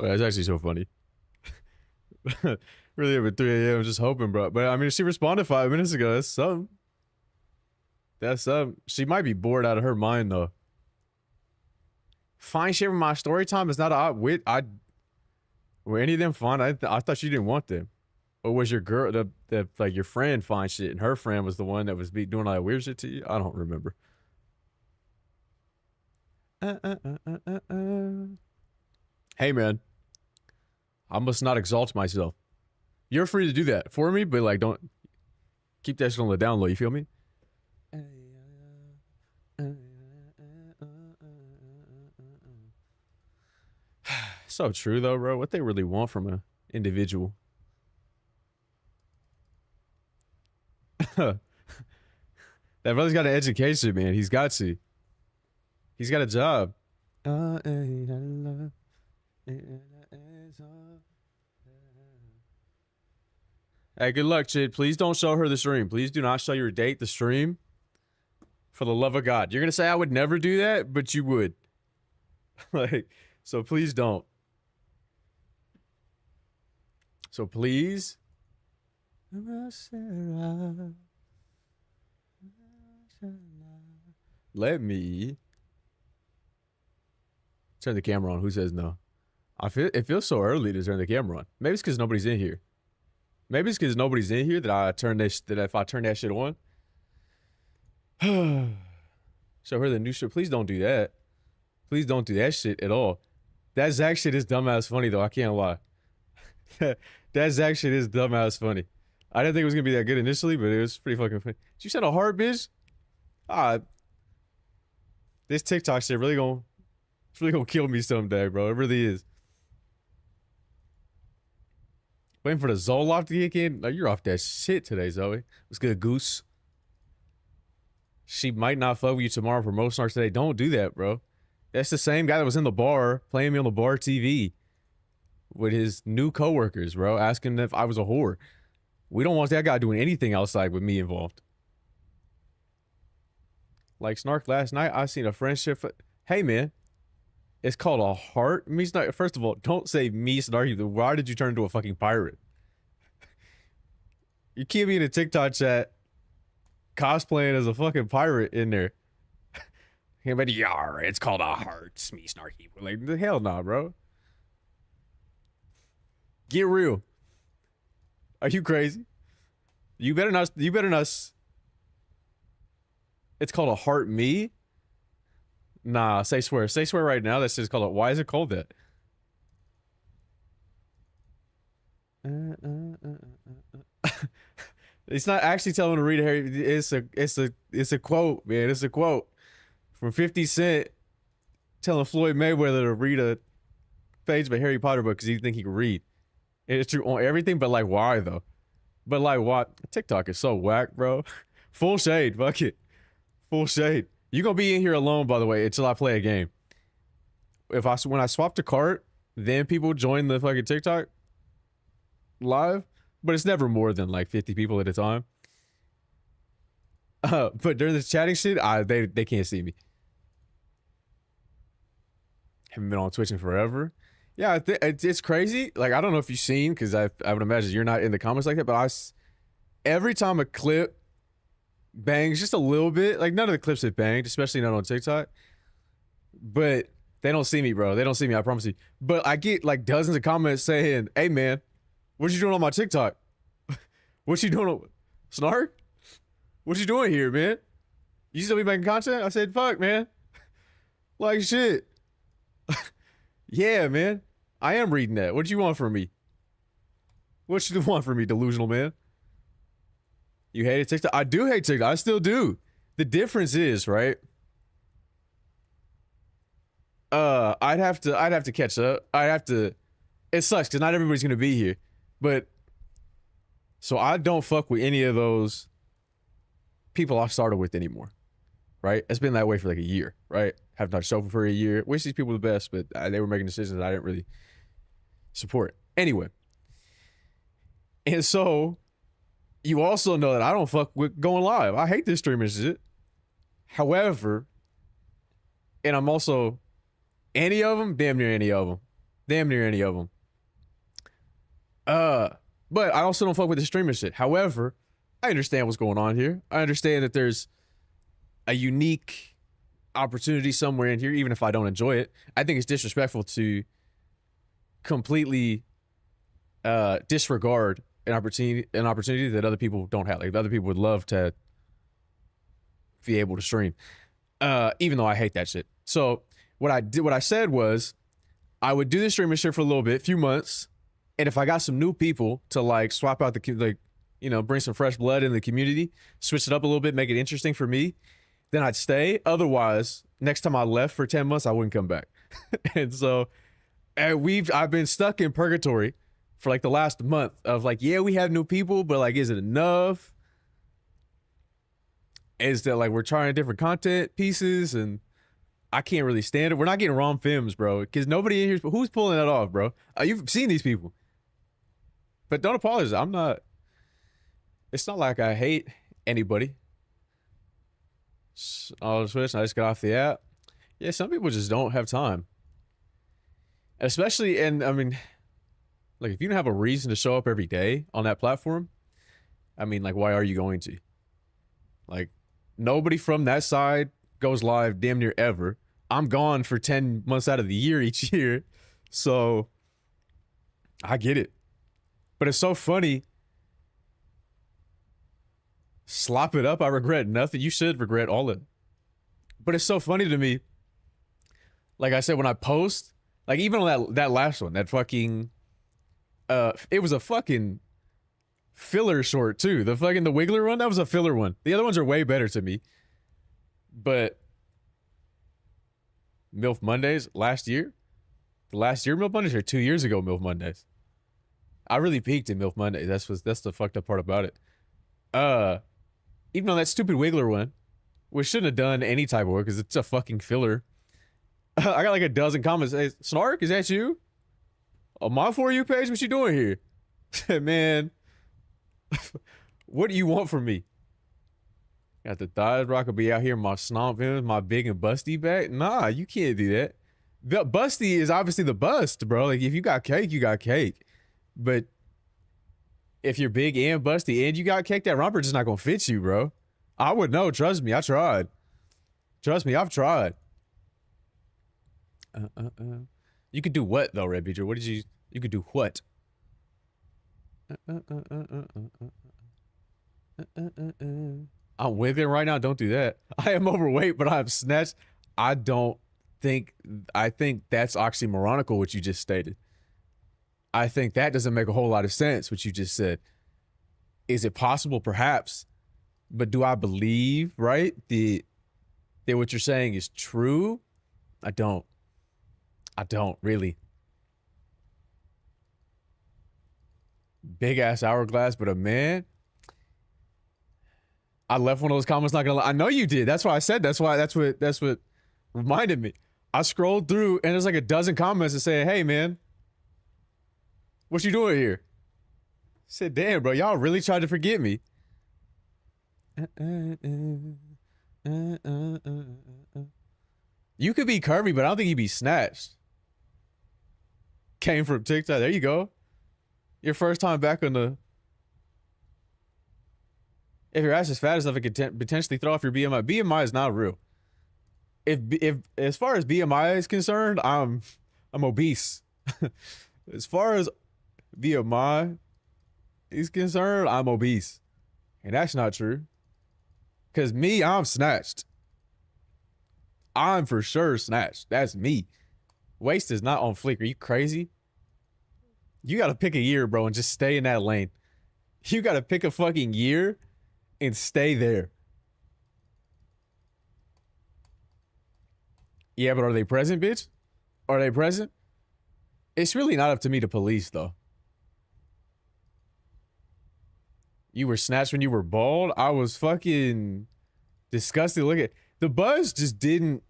Oh, that's actually so funny. Really up at 3 a.m. just hoping, bro. But I mean, she responded 5 minutes ago. That's something. That's something. She might be bored out of her mind though. Fine sharing my story time is not a wit. Were any of them fun? I thought you didn't want them. Or was your girl the like your friend fine shit and her friend was the one that was doing all that weird shit to you? I don't remember. Hey man, I must not exalt myself. You're free to do that for me, but like don't keep that shit on the down low. You feel me? So true though, bro. What they really want from an individual. That brother's got an education, man. He's got to. He's got a job. Hey, good luck, Chid. Please don't show her the stream. Please do not show your date the stream. For the love of God. You're gonna say I would never do that, but you would. Like, so please don't. So please. Let me turn the camera on. Who says no? It feels so early to turn the camera on. Maybe it's because nobody's in here. Maybe it's because nobody's in here that I turn this. That if I turn that shit on. Show her the new shit. Please don't do that. Please don't do that shit at all. That Zach shit is dumbass funny though. I can't lie. That Zach shit is dumbass funny. I didn't think it was gonna be that good initially, but it was pretty fucking funny. Did you send a heart, bitch? This TikTok shit it's really gonna kill me someday, bro. It really is. Waiting for the Zoloft to kick in. Like, you're off that shit today, Zoe. What's good, Goose? She might not fuck with you tomorrow for most Snarks today. Don't do that, bro. That's the same guy that was in the bar playing me on the bar TV with his new coworkers, bro, asking if I was a whore. We don't want that guy doing anything outside with me involved. Like Snark last night, I seen a friendship. Hey, man. It's called a heart. Me Snark. First of all, don't say me Snark. Why did you turn into a fucking pirate? You keep me in a TikTok chat cosplaying as a fucking pirate in there. Yeah, but yar, it's called a heart. Me Snarky. Like, the hell nah, bro. Get real. Are you crazy? You better not. It's called a heart me? Nah, say swear. Say swear right now. That's just called it. Why is it called that? It's not actually telling him to read Harry. It's a quote, man. It's a quote from 50 Cent telling Floyd Mayweather to read a page of a Harry Potter book because he think he can read. And it's true on everything, but like why though? But like what? TikTok is so whack, bro. Full shade, fuck it. Full shade. You gonna be in here alone, by the way, until I play a game. When I swap to cart, then people join the fucking TikTok live, but it's never more than like 50 people at a time. But during this chatting shit, they can't see me. Haven't been on Twitch in forever. Yeah, it's crazy. Like, I don't know if you've seen, because I would imagine you're not in the comments like that, but every time a clip bangs just a little bit, like none of the clips have banged, especially not on TikTok, but they don't see me, bro. They don't see me, I promise you. But I get like dozens of comments saying, hey man, what you doing on my TikTok? What you doing on Snark? What you doing here, man? You still be making content? I said, fuck, man. Like shit. Yeah, man. I am reading that. What you want from me? What you want from me, delusional man? You hated TikTok? I do hate TikTok. I still do. The difference is, right? I'd have to catch up. It sucks because not everybody's gonna be here. But so I don't fuck with any of those people I started with anymore. Right? It's been that way for like a year, right? Haven't touched sofa for a year. Wish these people the best, but they were making decisions I didn't really support. Anyway. And so you also know that I don't fuck with going live. I hate this streaming shit. However, and I'm also any of them, damn near any of them. Damn near any of them. But I also don't fuck with the streamer shit. However, I understand what's going on here. I understand that there's a unique opportunity somewhere in here, even if I don't enjoy it. I think it's disrespectful to completely disregard an opportunity that other people don't have. Like other people would love to be able to stream. Even though I hate that shit. So what I said was I would do the streaming shit for a little bit, few months, and if I got some new people to like swap out bring some fresh blood in the community, switch it up a little bit, make it interesting for me, then I'd stay. Otherwise, next time I left for 10 months, I wouldn't come back. And so I've been stuck in purgatory for like the last month of like, yeah, we have new people, but like, is it enough? Is that like we're trying different content pieces and I can't really stand it. We're not getting ROM films, bro, because nobody in here, who's pulling that off, bro? You've seen these people. But don't apologize. It's not like I hate anybody. I'll switch and I just got off the app. Yeah, some people just don't have time. Especially, and I mean, like if you don't have a reason to show up every day on that platform, I mean, like, why are you going to? Like, nobody from that side goes live damn near ever. I'm gone for 10 months out of the year each year. So I get it. But it's so funny. Slop it up. I regret nothing. You should regret all of it. But it's so funny to me. Like I said, when I post, like even on that last one, that fucking, it was a fucking filler short too. The Wiggler one, that was a filler one. The other ones are way better to me. But MILF Mondays last year? The last year MILF Mondays or 2 years ago MILF Mondays? I really peaked in MILF Mondays. That's the fucked up part about it. Even on that stupid Wiggler one, which shouldn't have done any type of work because it's a fucking filler. I got like a dozen comments. Hey, Snark, is that you? On my For You page, what you doing here? Man, what do you want from me? Got the thighs rock will be out here, my stomp in, my big and busty back. Nah, you can't do that. The busty is obviously the bust, bro. Like if you got cake, you got cake. But if you're big and busty and you got cake, that romper just not gonna fit you, bro. I would know. Trust me, I tried. Trust me, I've tried. You could do what though, Red Beecher? What did you could do what? I'm wiggling right now. Don't do that. I am overweight, but I'm snatched. I think that's oxymoronical, what you just stated. I think that doesn't make a whole lot of sense, what you just said. Is it possible? Perhaps. But do I believe, right, that what you're saying is true? I don't really. Big ass hourglass, but a man. I left one of those comments, not gonna lie. I know you did. That's why I said that's what reminded me. I scrolled through and there's like a dozen comments that say, hey man, what you doing here? I said, damn, bro, y'all really tried to forget me. You could be curvy, but I don't think you'd be snatched. Came from TikTok. There you go. Your first time back on the... If your ass is fat enough, it could potentially throw off your BMI. BMI is not real. If as far as BMI is concerned, I'm obese. As far as BMI is concerned, I'm obese. And that's not true. Because me, I'm snatched. I'm for sure snatched. That's me. Waist is not on fleek. Are you crazy? You got to pick a year, bro, and just stay in that lane. You got to pick a fucking year and stay there. Yeah, but are they present, bitch? Are they present? It's really not up to me to police, though. You were snatched when you were bald? I was fucking disgusted. Look at... The buzz just didn't...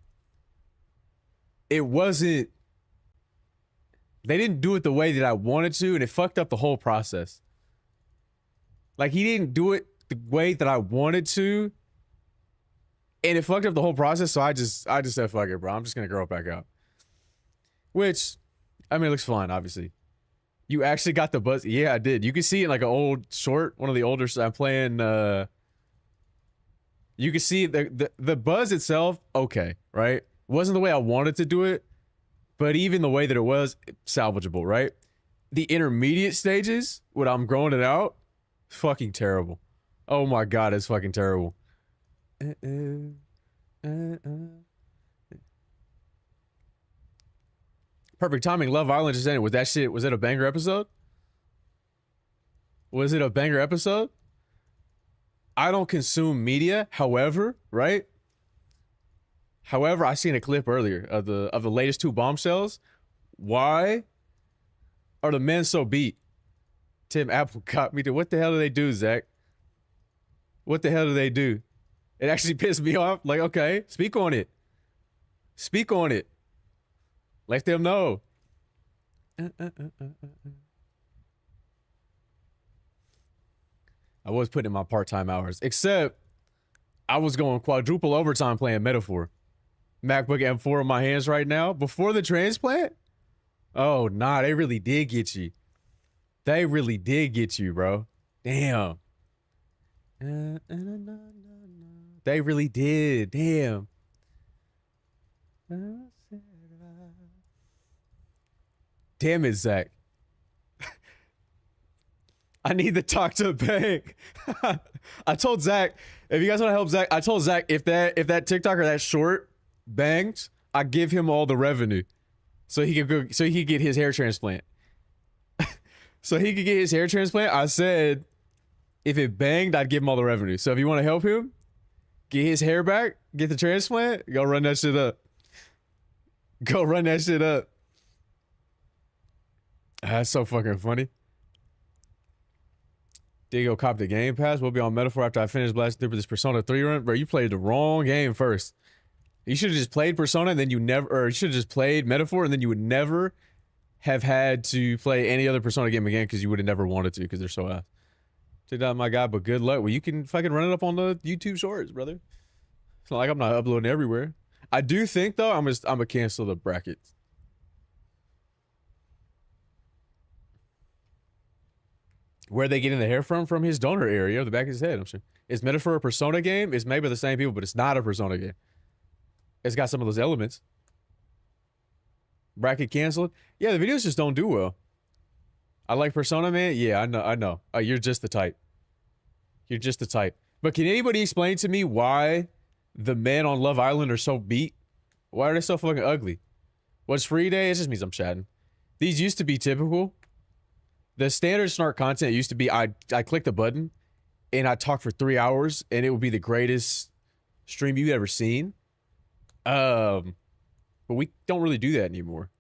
It wasn't... They didn't do it the way that I wanted to, and it fucked up the whole process. Like, he didn't do it the way that I wanted to, and it fucked up the whole process, so I just said, fuck it, bro. I'm just gonna grow it back out. Which, I mean, it looks fun, obviously. You actually got the buzz. Yeah, I did. You can see in like an old short, one of the older. I'm playing. You can see the buzz itself. Okay, right? Wasn't the way I wanted to do it, but even the way that it was, salvageable, right? The intermediate stages, when I'm growing it out, fucking terrible. Oh my god, it's fucking terrible. Perfect timing. Love Island just ended. Was that shit? Was it a banger episode? Was it a banger episode? I don't consume media. However, right? However, I seen a clip earlier of the latest 2 bombshells. Why are the men so beat? Tim Apple caught me to. What the hell do they do, Zach? What the hell do they do? It actually pissed me off. Like, okay, speak on it. Speak on it. Let them know. I was putting in my part-time hours, except I was going quadruple overtime playing Metaphor. MacBook M4 in my hands right now. Before the transplant? Oh, nah, they really did get you. They really did get you, bro. Damn. They really did. Damn. Damn it, Zach. I need to talk to the bank. I told Zach, if you guys want to help Zach, I told Zach if that TikTok or that short bangs, I give him all the revenue. So he could get his hair transplant. So he could get his hair transplant. I said if it banged, I'd give him all the revenue. So if you want to help him, get his hair back, get the transplant, go run that shit up. Go run that shit up. That's so fucking funny. Diego cop the Game Pass. We'll be on Metaphor after I finish blasting through this Persona 3 run. Bro, you played the wrong game first. You should have just played Persona and then you should have just played Metaphor and then you would never have had to play any other Persona game again because you would have never wanted to because they're so ass. Check out my guy, but good luck. Well, you can fucking run it up on the YouTube shorts, brother. It's not like I'm not uploading everywhere. I do think though, I'm gonna cancel the brackets. Where they getting the hair from his donor area, the back of his head, I'm sure. Is Metaphor a Persona game? It's maybe the same people, but it's not a Persona game. It's got some of those elements. Bracket canceled. Yeah, the videos just don't do well. I like Persona, man. Yeah, I know. You're just the type. You're just the type. But can anybody explain to me why the men on Love Island are so beat? Why are they so fucking ugly? What's free day? It just means I'm chatting. These used to be typical. The standard Snark content used to be I click the button and I talk for 3 hours and it would be the greatest stream you've ever seen. But we don't really do that anymore.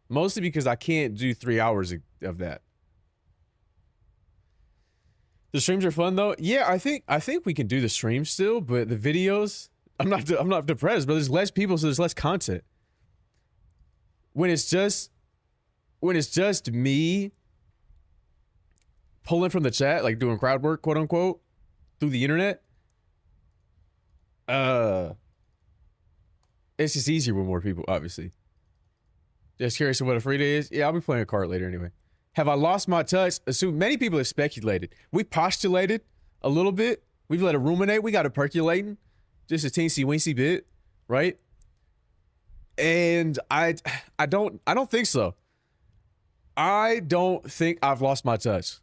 Mostly because I can't do 3 hours of that. The streams are fun though. Yeah, I think we can do the streams still, but the videos, I'm not depressed, but there's less people, so there's less content. When it's just me pulling from the chat, like doing crowd work, quote unquote, through the internet, it's just easier with more people, obviously. Just curious of what a free day is. Yeah, I'll be playing a kart later anyway. Have I lost my touch? Assume many people have speculated. We postulated a little bit. We've let it ruminate. We got it percolating, just a teensy weensy bit, right? And I don't think so. I don't think I've lost my touch.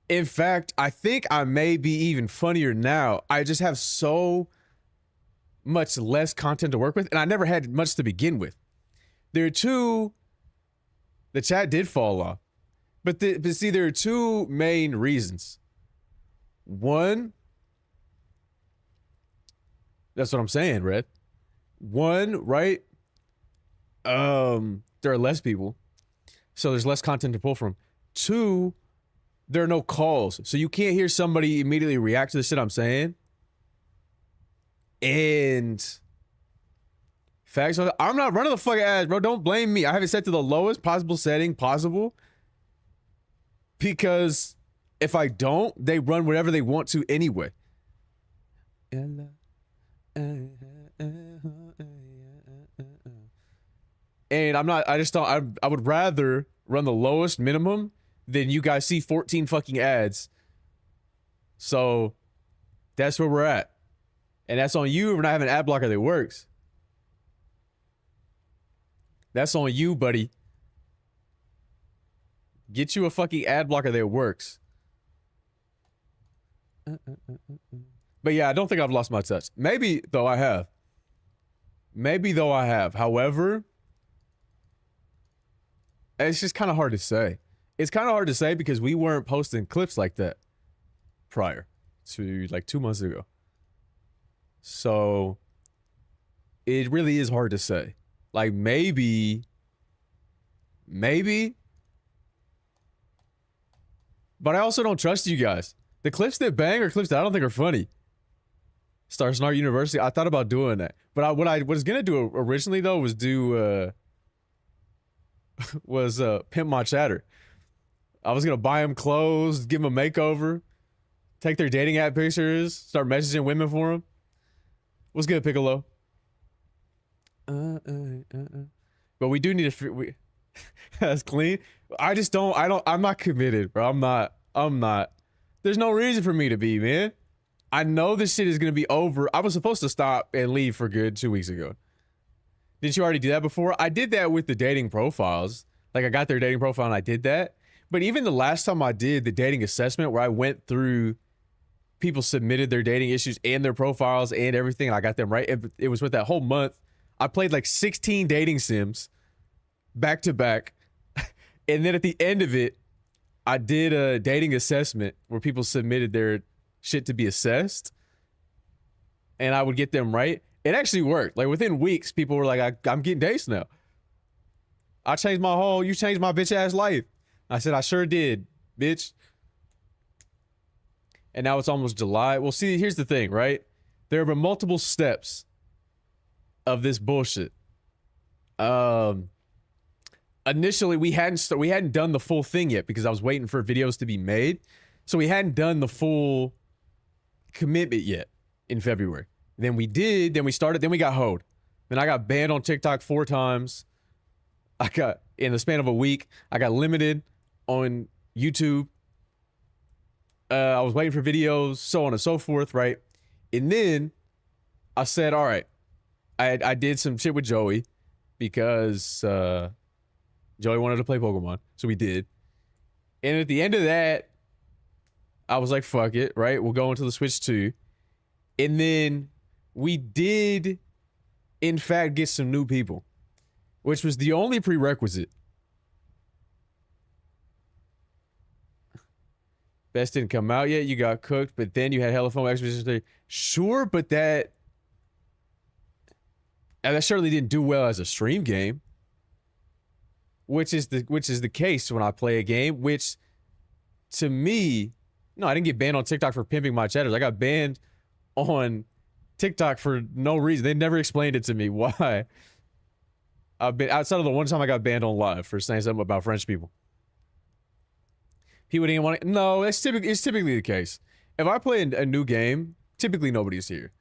In fact, I think I may be even funnier now. I just have so much less content to work with, and I never had much to begin with. The chat did fall off. But see, there are two main reasons. One, that's what I'm saying, Red. One, right? There are less people, so there's less content to pull from. Two, there are no calls, so you can't hear somebody immediately react to the shit I'm saying. And facts, I'm not running the fucking ads, bro. Don't blame me. I have it set to the lowest possible setting possible. Because if I don't, they run whatever they want to anyway. And I'm not, I just don't, I would rather run the lowest minimum than you guys see 14 fucking ads. So that's where we're at. And that's on you for not having an ad blocker that works. That's on you, buddy. Get you a fucking ad blocker that works. But yeah, I don't think I've lost my touch. Maybe, though, I have. However, it's just kind of hard to say. It's kind of hard to say because we weren't posting clips like that prior to like 2 months ago. So it really is hard to say. Like maybe, but I also don't trust you guys. The clips that bang are clips that I don't think are funny. Snark University. I thought about doing that, but what I was gonna do originally though was pimp my chatter. I was gonna buy them clothes, give them a makeover, take their dating app pictures, start messaging women for them. What's good, Piccolo? But we do need to. That's clean. I just don't. I'm not committed, bro. I'm not. There's no reason for me to be, man. I know this shit is gonna be over. I was supposed to stop and leave for good 2 weeks ago. Didn't you already do that before? I did that with the dating profiles. Like I got their dating profile and I did that. But even the last time I did the dating assessment where I went through people submitted their dating issues and their profiles and everything, and I got them right. It was with that whole month. I played like 16 dating sims back to back. And then at the end of it, I did a dating assessment where people submitted their shit to be assessed. And I would get them right. It actually worked. Like within weeks, people were like, I'm getting dates now. You changed my bitch ass life. I said, I sure did, bitch. And now it's almost July. Well, see, here's the thing, right? There have been multiple steps of this bullshit. Initially, we hadn't done the full thing yet because I was waiting for videos to be made. So we hadn't done the full commitment yet in February. Then we did, then we started, then we got hoed. Then I got banned on TikTok 4 times. In the span of a week, I got limited on YouTube. I was waiting for videos, so on and so forth, right? And then I said, all right, I did some shit with Joey because Joey wanted to play Pokemon, so we did. And at the end of that, I was like, fuck it, right? We'll go into the Switch 2. And then we did, in fact, get some new people, which was the only prerequisite. Best didn't come out yet. You got cooked, but then you had hella fun with Expedition 3. Sure, but that certainly didn't do well as a stream game. Which is the case when I play a game, which to me, no, I didn't get banned on TikTok for pimping my chatters. I got banned on TikTok for no reason. They never explained it to me why. I've been outside of the one time I got banned on live for saying something about French people. People didn't want to. No, it's typically the case. If I play a new game, typically nobody's here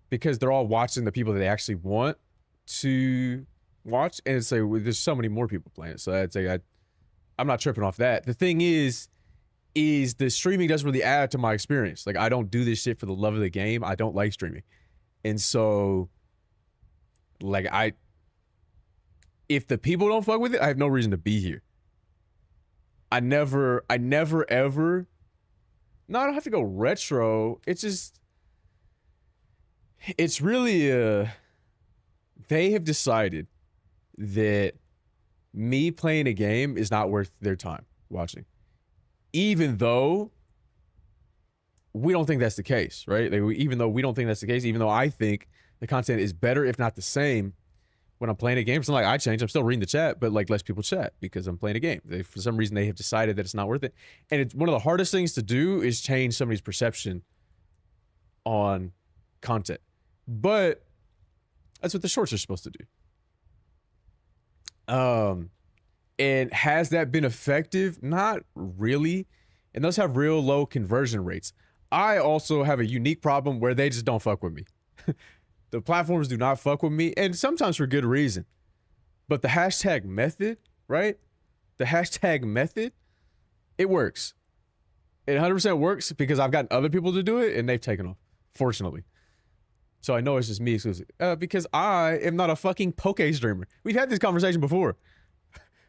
because they're all watching the people that they actually want to watch, and it's like there's so many more people playing it. So that's like I'm not tripping off that. The thing is the streaming doesn't really add to my experience. Like I don't do this shit for the love of the game. I don't like streaming, and so like if the people don't fuck with it, I have no reason to be here. I never ever. No, I don't have to go retro. It's really they have decided that me playing a game is not worth their time watching, even though we don't think that's the case, right? Like even though we don't think that's the case, even though I think the content is better, if not the same, when I'm playing a game. It's not like I change. I'm still reading the chat, but like less people chat because I'm playing a game. For some reason, they have decided that it's not worth it. And it's one of the hardest things to do is change somebody's perception on content. But that's what the shorts are supposed to do. And has that been effective? Not really. And those have real low conversion rates. I also have a unique problem where they just don't fuck with me. The platforms do not fuck with me, and sometimes for good reason. But the hashtag method, right? The hashtag method, it works. It 100% works because I've gotten other people to do it and they've taken off, fortunately. So I know it's just me exclusive. Because I am not a fucking poke streamer. We've had this conversation before.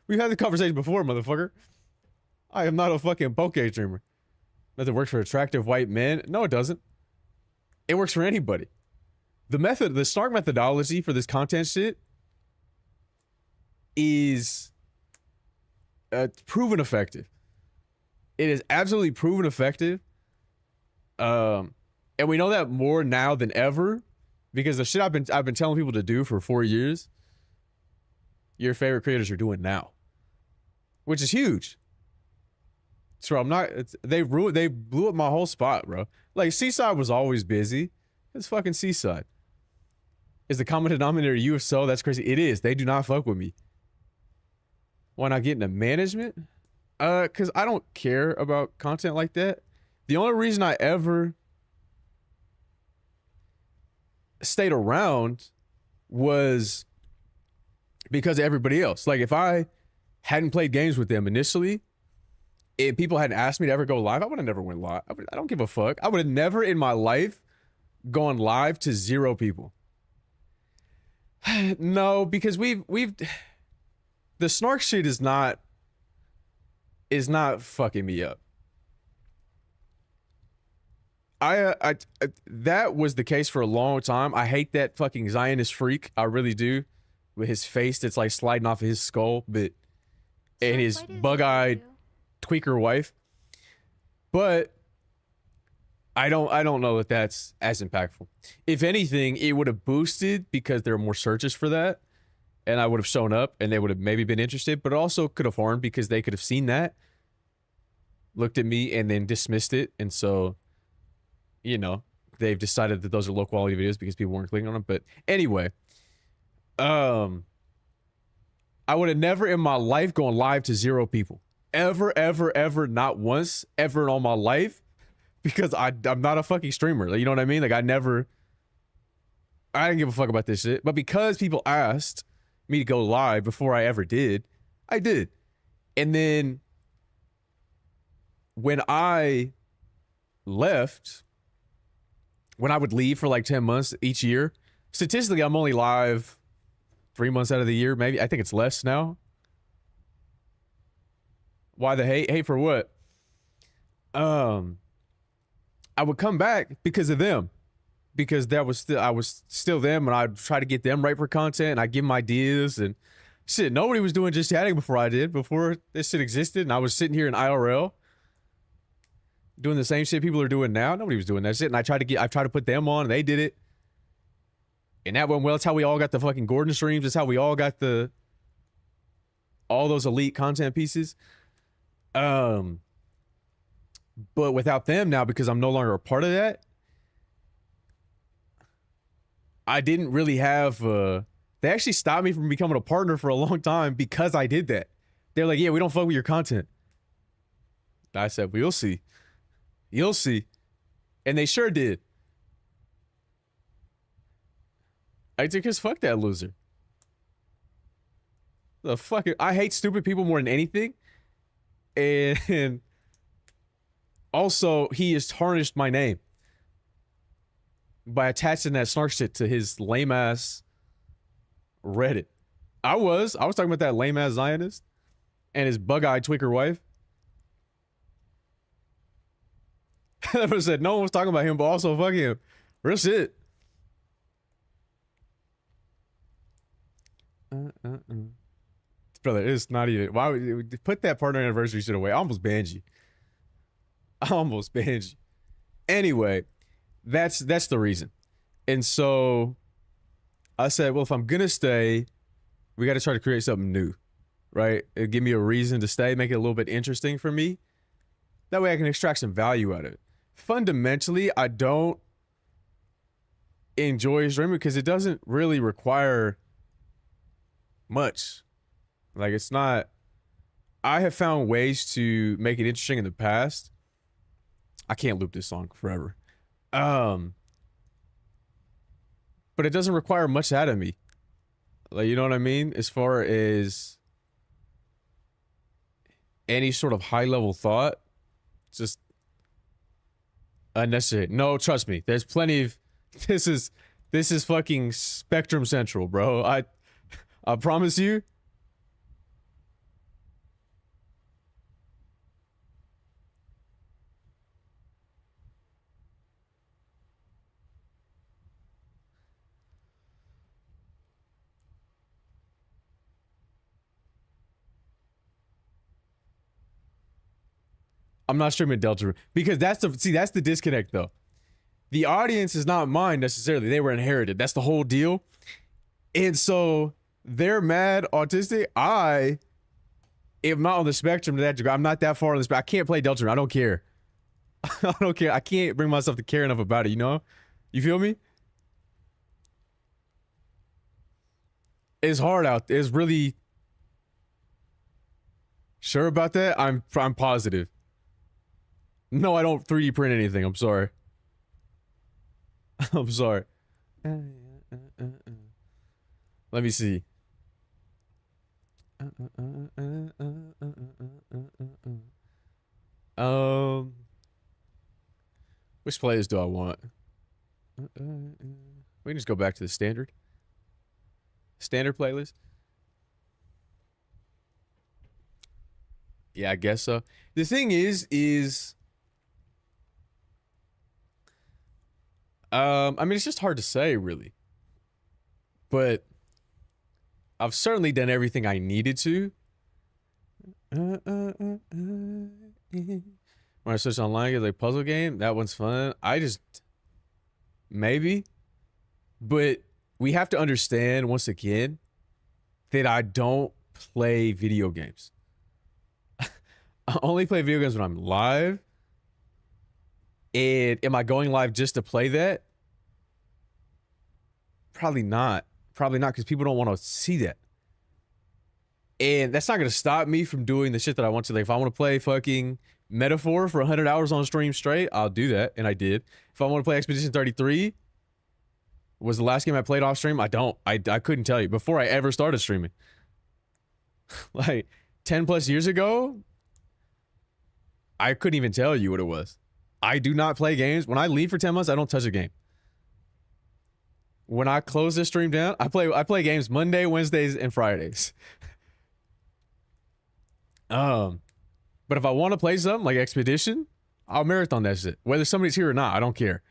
We've had this conversation before, motherfucker. I am not a fucking poke streamer. Method works for attractive white men. No, it doesn't. It works for anybody. The method, the Snark methodology for this content shit is proven effective. It is absolutely proven effective. And we know that more now than ever because the shit I've been telling people to do for 4 years, your favorite creators are doing now, which is huge. So I'm not. They blew up my whole spot, bro. Like Seaside was always busy. It's fucking Seaside. Is the common denominator you? If so, that's crazy. It is. They do not fuck with me. Why not get into management? Cause I don't care about content like that. The only reason I ever stayed around was because of everybody else. Like if I hadn't played games with them initially, if people hadn't asked me to ever go live, I would have never went live. I don't give a fuck. I would have never in my life gone live to 0 people. No, because we've the Snark shit is not fucking me up. I that was the case for a long time. I hate that fucking Zionist freak. I really do. With his face that's like sliding off of his skull, but and his bug-eyed tweaker wife. But I don't know that that's as impactful. If anything, it would have boosted because there are more searches for that. And I would have shown up and they would have maybe been interested, but it also could have harmed because they could have seen that, looked at me and then dismissed it. And so, you know, they've decided that those are low quality videos because people weren't clicking on them. But anyway, I would have never in my life gone live to 0 people. Ever, ever, ever, not once, ever in all my life. Because I'm not a fucking streamer. You know what I mean? Like I didn't give a fuck about this shit. But because people asked me to go live before I ever did, I did. And then when I left, when I would leave for like 10 months each year, statistically, I'm only live 3 months out of the year. Maybe. I think it's less now. Why the hate? Hate for what? I would come back because of them. Because I was still them and I'd try to get them right for content and I'd give them ideas and shit. Nobody was doing just chatting before this shit existed, and I was sitting here in IRL doing the same shit people are doing now. Nobody was doing that shit. And I tried to put them on and they did it. And that went well. That's how we all got the fucking Gordon streams. That's how we all got all those elite content pieces. But without them now, because I'm no longer a part of that, I didn't really have, they actually stopped me from becoming a partner for a long time because I did that. They're like, yeah, we don't fuck with your content. I said, we'll see. You'll see. And they sure did. I took his fuck that loser. The fucking, I hate stupid people more than anything. And also, he has tarnished my name by attaching that Snark shit to his lame ass Reddit. I was talking about that lame ass Zionist and his bug-eyed tweaker wife. I never said no one was talking about him, but also fuck him. Real shit. Brother, it's not even. Why would you put that partner anniversary shit away? I almost banned you. Anyway, that's the reason. And so I said, well, if I'm gonna stay, we got to try to create something new, right? It'd give me a reason to stay, make it a little bit interesting for me. That way I can extract some value out of it. Fundamentally, I don't enjoy streaming because it doesn't really require much. Like, it's not. I have found ways to make it interesting in the past. I can't loop this song forever. But it doesn't require much out of me. Like, you know what I mean? As far as any sort of high level thought, just unnecessary. No, trust me. There's plenty of this is fucking Spectrum Central, bro. I promise you. I'm not streaming Delta because that's the disconnect though. The audience is not mine necessarily. They were inherited. That's the whole deal. And so they're mad autistic. I am not on the spectrum to that degree. I'm not that far on the spectrum. I can't play Delta. I don't care. I don't care. I can't bring myself to care enough about it, you know? You feel me? It's hard out there. It's really sure about that. I'm positive. No, I don't 3D print anything. I'm sorry. I'm sorry. Let me see. Which playlist do I want? We can just go back to the standard playlist. Yeah, I guess so. The thing is I mean, it's just hard to say, really. But I've certainly done everything I needed to. When I switch online, it's like puzzle game. That one's fun. Maybe. But we have to understand, once again, that I don't play video games. I only play video games when I'm live. And am I going live just to play that? Probably not. Probably not, because people don't want to see that. And that's not going to stop me from doing the shit that I want to. Like, if I want to play fucking Metaphor for 100 hours on stream straight, I'll do that. And I did. If I want to play Expedition 33, was the last game I played off stream? I couldn't tell you. Before I ever started streaming. Like, 10 plus years ago, I couldn't even tell you what it was. I do not play games. When I leave for 10 months, I don't touch a game. When I close this stream down, I play games Monday, Wednesdays, and Fridays. But if I want to play something like Expedition, I'll marathon that shit. Whether somebody's here or not, I don't care.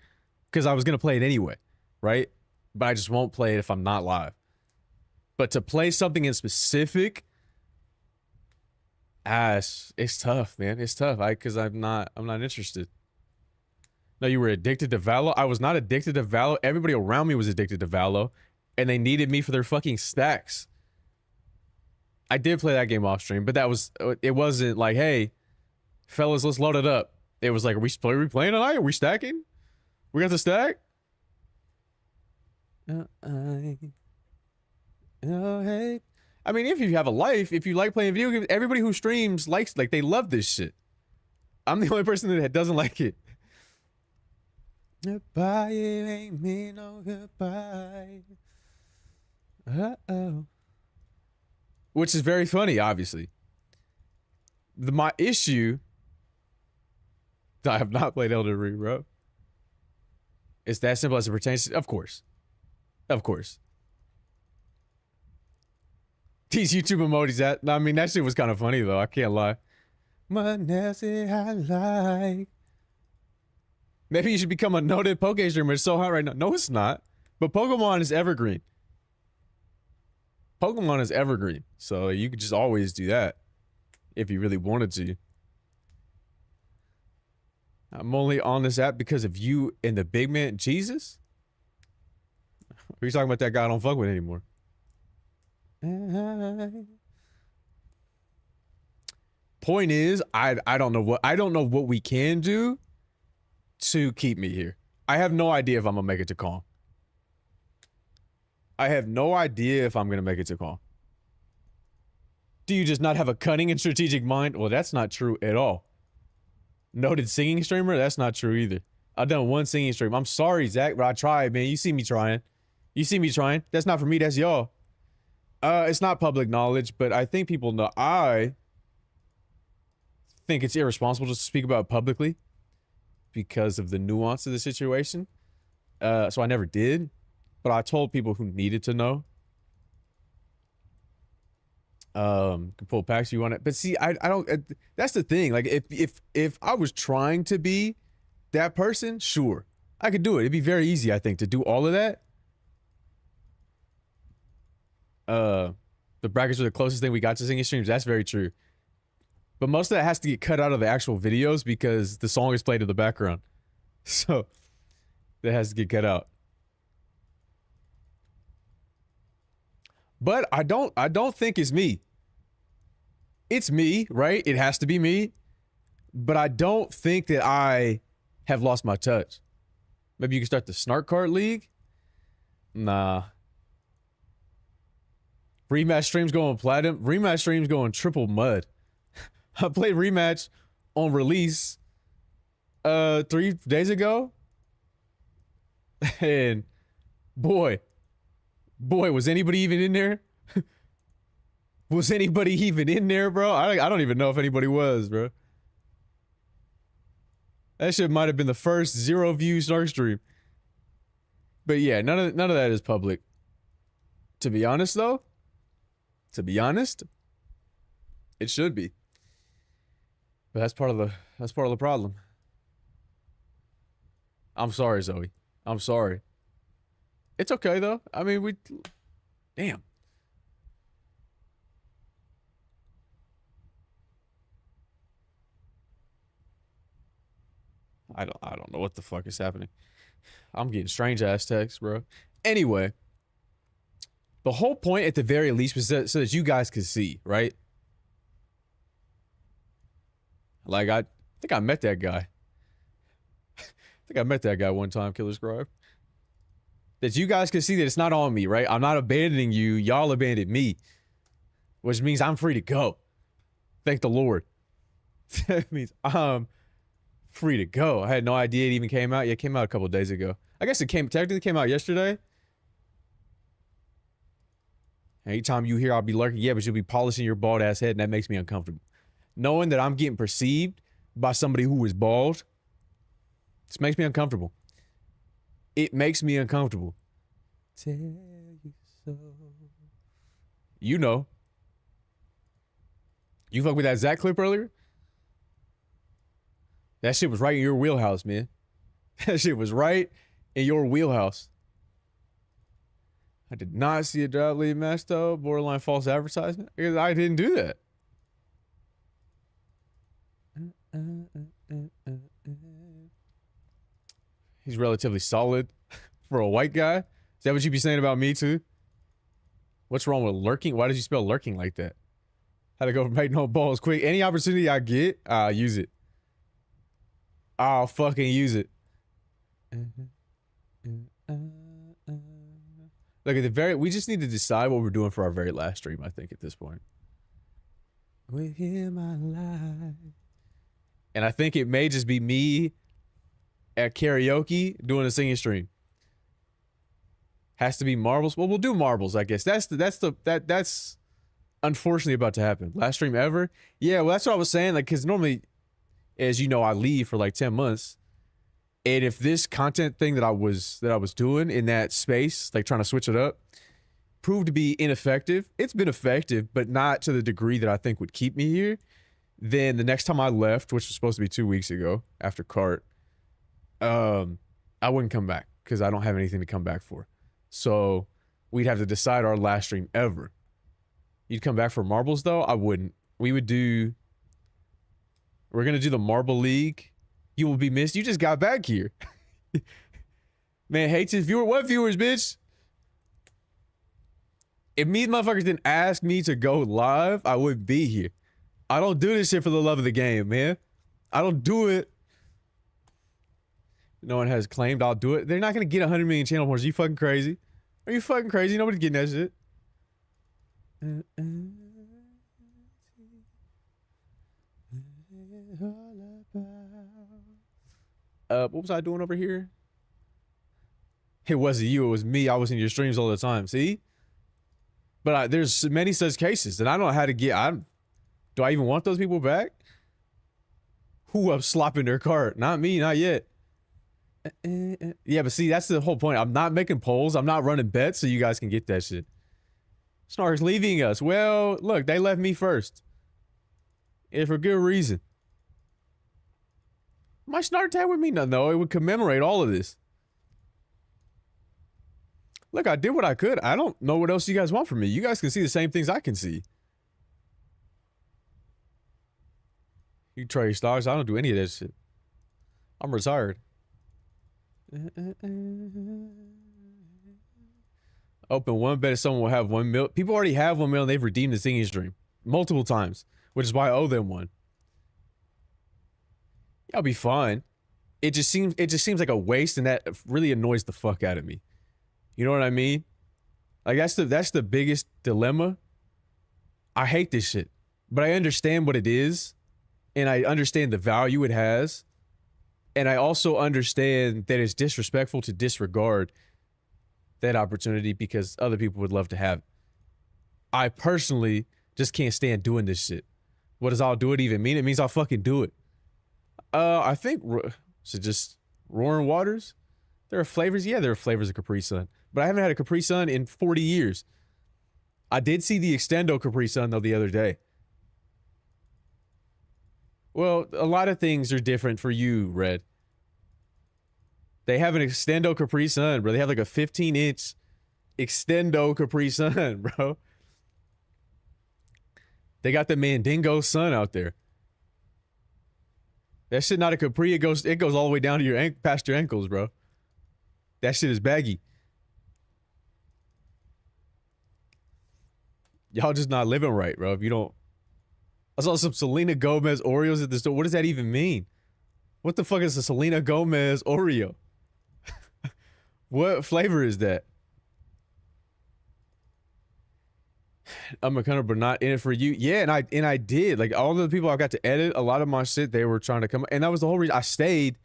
Because I was going to play it anyway, right? But I just won't play it if I'm not live. But to play something in specific, it's tough, man. It's tough. Because I'm not interested. No, you were addicted to Valo? I was not addicted to Valo. Everybody around me was addicted to Valo. And they needed me for their fucking stacks. I did play that game off stream, but it wasn't like, hey, fellas, let's load it up. It was like, are we playing tonight? Are we stacking? We got the stack? Hey. I mean, if you have a life, if you like playing video games, everybody who streams they love this shit. I'm the only person that doesn't like it. Goodbye, it ain't me no goodbye. Uh-oh. Which is very funny, obviously. My issue, I have not played Elden Ring, bro. It's that simple as it pertains to, of course. Of course. These YouTube emojis, that shit was kind of funny, though. I can't lie. My nasty I like. Maybe you should become a noted Poke streamer. It's so hot right now. No, it's not. But Pokemon is evergreen. Pokemon is evergreen. So you could just always do that. If you really wanted to. I'm only on this app because of you and the big man, Jesus? Are you talking about that guy I don't fuck with anymore? Point is, I don't know what we can do to keep me here. I have no idea if I'm gonna make it to Kong. I have no idea if I'm gonna make it to Kong. Do you just not have a cunning and strategic mind? Well, that's not true at all. Noted singing streamer? That's not true either. I've done one singing stream. I'm sorry, Zach, but I tried, man. You see me trying. That's not for me, that's y'all. It's not public knowledge, but I think people know. I think it's irresponsible just to speak about it publicly because of the nuance of the situation. So I never did, but I told people who needed to know. Can pull packs if you want it, but see, I don't. That's the thing. Like, if I was trying to be that person, sure, I could do it. It'd be very easy, I think, to do all of that. The brackets are the closest thing we got to singing streams. That's very true. But most of that has to get cut out of the actual videos because the song is played in the background. So that has to get cut out. But I don't think it's me. It's me, right? It has to be me. But I don't think that I have lost my touch. Maybe you can start the Snark Kart League? Nah. Rematch streams going platinum. Rematch streams going triple mud. I played rematch on release 3 days ago. And boy, was anybody even in there? Was anybody even in there, bro? I don't even know if anybody was, bro. That shit might have been the first 0 view Snark stream. But yeah, none of that is public. To be honest, though, it should be. But that's part of the problem. I'm sorry, Zoe. I'm sorry. It's okay though. I mean, damn. I don't know what the fuck is happening. I'm getting strange ass texts, bro. Anyway, the whole point at the very least was so that you guys could see, right? Like, I think I met that guy. I think I met that guy one time, Killer Scribe. That you guys can see that it's not on me, right? I'm not abandoning you. Y'all abandoned me. Which means I'm free to go. Thank the Lord. That means I'm free to go. I had no idea it even came out. Yeah, it came out a couple days ago. I guess it technically came out yesterday. Anytime you hear I'll be lurking, yeah, but you'll be polishing your bald ass head, and that makes me uncomfortable. Knowing that I'm getting perceived by somebody who is bald, this makes me uncomfortable. It makes me uncomfortable. Tell you so. You know. You fuck with that Zach clip earlier? That shit was right in your wheelhouse, man. That shit was right in your wheelhouse. I did not see a drop lead match, though. Borderline false advertisement. Because I didn't do that. He's relatively solid for a white guy. Is that what you be saying about me, too? What's wrong with lurking? Why did you spell lurking like that? How to go from make no balls quick. Any opportunity I get, I'll use it. I'll fucking use it. Look, we just need to decide what we're doing for our very last stream, I think, at this point. With him I lie. And I think it may just be me at karaoke doing a singing stream. Has to be marbles. Well, we'll do marbles, I guess. That's unfortunately about to happen. Last stream ever. Yeah, well, that's what I was saying. Like, because normally, as you know, I leave for like 10 months. And if this content thing that I was doing in that space, like trying to switch it up, proved to be ineffective, it's been effective, but not to the degree that I think would keep me here. Then the next time I left, which was supposed to be 2 weeks ago after Kart, I wouldn't come back because I don't have anything to come back for. So we'd have to decide our last stream ever. You'd come back for marbles though? I wouldn't. We're going to do the Marble League. You will be missed. You just got back here. Man, hates his viewer. What viewers, bitch? If me motherfuckers didn't ask me to go live, I wouldn't be here. I don't do this shit for the love of the game, man. I don't do it. No one has claimed I'll do it. They're not going to get 100 million channel points. Are you fucking crazy? Are you fucking crazy? Nobody's getting that shit. What was I doing over here? It wasn't you, it was me. I was in your streams all the time. See? But there's many such cases, and I don't know how to get. Do I even want those people back? Who up slopping their cart? Not me, not yet. Yeah, but see, that's the whole point. I'm not making polls. I'm not running bets so you guys can get that shit. Snark's leaving us. Well, look, they left me first. And for good reason. My Snark tag with me? No, it would commemorate all of this. Look, I did what I could. I don't know what else you guys want from me. You guys can see the same things I can see. You trade stocks. I don't do any of that shit. I'm retired. Open one bet someone will have 1 mil. People already have 1 mil and they've redeemed the singing stream multiple times, which is why I owe them one. I'll be fine. It just seems like a waste, and that really annoys the fuck out of me. You know what I mean? Like that's the biggest dilemma. I hate this shit, but I understand what it is, and I understand the value it has, and I also understand that it's disrespectful to disregard that opportunity because other people would love to have it. I personally just can't stand doing this shit. What does I'll do it even mean? It means I'll fucking do it. I think so. Just roaring waters. There are flavors. Yeah, there are flavors of Capri Sun, but I haven't had a Capri Sun in 40 years. I did see the Extendo Capri Sun though the other day. Well, a lot of things are different for you, Red. They have an Extendo Capri Sun, bro. They have like a 15-inch Extendo Capri Sun, bro. They got the Mandingo Sun out there. That shit not a Capri. It goes all the way down to your past your ankles, bro. That shit is baggy. Y'all just not living right, bro. If you don't... I saw some Selena Gomez Oreos at the store. What does that even mean? What the fuck is a Selena Gomez Oreo? What flavor is that? I'm a kind of but not in it for you. Yeah, and I did. Like all the people I got to edit, a lot of my shit, they were trying to come, and that was the whole reason I stayed.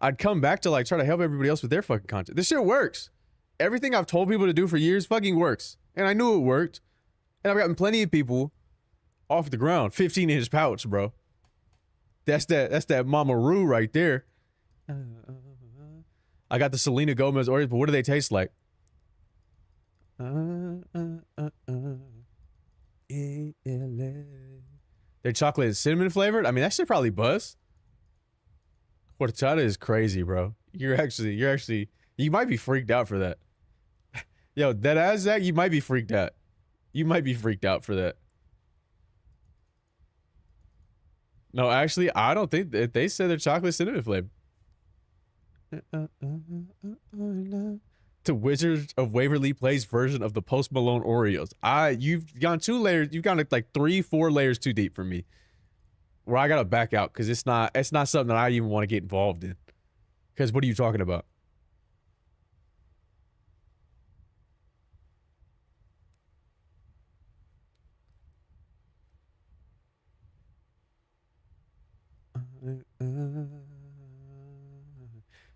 I'd come back to like try to help everybody else with their fucking content. This shit works. Everything I've told people to do for years fucking works. And I knew it worked. And I've gotten plenty of people off the ground. 15-inch pouch, bro. That's that Mama Roo right there. I got the Selena Gomez Oreos, but what do they taste like? They're chocolate and cinnamon flavored. I mean, that shit probably buzz. Horchata is crazy, bro. You're actually, you might be freaked out for that. Yo, that ass, Zach, you might be freaked out. You might be freaked out for that. No, actually, I don't think that they said they're chocolate cinnamon flavored. The Wizards of Waverly Place version of the Post Malone Oreos. You've gone 2 layers. You've gone like 3-4 layers too deep for me. Where I gotta back out because it's not something that I even want to get involved in. Because what are you talking about?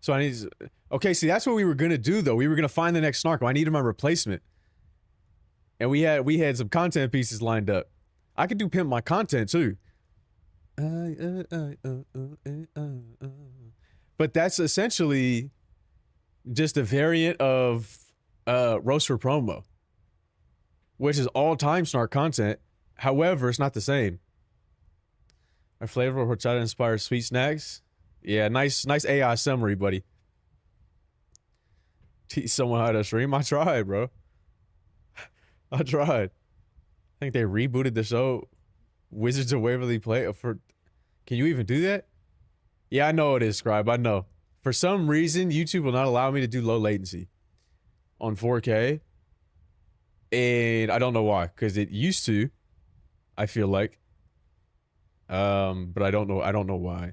So I need to, okay, see that's what we were gonna do though. We were gonna find the next Snark. I needed my replacement. And we had some content pieces lined up. I could do pimp my content too. But that's essentially just a variant of roast for promo, which is all-time Snark content. However, it's not the same. Our flavor of horchata inspired sweet snacks. Yeah, nice AI summary, buddy. Teach someone how to stream. I tried, bro. I tried. I think they rebooted the show. Wizards of Waverly Place for. Can you even do that? Yeah, I know it is, Scribe. I know. For some reason, YouTube will not allow me to do low latency on 4K, and I don't know why. Because it used to. I feel like. But I don't know. I don't know why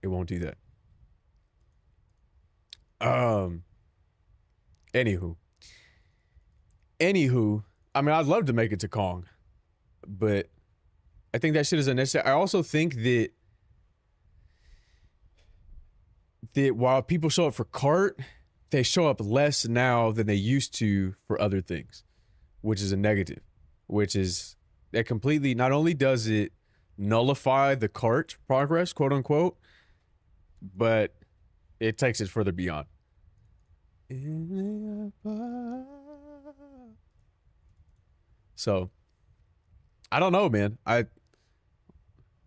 it won't do that. Anywho. I mean, I'd love to make it to Kong, but I think that shit is unnecessary. I also think that while people show up for kart, they show up less now than they used to for other things. which is a negative, which is that completely not only does it nullify the cart progress, quote unquote, but it takes it further beyond. So I don't know, man.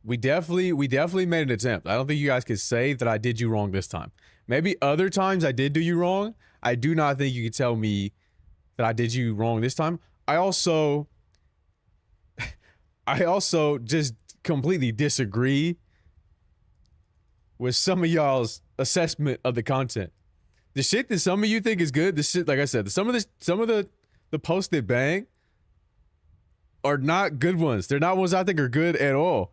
We definitely made an attempt. I don't think you guys could say that I did you wrong this time. Maybe other times I did do you wrong. I do not think you could tell me that I did you wrong this time. I also just completely disagree with some of y'all's assessment of the content. The shit that some of you think is good, the shit, like I said, some of the posts that bang are not good ones. They're not ones I think are good at all.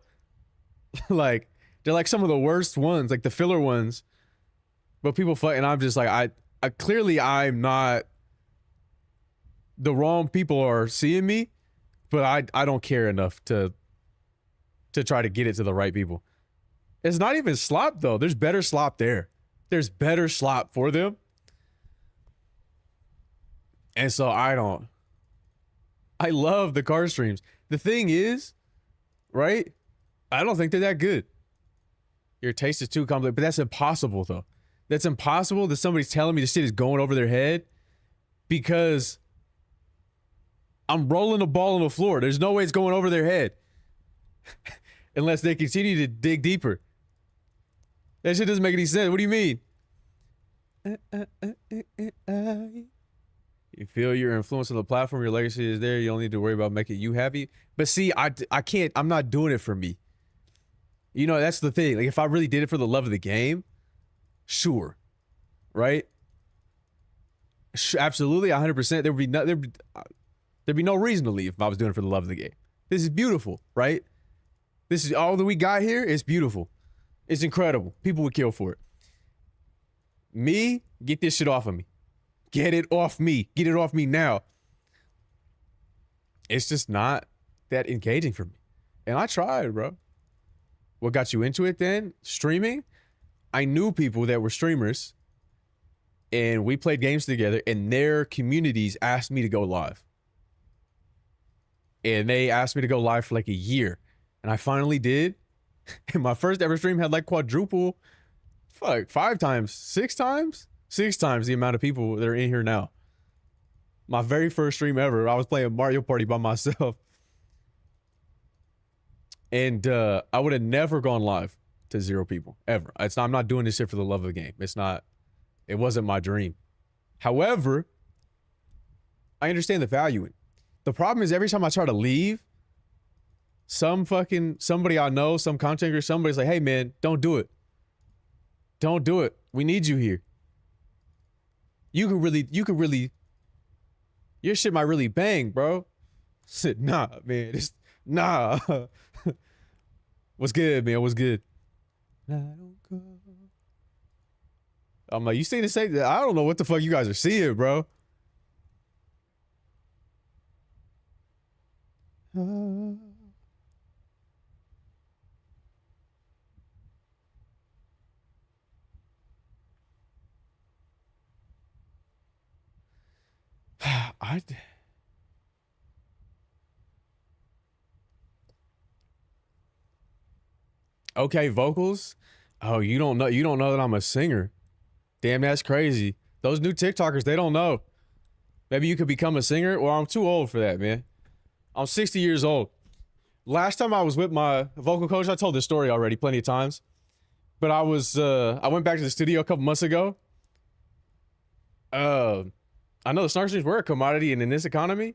Like, they're like some of the worst ones, like the filler ones. But people fight, and I'm just like, I clearly I'm not. The wrong people are seeing me, but I don't care enough to try to get it to the right people. It's not even slop though. There's better slop there. There's better slop for them. And so I love the card streams. The thing is, right? I don't think they're that good. Your taste is too complex, but that's impossible though. That's impossible that somebody's telling me this shit is going over their head because I'm rolling the ball on the floor. There's no way it's going over their head unless they continue to dig deeper. That shit doesn't make any sense. What do you mean? You feel your influence on the platform, your legacy is there. You don't need to worry about making you happy. But see, I can't, I'm not doing it for me. You know, that's the thing. Like, if I really did it for the love of the game, sure. Right? Absolutely, 100%. There'd be no reason to leave if I was doing it for the love of the game. This is beautiful, right? This is all that we got here. It's beautiful. It's incredible. People would kill for it. Me, get this shit off of me. Get it off me. Get it off me now. It's just not that engaging for me. And I tried, bro. What got you into it then? Streaming? I knew people that were streamers and we played games together and their communities asked me to go live. And they asked me to go live for like a year. And I finally did. And my first ever stream had like quadruple, 6 times the amount of people that are in here now. My very first stream ever, I was playing Mario Party by myself. And I would have never gone live to 0 people, ever. I'm not doing this shit for the love of the game. It wasn't my dream. However, I understand the value in it. The problem is every time I try to leave, somebody I know, some content creator, somebody's like, hey man, don't do it. Don't do it. We need you here. You could really, your shit might really bang, bro. I said, nah, man, nah. What's good, man? What's good? I'm like, you seen the same? I don't know what the fuck you guys are seeing, bro. Okay, vocals. Oh, you don't know that I'm a singer. Damn, that's crazy. Those new TikTokers, they don't know. Maybe you could become a singer. Well, I'm too old for that, man. I'm 60 years old. Last time I was with my vocal coach, I told this story already plenty of times. But I went back to the studio a couple months ago. I know the Snark streams were a commodity and in this economy.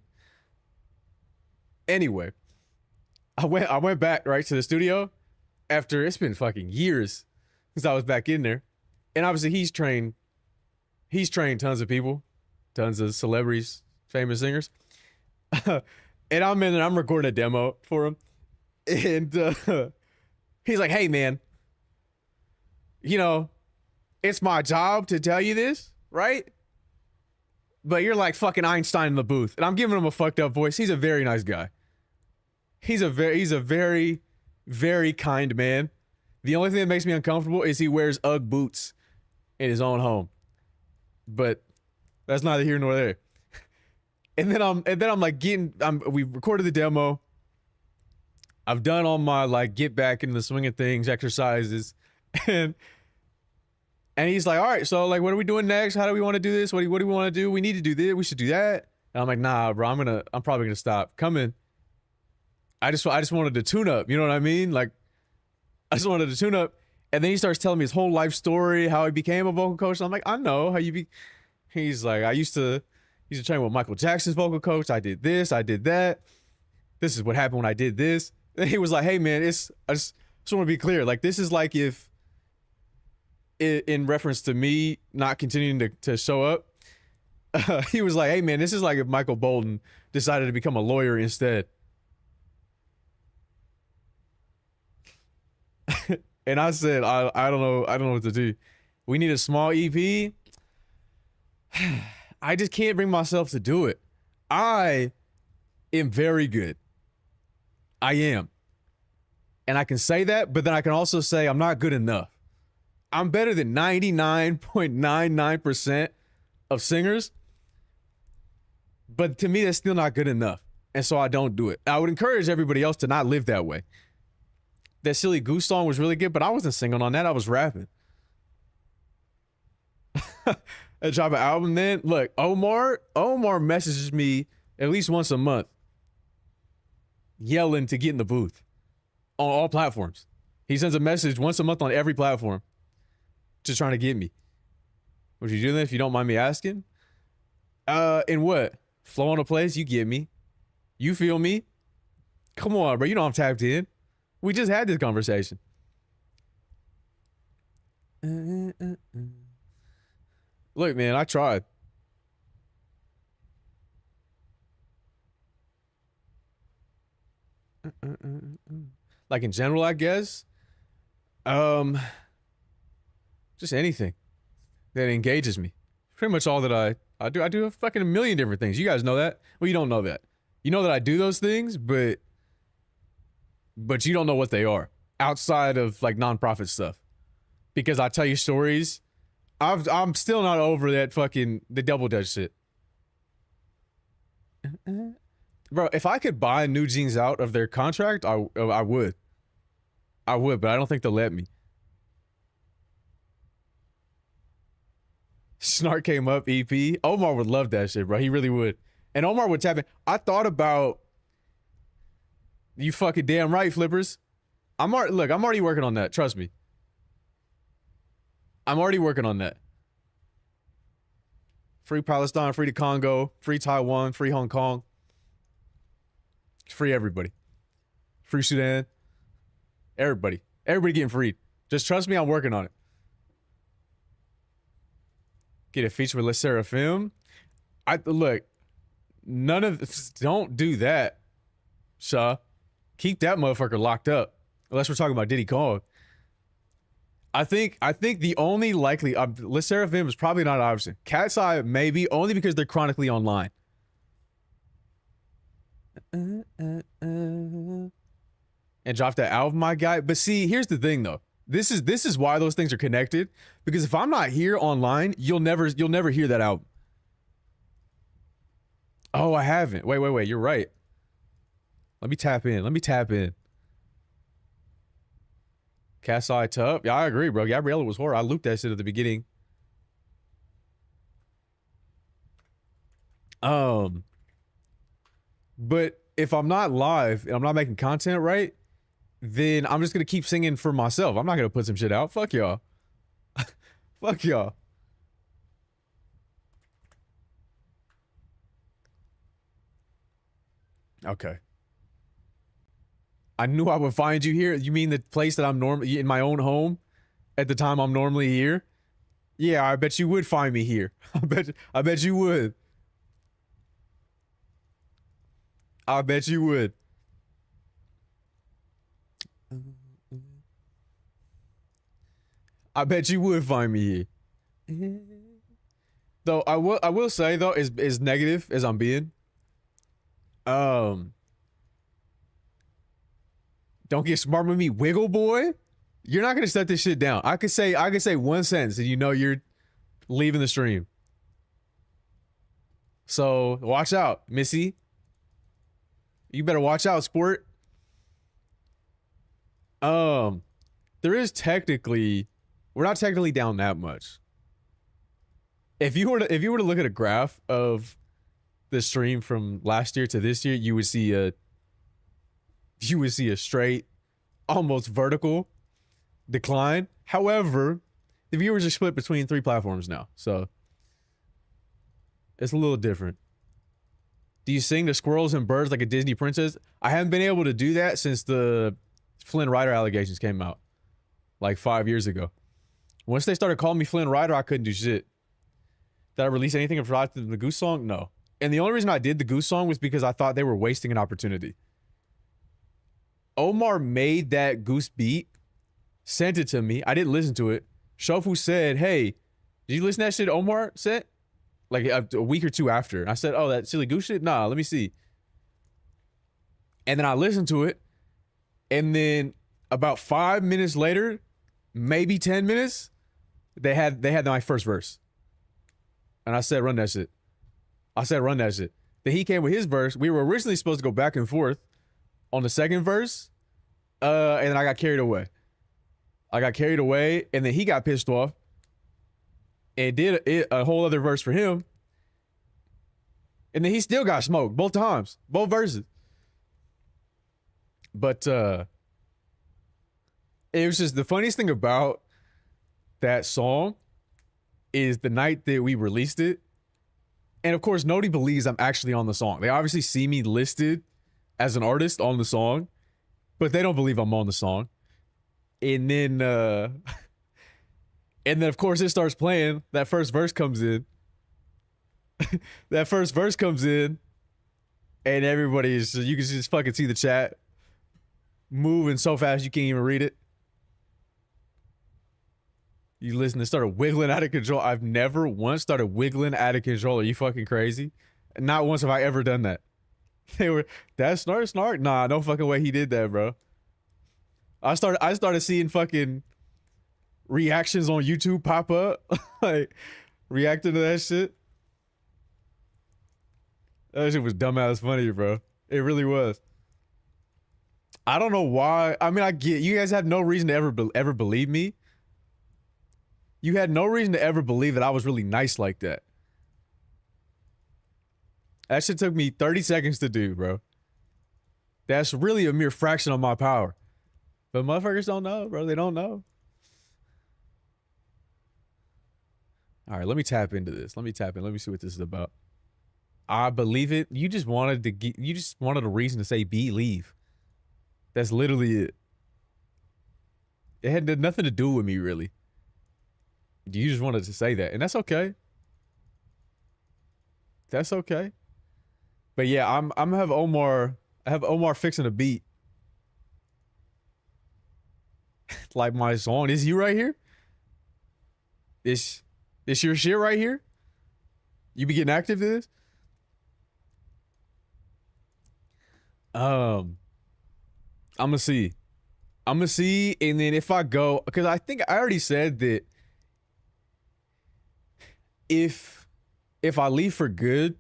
Anyway, I went back right to the studio after it's been fucking years since I was back in there. And obviously he's trained tons of people, tons of celebrities, famous singers. And I'm in there, I'm recording a demo for him. And he's like, hey man, you know, it's my job to tell you this, right? But you're like fucking Einstein in the booth. And I'm giving him a fucked up voice. He's a very nice guy. He's a very, very kind man. The only thing that makes me uncomfortable is he wears Ugg boots in his own home. But that's neither here nor there. And then I'm like we recorded the demo. I've done all my like get back into the swing of things exercises, and he's like, all right, so like, what are we doing next? How do we want to do this? What do we want to do? We need to do this. We should do that. And I'm like, nah, bro, I'm probably gonna stop. Come in. I just wanted to tune up. You know what I mean? Like, I just wanted to tune up. And then he starts telling me his whole life story, how he became a vocal coach. And I'm like, I know how you be. He's like, I used to train with Michael Jackson's vocal coach. I did this, I did that. This is what happened when I did this. And he was like, hey man, I just want to be clear. Like, this is like if, in reference to me not continuing to show up, he was like, hey man, this is like if Michael Bolton decided to become a lawyer instead. And I said, I don't know what to do. We need a small EP. I just can't bring myself to do it. I am very good. I am. And I can say that, but then I can also say I'm not good enough. I'm better than 99.99% of singers. But to me, that's still not good enough. And so I don't do it. I would encourage everybody else to not live that way. That Silly Goose song was really good, but I wasn't singing on that. I was rapping. I drop an album then. Look, Omar messages me at least once a month yelling to get in the booth on all platforms. He sends a message once a month on every platform just trying to get me. Would you do that if you don't mind me asking? In what? Flow on a place, you get me. You feel me? Come on, bro. You know I'm tapped in. We just had this conversation. Look, man, I tried. Like in general, I guess. Just anything that engages me. Pretty much all that I do. I do a fucking million different things. You guys know that? Well, you don't know that. You know that I do those things, but you don't know what they are outside of like nonprofit stuff. Because I tell you stories. I'm still not over that fucking the double dutch shit. Bro, if I could buy New Jeans out of their contract, I would. I would, but I don't think they'll let me. Snark came up, EP. Omar would love that shit, bro. He really would. And Omar would tap in. I thought about, you fucking damn right, flippers. I'm already working on that. Trust me. I'm already working on that. Free Palestine, free the Congo, free Taiwan, free Hong Kong. Free everybody. Free Sudan. Everybody. Everybody getting freed. Just trust me, I'm working on it. Get a feature with Les Seraphim. Look, don't do that, Shaw. Keep that motherfucker locked up. Unless we're talking about Diddy Kong. I think the only likely Les Seraphim is probably not an option. Cat's Eye maybe, only because they're chronically online. And drop that album, my guy. But see, here's the thing though. This is why those things are connected. Because if I'm not here online, you'll never hear that album. Oh, I haven't. Wait. You're right. Let me tap in. Cat's Eye Tub. Yeah, I agree, bro. Gabriella was horror. I looped that shit at the beginning. But if I'm not live and I'm not making content right, then I'm just gonna keep singing for myself. I'm not gonna put some shit out. Fuck y'all. Fuck y'all. Okay. I knew I would find you here. You mean the place that I'm normally in my own home at the time I'm normally here? Yeah, I bet you would find me here. I bet you would. I bet you would. I bet you would find me here. Though I will say though, as negative as I'm being, don't get smart with me, Wiggle Boy. You're not gonna shut this shit down. I could say one sentence and you know you're leaving the stream. So watch out, Missy. You better watch out, sport. There is technically, we're not technically down that much. If you were to look at a graph of the stream from last year to this year, you would see a straight, almost vertical decline. However, the viewers are split between 3 platforms now, so it's a little different. Do you sing the squirrels and birds like a Disney princess? I haven't been able to do that since the Flynn Rider allegations came out, like 5 years ago. Once they started calling me Flynn Rider, I couldn't do shit. Did I release anything from the Goose song? No. And the only reason I did the Goose song was because I thought they were wasting an opportunity. Omar made that Goose beat, sent it to me. I didn't listen to it. Shofu said, hey, did you listen to that shit Omar said? Like a week or 2 after. And I said, oh, that silly Goose shit? Nah, let me see. And then I listened to it. And then about 5 minutes later, maybe 10 minutes, they had my first verse. And I said, run that shit. Then he came with his verse. We were originally supposed to go back and forth on the second verse. And then I got carried away. And then he got pissed off and did a whole other verse for him. And then he still got smoked both times, both verses. But it was just the funniest thing about that song is the night that we released it. And of course, nobody believes I'm actually on the song. They obviously see me listed as an artist on the song, but they don't believe I'm on the song. And then of course it starts playing. That first verse comes in. And everybody's, you can just fucking see the chat moving so fast you can't even read it. You listen, it started wiggling out of control. I've never once started wiggling out of control. Are you fucking crazy? Not once have I ever done that. They were, that's Snark? Nah, no fucking way he did that, bro. I started seeing fucking reactions on YouTube pop up. Like, reacting to that shit. That shit was dumbass funny, bro. It really was. I don't know why. I mean, I get, you guys had no reason to ever believe me. You had no reason to ever believe that I was really nice like that. That shit took me 30 seconds to do, bro. That's really a mere fraction of my power. But motherfuckers don't know, bro. They don't know. All right, let me tap into this. Let me see what this is about. I believe it. You just wanted a reason to say leave. That's literally it. It had nothing to do with me, really. You just wanted to say that, and that's okay. That's okay. But yeah, I'm gonna have Omar. I have Omar fixing a beat. Like my song. Is you right here? This your shit right here? You be getting active to this? I'm gonna see. And then if I go, because I think I already said that if I leave for good,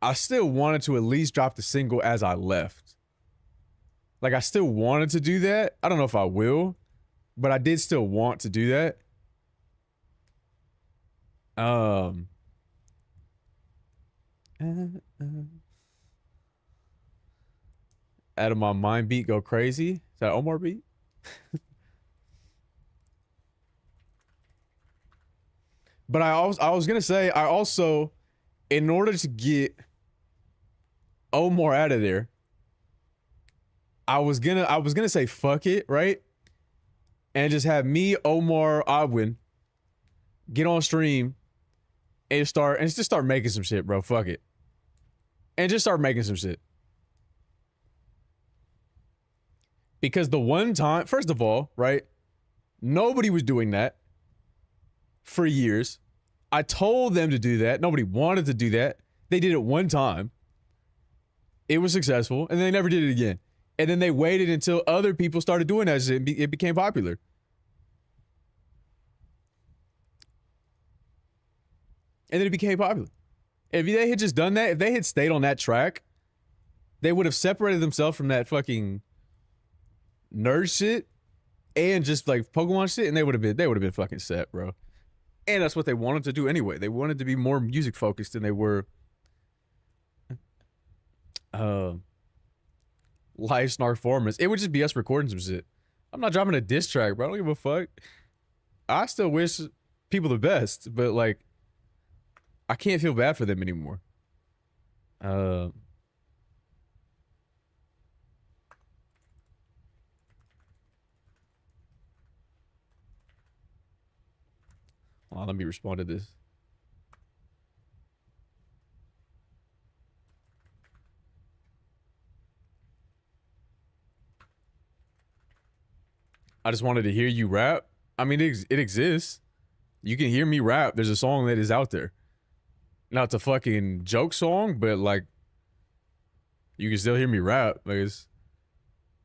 I still wanted to at least drop the single as I left. Like, I still wanted to do that. I don't know if I will, but I did still want to do that. Out of my mind beat go crazy. Is that Omar beat? But I was gonna say, I also, in order to get Omar out of there, I was gonna say fuck it, right? And just have me, Omar, Odwin get on stream and just start making some shit, bro. Fuck it. And just start making some shit. Because the one time, first of all, right? Nobody was doing that for years. I told them to do that. Nobody wanted to do that. They did it one time. It was successful, and they never did it again. And then they waited until other people started doing that shit, and it became popular. And then it became popular. If they had just done that, if they had stayed on that track, they would have separated themselves from that fucking nerd shit and just like Pokemon shit, and they would have been fucking set, bro. And that's what they wanted to do anyway. They wanted to be more music focused than they were live Snark formats. It would just be us recording some shit. I'm not dropping a diss track, bro. I don't give a fuck. I still wish people the best, but like I can't feel bad for them anymore. Hold on, let me respond to this. I just wanted to hear you rap. I mean, it exists. You can hear me rap. There's a song that is out there. Now it's a fucking joke song, but like, you can still hear me rap. Like, it's,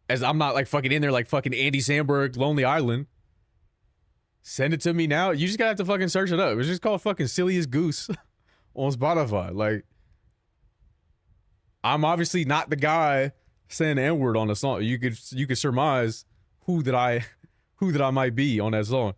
as I'm not like fucking in there like fucking Andy Samberg, Lonely Island. Send it to me now. You just gotta have to fucking search it up. It's just called fucking Silliest Goose on Spotify. Like, I'm obviously not the guy saying the N-word on the song. You could surmise who that I might be on that song.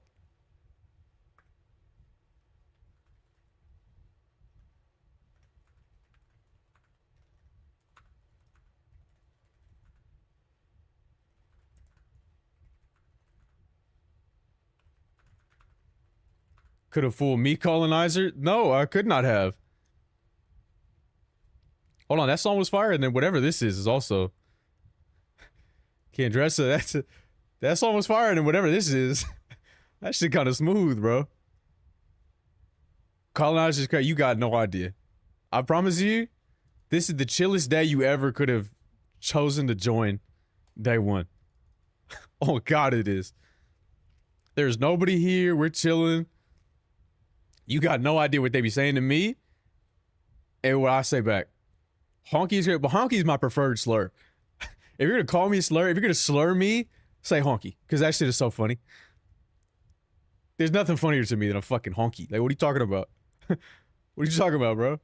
Could have fooled me, colonizer? No, I could not have. Hold on, that song was fire, and then whatever this is also. Can't dress it. That song was fire, and then whatever this is. That shit kind of smooth, bro. Colonizer's crazy. You got no idea. I promise you, this is the chillest day you ever could have chosen to join day one. Oh God, it is. There's nobody here. We're chilling. You got no idea what they be saying to me and what I say back. Honky is great, but honky is my preferred slur. If you're gonna call me a slur, if you're gonna slur me, say honky, because that shit is so funny. There's nothing funnier to me than a fucking honky. Like, what are you talking about? What are you talking about, bro?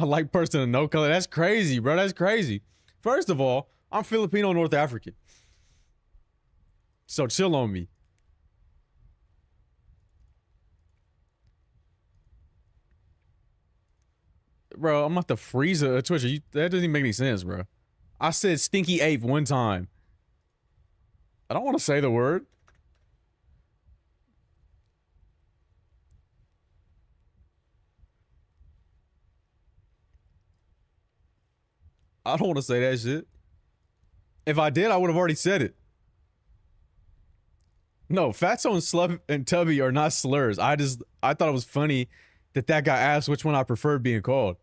A light person of no color. That's crazy, bro. That's crazy. First of all, I'm Filipino North African. So chill on me. Bro, I'm about to freeze a Twitcher. That doesn't even make any sense, bro. I said stinky ape one time. I don't want to say the word. I don't want to say that shit. If I did, I would have already said it. No, Fatso and Slub and Tubby are not slurs. I thought it was funny that guy asked which one I preferred being called.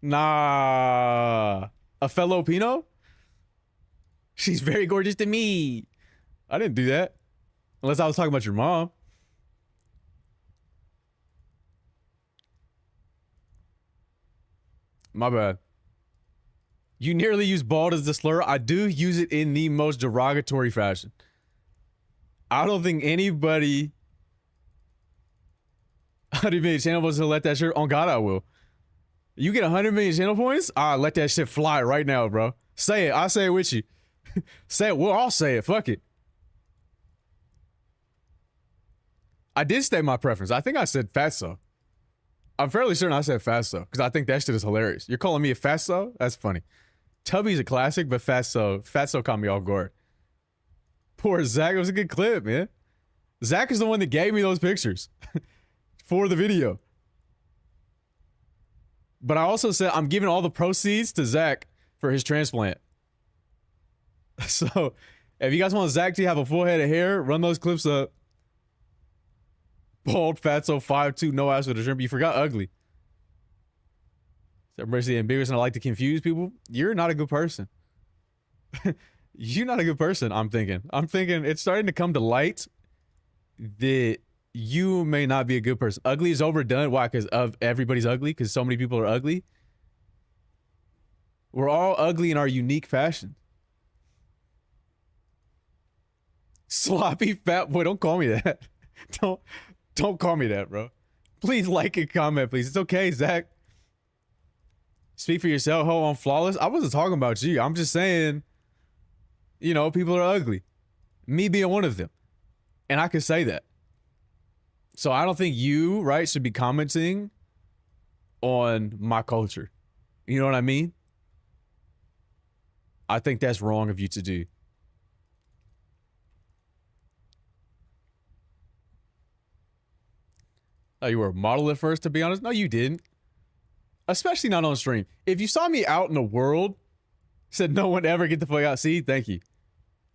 Nah. A fellow Pino? She's very gorgeous to me. I didn't do that. Unless I was talking about your mom. My bad. You nearly use bald as the slur. I do use it in the most derogatory fashion. I don't think anybody 100 million channel points to let that shit. On God, I will. You get 100 million channel points? Ah, let that shit fly right now, bro. Say it. I'll say it with you. Say it. We'll all say it. Fuck it. I did state my preference. I think I said Fatso. I'm fairly certain I said Fatso because I think that shit is hilarious. You're calling me a Fatso? That's funny. Tubby's a classic, but Fatso caught me off guard. Poor Zach. It was a good clip, man. Zach is the one that gave me those pictures for the video. But I also said I'm giving all the proceeds to Zach for his transplant. So if you guys want Zach to have a full head of hair, run those clips up. Bald, Fatso, 5'2", no ass with a shrimp. You forgot ugly. So mercy ambiguous and I like to confuse people. You're not a good person. You're not a good person, I'm thinking. I'm thinking it's starting to come to light that You may not be a good person. Ugly is overdone. Why? Because of everybody's ugly. Because so many people are ugly. We're all ugly in our unique fashion. Sloppy fat boy. Don't call me that. Don't call me that, bro. Please like and comment, please. It's okay, Zach. Speak for yourself, ho. I'm flawless. I wasn't talking about you. I'm just saying, you know, people are ugly. Me being one of them. And I could say that. So I don't think you, right, should be commenting on my culture. You know what I mean? I think that's wrong of you to do. Oh, you were a model at first, to be honest? No, you didn't. Especially not on stream. If you saw me out in the world, said no one ever get the fuck out. See, thank you.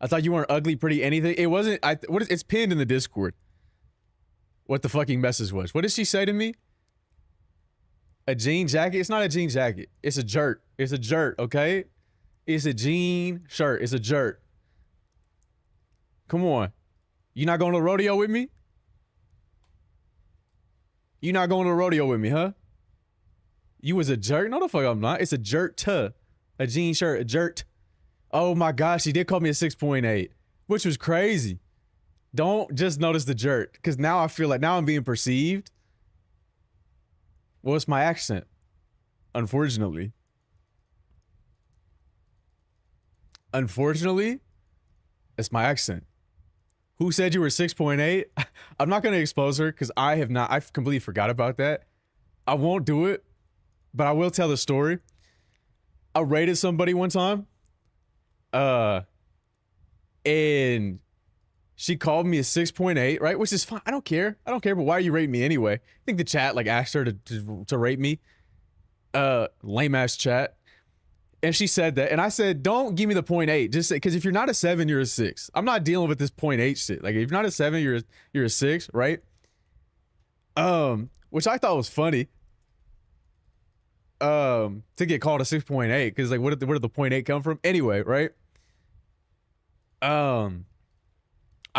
I thought you weren't ugly, pretty, anything. It wasn't. It's pinned in the Discord. What the fucking message was. What did she say to me? A jean jacket? It's not a jean jacket. It's a jerk. It's a jerk, okay? It's a jean shirt. It's a jerk. Come on. You not going to the rodeo with me? You not going to the rodeo with me, huh? You was a jerk? No, the fuck I'm not. It's a jerk to. A jean shirt, a jerk. Oh my gosh, she did call me a 6.8, which was crazy. Don't just notice the jerk, because now I feel like now I'm being perceived. Well, it's my accent, unfortunately. Unfortunately, it's my accent. Who said you were 6.8? I'm not going to expose her because I've completely forgot about that. I won't do it, but I will tell the story. I rated somebody one time. And she called me a 6.8, right? Which is fine. I don't care. I don't care, but why are you rating me anyway? I think the chat like asked her to rate me. Lame ass chat. And she said that, and I said, don't give me the 0.8. Just say, because if you're not a 7, you're a 6. I'm not dealing with this 0.8 shit. Like, if you're not a 7, you're a 6, right? Which I thought was funny. To get called a 6.8, because like, where did the 0.8 come from? Anyway, right? I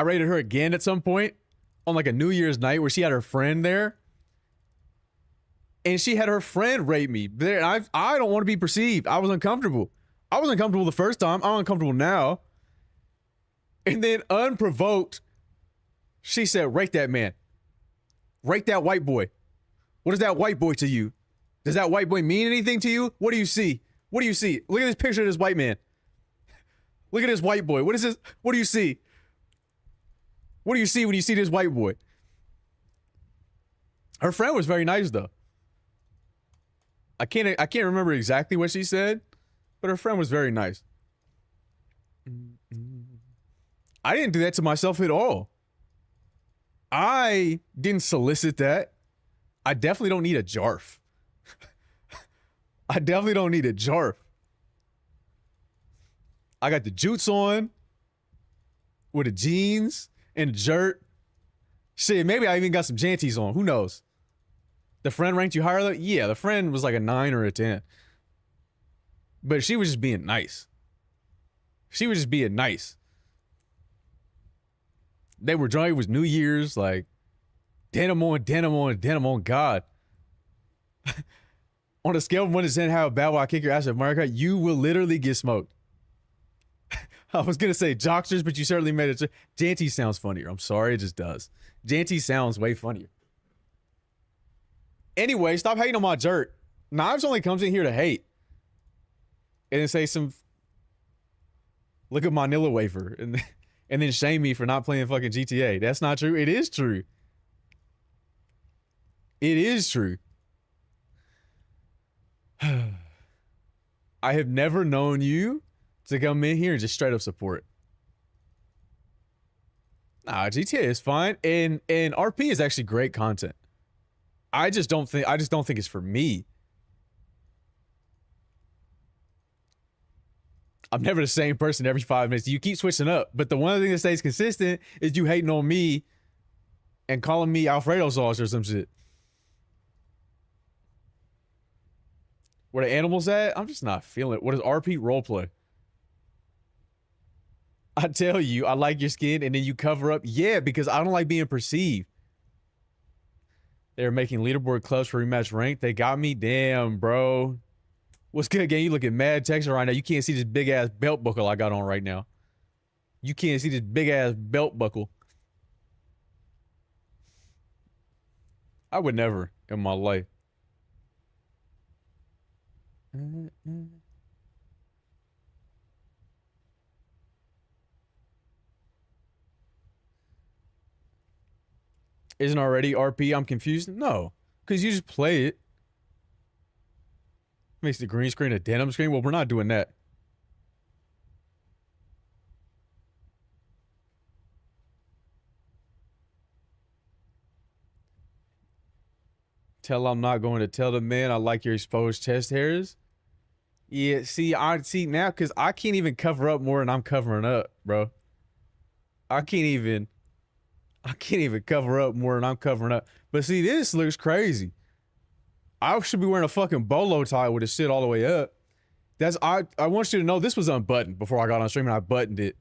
rated her again at some point on like a New Year's night where she had her friend there. And she had her friend rate me there. And I don't want to be perceived. I was uncomfortable. I was uncomfortable the first time. I'm uncomfortable now. And then unprovoked, she said, rate that man. Rate that white boy. What is that white boy to you? Does that white boy mean anything to you? What do you see? What do you see? Look at this picture of this white man. Look at this white boy. What is this? What do you see? What do you see when you see this white boy? Her friend was very nice though. I can't remember exactly what she said, but her friend was very nice. I didn't do that to myself at all. I didn't solicit that. I definitely don't need a jarf. I definitely don't need a jarf. I got the jutes on with the jeans and the jerk. Shit, maybe I even got some janties on. Who knows? The friend ranked you higher though? Yeah, the friend was like a 9 or a 10. But she was just being nice. She was just being nice. They were drunk. It was New Year's. Like, denim on God. On a scale of 1 to 10, how bad will I kick your ass at Mario Kart? You will literally get smoked. I was going to say jocksters, but you certainly made it. Janty sounds funnier. I'm sorry, it just does. Janty sounds way funnier. Anyway, stop hating on my jerk. Knives only comes in here to hate. And then say some, look at my Nilla wafer. And then shame me for not playing fucking GTA. That's not true. It is true. It is true. I have never known you to come in here and just straight up support. Nah, GTA is fine. And RP is actually great content. I just don't think it's for me. I'm never the same person every 5 minutes. You keep switching up. But the one thing that stays consistent is you hating on me and calling me Alfredo sauce or some shit. Where the animals at? I'm just not feeling it. What is RP roleplay? I tell you, I like your skin and then you cover up. Yeah, because I don't like being perceived. They're making leaderboard clubs for rematch rank. They got me. Damn, bro. What's good, gang? You looking mad texture right now. You can't see this big ass belt buckle I got on right now. You can't see this big ass belt buckle. I would never in my life. Isn't already RP? I'm confused. No, because you just play it. Makes the green screen a denim screen. Well, we're not doing that. Tell I'm not going to tell the man I like your exposed chest hairs. Yeah, see, I see now because I can't even cover up more than I'm covering up, bro. I can't even cover up more than I'm covering up. But see, this looks crazy. I should be wearing a fucking bolo tie with the shit all the way up. I want you to know this was unbuttoned before I got on stream and I buttoned it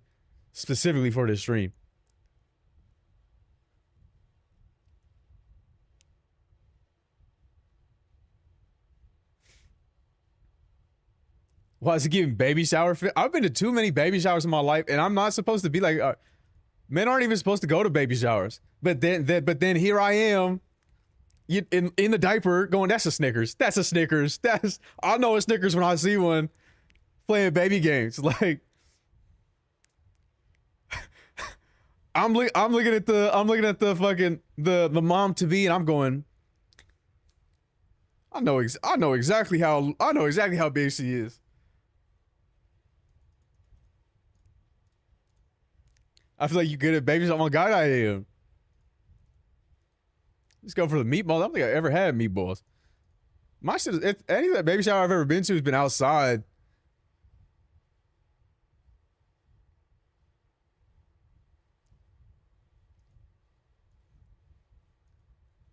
specifically for this stream. Why is it giving baby shower fit? I've been to too many baby showers in my life, and I'm not supposed to be like, men aren't even supposed to go to baby showers. But then here I am, in the diaper, going, that's a Snickers. That's a Snickers. I know a Snickers when I see one, playing baby games. Like, I'm looking at the fucking the mom to be, and I'm going, I know exactly how big she is. I feel like you good at babies. Oh my god, I am. Let's go for the meatballs. I don't think I ever had meatballs. My shit is, any of that baby shower I've ever been to has been outside.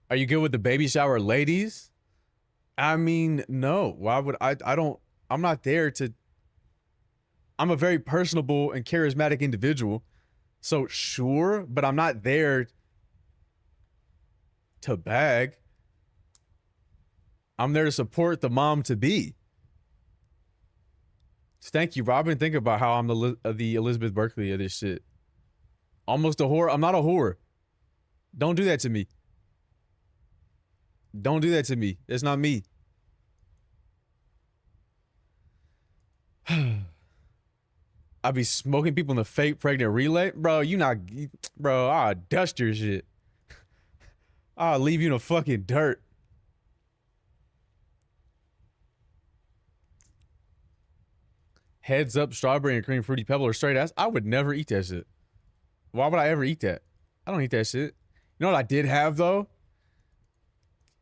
Are you good with the baby shower ladies? I mean, no. Why would I'm not there to. I'm a very personable and charismatic individual. So sure, but I'm not there to bag. I'm there to support the mom to be. Thank you, Robin. Think about how I'm the Elizabeth Berkley of this shit. Almost a whore. I'm not a whore. Don't do that to me. Don't do that to me. It's not me. I be smoking people in the fake pregnant relay. Bro, bro, I'll dust your shit. I'll leave you in the fucking dirt. Heads up, strawberry and cream fruity pebble or straight ass. I would never eat that shit. Why would I ever eat that? I don't eat that shit. You know what I did have though?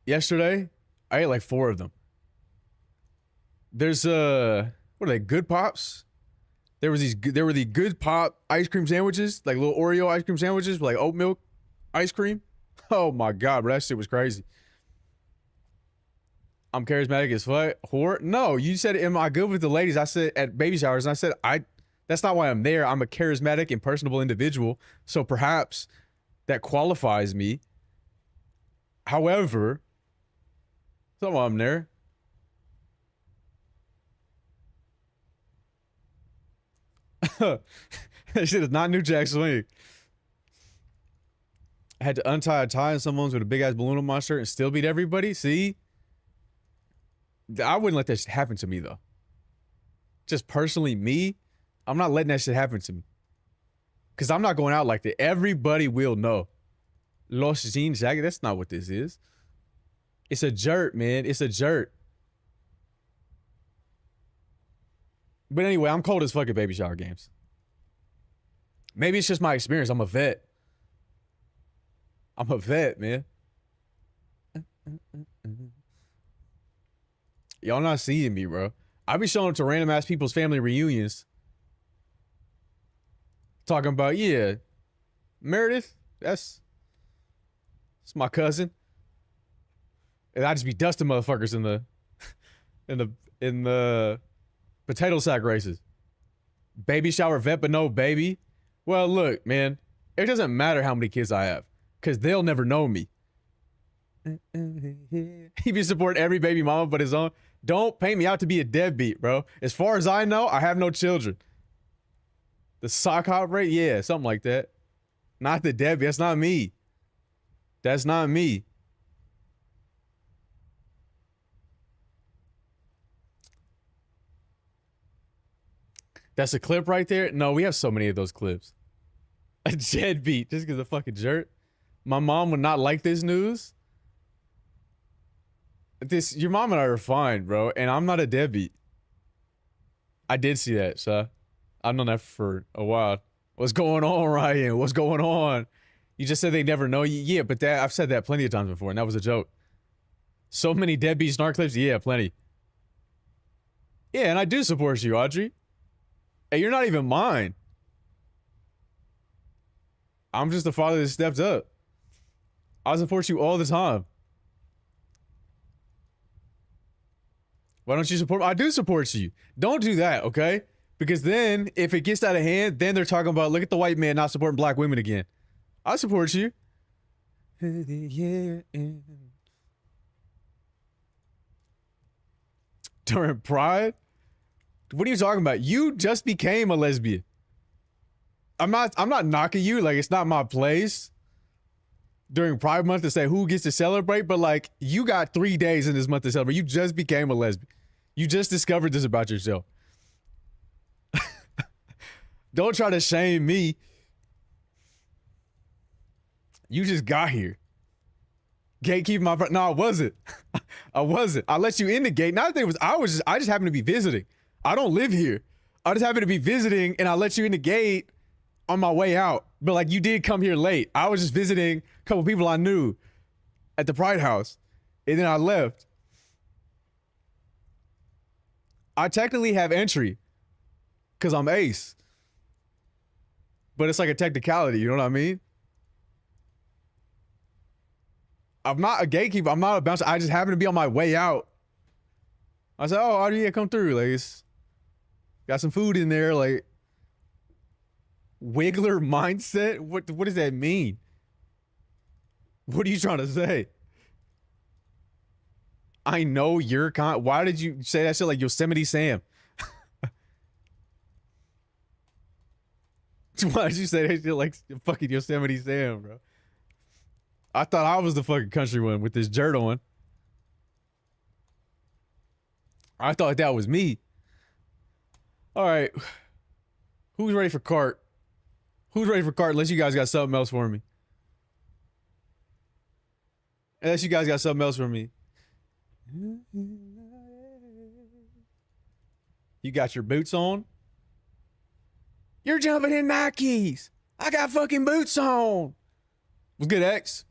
Yesterday, I ate like 4 of them. There's what are they? Good Pops? There were the Good Pop ice cream sandwiches, like little Oreo ice cream sandwiches with like oat milk ice cream. Oh my god, bro, that shit was crazy. I'm charismatic as fuck. Whore? No, you said, am I good with the ladies? I said at baby showers, and I said that's not why I'm there. I'm a charismatic and personable individual, so perhaps that qualifies me. However, that's not why I'm there. That shit is not New Jack Swing. I had to untie a tie in someone's with a big ass balloon on my shirt and still beat everybody. See? I wouldn't let that shit happen to me though. Just personally, me, I'm not letting that shit happen to me. Cause I'm not going out like that. Everybody will know. Los jeans jacket, that's not what this is. It's a jerk, man. It's a jerk. But anyway, I'm cold as fuck at baby shower games. Maybe it's just my experience. I'm a vet. I'm a vet, man. Y'all not seeing me, bro. I be showing up to random ass people's family reunions. Talking about, yeah, Meredith, that's my cousin. And I just be dusting motherfuckers in the potato sack races. Baby shower vet, but no baby. Well, look, man, it doesn't matter how many kids I have, because they'll never know me. He be supporting every baby mama but his own. Don't paint me out to be a deadbeat, bro. As far as I know, I have no children. The sock hop rate? Yeah, something like that. Not the deadbeat. That's not me. That's not me. That's a clip right there? No, we have so many of those clips. A deadbeat just because a fucking jerk. My mom would not like this news. Your mom and I are fine, bro, and I'm not a deadbeat. I did see that, so I've known that for a while. What's going on, Ryan? What's going on? You just said they never know you. Yeah, but I've said that plenty of times before, and that was a joke. So many deadbeat Snark clips? Yeah, plenty. Yeah, and I do support you, Audrey. Hey, you're not even mine. I'm just the father that stepped up. I support you all the time. Why don't you support me? I do support you. Don't do that, okay? Because then, if it gets out of hand, then they're talking about, look at the white man not supporting black women again. I support you. During Pride? What are you talking about? You just became a lesbian. I'm not knocking you. Like, it's not my place during Pride Month to say who gets to celebrate, but like, you got 3 days in this month to celebrate. You just became a lesbian. You just discovered this about yourself. Don't try to shame me. You just got here. Gatekeeping my no, I wasn't. I wasn't. I let you in the gate. Not that it was I just happened to be visiting. I don't live here. I just happened to be visiting and I let you in the gate on my way out. But like, you did come here late. I was just visiting a couple people I knew at the Pride House. And then I left. I technically have entry because I'm ace. But it's like a technicality, you know what I mean? I'm not a gatekeeper. I'm not a bouncer. I just happen to be on my way out. I said, oh, Audrey, yeah, come through. Like, it's got some food in there. Like, Wiggler mindset? What does that mean? What are you trying to say? I know you're why did you say that shit like Yosemite Sam? Why did you say that shit like fucking Yosemite Sam, bro? I thought I was the fucking country one with this dirt on. I thought that was me. All right. Who's ready for kart? Who's ready for kart unless you guys got something else for me? Unless you guys got something else for me. You got your boots on? You're jumping in Nikes. I got fucking boots on. What's good, X?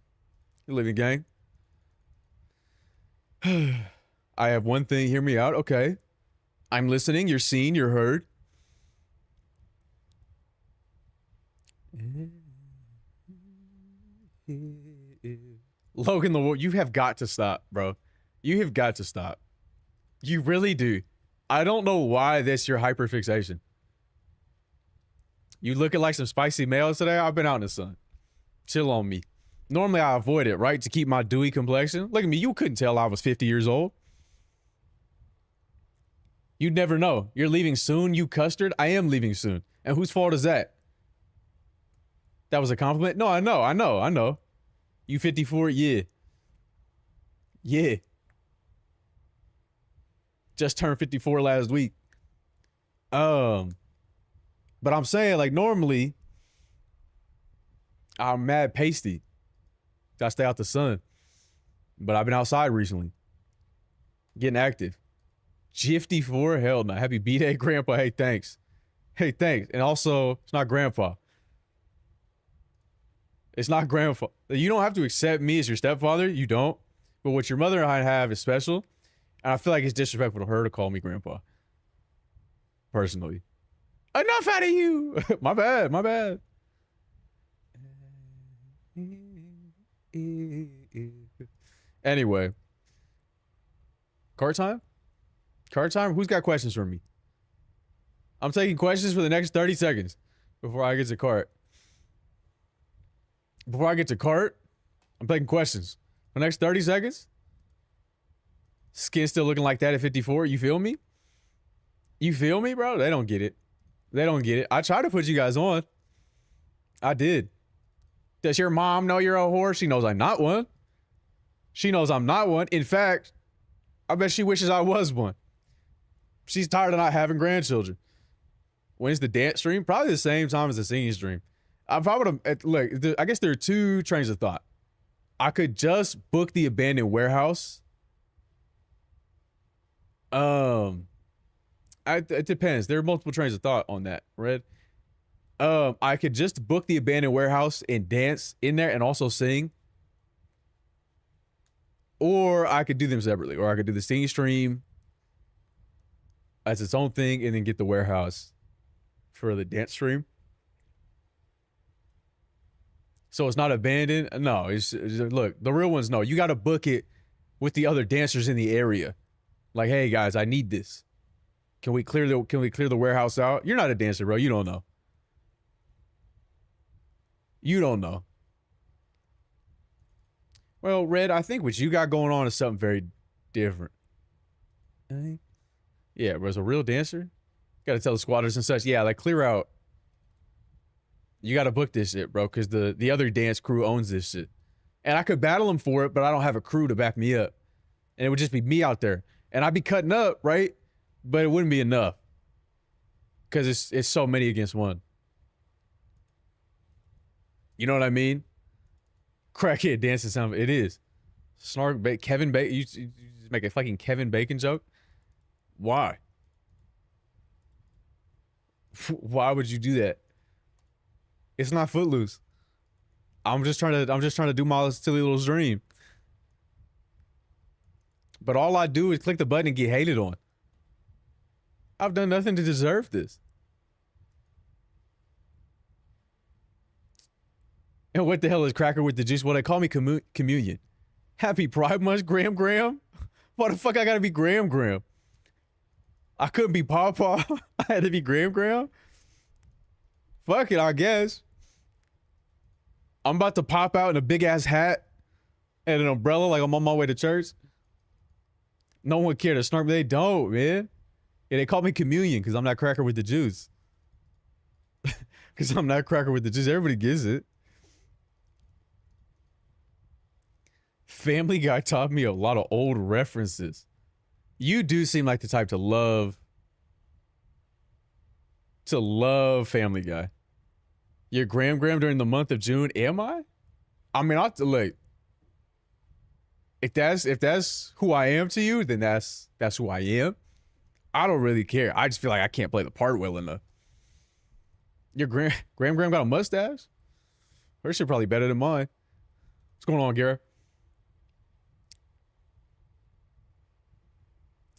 You living gang. I have one thing. Hear me out. Okay. I'm listening. You're seen. You're heard. Logan, you have got to stop, bro. You have got to stop. You really do. I don't know why that's your hyperfixation. You looking like some spicy males today? I've been out in the sun. Chill on me. Normally I avoid it, right? To keep my dewy complexion. Look at me. You couldn't tell I was 50 years old. You'd never know. You're leaving soon, you custard. I am leaving soon. And whose fault is that? That was a compliment? No, I know. You 54? Yeah. Yeah. Just turned 54 last week. But I'm saying, like, normally, I'm mad pasty. Gotta stay out the sun. But I've been outside recently. Getting active. G54? Hell no. Happy B-Day, Grandpa. Hey, thanks. Hey, thanks. And also, it's not Grandpa. It's not Grandpa. You don't have to accept me as your stepfather. You don't. But what your mother and I have is special. And I feel like it's disrespectful to her to call me Grandpa. Personally. Enough out of you. My bad. Anyway. Kart time? Kart time? Who's got questions for me? I'm taking questions for the next 30 seconds before I get to kart. Before I get to kart, I'm taking questions. For the next 30 seconds? Skin still looking like that at 54. You feel me? You feel me, bro? They don't get it. They don't get it. I tried to put you guys on. I did. Does your mom know you're a whore? She knows I'm not one. She knows I'm not one. In fact, I bet she wishes I was one. She's tired of not having grandchildren. When's the dance stream? Probably the same time as the singing stream. If I would have, look, I guess there are two trains of thought. I could just book the abandoned warehouse. It depends. There are multiple trains of thought on that, Red. I could just book the abandoned warehouse and dance in there and also sing. Or I could do them separately. Or I could do the singing stream as its own thing and then get the warehouse for the dance stream. So it's not abandoned. No, it's look, the real ones, no. You got to book it with the other dancers in the area. Like, hey guys, I need this. Can we clear the warehouse out? You're not a dancer, bro. You don't know. You don't know. Well, Red, I think what you got going on is something very different. Yeah, bro, as a real dancer, got to tell the squatters and such. Yeah, like clear out. You got to book this shit, bro, because the other dance crew owns this shit. And I could battle them for it, but I don't have a crew to back me up. And it would just be me out there. And I'd be cutting up, right? But it wouldn't be enough. Because it's so many against one. You know what I mean? Crackhead dancing sound. It is. Snark, Kevin Bacon. You just make a fucking Kevin Bacon joke? Why? Why would you do that? It's not Footloose. I'm just trying to do my silly little dream. But all I do is click the button and get hated on. I've done nothing to deserve this. And what the hell is Cracker with the Juice? Well, they call me Communion. Happy Pride Month, Graham Graham? Why the fuck I gotta be Graham Graham? I couldn't be Paw Paw. I had to be Graham Graham? Fuck it, I guess. I'm about to pop out in a big ass hat and an umbrella like I'm on my way to church. No one cared to snark, but they don't, man. Yeah, they call me Communion because I'm not Cracker with the Juice. Because I'm not Cracker with the Juice. Everybody gets it. Family Guy taught me a lot of old references. You do seem like the type to love Family Guy. You're Graham Graham during the month of June. Am I? I mean, like, if that's who I am to you, then that's who I am. I don't really care. I just feel like I can't play the part well enough. Your Graham Graham got a mustache? Her shit probably better than mine. What's going on, Garrett?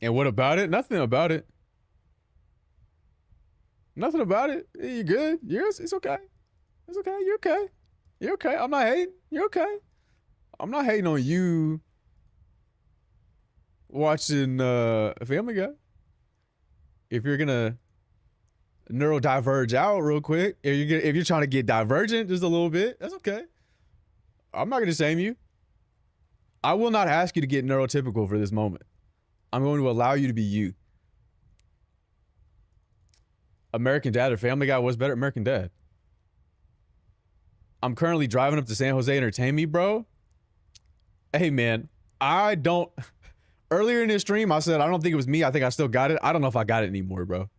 And what about it? Nothing about it. Nothing about it. You good? Yes, it's okay. It's okay. You're okay. You're okay. I'm not hating. You're okay. I'm not hating on you watching Family Guy. If you're gonna neurodiverge out real quick, if you're trying to get divergent just a little bit, that's okay. I'm not gonna shame you. I will not ask you to get neurotypical for this moment. I'm going to allow you to be you. American Dad or Family Guy was better? American Dad. I'm currently driving up to San Jose. Entertain me, bro. Hey, man, I don't... Earlier in this stream, I said I don't think it was me. I think I still got it. I don't know if I got it anymore, bro.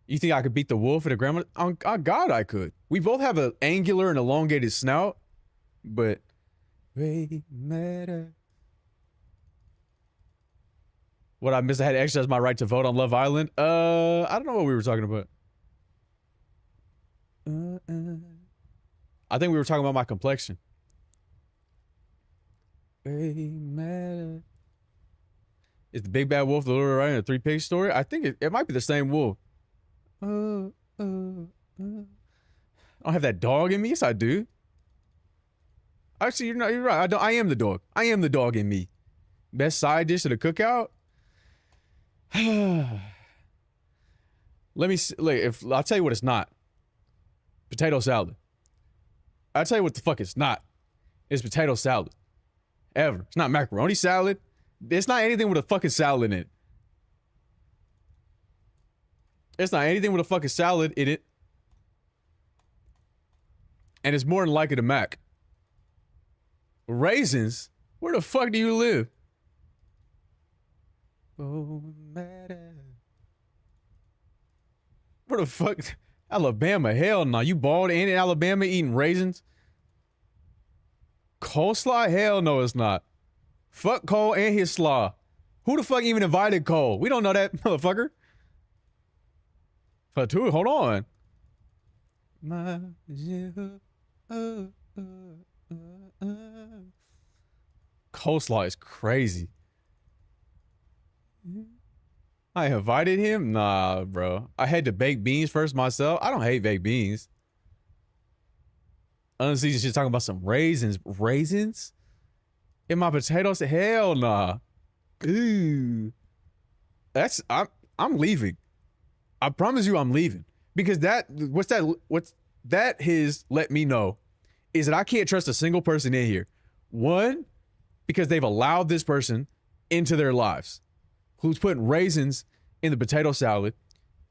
You think I could beat the wolf at a grandma? On God, I could. We both have an angular and elongated snout, but... Ray matter. What I missed, I had to exercise my right to vote on Love Island. I don't know what we were talking about. I think we were talking about my complexion. Is the Big Bad Wolf the Little Red Riding a three-page story? I think it might be the same wolf. I don't have that dog in me. Yes, I do. Actually, you're right. I am the dog. I am the dog in me. Best side dish at a cookout? Let me see. Like, I'll tell you what it's not. Potato salad. I'll tell you what the fuck it's not. is potato salad. Ever. It's not macaroni salad. It's not anything with a fucking salad in it. It's not anything with a fucking salad in it. And it's more than likely the mac. Raisins? Where the fuck do you live? Oh, matter. Where the fuck? Alabama? Hell no. You bald and in Alabama eating raisins? Coleslaw? Hell no, it's not. Fuck Cole and his slaw. Who the fuck even invited Cole? We don't know that motherfucker. But dude, hold on. Coleslaw is crazy. I invited him? Nah, bro. I had to bake beans first myself. I don't hate baked beans. Unseasoned shit talking about some raisins. Raisins? In my potatoes? Hell nah. Ooh. I'm leaving. I promise you I'm leaving. Because what that has let me know is that I can't trust a single person in here. One, because they've allowed this person into their lives who's putting raisins in the potato salad.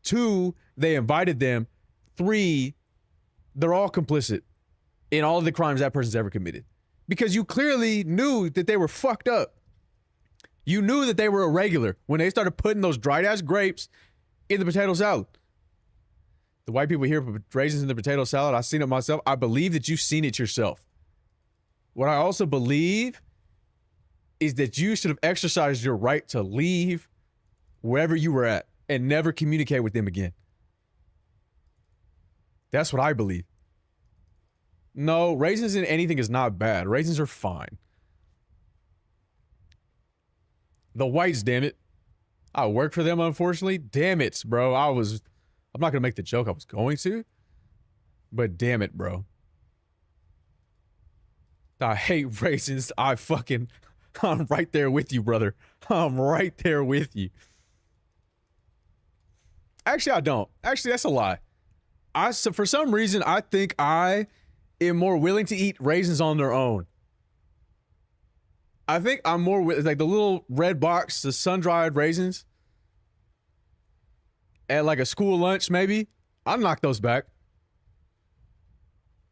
Two, they invited them. Three, they're all complicit in all of the crimes that person's ever committed. Because you clearly knew that they were fucked up. You knew that they were irregular when they started putting those dried ass grapes in the potato salad. The white people here put raisins in the potato salad. I've seen it myself. I believe that you've seen it yourself. What I also believe is that you should have exercised your right to leave wherever you were at and never communicate with them again. That's what I believe. No, raisins in anything is not bad. Raisins are fine. The whites, damn it. I work for them, unfortunately. Damn it, bro. I'm not going to make the joke I was going to. But damn it, bro. I hate raisins. I'm right there with you, brother. I'm right there with you. Actually, I don't. Actually, that's a lie. For some reason, I think I am more willing to eat raisins on their own. I think I'm more like the little red box, the sun-dried raisins at like a school lunch, maybe. I'll knock those back.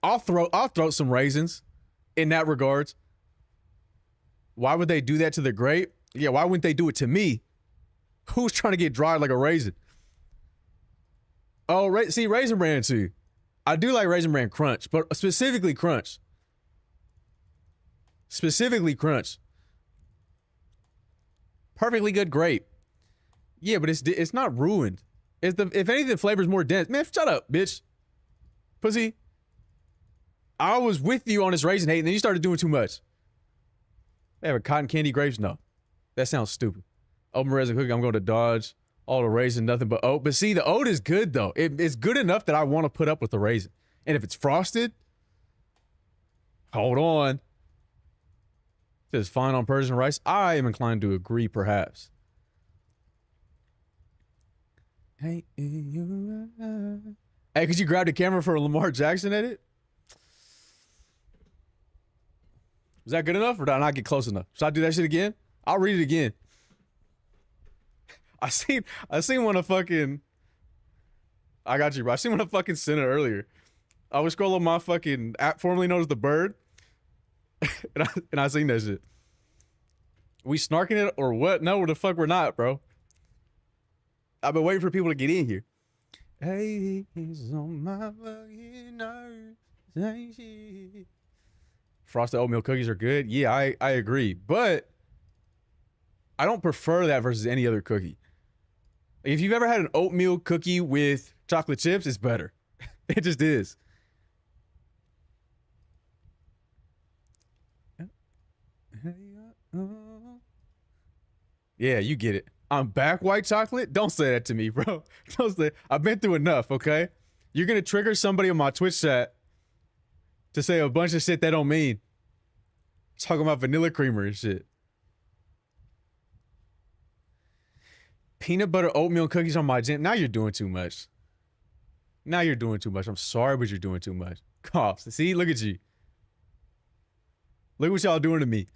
I'll throw some raisins in that regards. Why would they do that to the grape? Yeah, why wouldn't they do it to me? Who's trying to get dried like a raisin? Oh, see, Raisin Bran too. I do like Raisin Bran Crunch, but specifically Crunch. Specifically Crunch. Perfectly good grape. Yeah, but it's not ruined. If anything, the flavor's more dense. Man, shut up, bitch. Pussy. I was with you on this raisin hate, and then you started doing too much. They have a cotton candy grapes? No. That sounds stupid. Open raisin cookie, I'm going to dodge. All the raisin, nothing but oat. But see, the oat is good, though. It's good enough that I want to put up with the raisin. And if it's frosted, hold on. It says fine on Persian rice. I am inclined to agree, perhaps. Hey, could you grab the camera for a Lamar Jackson edit? Was that good enough, or did I not get close enough? Should I do that shit again? I'll read it again. I seen one of fucking. I got you, bro. I seen one of fucking sent it earlier. I was scrolling my fucking app formerly known as The Bird, and I seen that shit. We snarking it or what? No, the fuck we're not, bro. I've been waiting for people to get in here. Hey, he's on my fucking nerves. Frosted oatmeal cookies are good. Yeah, I agree, but I don't prefer that versus any other cookie. If you've ever had an oatmeal cookie with chocolate chips, it's better. It just is. Yeah, you get it. I'm back, white chocolate? Don't say that to me, bro. Don't say. I've been through enough, okay? You're going to trigger somebody on my Twitch chat to say a bunch of shit they don't mean. Talking about vanilla creamer and shit. Peanut butter oatmeal cookies on my gym. Now you're doing too much. Now you're doing too much. I'm sorry, but you're doing too much. Coughs. See, look at you. Look what y'all doing to me.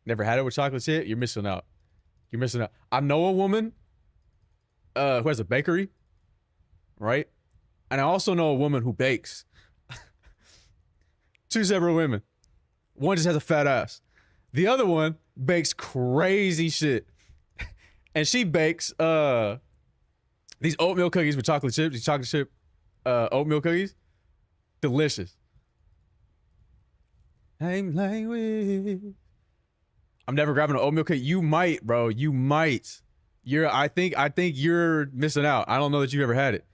Never had it with chocolate chip? You're missing out. You're missing out. I know a woman who has a bakery, right? And I also know a woman who bakes. Two separate women. One just has a fat ass. The other one bakes crazy shit. And she bakes these oatmeal cookies with chocolate chips, these chocolate chip oatmeal cookies. Delicious. I'm never grabbing an oatmeal cookie. You might, bro. You might. I think you're missing out. I don't know that you've ever had it.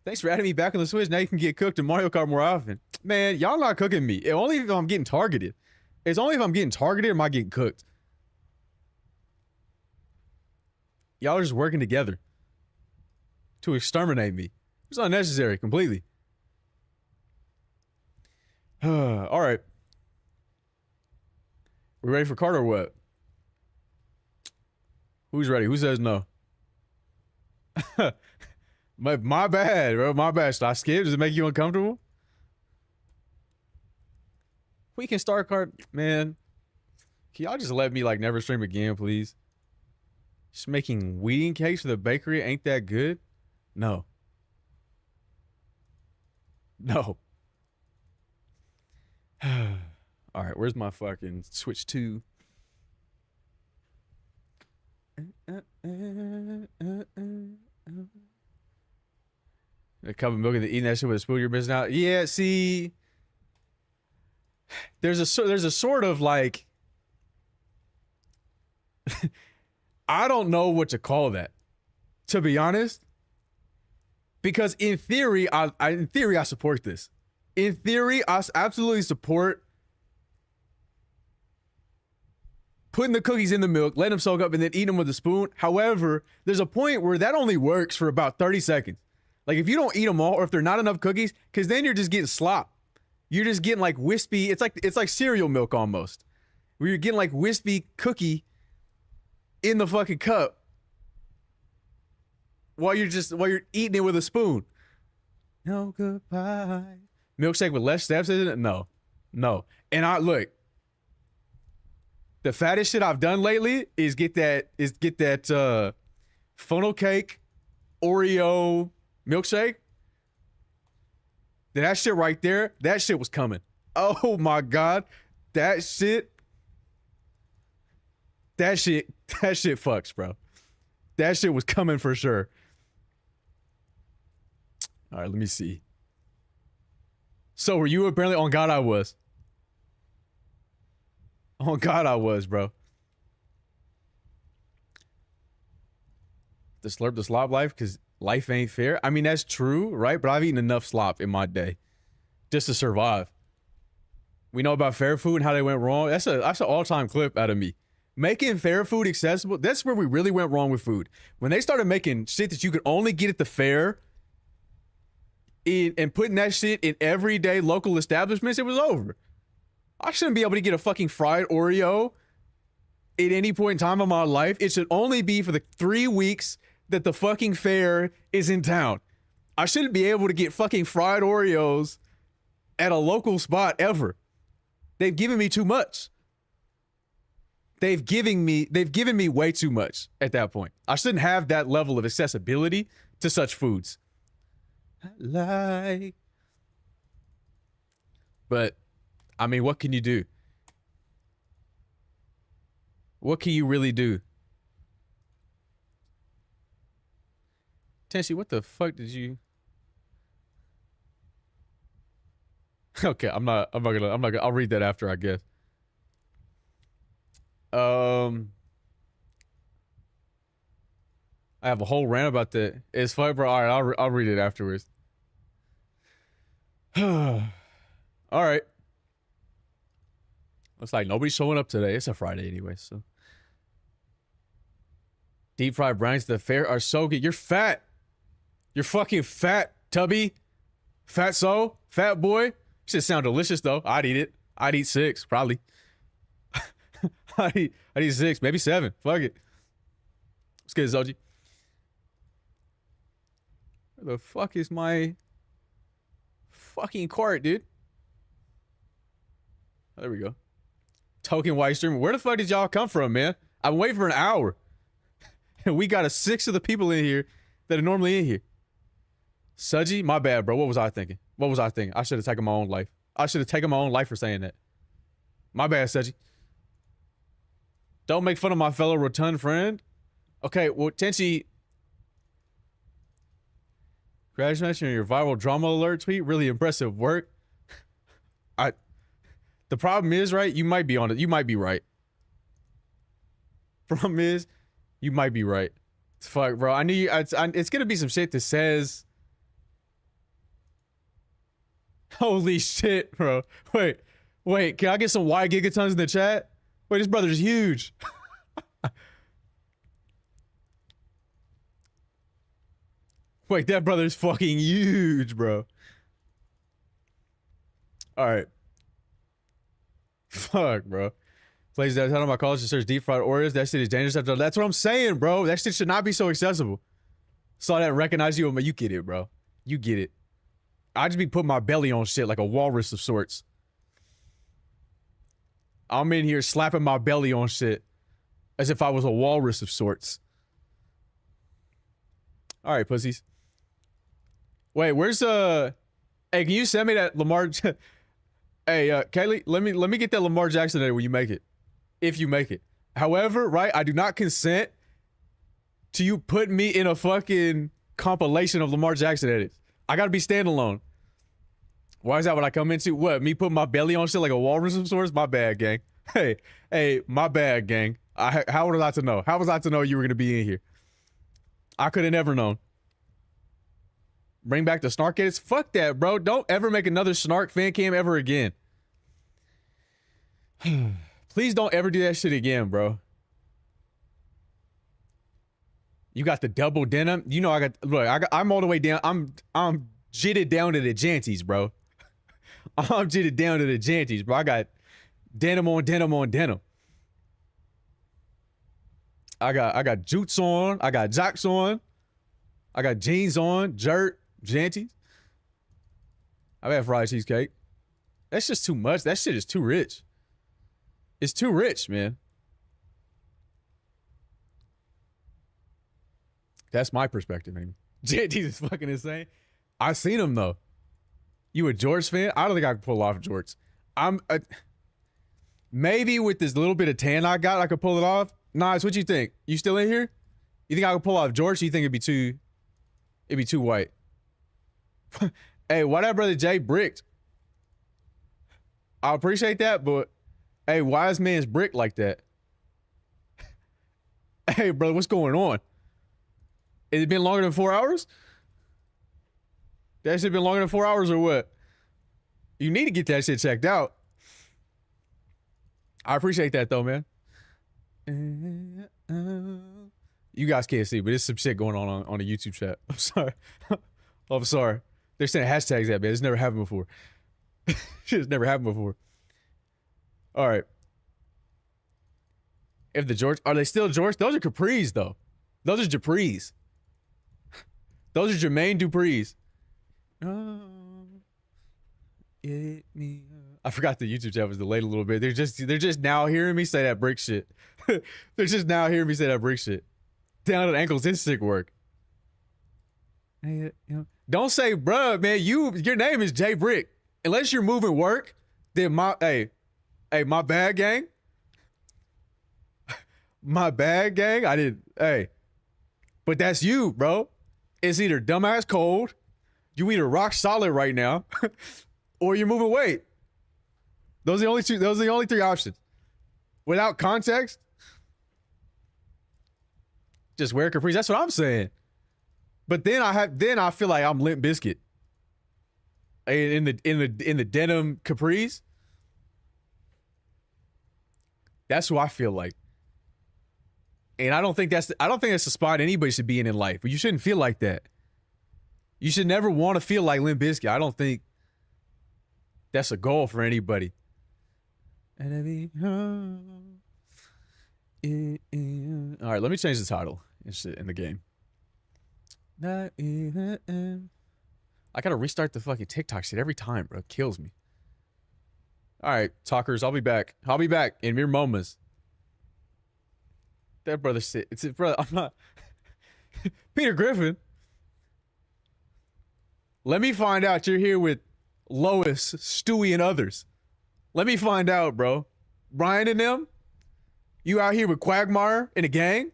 Thanks for adding me back on the Switch. Now you can get cooked in Mario Kart more often. Man, y'all not cooking me. Only if I'm getting targeted. It's only if I'm getting targeted or am I getting cooked. Y'all are just working together to exterminate me. It's unnecessary completely. All right. We ready for Kart or what? Who's ready? Who says no? My bad, bro. My bad. Should I skip? Does it make you uncomfortable? We can start Kart. Man, can y'all just let me like never stream again, please? Just making wedding cakes for the bakery ain't that good? No. No. All right, where's my fucking Switch 2? A cup of milk and eating that shit with a spoon, you're missing out. Yeah, see, there's a sort of like, I don't know what to call that, to be honest. Because in theory, I support this. In theory, I absolutely support putting the cookies in the milk, letting them soak up, and then eating them with a spoon. However, there's a point where that only works for about 30 seconds. Like if you don't eat them all, or if they're not enough cookies, because then you're just getting slop. You're just getting like wispy. It's like cereal milk almost, where you're getting like wispy cookie in the fucking cup while you're eating it with a spoon. No goodbye. Milkshake with less steps, isn't it? No. And look. The fattest shit I've done lately is get that funnel cake Oreo milkshake. That shit right there, that shit was coming. Oh my God. That shit fucks, bro. That shit was coming for sure. All right, let me see. So were you apparently? On God, I was. On God, I was, bro. The slurp the slop life, because life ain't fair. I mean, that's true, right? But I've eaten enough slop in my day just to survive. We know about fair food and how they went wrong. That's an all-time clip out of me. Making fair food accessible, that's where we really went wrong with food. When they started making shit that you could only get at the fair and putting that shit in everyday local establishments, it was over. I shouldn't be able to get a fucking fried Oreo at any point in time of my life. It should only be for the 3 weeks that the fucking fair is in town. I shouldn't be able to get fucking fried Oreos at a local spot ever. They've given me too much. They've given me way too much at that point. I shouldn't have that level of accessibility to such foods. But I mean, what can you do? What can you really do? Tenshi, what the fuck did you? Okay, I'm not gonna, I'll read that after, I guess. I have a whole rant about that. It's fine, bro. All right, I'll read it afterwards. All right. Looks like nobody's showing up today. It's a Friday anyway, so. Deep fried brownies at the fair are so good. You're fat. You're fucking fat, tubby. Fat boy. Should sound delicious though. I'd eat it. I'd eat 6, probably. I'd eat 6, maybe 7. Fuck it. Let's get it, Zoji. Where the fuck is my fucking cart, dude? Oh, there we go. Token white streamer. Where the fuck did y'all come from, man? I've been waiting for an hour. And we got a 6 of the people in here that are normally in here. Sudgy, my bad, bro. What was I thinking? What was I thinking? I should have taken my own life. I should have taken my own life for saying that. My bad, Sudgy. Don't make fun of my fellow rotund friend. Okay, well, Tenchi. Congratulations on your viral drama alert tweet. Really impressive work. The problem is, right? You might be on it. You might be right. Problem is, you might be right. Fuck, bro. I knew you. It's gonna be some shit that says. Holy shit, bro. Wait. Can I get some Y gigatons in the chat? Wait, this brother's huge. Wait, that brother's fucking huge, bro. All right. Fuck, bro. Plays that. Tell them my college to search deep fried Oreos. That shit is dangerous. That's what I'm saying, bro. That shit should not be so accessible. Saw that and recognize you. You get it, bro. You get it. I just be putting my belly on shit like a walrus of sorts. I'm in here slapping my belly on shit as if I was a walrus of sorts. All right, pussies. Wait, where's hey, can you send me that Lamar? Hey, Kaylee, let me get that Lamar Jackson there when you make it, if you make it. However, right, I do not consent to you putting me in a fucking compilation of Lamar Jackson edits. I gotta be standalone. Why is that what I come into? What, me putting my belly on shit like a walrus of sorts? My bad, gang. Hey, my bad, gang. How was I to know? How was I to know you were gonna be in here? I could have never known. Bring back the Snark edits? Fuck that, bro. Don't ever make another Snark fan cam ever again. Please don't ever do that shit again, bro. You got the double denim. You know I'm all the way down. I'm jitted down to the janties, bro. I'm jitted down to the janties, bro. I got denim on denim on denim. I got jutes on. I got jocks on. I got jeans on. Jerk. Janties. I've had fried cheesecake. That's just too much. That shit is too rich. It's too rich, man. That's my perspective, man. Janties is fucking insane. I've seen him, though. You a George fan? I don't think I can pull off George. Maybe with this little bit of tan I got, I could pull it off. Nice, what you think? You still in here? You think I could pull off George? Or you think it'd be too white? Hey, why that brother Jay bricked? I appreciate that, but hey, why is man's brick like that? Hey, brother, what's going on? Has it been longer than 4 hours? That shit been longer than 4 hours or what? You need to get that shit checked out. I appreciate that though, man. You guys can't see, but there's some shit going on the YouTube chat. I'm sorry. I'm sorry. They're saying hashtags at me. It's never happened before. Shit's never happened before. All right. If the George, are they still George? Those are Capris though. Those are Japris. Those are Jermaine Dupri's. I forgot the YouTube chat was delayed a little bit. They're just now hearing me say that brick shit. They're just now hearing me say that brick shit. Down to the ankles, it's sick work. Hey, don't say, bruh, man. Your name is Jay Brick. Unless you're moving work, then my bad, gang. My bad, gang. I didn't. Hey, but that's you, bro. It's either dumbass cold, you either rock solid right now, or you're moving weight. Those are the only three options. Without context, just wear capris. That's what I'm saying. But then I feel like I'm Limp Bizkit in the denim capris. That's who I feel like. And I don't think that's the spot anybody should be in life. But you shouldn't feel like that. You should never want to feel like Limp Bizkit. I don't think that's a goal for anybody. All right, let me change the title in the game. I gotta restart the fucking TikTok shit every time, bro. It kills me. All right, talkers, I'll be back. I'll be back in mere moments. That brother said, it's his brother. I'm not Peter Griffin. Let me find out you're here with Lois, Stewie, and others. Let me find out, bro. Brian and them? You out here with Quagmire and a gang?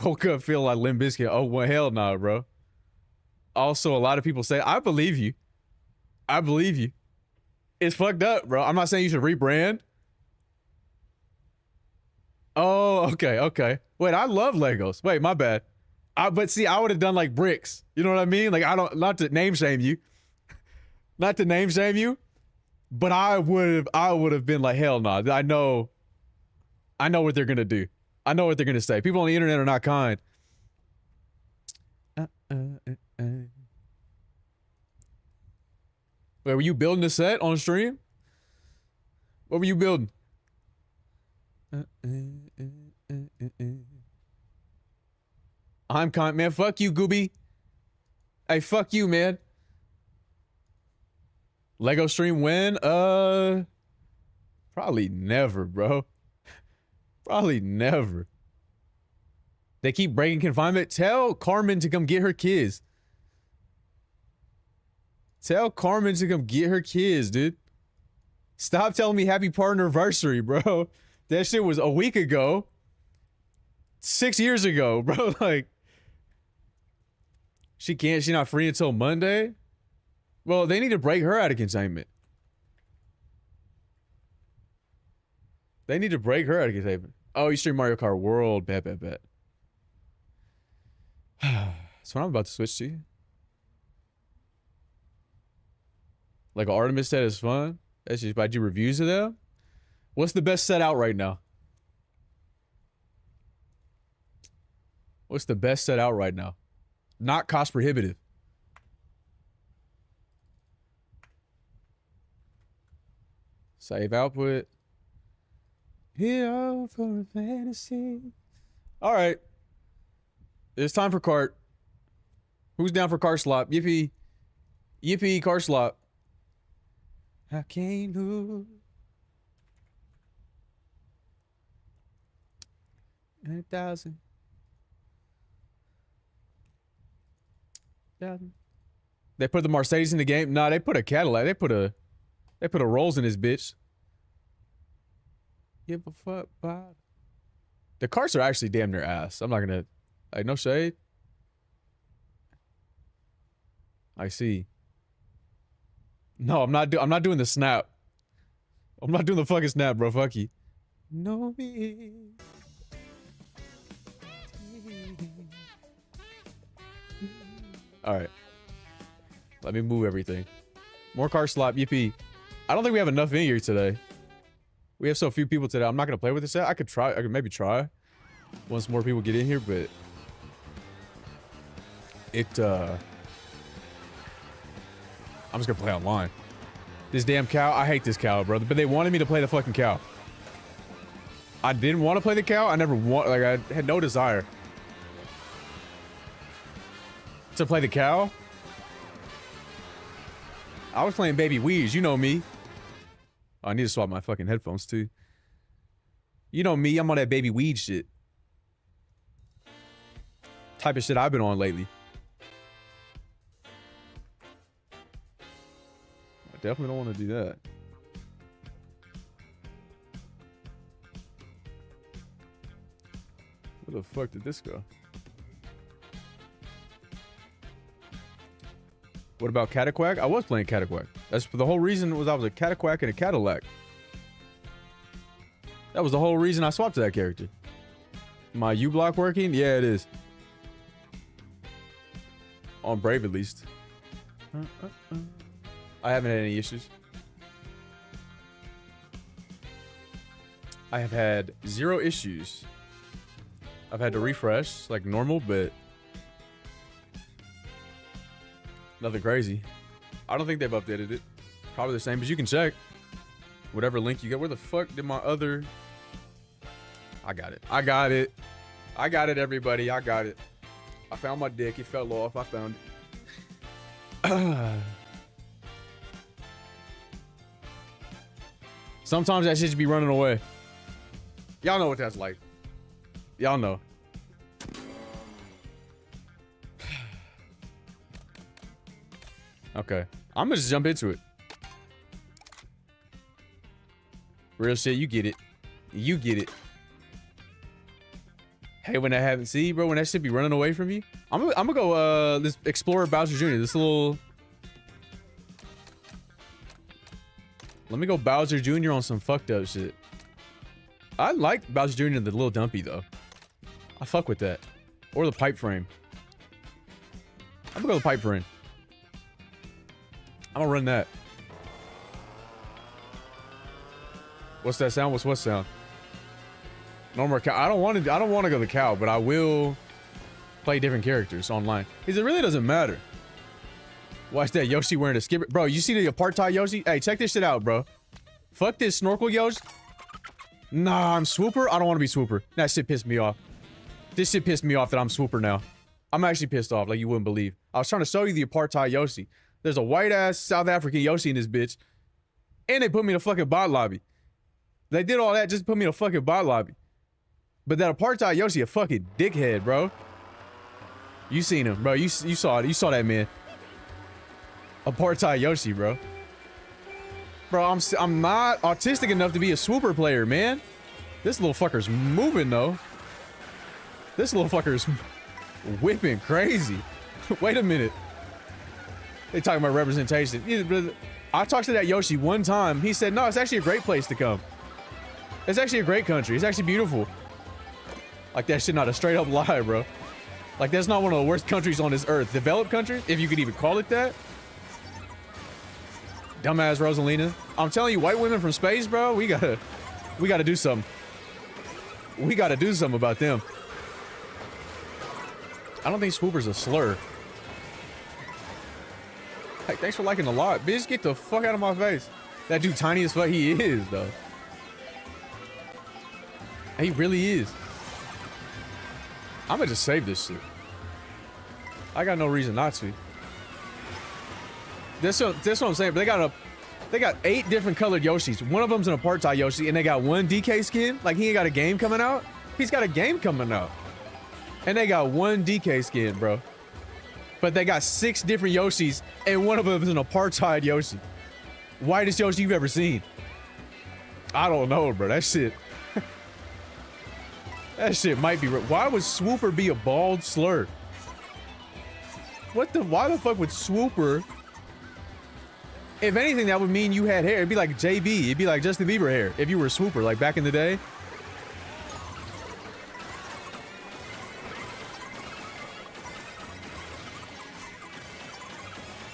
Woke up feeling like Limp Bizkit. Oh, well, hell no, bro. Also, a lot of people say, I believe you. I believe you. It's fucked up, bro. I'm not saying you should rebrand. Oh, okay. Wait, I love Legos. Wait, my bad. But see, I would have done like bricks. You know what I mean? Like, not to name shame you. Not to name shame you. But I would have been like, hell no. I know what they're gonna do. I know what they're gonna say. People on the internet are not kind. Wait, were you building a set on stream? What were you building? I'm kind, man. Fuck you, Gooby. Hey, fuck you, man. Lego stream when? Probably never, bro. Probably never. They keep breaking confinement. Tell Carmen to come get her kids. Tell Carmen to come get her kids, dude. Stop telling me happy partnerversary, bro. That shit was a week ago. 6 years ago, bro. Like, she's not free until Monday? Well, they need to break her out of containment. They need to break her out of containment. Oh, you stream Mario Kart World. Bet. That's what I'm about to switch to. Like Artemis set is fun. That's just, I do reviews of them. What's the best set out right now? What's the best set out right now? Not cost prohibitive. Save output. Here for a fantasy. All right. It's time for Kart. Who's down for KartSlop? Yippee. Yippee, KartSlop. I can't lose. 100,000. They put the Mercedes in the game. Nah, they put a Cadillac. They put a Rolls in this bitch. Give a fuck about. The carts are actually damn near ass. I'm not gonna, like, no shade. I see. No, I'm not doing the snap. I'm not doing the fucking snap, bro. Fuck you. No me. All right. Let me move everything. More KartSlop, yippee. I don't think we have enough in here today. We have so few people today. I'm not gonna play with this set. I could maybe try once more people get in here, but I'm just gonna play online. This damn cow. I hate this cow, brother. But they wanted me to play the fucking cow. I didn't want to play the cow. I had no desire to play the cow. I was playing Baby Weege. You know me. Oh, I need to swap my fucking headphones too. You know me. I'm on that Baby Weege shit. Type of shit I've been on lately. I definitely don't want to do that. Where the fuck did this go? What about Cataquack? I was playing Cataquack. That's the whole reason was I was a Cataquack and a Cadillac. That was the whole reason I swapped to that character. My U-block working? Yeah, it is. On Brave, at least. I haven't had any issues. I have had 0 issues. I've had to refresh like normal, but nothing crazy. I don't think they've updated it. Probably the same, but you can check. Whatever link you got. Where the fuck did my other... I got it. I got it, everybody. I got it. I found my dick. It fell off. I found it. Sometimes that shit should be running away. Y'all know what that's like. Y'all know. Okay. I'm gonna just jump into it. Real shit, you get it. You get it. Hey, when that happens, see, bro, when that shit be running away from you, I'm gonna go, this Explorer Bowser Jr., this little... Let me go Bowser Jr. on some fucked up shit. I like Bowser Jr. the little dumpy, though. I fuck with that. Or the pipe frame. I'm gonna go the pipe frame. I'm gonna run that. What's that sound? What's what sound? No more cow. I don't want to go the cow, but I will play different characters online. Because it really doesn't matter. Watch that Yoshi wearing a skipper. Bro, you see the apartheid Yoshi? Hey, check this shit out, bro. Fuck this snorkel Yoshi. Nah, I'm Swooper. I don't want to be Swooper. That shit pissed me off. This shit pissed me off that I'm Swooper now. I'm actually pissed off, like you wouldn't believe. I was trying to show you the apartheid Yoshi. There's a white-ass South African Yoshi in this bitch. And they put me in a fucking bot lobby. They did all that just to put me in a fucking bot lobby. But that apartheid Yoshi a fucking dickhead, bro. You seen him, bro. You saw it. You saw that man. Apartheid Yoshi, bro. Bro, I'm not autistic enough to be a Swooper player, man. This little fucker's moving, though. This little fucker's whipping crazy. Wait a minute. They talking about representation. I talked to that Yoshi one time. He said, no, it's actually a great place to come. It's actually a great country. It's actually beautiful. Like, that shit not a straight up lie, bro. Like, that's not one of the worst countries on this earth. Developed countries, if you could even call it that. Dumbass Rosalina. I'm telling you, white women from space, bro, we gotta do something. We gotta do something about them. I don't think Swooper's a slur. Hey, thanks for liking a lot. Bitch, get the fuck out of my face. That dude tiny as fuck he is, though. He really is. I'm gonna just save this shit. I got no reason not to. That's what I'm saying. But they got 8 different colored Yoshis. One of them's an apartheid Yoshi, and they got one DK skin. Like, he ain't got a game coming out. He's got a game coming out. And they got one DK skin, bro. But they got 6 different Yoshis, and one of them is an apartheid Yoshi. Whitest Yoshi you've ever seen. I don't know, bro. That shit. That shit might be. Why would Swooper be a bald slur? Why the fuck would Swooper? If anything, that would mean you had hair. It'd be like JB. It'd be like Justin Bieber hair if you were a Swooper, like back in the day.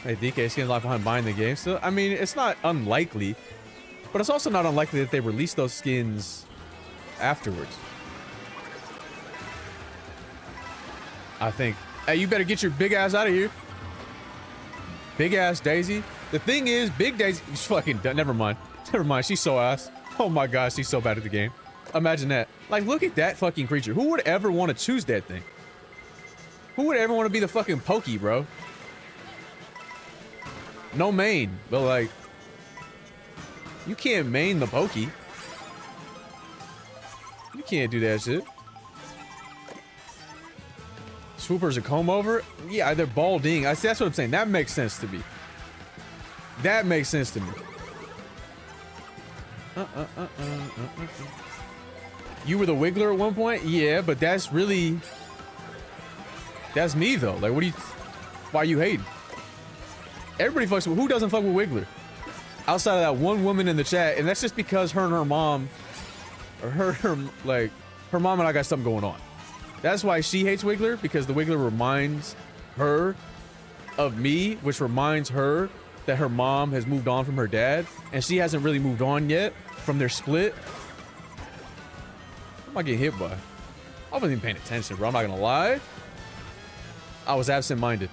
Hey, DK skin life behind buying the game. So, I mean, it's not unlikely, but it's also not unlikely that they release those skins afterwards. I think. Hey, you better get your big ass out of here. Big ass Daisy. The thing is, Big Daisy, she's fucking done. Never mind. Never mind. She's so ass. Oh my gosh, she's so bad at the game. Imagine that. Like, look at that fucking creature. Who would ever want to choose that thing? Who would ever want to be the fucking Pokey, bro? No main, but like, you can't main the Pokey. You can't do that shit. Swooper's a comb over? Yeah, they're balding. That's what I'm saying. That makes sense to me. That makes sense to me. You were the Wiggler at one point? Yeah, but that's really... That's me, though. Like, what do you... Why are you hating? Everybody fucks with... Who doesn't fuck with Wiggler? Outside of that one woman in the chat, and that's just because her and her mom... Or her mom and I got something going on. That's why she hates Wiggler, because the Wiggler reminds her of me, which reminds her that her mom has moved on from her dad, and she hasn't really moved on yet from their split. What am I getting hit by? I wasn't even paying attention, bro. I'm not gonna lie. I was absent-minded.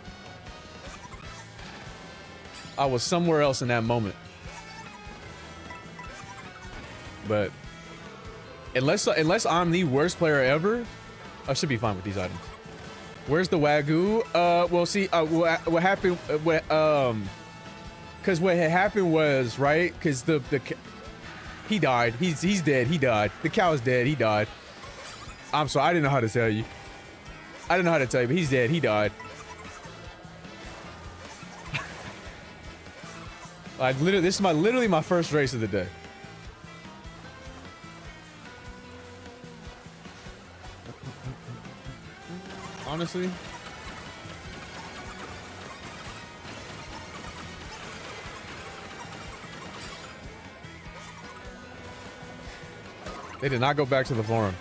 I was somewhere else in that moment. But unless I'm the worst player ever, I should be fine with these items. Where's the Wagyu? Well, see, what happened, because what had happened was, right, because he died. He's dead. He died. The cow is dead. He died. I'm sorry. I didn't know how to tell you. I didn't know how to tell you, but he's dead. He died. Like, literally, this is literally my first race of the day. Honestly. They did not go back to the forum.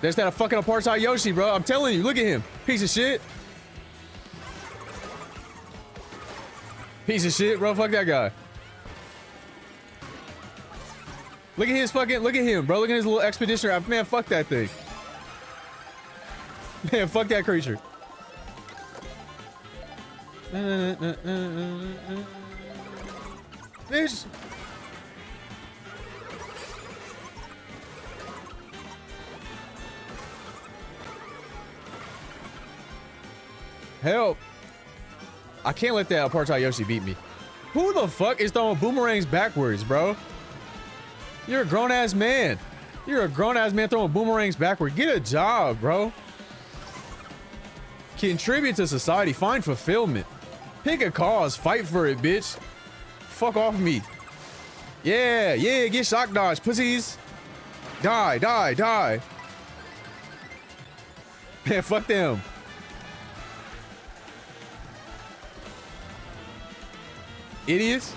There's that fucking apartheid Yoshi, bro. I'm telling you, look at him. Piece of shit. Piece of shit, bro. Fuck that guy. Look at his fucking, look at him, bro. Look at his little expedition. Man, fuck that thing. Man, fuck that creature. Bitch. Help. I can't let that apartheid Yoshi beat me. Who the fuck is throwing boomerangs backwards, bro? You're a grown-ass man. You're a grown-ass man throwing boomerangs backward. Get a job, bro. Contribute to society. Find fulfillment. Pick a cause. Fight for it, bitch. Fuck off me. Yeah, yeah, get shock dodge, pussies. Die, die, die. Man, fuck them. Idiots.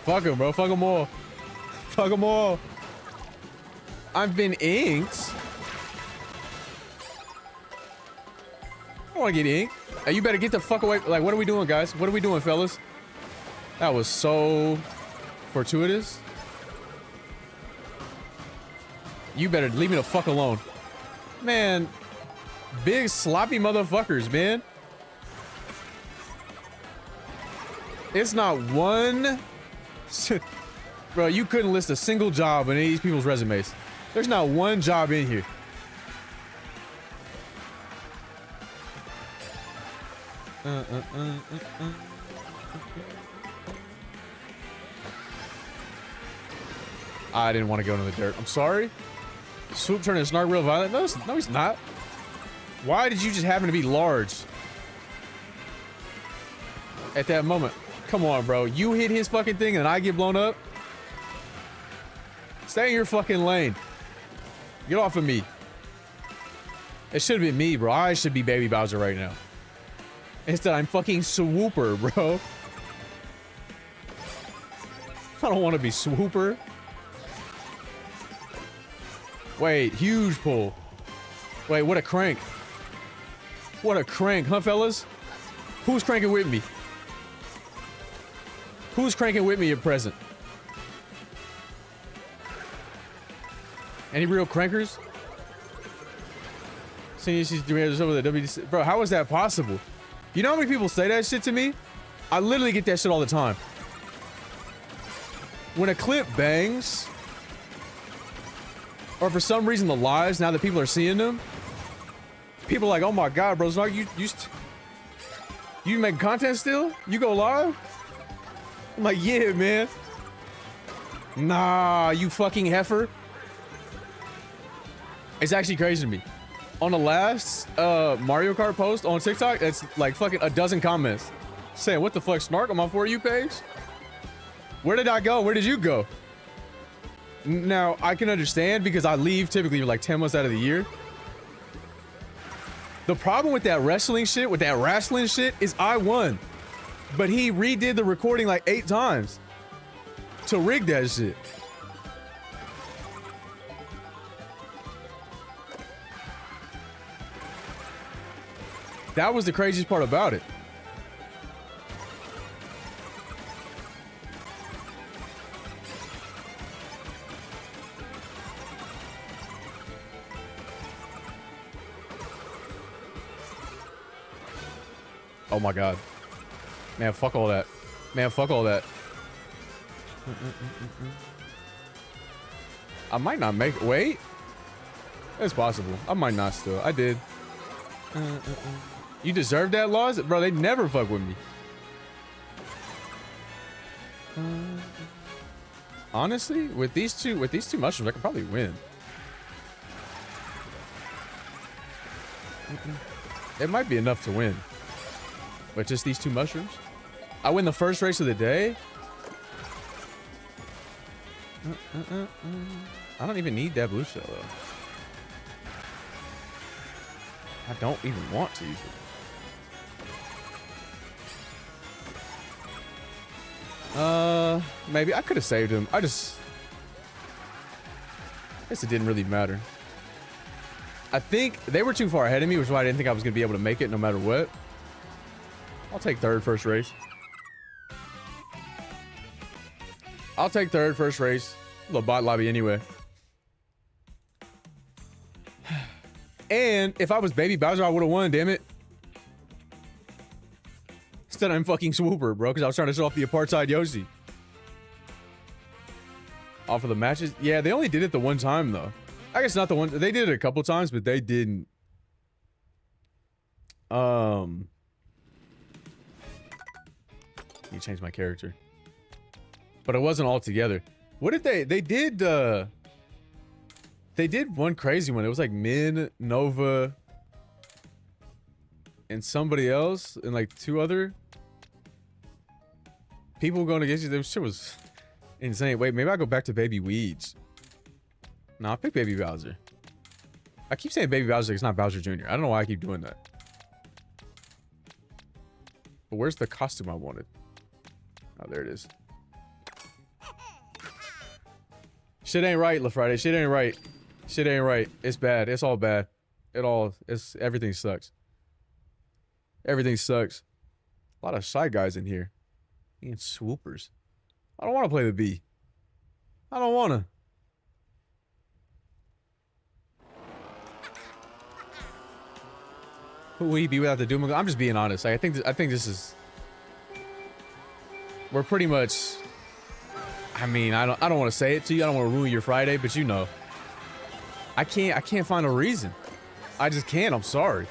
Fuck them, bro. Fuck them all. Fuck them all. I've been inked. I want to get inked. Hey, you better get the fuck away. Like, what are we doing, guys? What are we doing, fellas? That was so fortuitous. You better leave me the fuck alone. Man, big sloppy motherfuckers, man. It's not one... Bro, you couldn't list a single job in any of these people's resumes. There's not one job in here. I didn't want to go into the dirt. I'm sorry. Swoop turning Snark real violent. No, he's not. Why did you just happen to be large at that moment? Come on, bro. You hit his fucking thing and I get blown up? Stay in your fucking lane. Get off of me. It should have been me, bro. I should be Baby Bowser right now. Instead, I'm fucking Swooper, bro. I don't want to be Swooper. Wait, huge pull. Wait, what a crank. What a crank, huh, fellas? Who's cranking with me? Who's cranking with me at present? Any real crankers? Seeing she's doing this over the WDC. Bro, how is that possible? You know how many people say that shit to me? I literally get that shit all the time. When a clip bangs, or for some reason the lives, now that people are seeing them, people are like, oh my god, bro, Snark, you make content still? You go live? I'm like, yeah, man. Nah, you fucking heifer. It's actually crazy to me. On the last Mario Kart post on TikTok, that's like fucking a dozen comments saying, what the fuck, Snark, on my For You page? Where did I go? Where did you go? Now, I can understand because I leave typically like 10 months out of the year. The problem with that wrestling shit, is I won. But he redid the recording like 8 times to rig that shit. That was the craziest part about it. Oh my god. Man, fuck all that. Man, fuck all that. I might not make it. Wait. It's possible. I might not still. I did. You deserve that loss? Bro, they never fuck with me. Honestly, with these two mushrooms, I could probably win. It might be enough to win. But just these 2 mushrooms? I win the first race of the day? I don't even need that blue shell, though. I don't even want to use it. Maybe I could have saved him. I guess it didn't really matter. I think they were too far ahead of me, which is why I didn't think I was going to be able to make it no matter what. I'll take third first race. I'll take third first race. Little bot lobby anyway. And if I was Baby Bowser, I would have won, damn it. Instead, I'm fucking Swooper, bro, because I was trying to show off the apartheid Yoshi. Off of the matches? Yeah, they only did it the one time, though. I guess not the one. They did it a couple times, but they didn't. You changed my character. But it wasn't all together. What did they did one crazy one. It was like Min, Nova, and somebody else, and like 2 other people going against you. This shit was insane. Wait, maybe I'll go back to Baby Weeds. No, I'll pick Baby Bowser. I keep saying Baby Bowser, it's not Bowser Jr. I don't know why I keep doing that. But where's the costume I wanted? Oh, there it is. Shit ain't right, LaFriday. Shit ain't right. Shit ain't right. It's bad. It's all bad. Everything sucks. Everything sucks. A lot of shy guys in here. And swoopers. I don't want to play the B. I don't want to. Who would he be without the Doom? I'm just being honest. I think this is. We're pretty much. I mean, I don't want to say it to you. I don't want to ruin your Friday, but you know. I can't find a reason. I just can't. I'm sorry.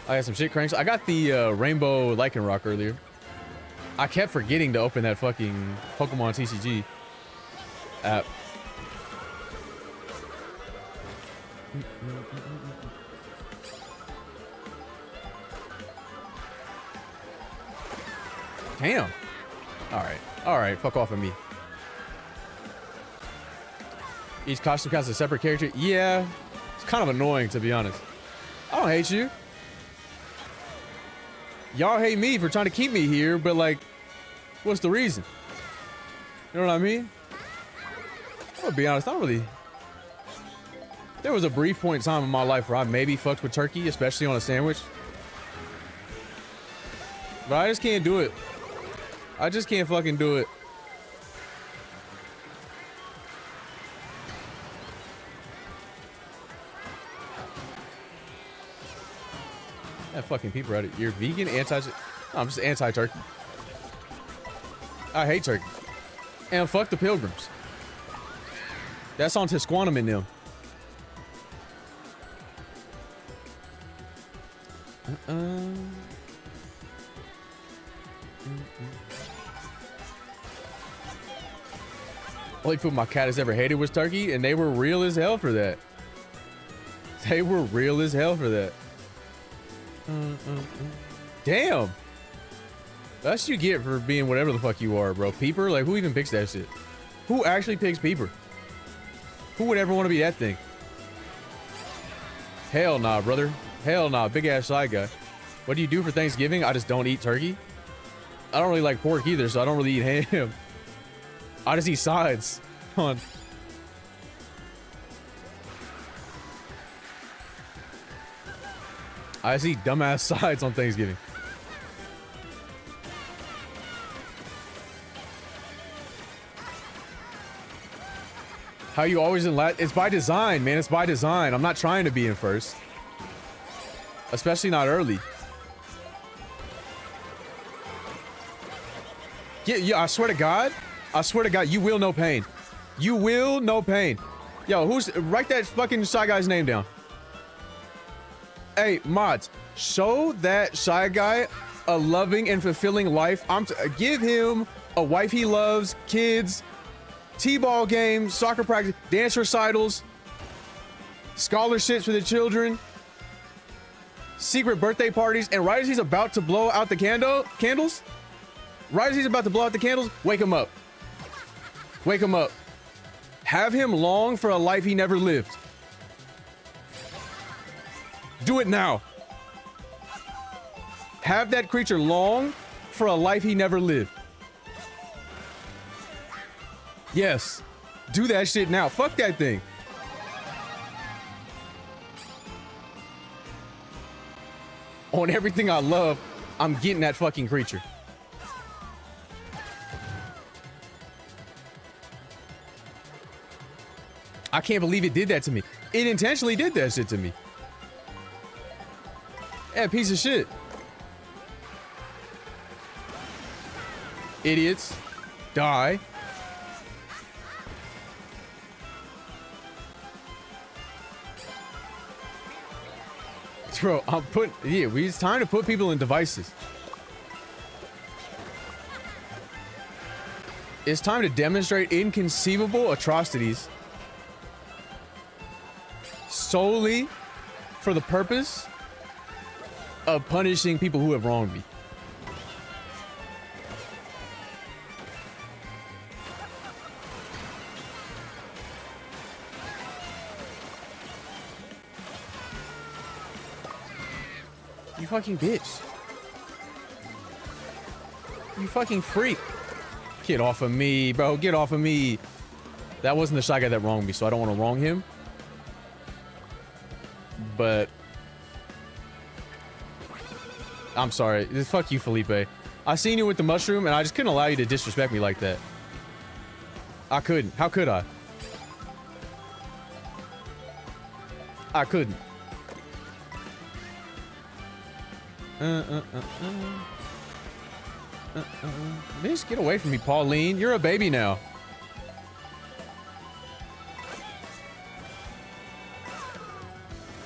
I got some shit cranks. I got the rainbow lichen rock earlier. I kept forgetting to open that fucking Pokemon TCG app. Damn. All right. Fuck off of me. Each costume counts as a separate character. Yeah, it's kind of annoying to be honest. I don't hate you. Y'all hate me for trying to keep me here, but like, what's the reason? You know what I mean? I'm gonna be honest, I don't really. There was a brief point in time in my life where I maybe fucked with turkey, especially on a sandwich. But I just can't do it. I just can't fucking do it. That fucking people at it. You're vegan, no, I'm just anti-turkey. I hate turkey. And fuck the pilgrims. That's on Tisquantum in them. Only food my cat has ever hated was turkey, and they were real as hell for that. They were real as hell for that. Damn. That's what you get for being whatever the fuck you are, bro. Peeper? Like, who even picks that shit? Who actually picks Peeper? Who would ever want to be that thing? Hell nah, brother. Hell nah. Big ass side guy. What do you do for Thanksgiving? I just don't eat turkey. I don't really like pork either, so I don't really eat ham. I just eat sides. Come on. I just eat dumbass sides on Thanksgiving. How you always in last? It's by design, man. It's by design. I'm not trying to be in first. Especially not early. Yeah, I swear to God, you will know pain. You will no pain. Yo, write that fucking Shy Guy's name down. Hey, mods, show that Shy Guy a loving and fulfilling life. Give him a wife he loves, kids, t-ball games, soccer practice, dance recitals, scholarships for the children, secret birthday parties, and right as he's about to blow out the candles, right as he's about to blow out the candles, wake him up. Wake him up. Have him long for a life he never lived. Do it now. Have that creature long for a life he never lived. Yes. Do that shit now. Fuck that thing. On everything I love, I'm getting that fucking creature. I can't believe it did that to me. It intentionally did that shit to me. Yeah, piece of shit. Idiots. Die. Bro, it's time to put people in devices. It's time to demonstrate inconceivable atrocities solely for the purpose of punishing people who have wronged me. You fucking bitch. You fucking freak. Get off of me, bro. Get off of me. That wasn't the Shy Guy that wronged me, so I don't want to wrong him. But I'm sorry. Fuck you, Felipe. I seen you with the mushroom, and I just couldn't allow you to disrespect me like that. I couldn't. How could I? I couldn't. Bitch, get away from me, Pauline. You're a baby now.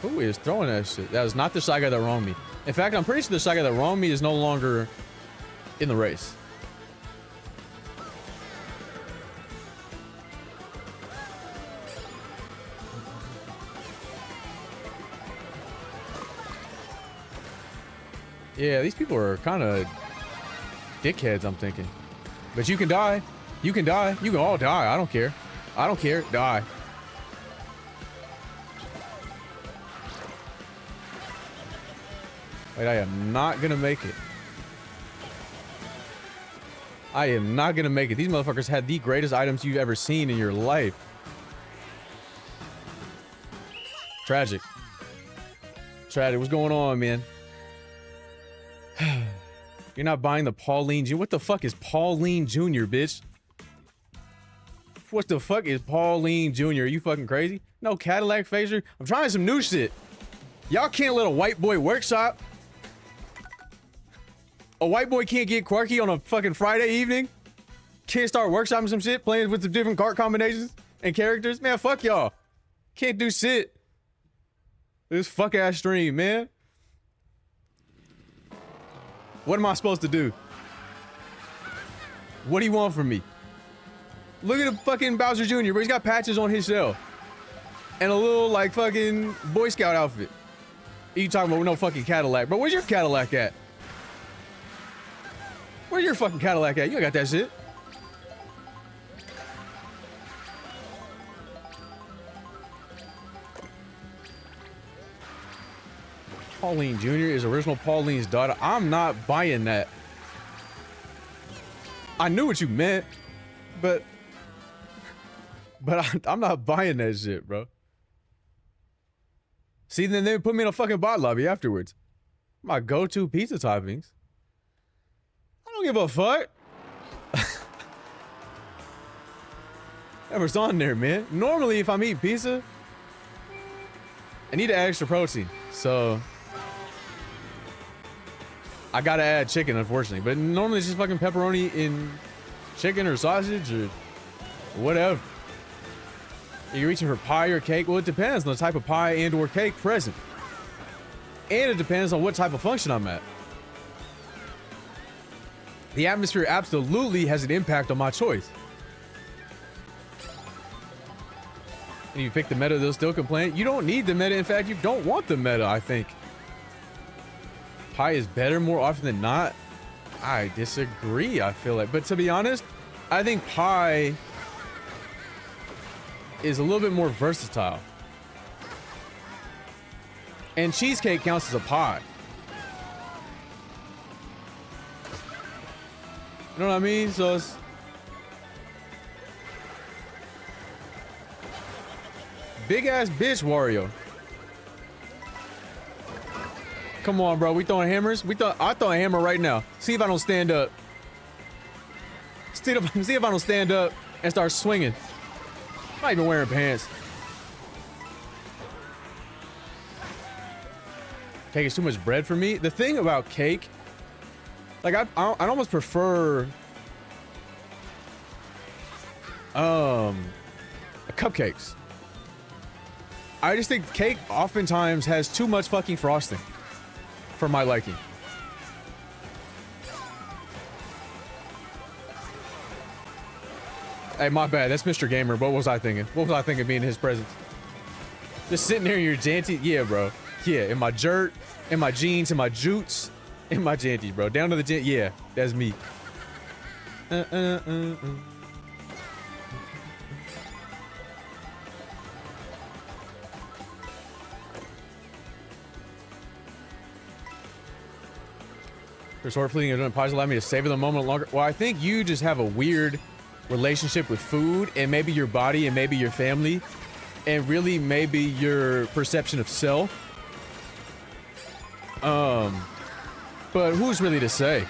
Who is throwing that shit? That was not the Shy Guy that wronged me. In fact, I'm pretty sure the Shy Guy that wronged me is no longer in the race. Yeah, these people are kind of dickheads, I'm thinking. But you can die. You can die. You can all die. I don't care. I don't care. Die. Wait, I am not gonna make it. I am not gonna make it. These motherfuckers had the greatest items you've ever seen in your life. Tragic. Tragic. What's going on, man? You're not buying the Pauline Jr. What the fuck is Pauline Jr., bitch? What the fuck is Pauline Jr.? Are you fucking crazy? No Cadillac phaser? I'm trying some new shit. Y'all can't let a white boy workshop. A white boy can't get quirky on a fucking Friday evening? Can't start workshopping some shit, playing with the different cart combinations and characters? Man, fuck y'all. Can't do shit. This fuck ass stream, man. What am I supposed to do? What do you want from me? Look at the fucking Bowser Jr., bro. He's got patches on his shell. And a little, like, fucking Boy Scout outfit. You talking about no fucking Cadillac. Bro, where's your Cadillac at? Where's your fucking Cadillac at? You ain't got that shit. Pauline Jr. is original Pauline's daughter. I'm not buying that. I knew what you meant, but I'm not buying that shit, bro. See, then they put me in a fucking bot lobby afterwards. My go-to pizza toppings. I don't give a fuck. Whatever's on there, man. Normally, if I'm eating pizza, I need to add extra protein, so I gotta add chicken, unfortunately. But normally it's just fucking pepperoni in chicken or sausage or whatever. Are you reaching for pie or cake? Well, it depends on the type of pie and or cake present. And it depends on what type of function I'm at. The atmosphere absolutely has an impact on my choice. And you pick the meta, they'll still complain. You don't need the meta. In fact, you don't want the meta, I think. Pie is better more often than not. I disagree, I feel like. But to be honest, I think pie is a little bit more versatile. And cheesecake counts as a pie. You know what I mean? So it's... Big ass bitch, Wario. Come on, bro. We throwing hammers? I throw a hammer right now. See if I don't stand up. See if I don't stand up and start swinging. I'm not even wearing pants. Cake is too much bread for me. The thing about cake, like I'd almost prefer cupcakes. I just think cake oftentimes has too much fucking frosting for my liking. Hey, my bad. That's Mr. Gamer. What was I thinking? What was I thinking being in his presence? Just sitting there in your janty. Yeah, bro. Yeah, in my jerk, in my jeans, in my jutes, in my janties, bro. Down to the jant. Yeah, that's me. Resort fleeting and doing pies allow me to savor the moment longer. Well, I think you just have a weird relationship with food and maybe your body and maybe your family and really maybe your perception of self. But who's really to say?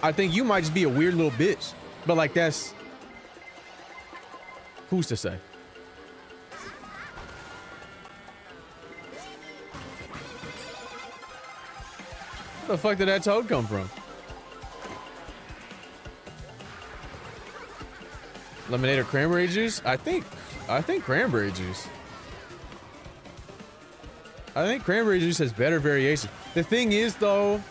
I think you might just be a weird little bitch, but like that's who's to say? Where the fuck did that toad come from? Lemonade or cranberry juice? I think cranberry juice. I think cranberry juice has better variation. The thing is though,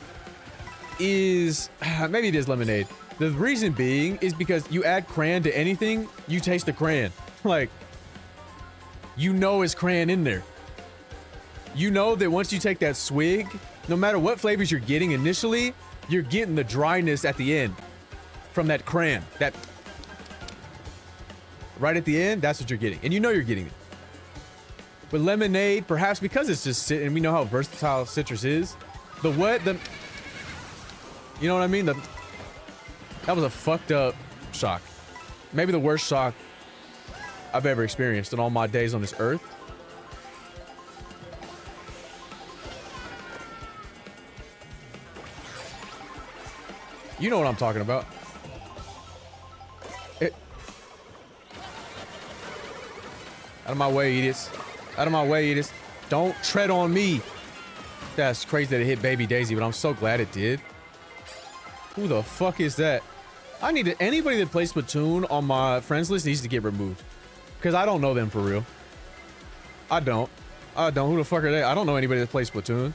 maybe it is lemonade. The reason being is because you add cran to anything, you taste the cran. Like, you know it's cran in there. You know that once you take that swig, no matter what flavors you're getting initially, you're getting the dryness at the end from that cran. That right at the end, that's what you're getting. And you know you're getting it. With lemonade, perhaps because it's just and we know how versatile citrus is. You know what I mean? That was a fucked up shock. Maybe the worst shock I've ever experienced in all my days on this earth. You know what I'm talking about. Out of my way, idiots. Out of my way, idiots. Don't tread on me. That's crazy that it hit Baby Daisy, but I'm so glad it did. Who the fuck is that? Anybody that plays Splatoon on my friends list needs to get removed. Because I don't know them for real. I don't. Who the fuck are they? I don't know anybody that plays Splatoon.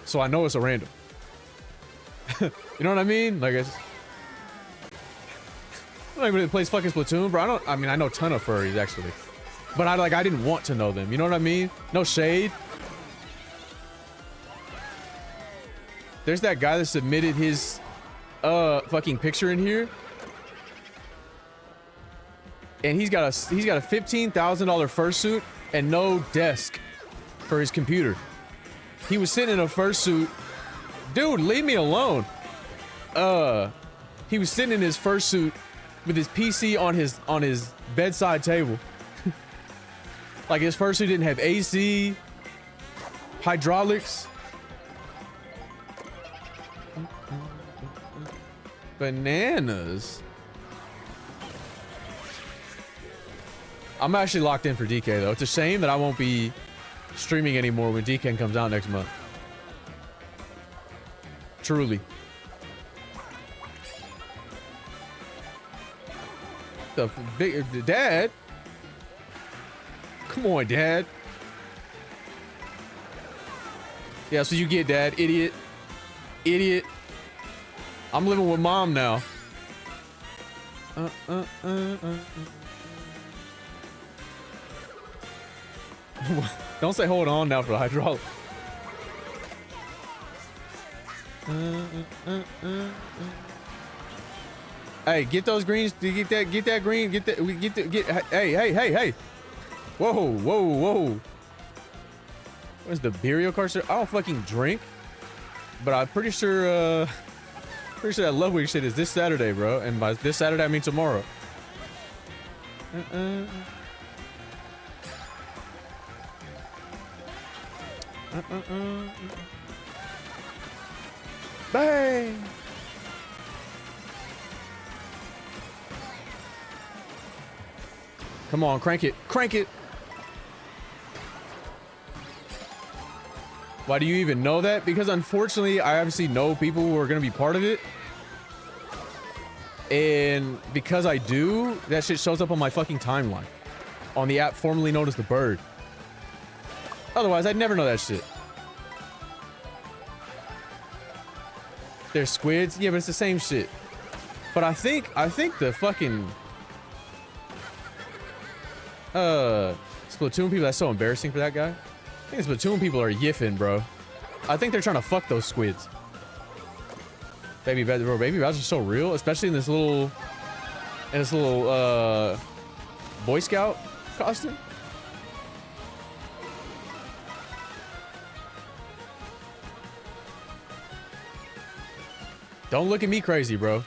So I know it's a random. You know what I mean? Like, I don't know anybody that plays fucking Splatoon, bro. I know a ton of furries, actually. But I didn't want to know them. You know what I mean? No shade. There's that guy that submitted his fucking picture in here. And he's got a $15,000 fursuit and no desk for his computer. He was sitting in a fursuit. Dude, leave me alone. He was sitting in his fursuit with his PC on his bedside table. Like his fursuit didn't have AC, hydraulics. Bananas. I'm actually locked in for DK though. It's a shame that I won't be streaming anymore when DK comes out next month. Truly. the big dad? Come on, dad. Yeah, so you get, dad, idiot. Idiot. I'm living with mom now. Don't say hold on now for the hydraulic. Hey, get those greens. Get that green. Get hey. Whoa. What's the burial card? I don't fucking drink, but I'm pretty sure that Love Week shit is this Saturday, bro. And by this Saturday, I mean tomorrow. Bang! Come on, crank it. Crank it! Why do you even know that? Because unfortunately, I obviously know people who are going to be part of it. And because I do, that shit shows up on my fucking timeline. On the app formerly known as The Bird. Otherwise, I'd never know that shit. There's squids? Yeah, but it's the same shit. But I think the fucking... Splatoon people, that's so embarrassing for that guy. I think the Splatoon people are yiffing, bro. I think they're trying to fuck those squids. Baby Bowser's so real, especially in this little Boy Scout costume. Don't look at me crazy, bro.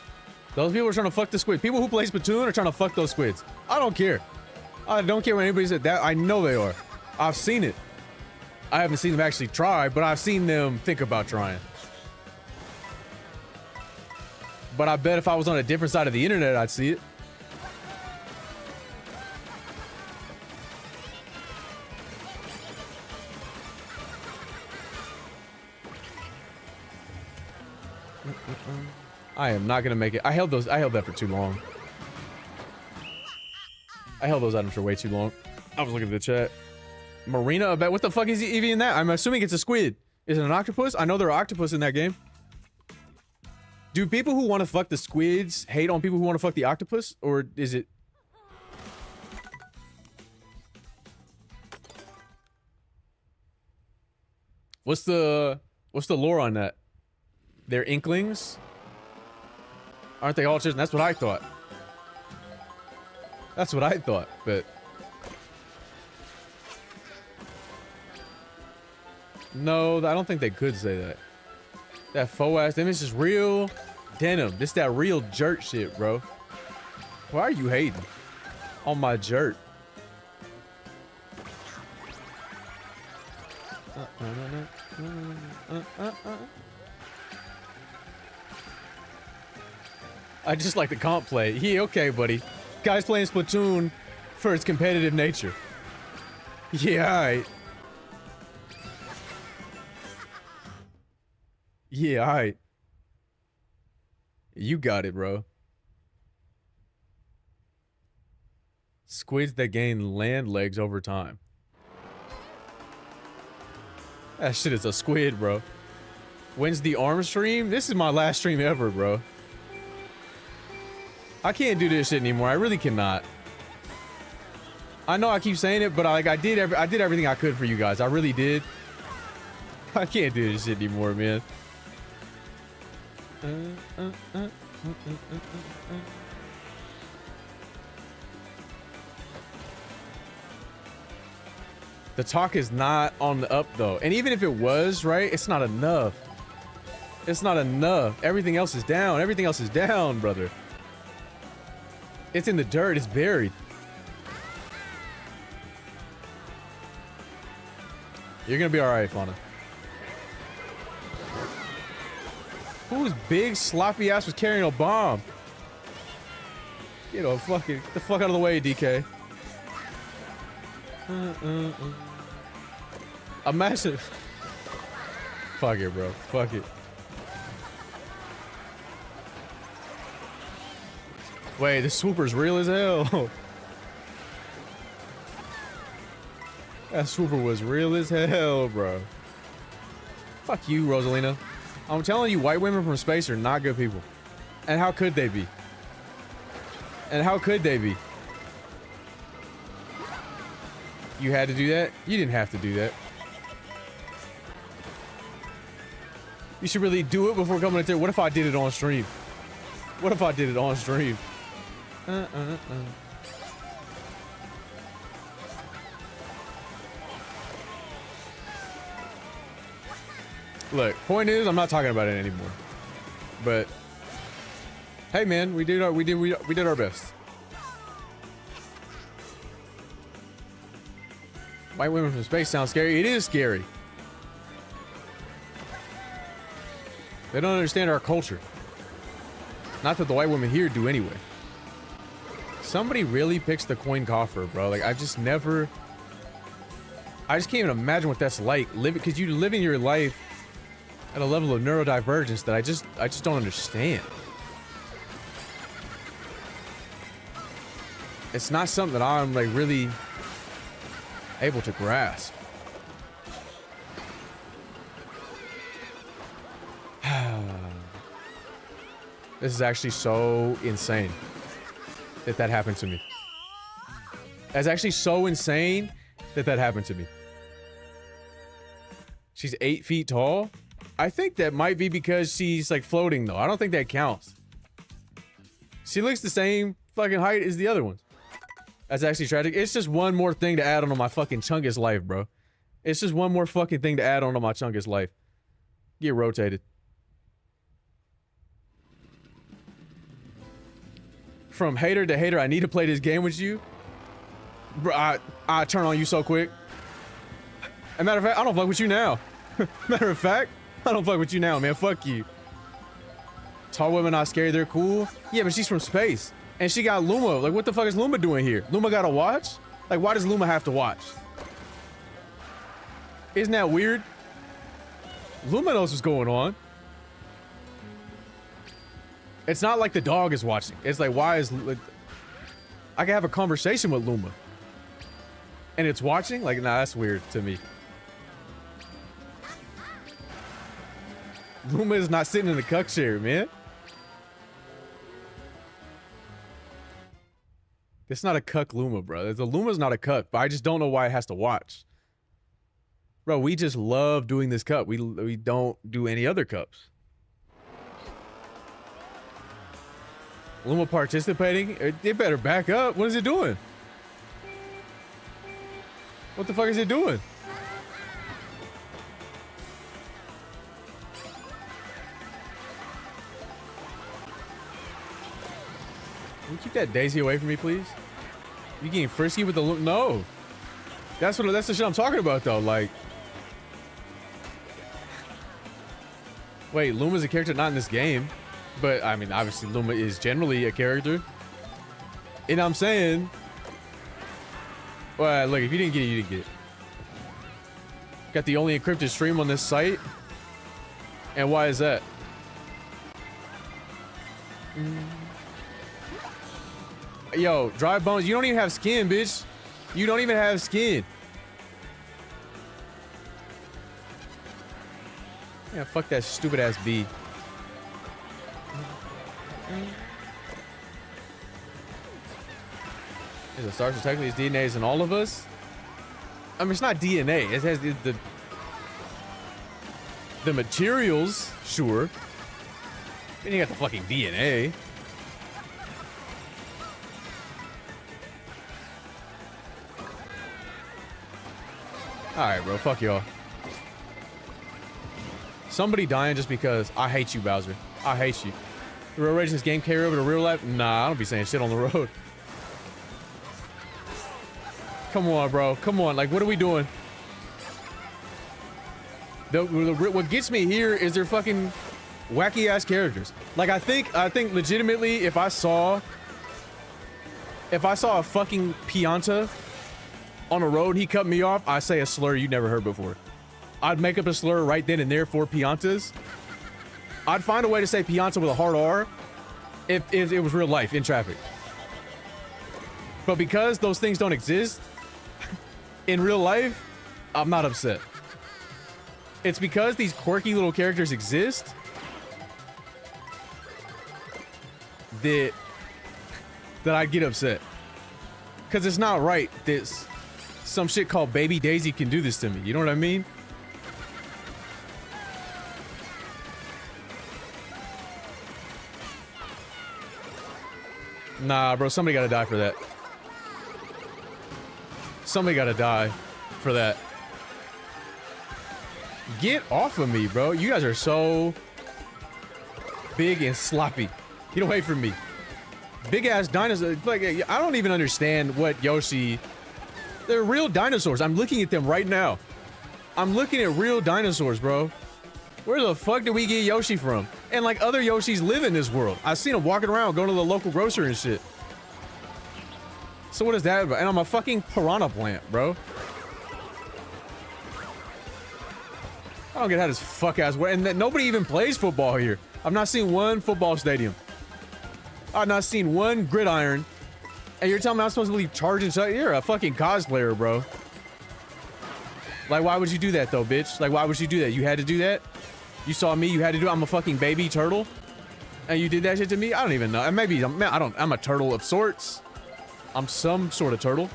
Those people are trying to fuck the squid. People who play Splatoon are trying to fuck those squids. I don't care. I don't care when anybody said that. I know they are. I've seen it. I haven't seen them actually try, but I've seen them think about trying. But I bet if I was on a different side of the internet, I'd see it. I am not gonna make it. I held that for too long. I held those items for way too long. I was looking at the chat. Marina, what the fuck is even in that? I'm assuming it's a squid. Is it an octopus? I know there are octopus in that game. Do people who want to fuck the squids hate on people who want to fuck the octopus? Or is it... What's the lore on that? They're inklings? Aren't they all children? That's what I thought. That's what I thought, but... No, I don't think they could say that. That faux ass, this is real denim. This that real jerk shit, bro. Why are you hating on my jerk? I just like the comp play. Yeah, okay, buddy. Guys playing Splatoon for its competitive nature. Yeah, alright. Yeah, alright. You got it, bro. Squids that gain land legs over time. That shit is a squid, bro. When's the arm stream? This is my last stream ever, bro. I can't do this shit anymore. I really cannot. I know I keep saying it, but I did everything I could for you guys. I really did. I can't do this shit anymore, man. The talk is not on the up though, and even if it was, right, it's not enough. It's not enough. Everything else is down. Everything else is down, brother. It's in the dirt. It's buried. You're gonna be all right, Fauna. Whose big sloppy ass was carrying a bomb? Get the fuck out of the way, DK. Imagine. Fuck it, bro. Fuck it. Wait, this swooper's real as hell. That swooper was real as hell, bro. Fuck you, Rosalina. I'm telling you, white women from space are not good people. And how could they be? And how could they be? You had to do that? You didn't have to do that. You should really do it before coming in there. What if I did it on stream? What if I did it on stream? Look, point is, I'm not talking about it anymore. But hey, man, we did our best. White women from space sounds scary. It is scary. They don't understand our culture. Not that the white women here do anyway. Somebody really picks the coin coffer, bro. Like, I just can't even imagine what that's like. Because you're living your life at a level of neurodivergence that I just don't understand. It's not something that I'm like really able to grasp. This is actually so insane that happened to me. That's actually so insane that happened to me. She's 8 feet tall. I think that might be because she's like floating though. I don't think that counts. She looks the same fucking height as the other ones. That's actually tragic. It's just one more thing to add on to my fucking chungus life, bro. It's just one more fucking thing to add on to my chungus life. Get rotated. From hater to hater, I need to play this game with you. Bro, I turn on you so quick. As a matter of fact, I don't fuck with you now. Matter of fact, I don't fuck with you now, man. Fuck you. Tall women not scary, they're cool. Yeah, but she's from space. And she got Luma. Like, what the fuck is Luma doing here? Luma gotta watch? Like, why does Luma have to watch? Isn't that weird? Luma knows what's going on. It's not like the dog is watching. It's like, why is... Like, I can have a conversation with Luma. And it's watching? Like, nah, that's weird to me. Luma is not sitting in the cuck chair, man. It's not a cuck Luma, bro. The Luma's not a cuck, but I just don't know why it has to watch. Bro, we just love doing this cup. We don't do any other cups. Luma participating? It better back up. What is it doing? What the fuck is it doing? Can you keep that daisy away from me, please? You getting frisky with the no. That's the shit I'm talking about, though. Like, wait, Luma's a character not in this game, but I mean, obviously, Luma is generally a character. And I'm saying, well, look, if you didn't get it, you didn't get it. Got the only encrypted stream on this site, and why is that? Yo, dry bones, you don't even have skin, bitch. You don't even have skin. Yeah, fuck that stupid ass bee. Is it starts technically its DNA is in all of us? I mean, it's not DNA. It has the materials, sure. Then you got the fucking DNA. Alright, bro. Fuck y'all. Somebody dying just because I hate you, Bowser. I hate you. The road rage in this game carry over to real life? Nah, I don't be saying shit on the road. Come on, bro. Come on. Like, what are we doing? What gets me here is their fucking wacky ass characters. Like, I think legitimately, if I saw a fucking Pianta on a road, he cut me off, I say a slur you never heard before. I'd make up a slur right then and there for Piantas. I'd find a way to say Pianta with a hard R if it was real life in traffic. But because those things don't exist in real life, I'm not upset. It's because these quirky little characters exist that I get upset. Because it's not right that some shit called Baby Daisy can do this to me. You know what I mean? Nah, bro, somebody gotta die for that. Somebody gotta die for that. Get off of me, bro. You guys are so big and sloppy. Get away from me. Big ass dinosaurs. Like, I don't even understand what Yoshi. They're real dinosaurs. I'm looking at them right now. I'm looking at real dinosaurs, bro. Where the fuck did we get Yoshi from? And like other Yoshis live in this world. I've seen them walking around, going to the local grocery and shit. So what is that about? And I'm a fucking piranha plant, bro. I don't get how this fuck ass works. And that nobody even plays football here. I've not seen one football stadium. I've not seen one gridiron. And you're telling me I'm supposed to be charging? You're a fucking cosplayer, bro. Like, why would you do that though, bitch? Like, why would you do that? You had to do that? You saw me, you had to do it. I'm a fucking baby turtle. And you did that shit to me? I don't even know. And maybe, I'm a turtle of sorts. I'm some sort of turtle.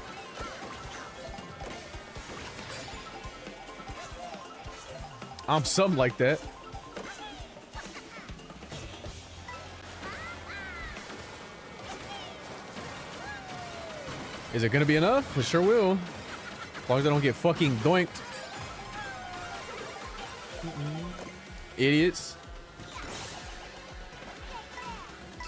I'm something like that. Is it gonna be enough? It sure will. As long as I don't get fucking doinked. Idiots.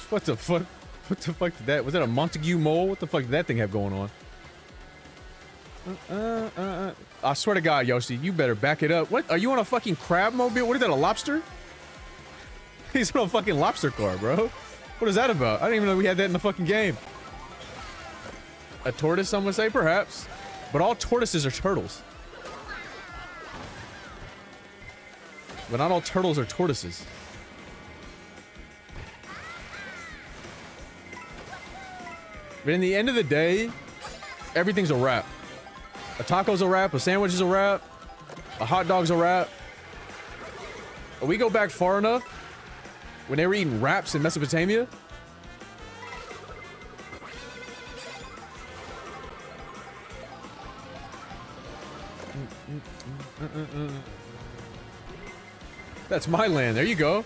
What the fuck? What the fuck did that? Was that a Montague mole? What the fuck did that thing have going on? I swear to God, Yoshi, you better back it up. What? Are you on a fucking crab mobile? What is that, a lobster? He's on a fucking lobster car, bro. What is that about? I didn't even know we had that in the fucking game. A tortoise, some would say, perhaps. But all tortoises are turtles. But not all turtles are tortoises. But in the end of the day, everything's a wrap. A taco's a wrap, a sandwich is a wrap, a hot dog's a wrap. But we go back far enough, when they were eating wraps in Mesopotamia, that's my land. There you go.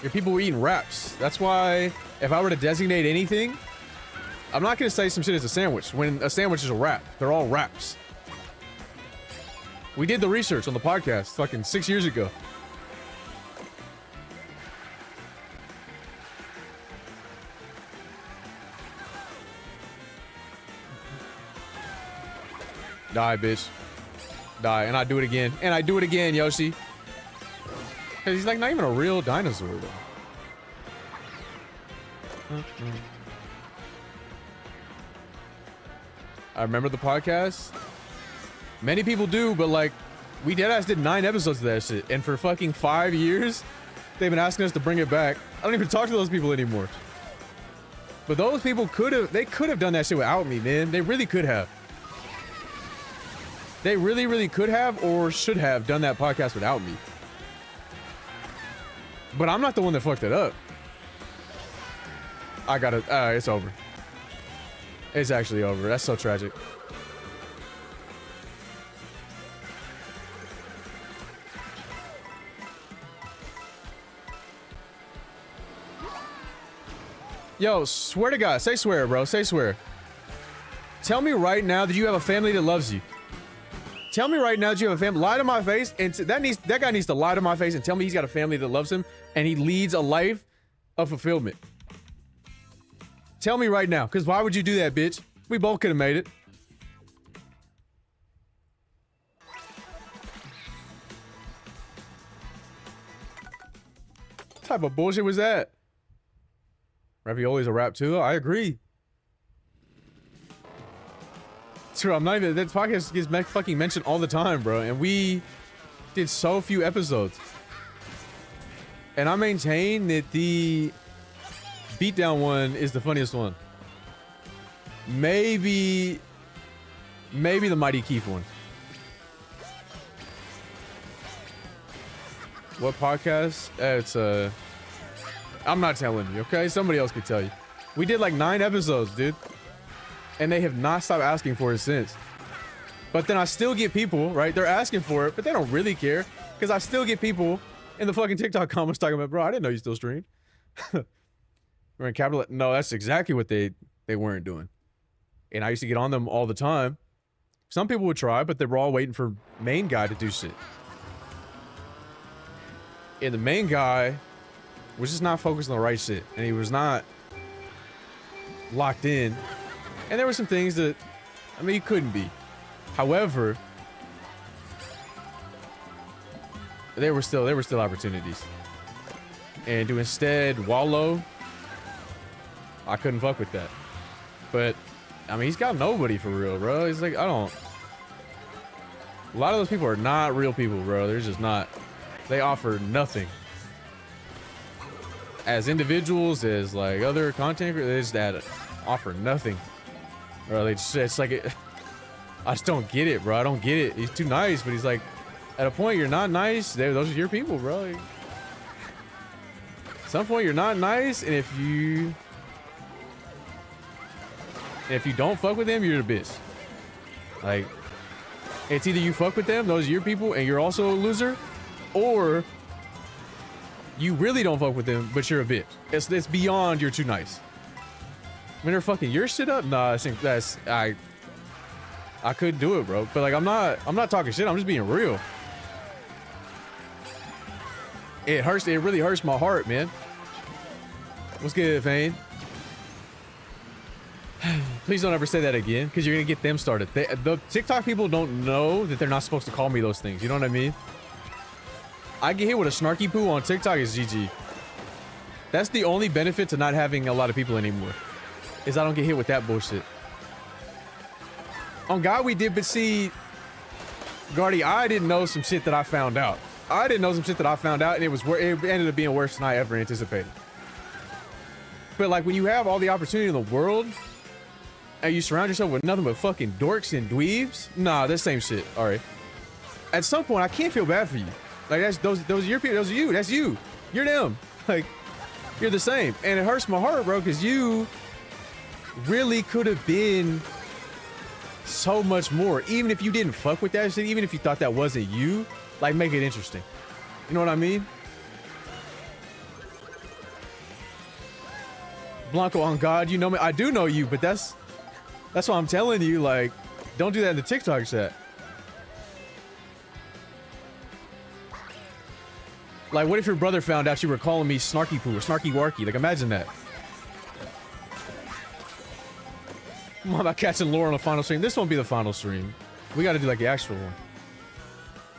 Your people were eating wraps. That's why if I were to designate anything, I'm not gonna say some shit is a sandwich when a sandwich is a wrap. They're all wraps. We did the research on the podcast fucking 6 years ago. Die, bitch. Die. And I do it again. And I do it again, Yoshi. Cause he's like not even a real dinosaur though. I remember the podcast. Many people do, but like, we deadass did 9 episodes of that shit, and for fucking 5 years, they've been asking us to bring it back. I don't even talk to those people anymore. But those people could have done that shit without me, man. They really could have. They really, really could have or should have done that podcast without me. But I'm not the one that fucked it up. I got it. It's over. It's actually over. That's so tragic. Yo, swear to God. Say swear, bro. Say swear. Tell me right now that you have a family that loves you. Tell me right now that you have a family. Lie to my face, and that guy needs to lie to my face and tell me he's got a family that loves him and he leads a life of fulfillment. Tell me right now, because why would you do that, bitch? We both could have made it. What type of bullshit was that? Ravioli's a wrap too. I agree. True, I'm not even. That podcast gets fucking mentioned all the time, bro. And we did so few episodes. And I maintain that beatdown one is the funniest one. Maybe the Mighty Keith one. What podcast? It's I'm not telling you, okay? Somebody else could tell you. We did like 9 episodes, dude. And they have not stopped asking for it since. But then I still get people, right? They're asking for it, but they don't really care. Because I still get people in the fucking TikTok comments talking about, bro, I didn't know you still streamed. We're in capital. No, that's exactly what they weren't doing. And I used to get on them all the time. Some people would try, but they were all waiting for main guy to do shit. And the main guy was just not focused on the right shit. And he was not locked in. And there were some things that, I mean, he couldn't be. However, there were still opportunities. And to instead wallow, I couldn't fuck with that. But, I mean, he's got nobody for real, bro. He's like, a lot of those people are not real people, bro. They're just not. They offer nothing. As individuals, as like other content creators, they just offer nothing. Bro, it's like, I just don't get it, bro. I don't get it. He's too nice, but he's like, at a point, you're not nice. Those are your people, bro. Like, at some point, you're not nice, and if you don't fuck with them, you're the bitch. Like, it's either you fuck with them, those are your people, and you're also a loser, or you really don't fuck with them, but you're a bitch. It's beyond you're too nice. When they're fucking your shit up, nah, I think I couldn't do it, bro. But like, I'm not talking shit. I'm just being real. It hurts. It really hurts my heart, man. What's good, Fane? Please don't ever say that again, because you're gonna get them started. The TikTok people don't know that they're not supposed to call me those things. You know what I mean? I get hit with a snarky poo on TikTok is GG. That's the only benefit to not having a lot of people anymore. Is I don't get hit with that bullshit. On God we did, but see, Guardy, I didn't know some shit that I found out. And it ended up being worse than I ever anticipated. But like, when you have all the opportunity in the world, and you surround yourself with nothing but fucking dorks and dweebs, nah, that's same shit. All right. At some point, I can't feel bad for you. Like, those are your people. Those are you. That's you. You're them. Like, you're the same. And it hurts my heart, bro, because you really could have been so much more. Even if you didn't fuck with that shit, even if you thought that wasn't you, like, make it interesting. You know what I mean? Blanco, on God, you know me. I do know you, but that's why I'm telling you, like, don't do that in the TikTok chat. Like, what if your brother found out you were calling me Snarky Poo or Snarky Warky? Like, imagine that. I'm all about catching lore on the final stream. This won't be the final stream. We got to do, like, the actual one.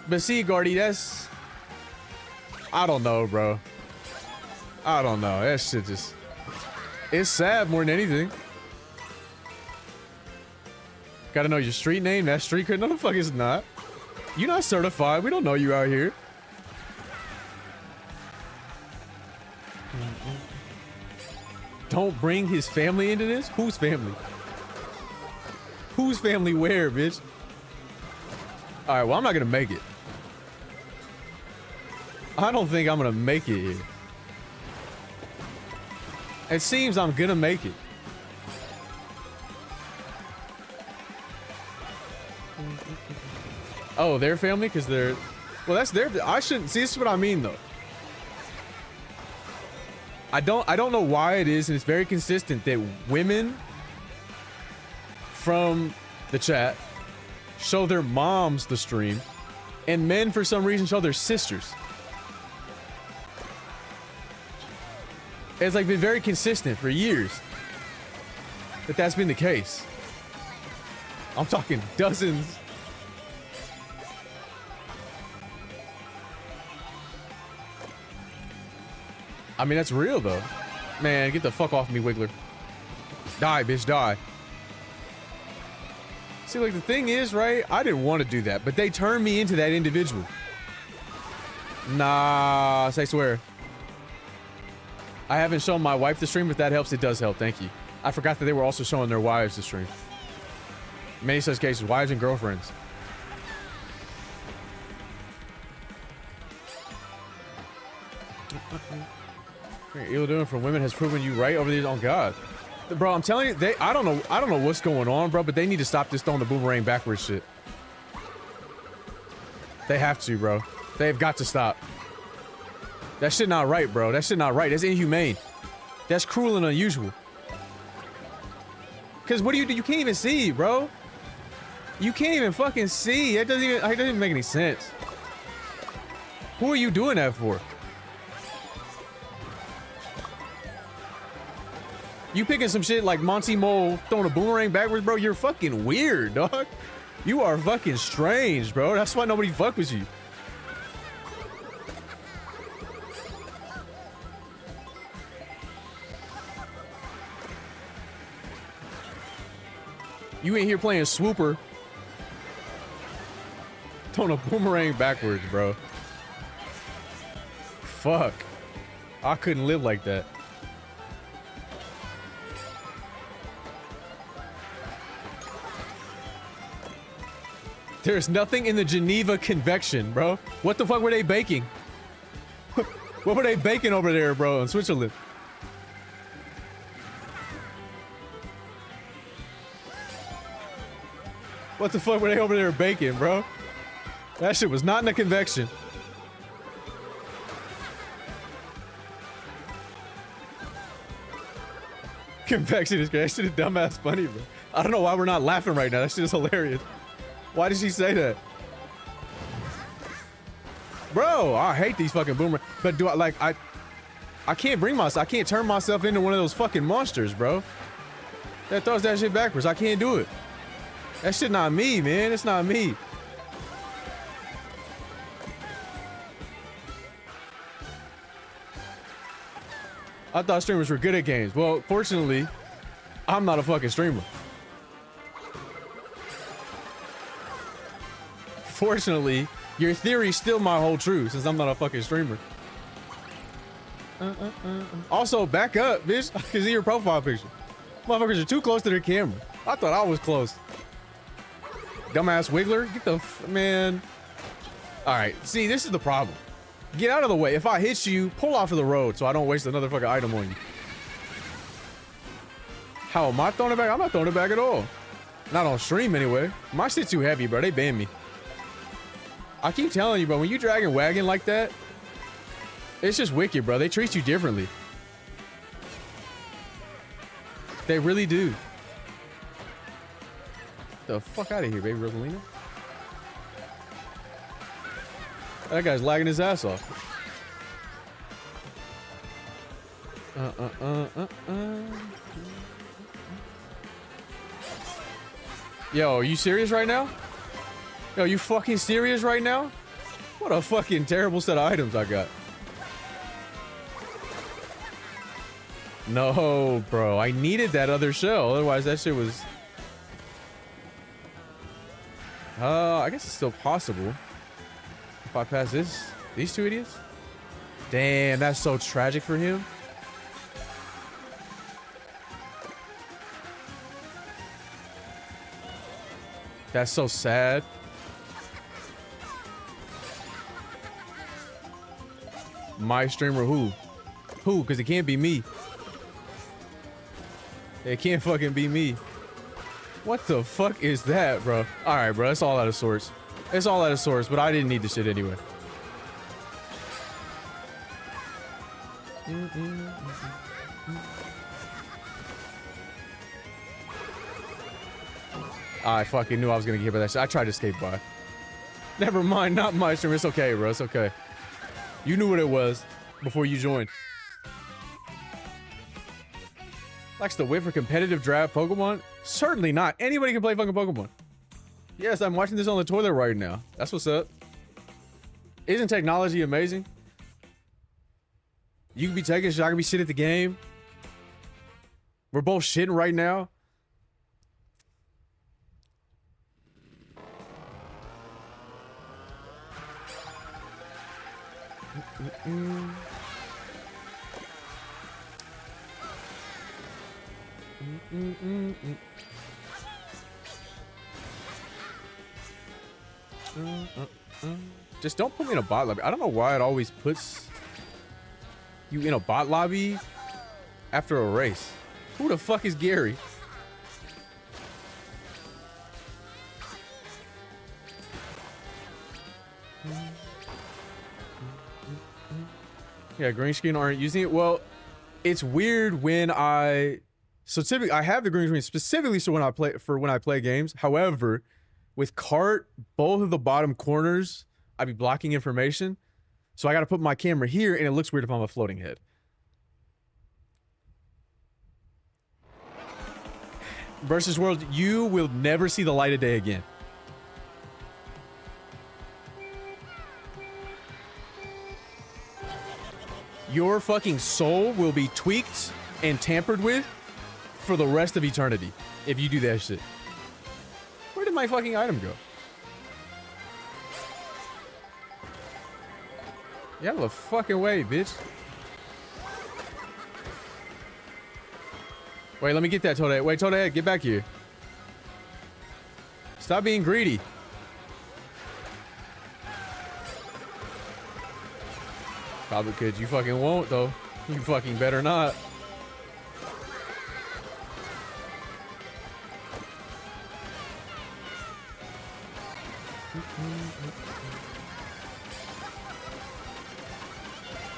But see, Guardy, that's... I don't know, bro. I don't know. That shit just... It's sad more than anything. Gotta know your street name. That street cred. No, the fuck is not. You're not certified. We don't know you out here. Don't bring his family into this? Whose family? Whose family where, bitch? Alright, well, I'm not gonna make it. I don't think I'm gonna make it here. It seems I'm gonna make it. Oh, their family? Because they're... Well, that's their... I shouldn't... See, this is what I mean, though. I don't know why it is, and it's very consistent, that women from the chat show their moms the stream, and men, for some reason, show their sisters. It's like been very consistent for years that that's been the case. I'm talking dozens. I mean, that's real though. Man, get the fuck off me, Wiggler. Die, bitch, die. See, like, the thing is, right? I didn't want to do that, but they turned me into that individual. Nah, I swear. I haven't shown my wife the stream. If that helps, it does help. Thank you. I forgot that they were also showing their wives the stream. Many such cases, wives and girlfriends. Ill doing for women has proven you right over these. Oh God, bro, I'm telling you, I don't know what's going on, bro, but they need to stop this throwing the boomerang backwards shit. They have to, bro. They've got to stop. That shit not right, bro. That shit not right. That's inhumane. That's cruel and unusual. Cause what do? You can't even see, bro. You can't even fucking see. It doesn't even make any sense. Who are you doing that for? You picking some shit like Monty Mole throwing a boomerang backwards, bro? You're fucking weird, dog. You are fucking strange, bro. That's why nobody fuck with you. You ain't here playing swooper. Throwing a boomerang backwards, bro. Fuck. I couldn't live like that. There's nothing in the Geneva Convection, bro. What the fuck were they baking? What were they baking over there, bro, in Switzerland? What the fuck were they over there baking, bro? That shit was not in the convection. Convection is great. That shit is dumbass funny, bro. I don't know why we're not laughing right now. That shit is hilarious. Why did she say that? Bro, I hate these fucking boomerangs. But do I like I can't bring myself. I can't turn myself into one of those fucking monsters, bro. That throws that shit backwards. I can't do it. That shit not me, man. It's not me. I thought streamers were good at games. Well, fortunately, I'm not a fucking streamer. Fortunately, your theory still might hold true since I'm not a fucking streamer. Also, back up, bitch. I can see your profile picture. Motherfuckers are too close to their camera. I thought I was close. Dumbass wiggler. Get the man. All right. See, this is the problem. Get out of the way. If I hit you, pull off of the road so I don't waste another fucking item on you. How am I throwing it back? I'm not throwing it back at all. Not on stream anyway. My shit's too heavy, bro. They banned me. I keep telling you, bro, when you drag and wagon like that, it's just wicked, bro. They treat you differently. They really do. The fuck out of here, baby Rosalina. That guy's lagging his ass off. Yo, are you serious right now? Yo, you fucking serious right now? What a fucking terrible set of items I got. No, bro. I needed that other shell. Otherwise, that shit was... I guess it's still possible. If I pass these two idiots? Damn, that's so tragic for him. That's so sad. My streamer who? Who? Because it can't be me. It can't fucking be me. What the fuck is that, bro? Alright, bro. It's all out of sorts. It's all out of sorts, but I didn't need the shit anyway. I fucking knew I was gonna get hit by that shit. I tried to skate by. Never mind, not my stream. It's okay, bro. It's okay. You knew what it was before you joined. Likes to wait for competitive draft Pokemon? Certainly not. Anybody can play fucking Pokemon. Yes, I'm watching this on the toilet right now. That's what's up. Isn't technology amazing? You can be taking shit, I can be shit at the game. We're both shitting right now. Just don't put me in a bot lobby. I don't know why it always puts you in a bot lobby after a race. Who the fuck is Gary? Yeah, green screen aren't using it. Well, it's weird when so typically I have the green screen specifically so when I play games. However, with kart, both of the bottom corners, I'd be blocking information. So I got to put my camera here and it looks weird if I'm a floating head. Versus World, you will never see the light of day again. Your fucking soul will be tweaked and tampered with for the rest of eternity if you do that shit. Where did my fucking item go? Yeah, the fucking way, bitch. Wait, let me get that, Toadhead. Wait, Toadhead, get back here. Stop being greedy. Probably could. You fucking won't, though. You fucking better not.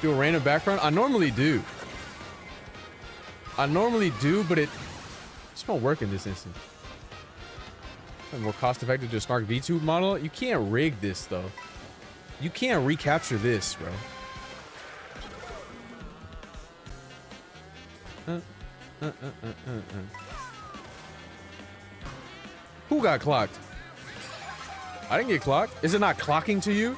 Do a random background? I normally do. But it just won't work in this instance. More cost effective to a Snark V2 model. You can't rig this, though. You can't recapture this, bro. Who got clocked? I didn't get clocked. Is it not clocking to you?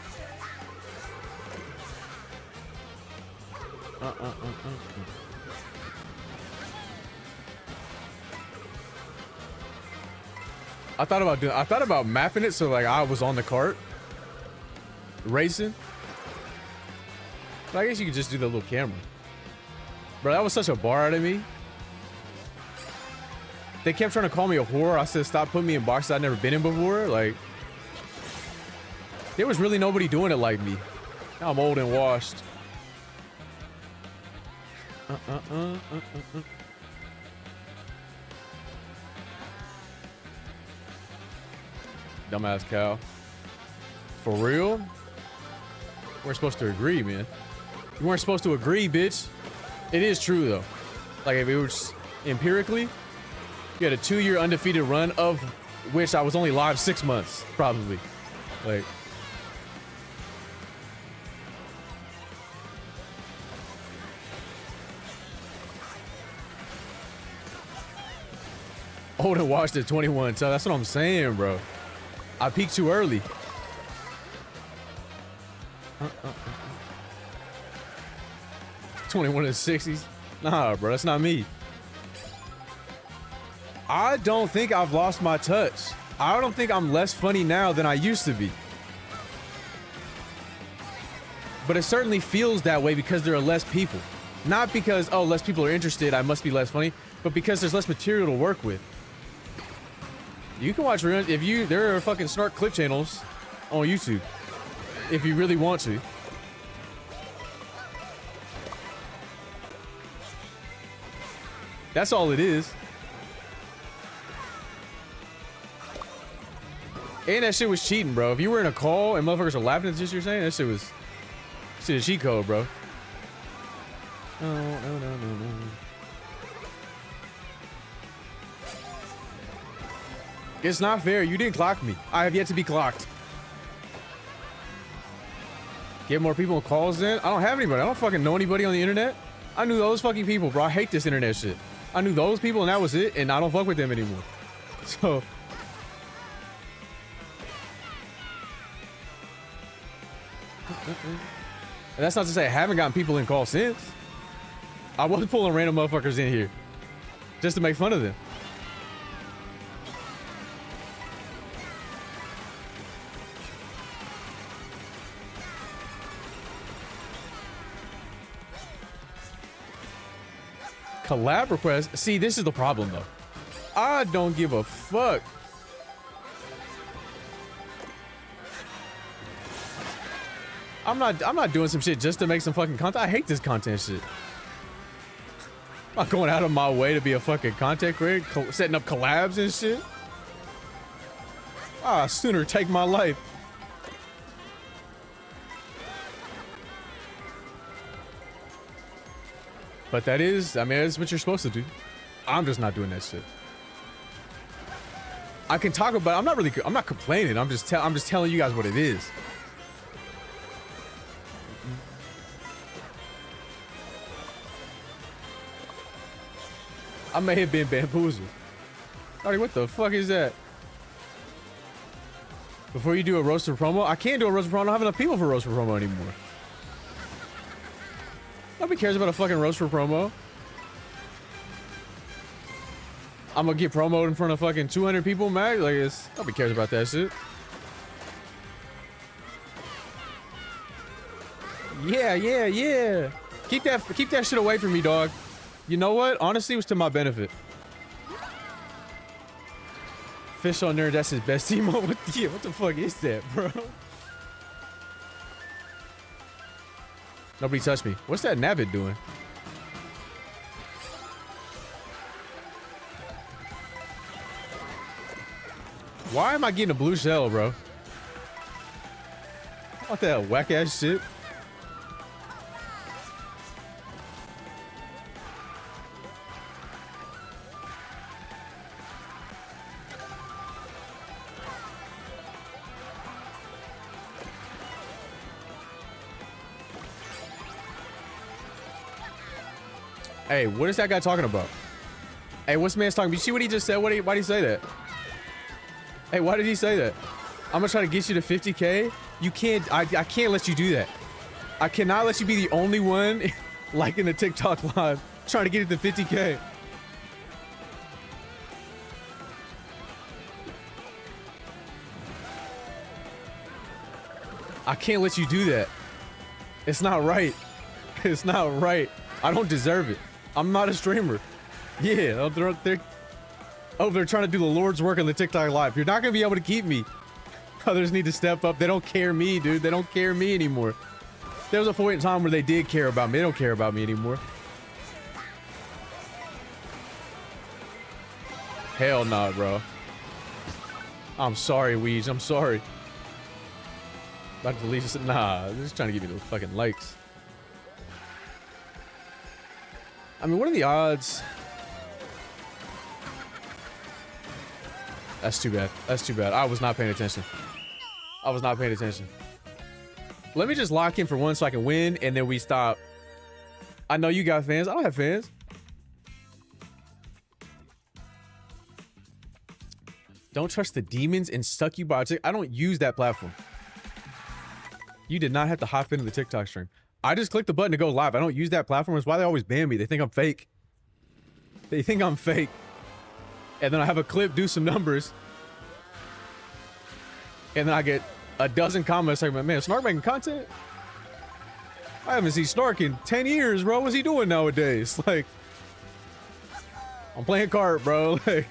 I thought about mapping it so like I was on the cart racing. But I guess you could just do the little camera. Bro, that was such a bar out of me. They kept trying to call me a whore. I said stop putting me in boxes I'd never been in before. Like, there was really nobody doing it like me. Now I'm old and washed. Dumbass cow. For real? We're supposed to agree, man. You weren't supposed to agree, bitch. It is true, though. Like, if it was empirically, you had a 2-year undefeated run, of which I was only live 6 months, probably. Like, old and washed at 21. So that's what I'm saying, bro. I peaked too early. 21 in the 60s. Nah, bro, that's not me. I don't think I've lost my touch. I don't think I'm less funny now than I used to be. But it certainly feels that way because there are less people. Not because, oh, less people are interested, I must be less funny, but because there's less material to work with. You can watch, there are fucking Snark clip channels on YouTube if you really want to. That's all it is. And that shit was cheating, bro. If you were in a call and motherfuckers are laughing at this you're saying, that shit was a cheat code, bro. No. It's not fair. You didn't clock me. I have yet to be clocked. Get more people with calls in. I don't have anybody. I don't fucking know anybody on the internet. I knew those fucking people, bro. I hate this internet shit. I knew those people and that was it, and I don't fuck with them anymore. So. And that's not to say I haven't gotten people in calls since. I wasn't pulling random motherfuckers in here just to make fun of them. Collab request. See, this is the problem though. I don't give a fuck. I'm not doing some shit just to make some fucking content. I hate this content shit. I'm not going out of my way to be a fucking content creator, setting up collabs and shit. Ah, sooner take my life. But that is, I mean, that's what you're supposed to do. I'm just not doing that shit. I can talk about, I'm not complaining. I'm just telling you guys what it is. I may have been bamboozled. Alright, what the fuck is that? Before you do a roaster promo? I can't do a roaster promo. I don't have enough people for roaster promo anymore. Nobody cares about a fucking roaster promo. I'm gonna get promoted in front of fucking 200 people, Mac. Like, nobody cares about that shit. Yeah. Keep that shit away from me, dog. You know what? Honestly, it was to my benefit. Fish on nerd, that's his best emote. What the fuck is that, bro? Nobody touched me. What's that nabbit doing? Why am I getting a blue shell, bro? I want that whack ass shit. Hey, what is that guy talking about? Hey, what's man's talking about? You see what he just said? Why did he say that? Hey, why did he say that? I'm gonna try to get you to 50K. You can't, I can't let you do that. I cannot let you be the only one like in the TikTok live trying to get it to 50K. I can't let you do that. It's not right. It's not right. I don't deserve it. I'm not a streamer. Yeah, they're trying to do the Lord's work on the TikTok live. You're not gonna be able to keep me. Others need to step up. They don't care me, dude. They don't care me anymore. There was a point in time where they did care about me. They don't care about me anymore. Hell nah, bro. I'm sorry, Weege. I'm sorry. About to delete this. Nah, they're just trying to give me those fucking likes. I mean, what are the odds? That's too bad. That's too bad. I was not paying attention. I was not paying attention. Let me just lock in for one so I can win, and then we stop. I know you got fans. I don't have fans. Don't trust the demons and suck you by. I don't use that platform. You did not have to hop into the TikTok stream. I just clicked the button to go live. I don't use that platform. That's why they always ban me. They think I'm fake. They think I'm fake. And then I have a clip, do some numbers. And then I get a dozen comments like, man, Snark making content? I haven't seen Snark in 10 years, bro. What's he doing nowadays? Like, I'm playing kart, bro. Like,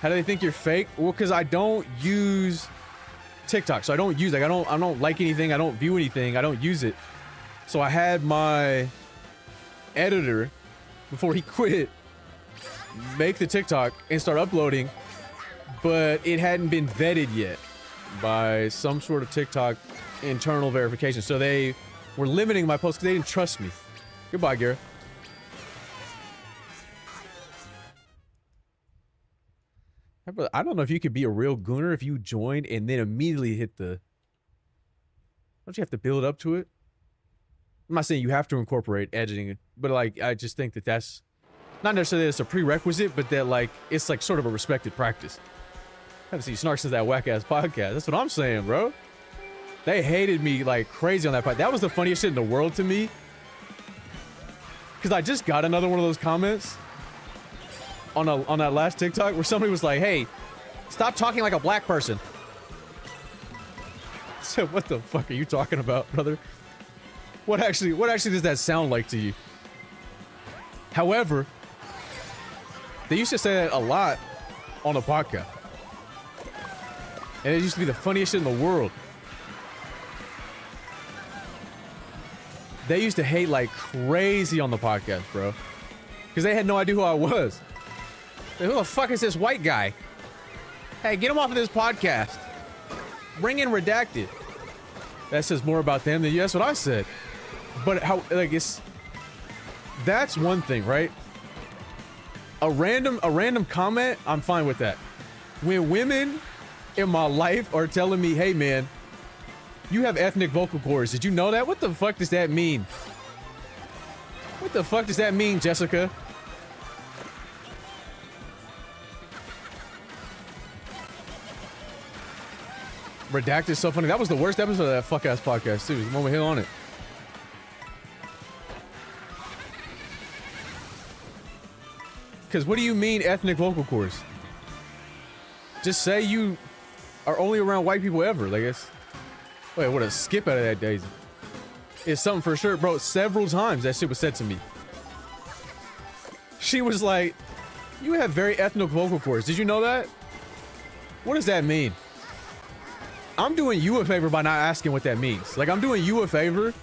how do they think you're fake? Well, because I don't use TikTok, so I don't use, like, I don't like anything, I don't view anything, I don't use it. So I had my editor, before he quit, make the TikTok and start uploading, but it hadn't been vetted yet by some sort of TikTok internal verification. So they were limiting my posts because they didn't trust me. Goodbye, Garrett. I don't know if you could be a real gooner if you joined and then immediately hit the... Don't you have to build up to it? I'm not saying you have to incorporate editing, but like, I just think that that's not necessarily that it's a prerequisite, but that like, it's like sort of a respected practice. I haven't seen Snark since that whack-ass podcast. That's what I'm saying, bro. They hated me like crazy on that podcast. That was the funniest shit in the world to me. Because I just got another one of those comments on that last TikTok where somebody was like, hey, stop talking like a black person. I said, what the fuck are you talking about, brother? What actually does that sound like to you? However, they used to say that a lot on the podcast. And it used to be the funniest shit in the world. They used to hate like crazy on the podcast, bro. Because they had no idea who I was. Like, who the fuck is this white guy? Hey, get him off of this podcast. Bring in Redacted. That says more about them than you. That's what I said. But how, like, that's one thing, right? A random comment, I'm fine with that. When women in my life are telling me, hey man, you have ethnic vocal cords. Did you know that? What the fuck does that mean? What the fuck does that mean, Jessica? Redacted is so funny. That was the worst episode of that fuck ass podcast too. The moment we hit on it. Because what do you mean ethnic vocal cords? Just say you are only around white people ever. Like it's... Wait, what a skip out of that, Daisy. It's something for sure, bro. Several times that shit was said to me. She was like, you have very ethnic vocal cords. Did you know that? What does that mean? I'm doing you a favor by not asking what that means. Like, I'm doing you a favor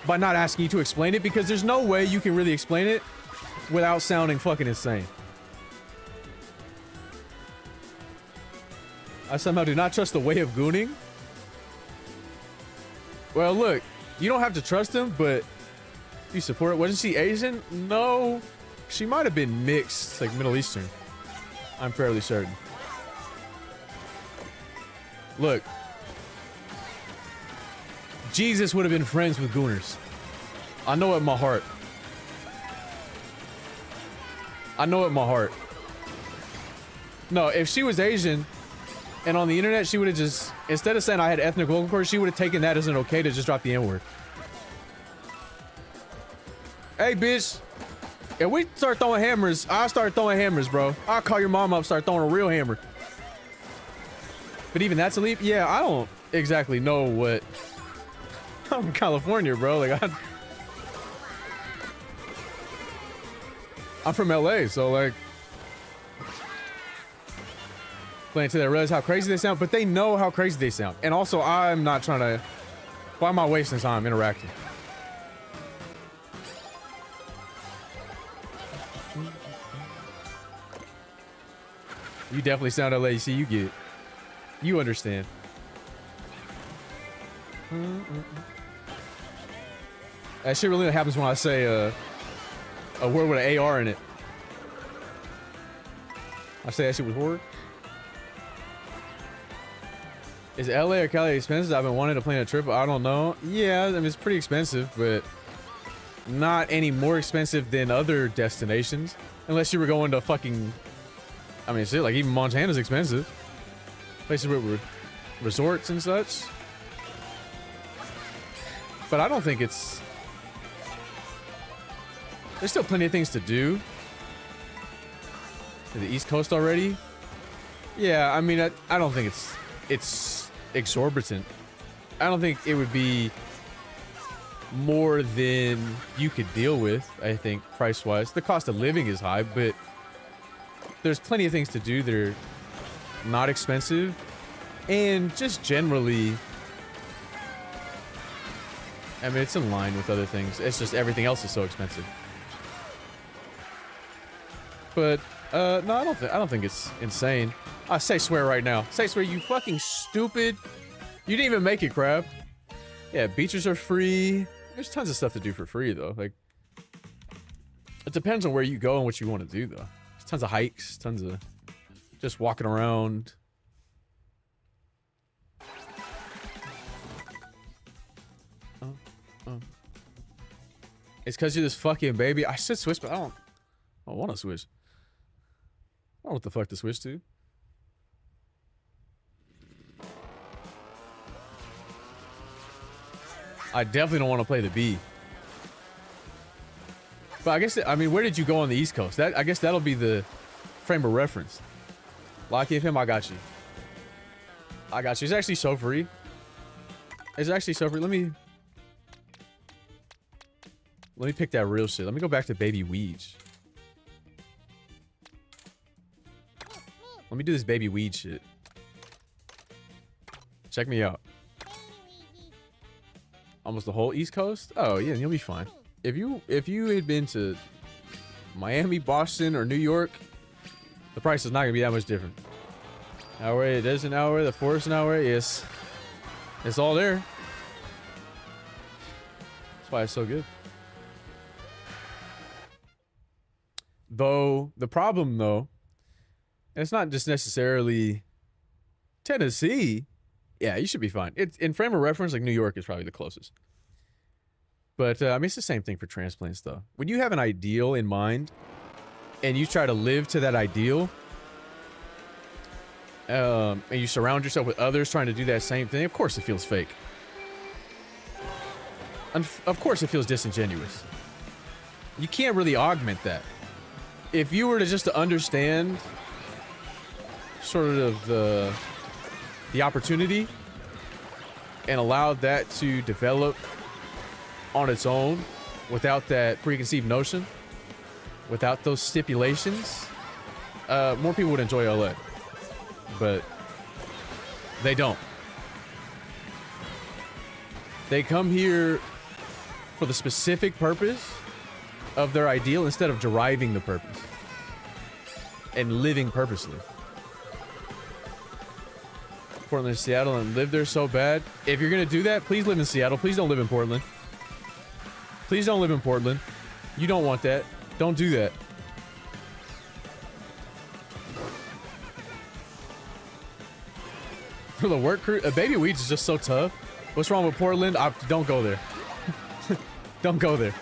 by not asking you to explain it because there's no way you can really explain it without sounding fucking insane. I somehow do not trust the way of gooning. Well, look, you don't have to trust him, but you support it. Wasn't she Asian? No. She might have been mixed, like Middle Eastern. I'm fairly certain. Look. Jesus would have been friends with gooners. I know it in my heart. I know it in my heart. No, if she was Asian and on the internet, she would have just, instead of saying I had ethnic vocal cords, she would have taken that as an okay to just drop the N-word. Hey, bitch. If we start throwing hammers, I'll start throwing hammers, bro. I'll call your mom up, start throwing a real hammer. But even that's a leap? Yeah, I don't exactly know what... I'm from California, bro. Like, I'm from LA, so like... Playing to that realize how crazy they sound, but they know how crazy they sound. And also, I'm not trying to... Why am I wasting time interacting? You definitely sound LA. See, you get it. You understand. That shit really happens when I say a word with an AR in it. I say that shit with horror. Is LA or Cali expensive? I've been wanting to plan a trip. I don't know. Yeah, I mean, it's pretty expensive, but not any more expensive than other destinations. Unless you were going to fucking... I mean, shit, like even Montana's expensive. Places with resorts and such. But I don't think it's... There's still plenty of things to do. To the East Coast already? Yeah, I mean, I don't think it's exorbitant. I don't think it would be more than you could deal with, I think, price-wise. The cost of living is high, but there's plenty of things to do that are not expensive. And just generally, I mean, it's in line with other things. It's just everything else is so expensive. But no, I don't think it's insane. I say swear right now. Say swear, you fucking stupid. You didn't even make it, crab. Yeah, beaches are free. There's tons of stuff to do for free though. Like, it depends on where you go and what you want to do though. There's tons of hikes, tons of just walking around. It's because you're this fucking baby. I should switch, but I don't want to switch. I don't know what the fuck to switch to. I definitely don't want to play the B. But I guess, I mean, where did you go on the East Coast? I guess that'll be the frame of reference. Lock him, I got you. I got you. It's actually so free. It's actually so free. Let me... Let me pick that real shit. Let me go back to Baby Weege. Let me do this Baby Weed shit. Check me out. Almost the whole East Coast? Oh yeah, you'll be fine. If you had been to Miami, Boston, or New York, the price is not gonna be that much different. Hour, it is an hour, the forest an hour, yes. It's all there. That's why it's so good. Though, the problem though, and it's not just necessarily Tennessee. Yeah, you should be fine. It's in frame of reference, like New York is probably the closest. But I mean, it's the same thing for transplants, though. When you have an ideal in mind, and you try to live to that ideal, and you surround yourself with others trying to do that same thing, of course it feels fake. And of course it feels disingenuous. You can't really augment that. If you were to just to understand sort of the opportunity and allow that to develop on its own without that preconceived notion, without those stipulations, more people would enjoy LA. But they don't. They come here for the specific purpose of their ideal instead of deriving the purpose and living purposely. Portland, Seattle, and live there so bad. If you're gonna do that, please live in Seattle. Please don't live in Portland. Please don't live in Portland. You don't want that. Don't do that. For the work crew, Baby Weeds is just so tough. What's wrong with Portland? Don't go there. Don't go there.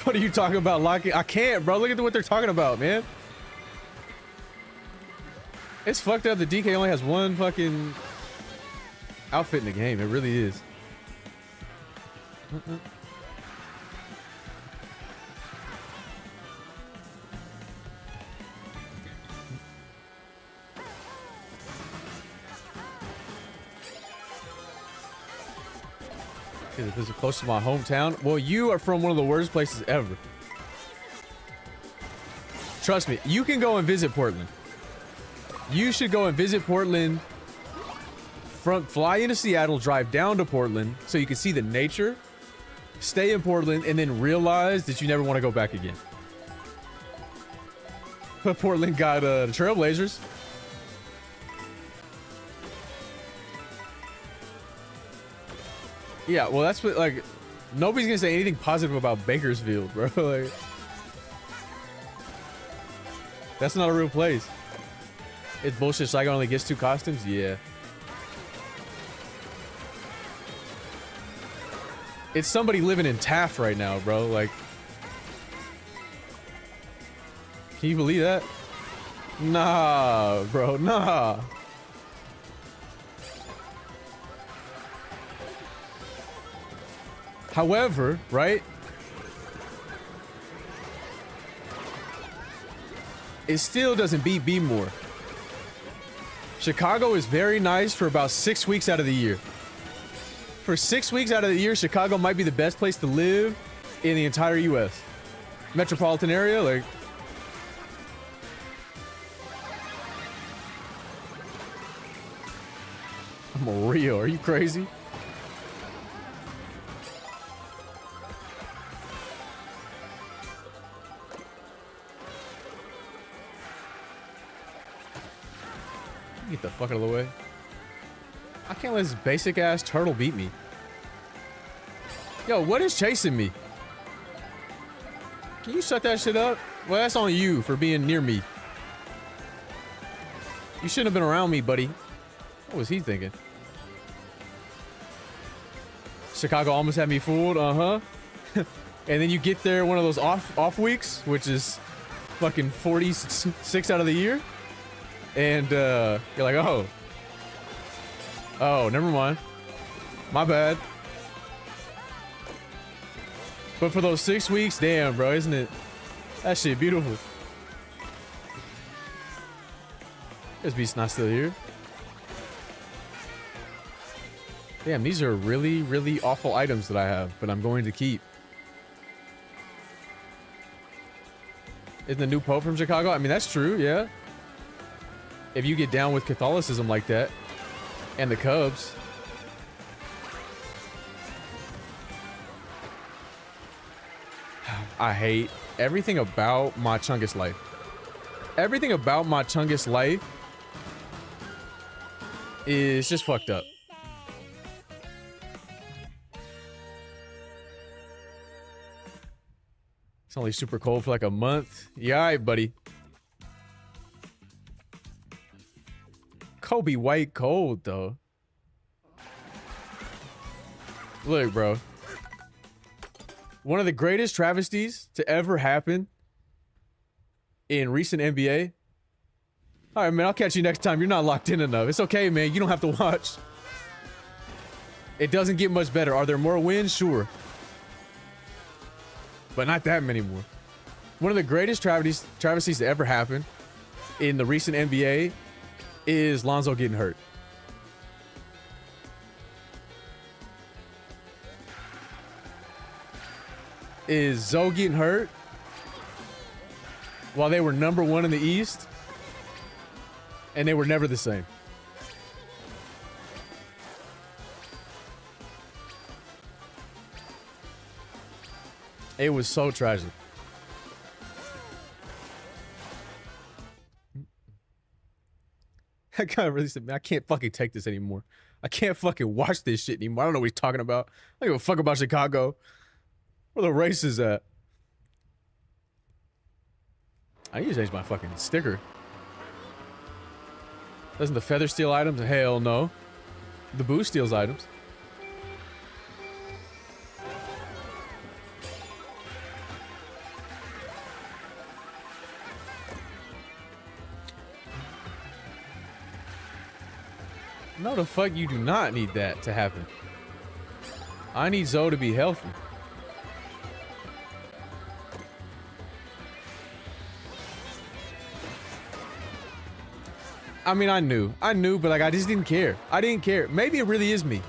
What are you talking about, locking? I can't, bro. Look at what they're talking about, man. It's fucked up that DK only has one fucking outfit in the game. It really is. This is close to my hometown. Well, you are from one of the worst places ever. Trust me, you can go and visit Portland. You should go and visit Portland. Fly into Seattle, drive down to Portland so you can see the nature, stay in Portland, and then realize that you never want to go back again. But Portland got the Trailblazers. Yeah, well, that's what, like, nobody's gonna say anything positive about Bakersfield, bro. Like, that's not a real place. It's bullshit. Saigon only gets 2 costumes? Yeah. It's somebody living in Taft right now, bro. Like, can you believe that? Nah, bro, nah. However, right? It still doesn't beat B-more. Chicago is very nice for about 6 weeks out of the year. For 6 weeks out of the year, Chicago might be the best place to live in the entire U.S. Metropolitan area, like... I'm real. Are you crazy? Get the fuck out of the way. I can't let this basic ass turtle beat me. Yo, what is chasing me? Can you shut that shit up? Well, that's on you for being near me. You shouldn't have been around me, buddy. What was he thinking? Chicago almost had me fooled, uh-huh. And then you get there one of those off weeks, which is fucking 46 out of the year. And you're like, oh, never mind, my bad. But for those 6 weeks, damn, bro, isn't it that shit beautiful? This beast's not still here. Damn, these are really, really awful items that I have, but I'm going to keep. Isn't the new Pope from Chicago? I mean, that's true, yeah. If you get down with Catholicism like that, and the Cubs. I hate everything about my Chungus life. Everything about my Chungus life is just fucked up. It's only super cold for like a month. Yeah, all right, buddy. Kobe White cold, though. Look, bro. One of the greatest travesties to ever happen in recent NBA. All right, man, I'll catch you next time. You're not locked in enough. It's okay, man. You don't have to watch. It doesn't get much better. Are there more wins? Sure. But not that many more. One of the greatest travesties to ever happen in the recent NBA is Lonzo getting hurt. Is Zoe getting hurt while they were #1 in the East, and they were never the same. It was so tragic. I kind of really said, man, I can't fucking take this anymore. I can't fucking watch this shit anymore. I don't know what he's talking about. I don't give a fuck about Chicago. Where the races at? I need to change my fucking sticker. Doesn't the feather steal items? Hell no. The boo steals items. No, the fuck you do not need that to happen. I need Zoe to be healthy. I mean, I knew, but like, I just didn't care. I didn't care. Maybe it really is me.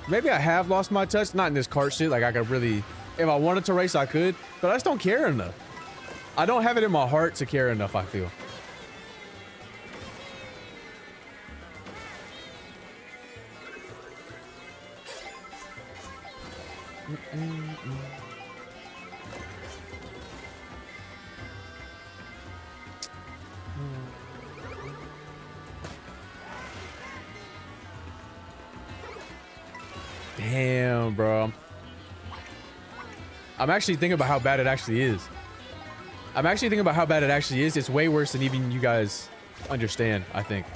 Maybe I have lost my touch. Not in this kart shit. Like, I could really, if I wanted to race, I could, but I just don't care enough. I don't have it in my heart to care enough, I feel. Damn, bro. I'm actually thinking about how bad it actually is. It's way worse than even you guys understand, I think.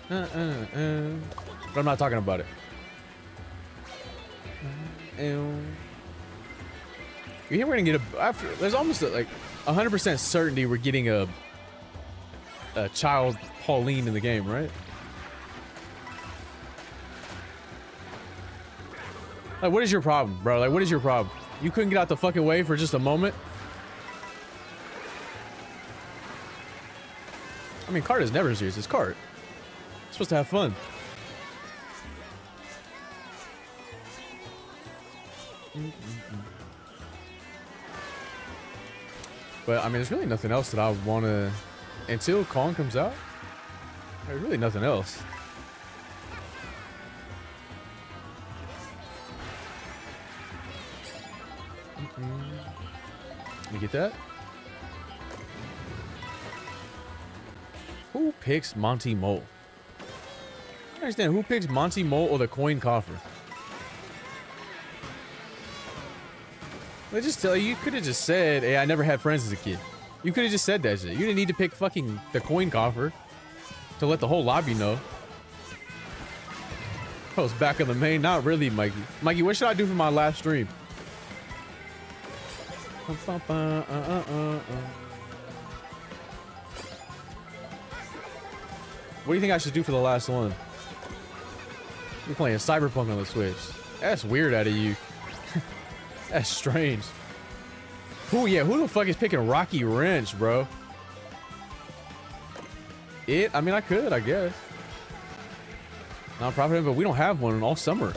But I'm not talking about it. You think we're gonna get there's almost like 100% certainty we're getting a child Pauline in the game, right? Like, what is your problem, bro? Like, what is your problem? You couldn't get out the fucking way for just a moment? I mean, kart is never serious. It's kart. It's supposed to have fun. But, I mean, there's really nothing else that I want to... Until Kong comes out, there's really nothing else. Let me get that. Who picks Monty Mole? I understand. Who picks Monty Mole or the coin coffer? Let's just tell you, you could have just said, hey, I never had friends as a kid. You could have just said that shit. You didn't need to pick fucking the coin coffer to let the whole lobby know. I was back on the main. Not really, Mikey. Mikey, what should I do for my last stream? What do you think I should do for the last one? You're playing Cyberpunk on the Switch. That's weird out of you. That's strange. Who the fuck is picking Rocky Wrench, bro? I mean, I could, I guess. Non-profit, but we don't have one all summer.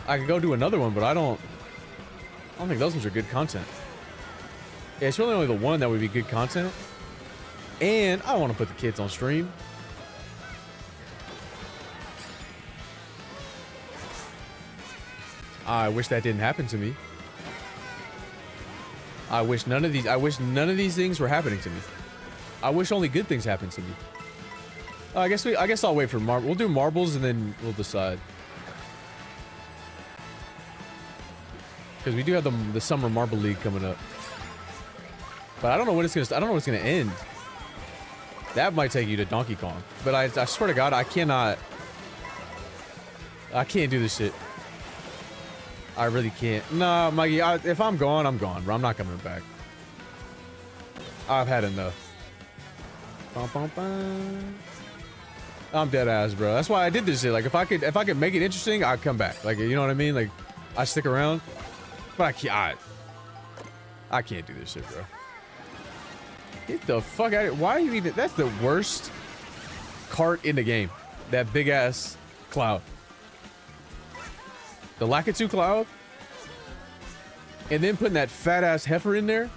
I could go do another one, but I don't think those ones are good content. Yeah, it's really only the one that would be good content. And I want to put the kids on stream. I wish that didn't happen to me. I wish none of these things were happening to me. I wish only good things happened to me. I guess I'll wait for marble. We'll do marbles and then we'll decide. Because we do have the summer marble league coming up. But I don't know when it's gonna end. That might take you to Donkey Kong. But I swear to God, I can't do this shit. I really can't. Nah, Mikey, if I'm gone, I'm gone, bro. I'm not coming back. I've had enough. Bum, bum, bum. I'm dead ass, bro. That's why I did this shit. Like, if I could make it interesting, I'd come back. Like, you know what I mean? Like, I stick around. But I can't do this shit, bro. Get the fuck out of here. Why are you even... That's the worst cart in the game. That big ass cloud. The Lakitu cloud. And then putting that fat ass heifer in there.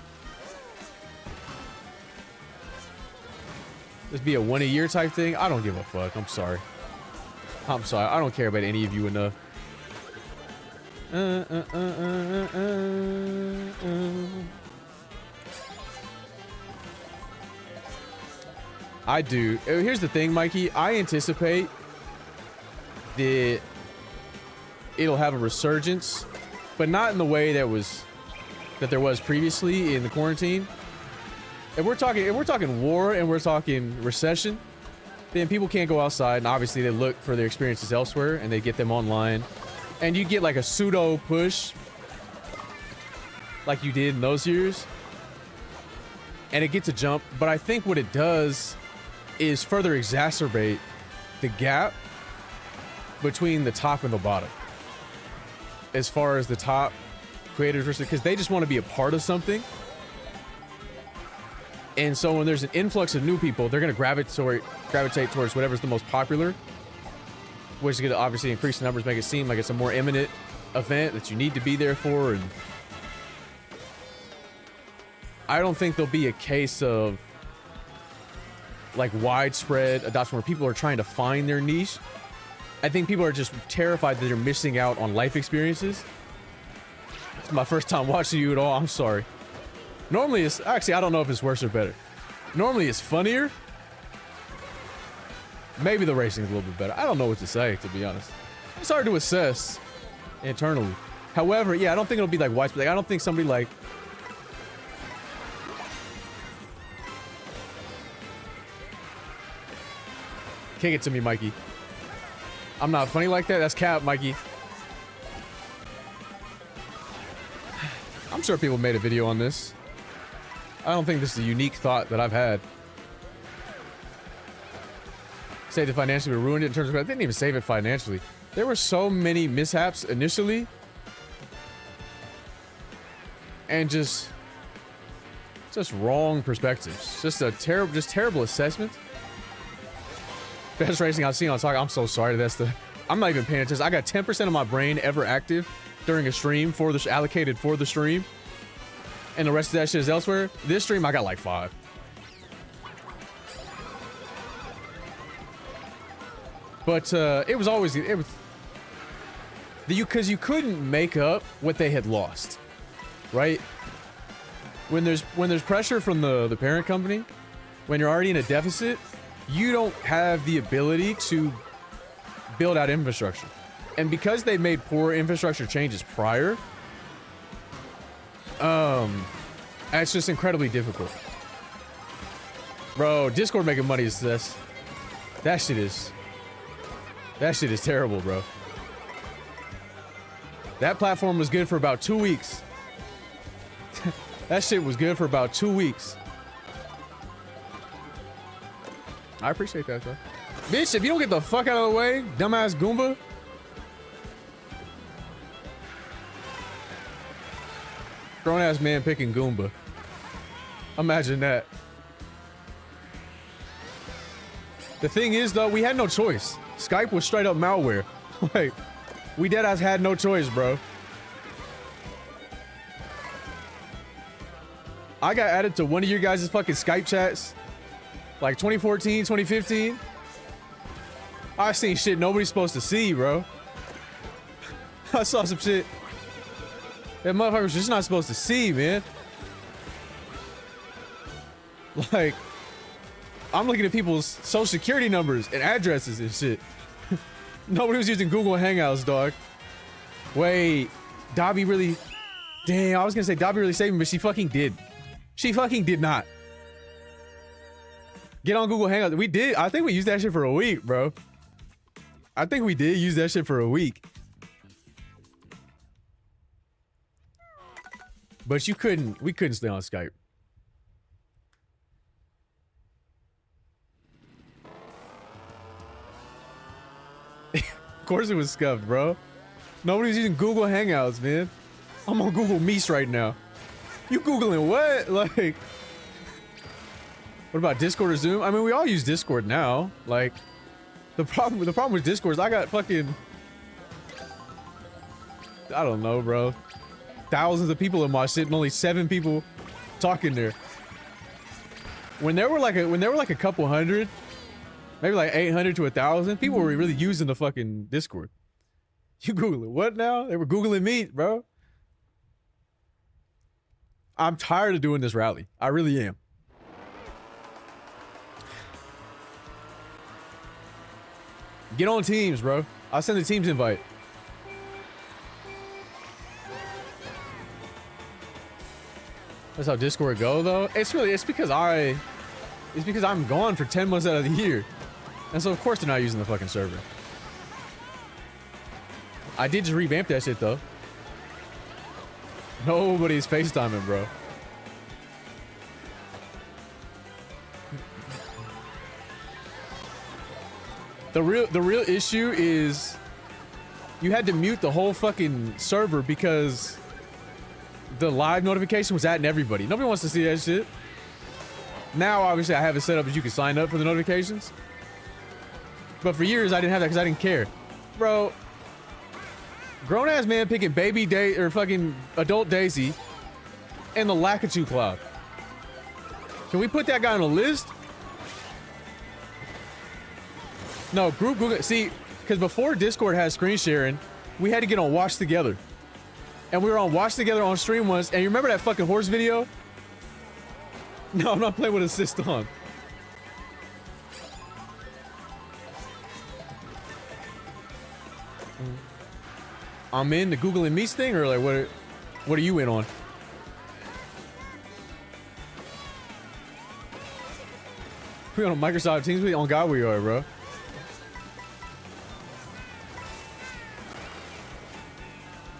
This be a one a year type thing. I don't give a fuck. I'm sorry. I'm sorry. I don't care about any of you enough. I do. Here's the thing, Mikey. I anticipate that it'll have a resurgence, but not in the way that there was previously in the quarantine. If we're talking war and we're talking recession, then people can't go outside, and obviously they look for their experiences elsewhere and they get them online. And you get like a pseudo push like you did in those years. And it gets a jump, but I think what it does is further exacerbate the gap between the top and the bottom. As far as the top creators versus, because they just want to be a part of something. And so when there's an influx of new people, they're going to gravitate towards whatever's the most popular, which is going to obviously increase the numbers, make it seem like it's a more imminent event that you need to be there for. And I don't think there'll be a case of like widespread adoption where people are trying to find their niche. I think people are just terrified that they're missing out on life experiences. It's my first time watching you at all. I'm sorry. Normally it's actually, I don't know if it's worse or better. Normally it's funnier. Maybe the racing is a little bit better. I don't know what to say, to be honest. It's hard to assess internally. However, yeah, I don't think it'll be like widespread. Like, I don't think somebody like... Kick it to me, Mikey. I'm not funny like that. That's cap, Mikey. I'm sure people made a video on this. I don't think this is a unique thought that I've had. Saved it financially, but ruined it in terms of... I didn't even save it financially. There were so many mishaps initially. And just wrong perspectives. Just terrible assessment. Best racing I've seen on talk. I'm so sorry. I'm not even paying attention. I got 10% of my brain ever active during a stream allocated for the stream. And the rest of that shit is elsewhere. This stream, I got like 5. But it was because you couldn't make up what they had lost, right? When there's pressure from the parent company, when you're already in a deficit, you don't have the ability to build out infrastructure. And because they made poor infrastructure changes prior, it's just incredibly difficult. Bro, Discord making money is this. That shit is terrible, bro. That platform was good for about 2 weeks. That shit was good for about 2 weeks. I appreciate that, though. Bitch, if you don't get the fuck out of the way, dumbass Goomba. Grown-ass man picking Goomba. Imagine that. The thing is, though, we had no choice. Skype was straight up malware. Like, we deadass had no choice, bro. I got added to one of your guys' fucking Skype chats. Like 2014, 2015. I seen shit nobody's supposed to see, bro. I saw some shit that motherfuckers just not supposed to see, man. Like, I'm looking at people's social security numbers and addresses and shit. Nobody was using Google Hangouts, dog. Wait, Dobby really... Damn, I was gonna say Dobby really saved me, but she fucking did. She fucking did not. Get on Google Hangouts. We did. I think we used that shit for a week, bro. I think we did use that shit for a week. But we couldn't stay on Skype. Of course it was scuffed, bro. Nobody's using Google Hangouts, man. I'm on Google Meets right now. You Googling what? Like, what about Discord or Zoom? I mean, we all use Discord now. Like, the problem with Discord is I got fucking, I don't know, bro. Thousands of people in my shit and only 7 people talking there. When there were like a couple hundred, maybe like 800 to 1,000, people were really using the fucking Discord. You Googling what now? They were Googling me, bro. I'm tired of doing this rally. I really am. Get on Teams, bro. I'll send the Teams invite. That's how Discord go, though. It's because I'm gone for 10 months out of the year. And so of course they're not using the fucking server. I did just revamp that shit, though. Nobody's FaceTiming, bro. The real issue is you had to mute the whole fucking server because the live notification was adding everybody. Nobody wants to see that shit. Now, obviously, I have it set up as you can sign up for the notifications. But for years, I didn't have that because I didn't care. Bro, grown-ass man picking baby day or fucking adult Daisy and the Lakitu cloud. Can we put that guy on a list? No, group Google. See, because before Discord had screen sharing, we had to get on Watch Together. And we were on Watch Together on stream once. And you remember that fucking horse video? No, I'm not playing with assist on. I'm in the Google and Meets thing, or like what are you in on? We on Microsoft Teams? We on God we are, bro.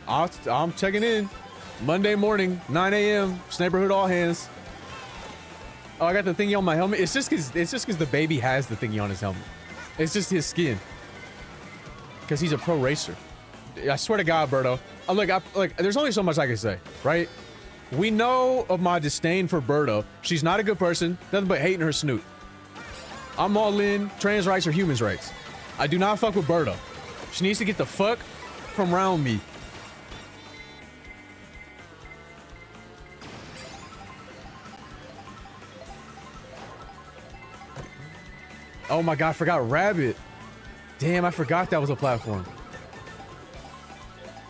I'm checking in. Monday morning, 9 a.m. Neighborhood all hands. Oh, I got the thingy on my helmet. It's just cause the baby has the thingy on his helmet. It's just his skin. Cause he's a pro racer. I swear to God, Berto. Look, there's only so much I can say, right? We know of my disdain for Berto. She's not a good person. Nothing but hating her snoot. I'm all in. Trans rights or humans rights. I do not fuck with Berto. She needs to get the fuck from around me. Oh my God, I forgot Rabbit. Damn, I forgot that was a platform.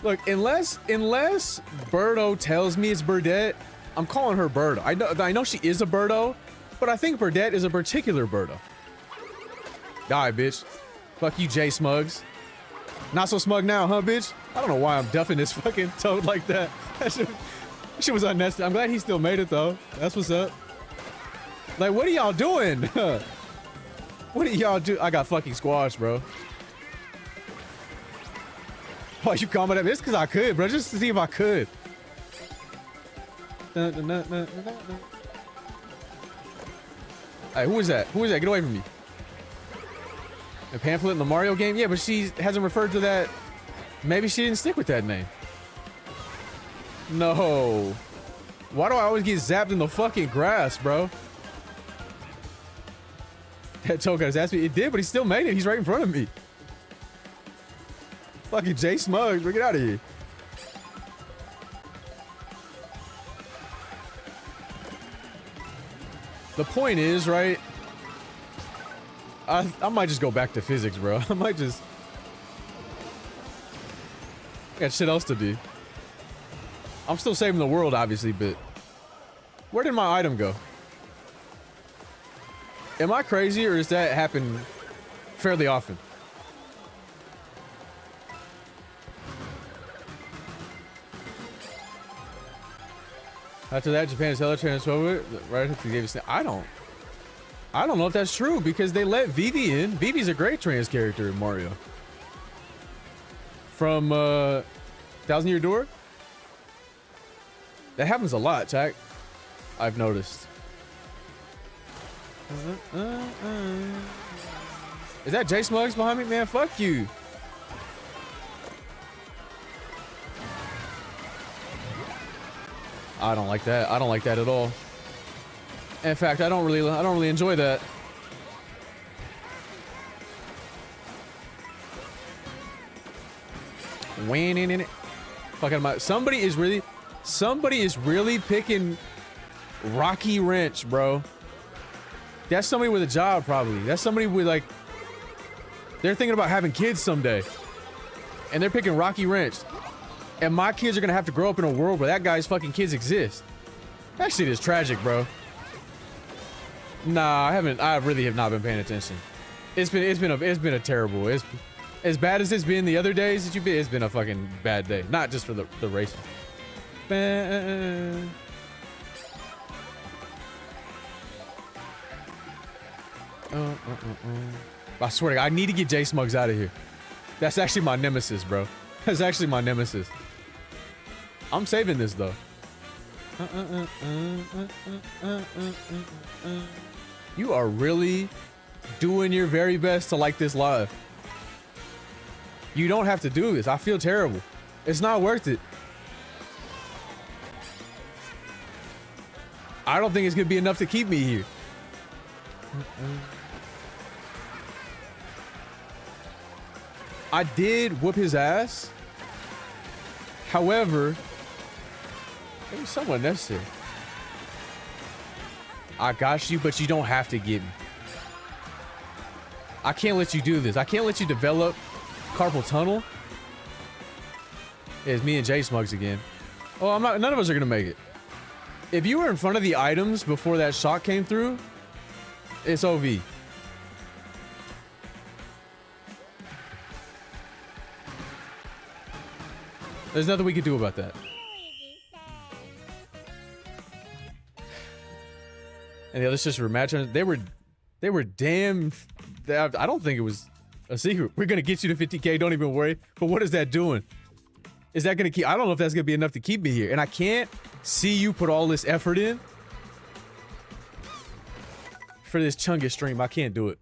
Look, unless Birdo tells me it's Burdette, I'm calling her Birdo. I know she is a Birdo, but I think Burdette is a particular Birdo. Die, bitch. Fuck you, Jay Smugs. Not so smug now, huh, bitch? I don't know why I'm duffing this fucking toad like that. That shit was unnecessary. I'm glad he still made it, though. That's what's up. Like, what are y'all doing? What do y'all do? I got fucking squashed, bro. Why you comment at me? It's because I could, bro. Just to see if I could. Hey, who is that? Who is that? Get away from me. A pamphlet in the Mario game? Yeah, but she hasn't referred to that. Maybe she didn't stick with that name. No. Why do I always get zapped in the fucking grass, bro? That Toka has asked me. It did, but he still made it. He's right in front of me. Fucking Jay Smug, get out of here. The point is, right? I might just go back to physics, bro. I might just... I got shit else to do. I'm still saving the world, obviously, but... Where did my item go? Am I crazy, or does that happen fairly often? After that, Japan is hella transphobic. Right after they gave us... I don't know if that's true, because they let Vivi in. Vivi's a great trans character in Mario. From, Thousand Year Door? That happens a lot, Jack. I've noticed. Is that J Smugs behind me? Man, fuck you. I don't like that. I don't like that at all. In fact, I don't really enjoy that. Winning in it. Fucking my somebody is really picking Rocky Wrench, bro. That's somebody with a job, probably. That's somebody with, like, they're thinking about having kids someday. And they're picking Rocky Wrench. And my kids are gonna have to grow up in a world where that guy's fucking kids exist. That shit is tragic, bro. Nah, I really have not been paying attention. It's been a terrible, as bad as it's been the other days that you've been, it's been a fucking bad day. Not just for the racing. I swear to God, I need to get J Smugs out of here. That's actually my nemesis, bro. That's actually my nemesis. I'm saving this though. You are really doing your very best to like this live. You don't have to do this. I feel terrible. It's not worth it. I don't think it's gonna be enough to keep me here. I did whoop his ass. However, there was someone necessary. I got you, but you don't have to get me. I can't let you do this. I can't let you develop carpal tunnel. It's me and J Smugs again. Oh, I'm not. None of us are gonna make it. If you were in front of the items before that shot came through, it's OV. There's nothing we could do about that. And the others just were matching. They were damn. I don't think it was a secret. We're gonna get you to 50K. Don't even worry. But what is that doing? Is that gonna keep? I don't know if that's gonna be enough to keep me here. And I can't see you put all this effort in for this Chungus stream. I can't do it.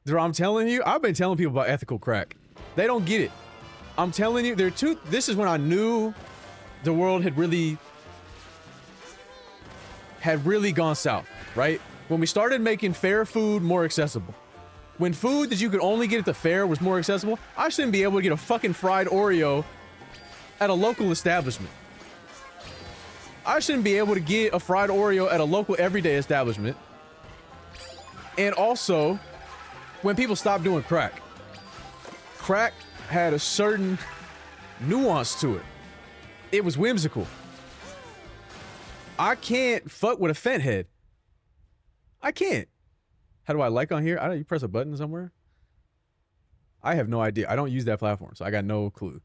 Bro, I'm telling you, I've been telling people about ethical crack. They don't get it. I'm telling you, there are two. This is when I knew the world had really gone south, right? When we started making fair food more accessible. When food that you could only get at the fair was more accessible, I shouldn't be able to get a fucking fried Oreo at a local establishment. I shouldn't be able to get a fried Oreo at a local everyday establishment. And also, when people stopped doing crack. Crack had a certain nuance to it. It was whimsical. I can't fuck with a fent head. I can't. How do I like on here? I don't. You press a button somewhere? I have no idea. I don't use that platform, so I got no clue.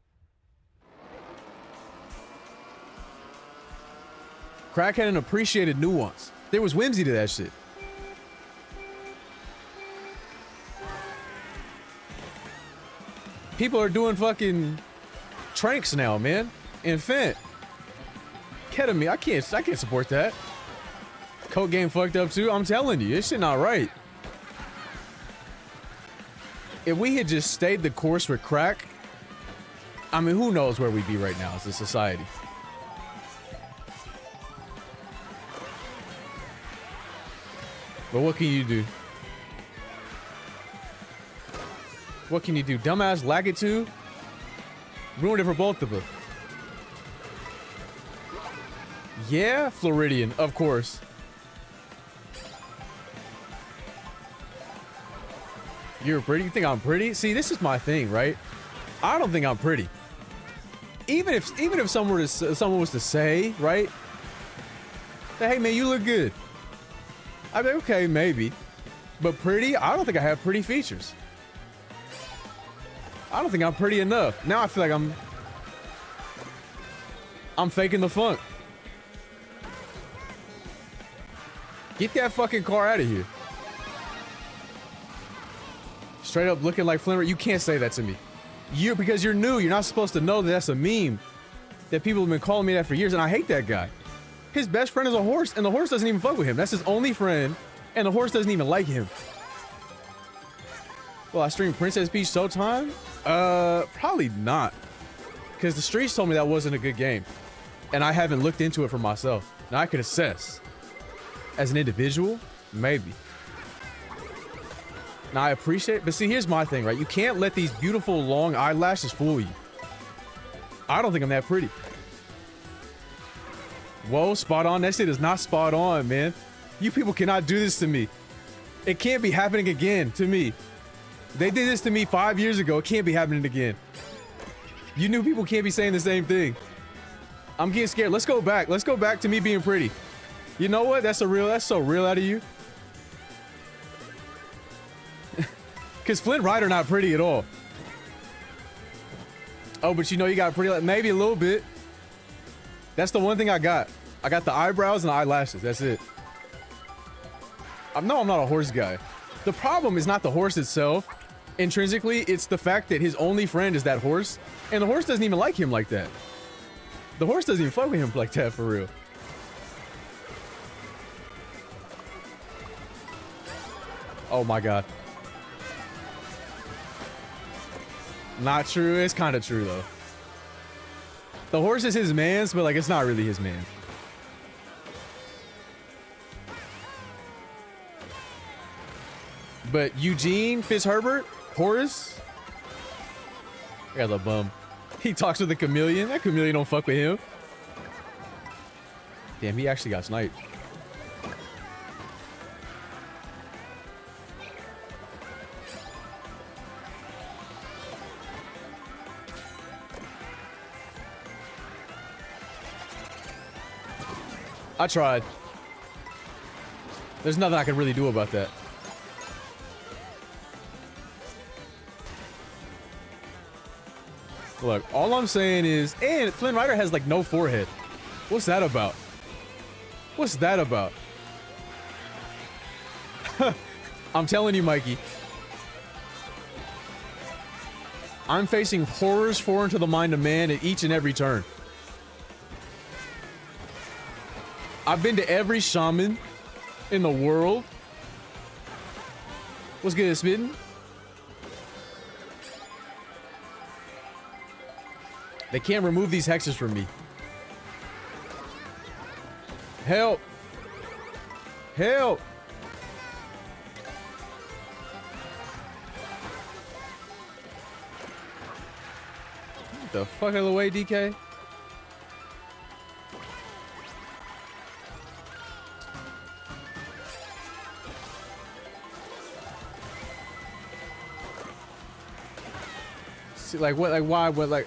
Crack had an appreciated nuance. There was whimsy to that shit. People are doing fucking tranks now, man. And fent. Ketamine. I can't support that. Coke game fucked up too. I'm telling you, this shit not right. If we had just stayed the course with crack, I mean, who knows where we'd be right now as a society. But what can you do? What can you do? Dumbass lag it too? Ruined it for both of us. Yeah, Floridian, of course. You're pretty? You think I'm pretty? See, this is my thing, right? I don't think I'm pretty. Even if someone was to say, right? Hey man, you look good. I'd be like, okay, maybe. But pretty? I don't think I have pretty features. I don't think I'm pretty enough. Now I feel like I'm faking the funk. Get that fucking car out of here. Straight up looking like Flimmer. You can't say that to me. Because you're new. You're not supposed to know that that's a meme. That people have been calling me that for years, and I hate that guy. His best friend is a horse, and the horse doesn't even fuck with him. That's his only friend, and the horse doesn't even like him. Well, I streamed Princess Peach Showtime? Probably not. Because the streets told me that wasn't a good game. And I haven't looked into it for myself. Now I could assess. As an individual, maybe. Now I appreciate it, but see, here's my thing, right? You can't let these beautiful long eyelashes fool you. I don't think I'm that pretty. Whoa, spot on. That shit is not spot on, man. You people cannot do this to me. It can't be happening again to me. They did this to me 5 years ago. It can't be happening again. You new people can't be saying the same thing. I'm getting scared. Let's go back. Let's go back to me being pretty. You know what? That's so real out of you. Because Flint Rider not pretty at all. Oh, but you know you got pretty, like, maybe a little bit. That's the one thing I got. I got the eyebrows and the eyelashes. That's it. No, I'm not a horse guy. The problem is not the horse itself. Intrinsically, it's the fact that his only friend is that horse. And the horse doesn't even like him like that. The horse doesn't even fuck with him like that for real. Oh my god. Not true. It's kind of true though. The horse is his man's, but like it's not really his man. But Eugene Fitzherbert, Horace, I got a bum. He talks with a chameleon. That chameleon don't fuck with him. Damn, he actually got sniped. I tried. There's nothing I can really do about that. Look, all I'm saying is, and Flynn Rider has like no forehead. What's that about? What's that about? I'm telling you, Mikey. I'm facing horrors foreign to the mind of man at each and every turn. I've been to every shaman in the world. What's good, Smitten? They can't remove these hexes from me. Help! Help! Get the fuck out of the way, DK. See, like what? Like why? What? Like?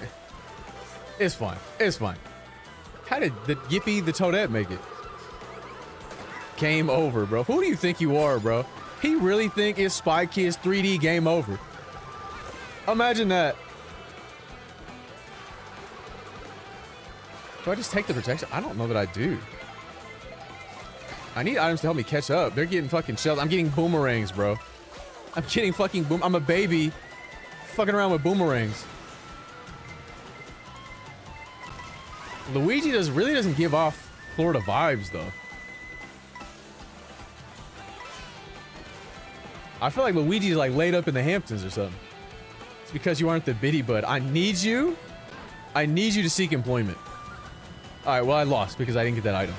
It's fine. It's fine. How did the Yippee the Toadette make it? Game over, bro. Who do you think you are, bro? He really think it's Spy Kids 3D game over. Imagine that. Do I just take the protection? I don't know that I do. I need items to help me catch up. They're getting fucking shells. I'm getting boomerangs, bro. I'm getting fucking boom. I'm a baby fucking around with boomerangs. Luigi really doesn't give off Florida vibes, though. I feel like Luigi's like laid up in the Hamptons or something. It's because you aren't the bitty bud. I need you to seek employment. All right, well, I lost because I didn't get that item.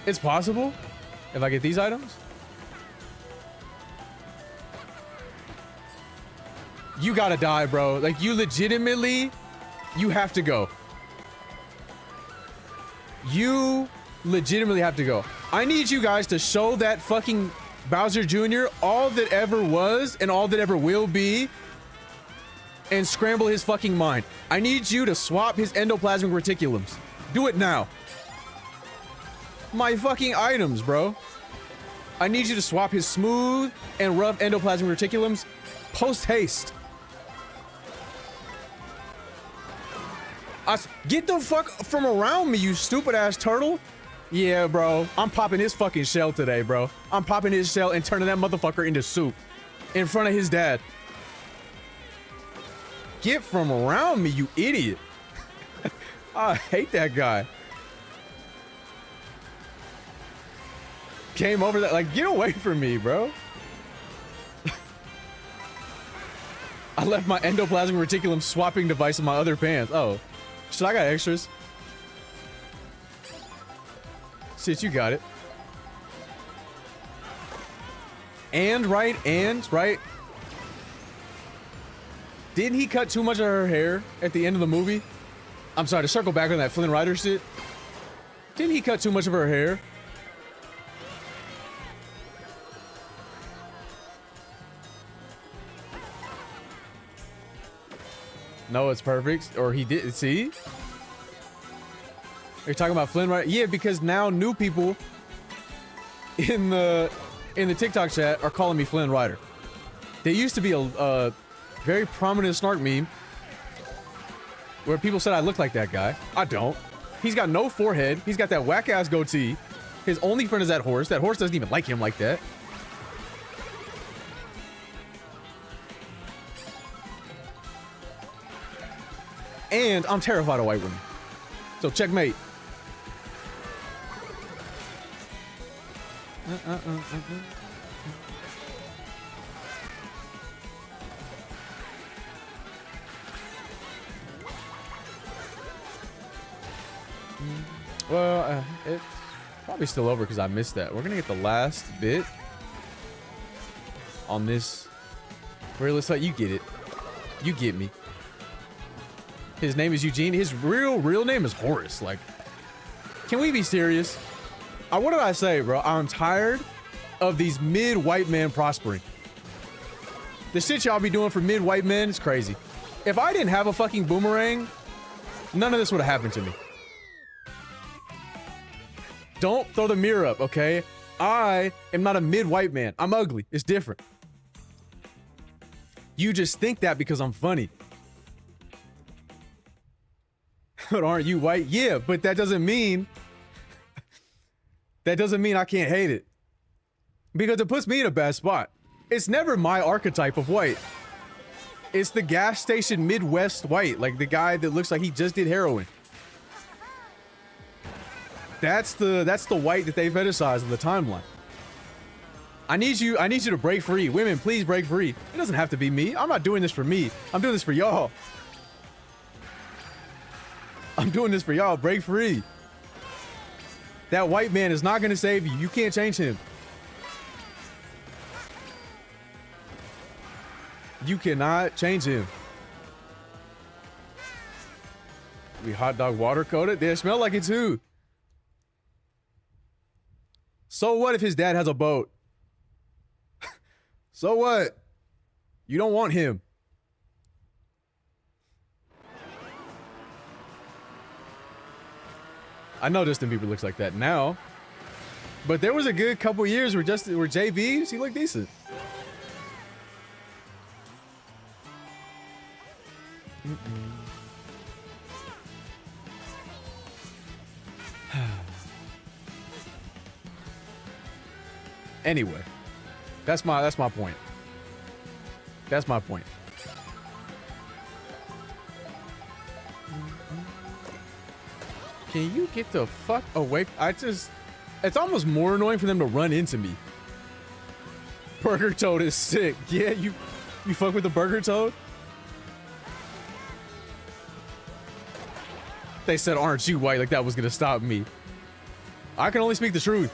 It's possible if I get these items. You gotta die, bro. Like, you legitimately, you have to go. You legitimately have to go. I need you guys to show that fucking Bowser Jr., all that ever was and all that ever will be, and scramble his fucking mind. I need you to swap his endoplasmic reticulums. Do it now. My fucking items, bro. I need you to swap his smooth and rough endoplasmic reticulums post-haste. Get the fuck from around me, you stupid-ass turtle. Yeah, bro. I'm popping his fucking shell today, bro. I'm popping his shell and turning that motherfucker into soup in front of his dad. Get from around me, you idiot. I hate that guy. Came over that, like, get away from me, bro. I left my endoplasmic reticulum swapping device in my other pants. Oh, shit, I got extras. Shit, you got it. And right. Didn't he cut too much of her hair at the end of the movie? I'm sorry, to circle back on that Flynn Rider shit. Didn't he cut too much of her hair? No, it's perfect. Or he did. See? You're talking about Flynn Rider? Yeah, because now new people in the TikTok chat are calling me Flynn Rider. There used to be a very prominent Snark meme where people said I look like that guy. I don't. He's got no forehead. He's got that whack-ass goatee. His only friend is that horse. That horse doesn't even like him like that. And I'm terrified of white women. So checkmate. Well, it's probably still over because I missed that. We're gonna get the last bit on this. Let's let you get it. You get me. His name is Eugene. His real name is Horace. Like, can we be serious? What did I say, bro? I'm tired of these mid-white men prospering. The shit y'all be doing for mid-white men is crazy. If I didn't have a fucking boomerang, none of this would have happened to me. Don't throw the mirror up, okay? I am not a mid-white man. I'm ugly. It's different. You just think that because I'm funny. But aren't you white? Yeah, but that doesn't mean I can't hate it. Because it puts me in a bad spot. It's never my archetype of white. It's the gas station Midwest white, like the guy that looks like he just did heroin. That's the white that they fetishize in the timeline. I need you to break free. Women, please break free. It doesn't have to be me. I'm not doing this for me. I'm doing this for y'all. I'm doing this for y'all. Break free. That white man is not going to save you. You can't change him. You cannot change him. We hot dog water coated? They smell like it too. So what if his dad has a boat? So what? You don't want him. I know Justin Bieber looks like that now, but there was a good couple years where JBs, he looked decent. Anyway, that's my point. That's my point. Can you get the fuck away? It's almost more annoying for them to run into me. Burger Toad is sick. Yeah, you fuck with the Burger Toad? They said, aren't you white? Like that was gonna stop me. I can only speak the truth.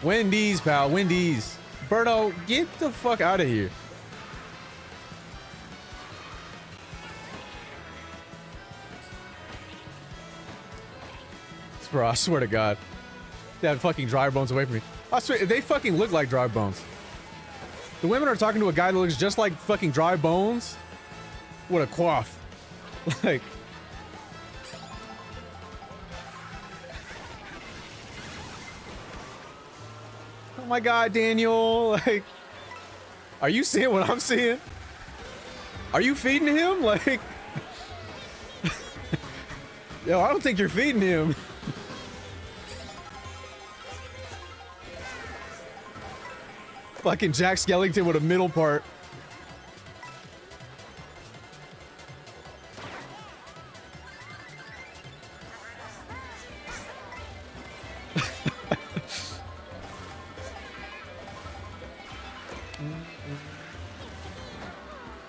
Wendy's, pal. Wendy's. Berto, get the fuck out of here. Bro, I swear to God. They have fucking dry bones away from me. I swear, they fucking look like dry bones. The women are talking to a guy that looks just like fucking dry bones with a coif. Like... Oh my God, Daniel. Like... Are you seeing what I'm seeing? Are you feeding him? Like... Yo, I don't think you're feeding him. Fucking Jack Skellington with a middle part.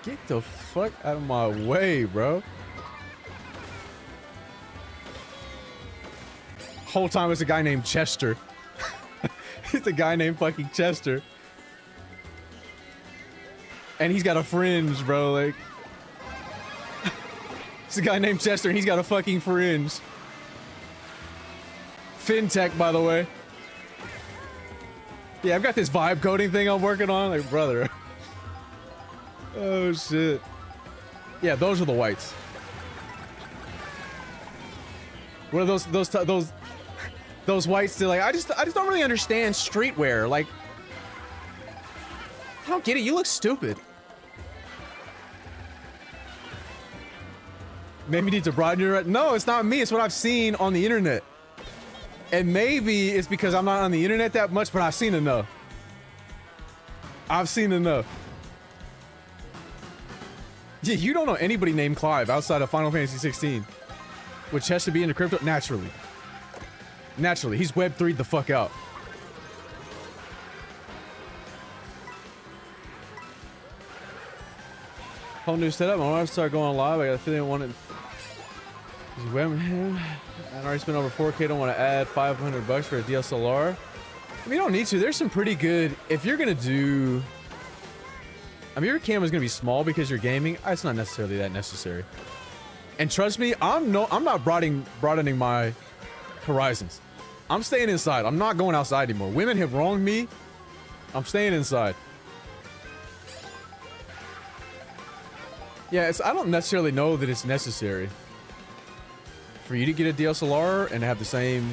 Get the fuck out of my way, bro. Whole time it's a guy named Chester. It's a guy named fucking Chester. And he's got a fringe, bro, like... It's a guy named Chester and he's got a fucking fringe. Fintech, by the way. Yeah, I've got this vibe coding thing I'm working on, like, brother. Oh, shit. Yeah, those are the whites. What are those whites that, like, I just don't really understand streetwear, like... I don't get it, you look stupid. Maybe need to broaden your... No, it's not me, it's what I've seen on the internet. And maybe it's because I'm not on the internet that much, but I've seen enough. I've seen enough. Yeah, you don't know anybody named Clive outside of Final Fantasy 16. Would Chester be into crypto? Naturally. Naturally, he's Web 3'd the fuck out. Whole new setup. I want to start going live. I got a feeling I want to. I already spent over 4K. Don't want to add $500 for a DSLR. I mean, you don't need to. There's some pretty good. If you're gonna do. I mean, your camera's gonna be small because you're gaming. It's not necessarily that necessary. And trust me, I'm not broadening my horizons. I'm staying inside. I'm not going outside anymore. Women have wronged me. I'm staying inside. Yeah, I don't necessarily know that it's necessary for you to get a DSLR and have the same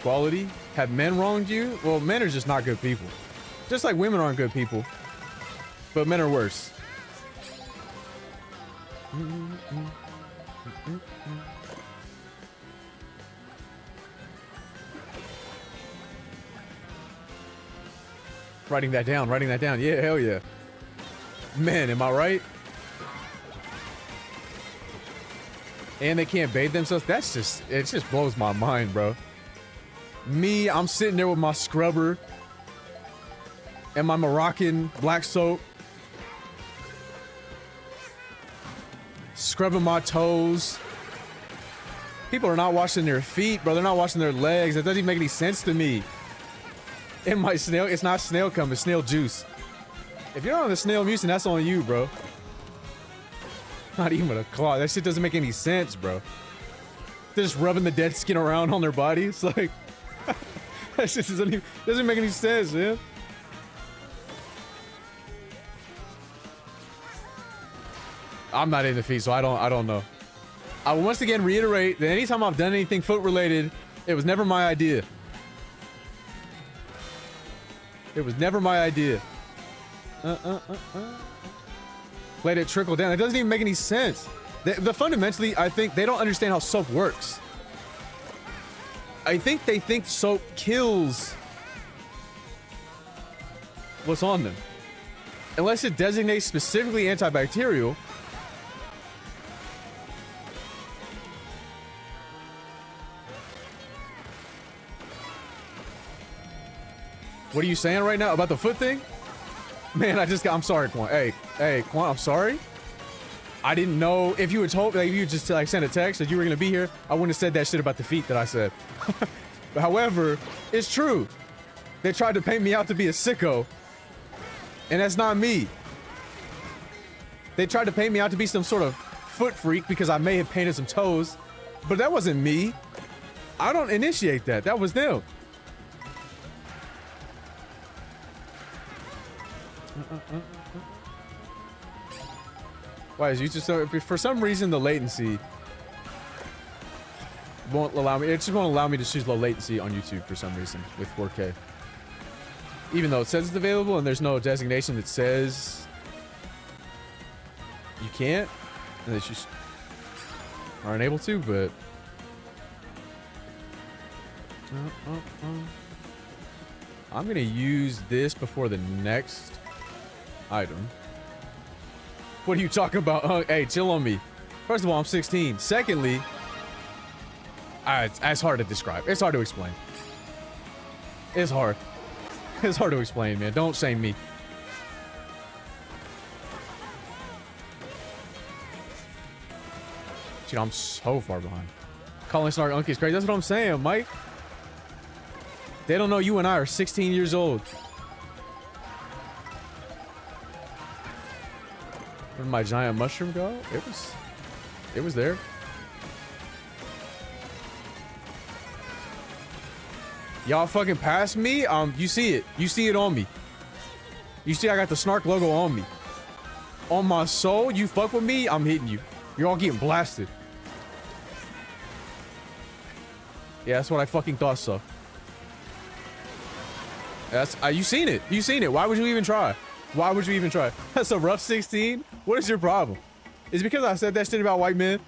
quality. Have men wronged you? Well, men are just not good people. Just like women aren't good people. But men are worse. Writing that down, writing that down. Yeah, hell yeah. Man, am I right? And they can't bathe themselves. That's just, it just blows my mind, bro. Me, I'm sitting there with my scrubber and my Moroccan black soap. Scrubbing my toes. People are not washing their feet, bro. They're not washing their legs. That doesn't even make any sense to me. And my snail, it's not snail cum, it's snail juice. If you're on the snail mucin, that's on you, bro. Not even a claw. That shit doesn't make any sense, bro. They're just rubbing the dead skin around on their bodies. Like, that shit doesn't make any sense, man. I'm not in the feet, so I don't know. I will once again reiterate that anytime I've done anything foot related, it was never my idea. It was never my idea. Let it trickle down. It doesn't even make any sense. The fundamentally, I think they don't understand how soap works. I think they think soap kills what's on them. Unless it designates specifically antibacterial. What are you saying right now about the foot thing? Man, I'm sorry, Quan. Hey, Quan, I'm sorry. I didn't know if you had told, like, if you just like sent a text that you were gonna be here, I wouldn't have said that shit about the feet that I said. But however, it's true. They tried to paint me out to be a sicko, and that's not me. They tried to paint me out to be some sort of foot freak because I may have painted some toes, But that wasn't me. I don't initiate that. That was them. Why is YouTube so... For some reason, the latency won't allow me... It just won't allow me to choose low latency on YouTube for some reason with 4K. Even though it says it's available and there's no designation that says you can't, and that you aren't able to, but... I'm gonna use this before the next item. What are you talking about? Hey, chill on me. First of all, I'm 16. Secondly, it's hard to describe. It's hard to explain. It's hard. It's hard to explain, man. Don't shame me. Dude, I'm so far behind. Calling Snark Unky is crazy. That's what I'm saying, Mike. They don't know you and I are 16 years old. Where did my giant mushroom go? It was there. Y'all fucking passed me. You see it. You see it on me. You see I got the Snark logo on me. On my soul, you fuck with me, I'm hitting you. You're all getting blasted. Yeah, that's what I fucking thought so. That's you seen it. You seen it. Why would you even try? Why would you even try? That's a rough 16. What is your problem? Is it because I said that shit about white men?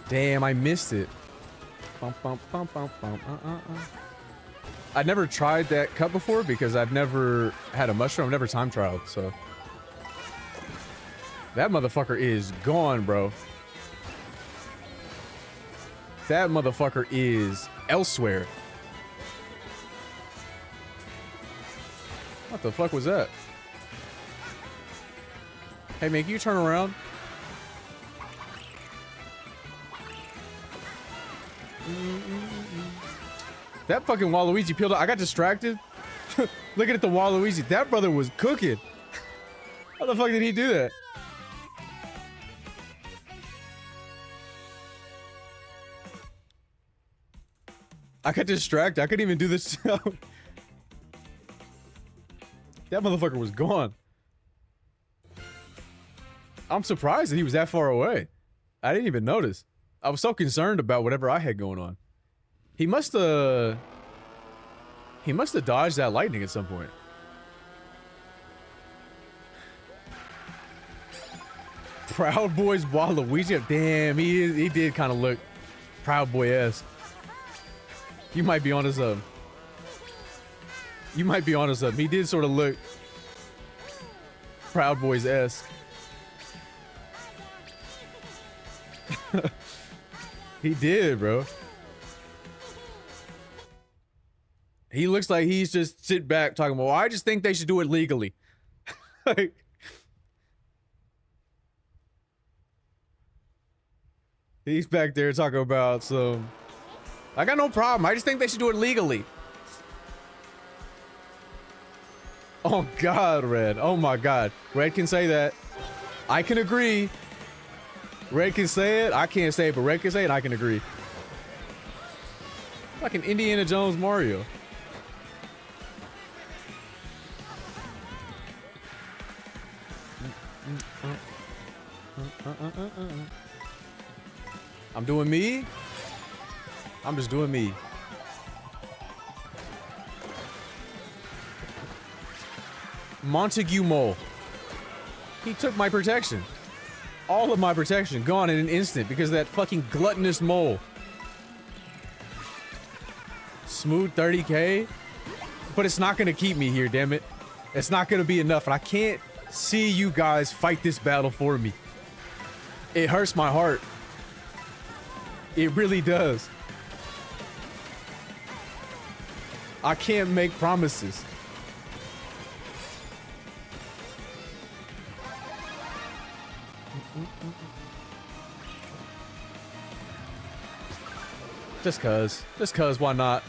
Damn, I missed it. I never tried that cut before because I've never had a mushroom. I've never time trialed, so. That motherfucker is gone, bro. That motherfucker is elsewhere. What the fuck was that? Hey, man, can you turn around? That fucking Waluigi peeled up. I got distracted. Looking at the Waluigi. That brother was cooking. How the fuck did he do that? I got distracted. I couldn't even do this. That motherfucker was gone. I'm surprised that he was that far away. I didn't even notice. I was so concerned about whatever I had going on. He must have dodged that lightning at some point. Proud Boy's Waluigi. Damn, he did kind of look Proud Boy-esque. You might be onto something. You might be onto something. He did sort of look Proud Boys-esque. He did, bro. He looks like he's just sit back talking about, well, I just think they should do it legally. Like, he's back there talking about some, I got no problem. I just think they should do it legally. Oh God, Red. Oh my God. Red can say that. I can agree. Red can say it. I can't say it, but Red can say it. I can agree. Like an Indiana Jones Mario. I'm doing me. I'm just doing me. Montague Mole. He took my protection. All of my protection gone in an instant because of that fucking gluttonous mole. Smooth 30k. But it's not gonna keep me here, damn it. It's not gonna be enough, and I can't see you guys fight this battle for me. It hurts my heart. It really does. I can't make promises. Just cuz. Just cuz, why not?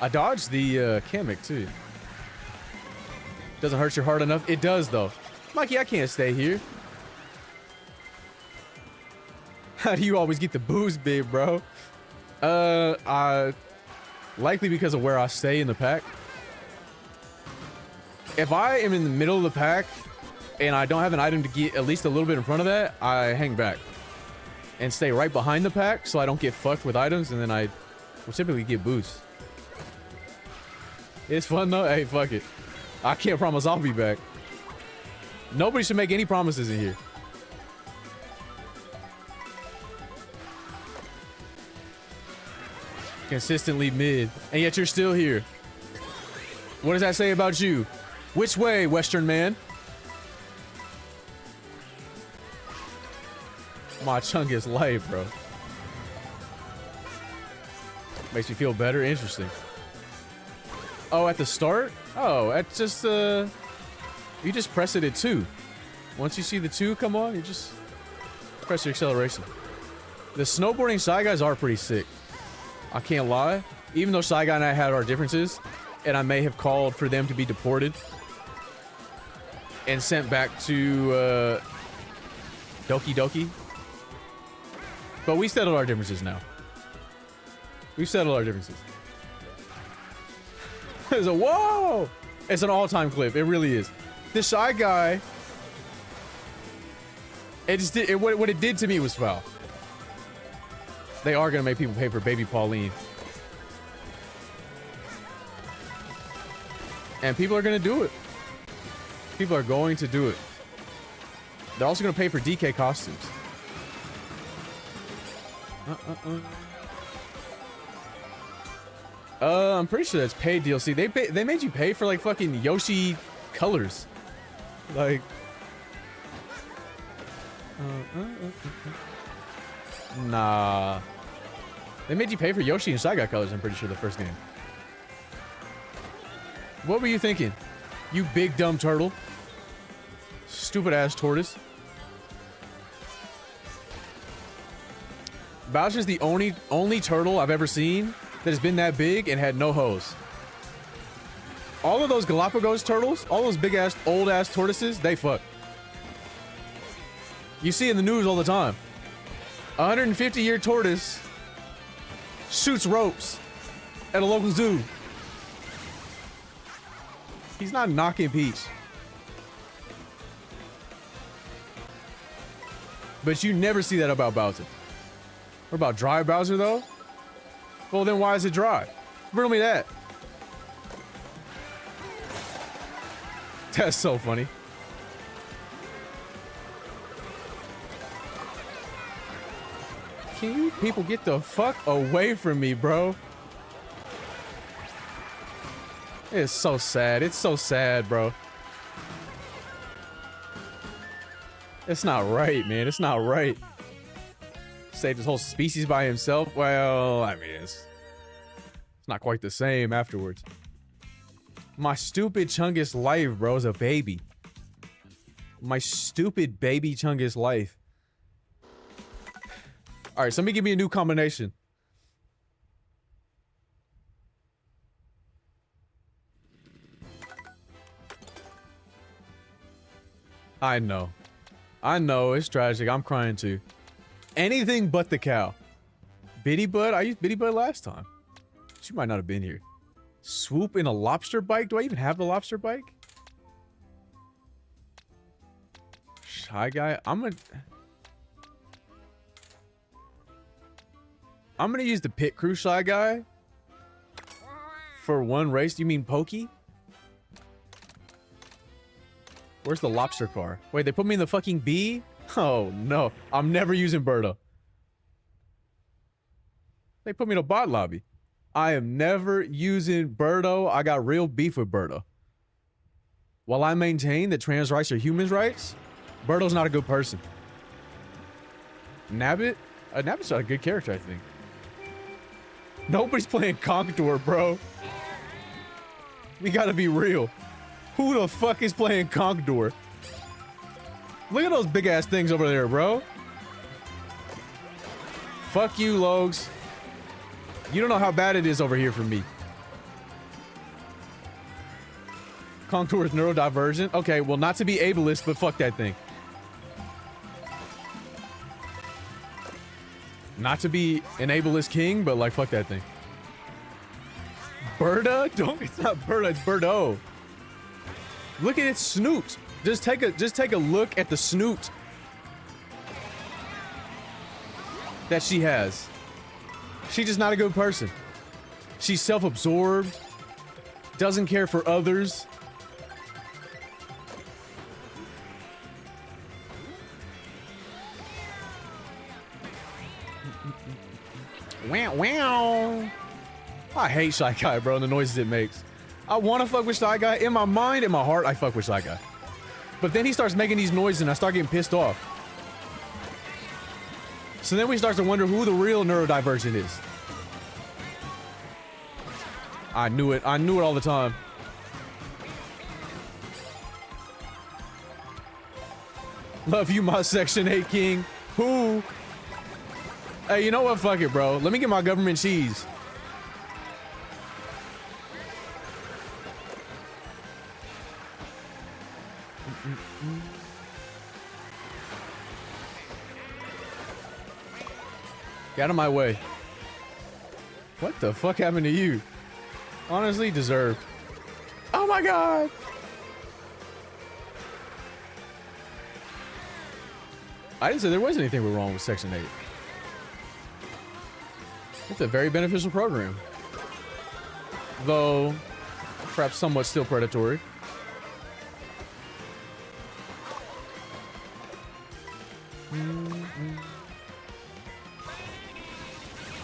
I dodged the Kamek too. Doesn't hurt your heart enough? It does though. Mikey, I can't stay here. How do you always get the boost big, bro? Likely because of where I stay in the pack. If I am in the middle of the pack and I don't have an item to get at least a little bit in front of that, I hang back and stay right behind the pack so I don't get fucked with items, and then I will typically get boosts. It's fun though. Hey, fuck it. I can't promise I'll be back. Nobody should make any promises in here. Consistently mid, and yet you're still here. What does that say about you? Which way, Western man? My Chungus life, bro. Makes me feel better. Interesting. Oh, at the start? Oh, at just you just press it at 2. Once you see the 2 come on, you just press your acceleration. The snowboarding Shy Guys are pretty sick. I can't lie. Even though Shy Guy and I had our differences, and I may have called for them to be deported and sent back to Doki Doki. But we settled our differences now. We've settled our differences. It's a whoa! It's an all-time clip. It really is. The Shy Guy. It just did. What it did to me was foul. They are gonna make people pay for Baby Pauline, and people are gonna do it. People are going to do it. They're also gonna pay for DK costumes. I'm pretty sure that's paid DLC. They made you pay for like fucking Yoshi colors, like. Nah. They made you pay for Yoshi and Shy Guy colors, I'm pretty sure, the first game. What were you thinking? You big dumb turtle. Stupid ass tortoise. Bowser's the only turtle I've ever seen that has been that big and had no hose. All of those Galapagos turtles, all those big ass, old ass tortoises, they fuck. You see in the news all the time. 150-year tortoise shoots ropes at a local zoo. He's not knocking Peach. But you never see that about Bowser. What about dry Bowser though? Well then why is it dry? Riddle me that. That's so funny. Can you people get the fuck away from me, bro? It's so sad. It's so sad, bro. It's not right, man. It's not right. Save this whole species by himself? Well, I mean, it's not quite the same afterwards. My stupid Chungus life, bro, is a baby. My stupid baby Chungus life. All right, somebody give me a new combination. I know. I know, it's tragic. I'm crying too. Anything but the cow. Bitty Bud? I used Bitty Bud last time. She might not have been here. Swoop in a lobster bike? Do I even have the lobster bike? Shy Guy? I'm gonna use the pit crew Shy Guy for one race. Do you mean Pokey? Where's the lobster car? Wait, they put me in the fucking B? Oh no, I'm never using Birdo. They put me in a bot lobby. I am never using Birdo. I got real beef with Birdo. While I maintain that trans rights are human rights, Birdo's not a good person. Nabbit? Nabbit's not a good character, I think. Nobody's playing Conqueror, bro. We gotta be real. Who the fuck is playing Conqueror? Look at those big ass things over there, bro. Fuck you, Logs. You don't know how bad it is over here for me. Contour is neurodivergent. Okay, well, not to be ableist, but fuck that thing. Not to be an ableist king, but like fuck that thing. Berta? Don't. It's not Berta. It's Birdo. Look at its snoot. Just take a look at the snoot that she has. She's just not a good person. She's self-absorbed. Doesn't care for others. Wow, wow. I hate Shy Guy, bro, and the noises it makes. I want to fuck with Shy Guy. In my mind, in my heart, I fuck with Shy Guy. But then he starts making these noises and I start getting pissed off. So then we start to wonder who the real neurodivergent is. I knew it. I knew it all the time. Love you, my Section 8 king. Who? Hey, you know what? Fuck it, bro. Let me get my government cheese. Get out of my way. What the fuck happened to you? Honestly, deserved. Oh my god! I didn't say there was anything wrong with Section 8. It's a very beneficial program. Though, perhaps somewhat still predatory.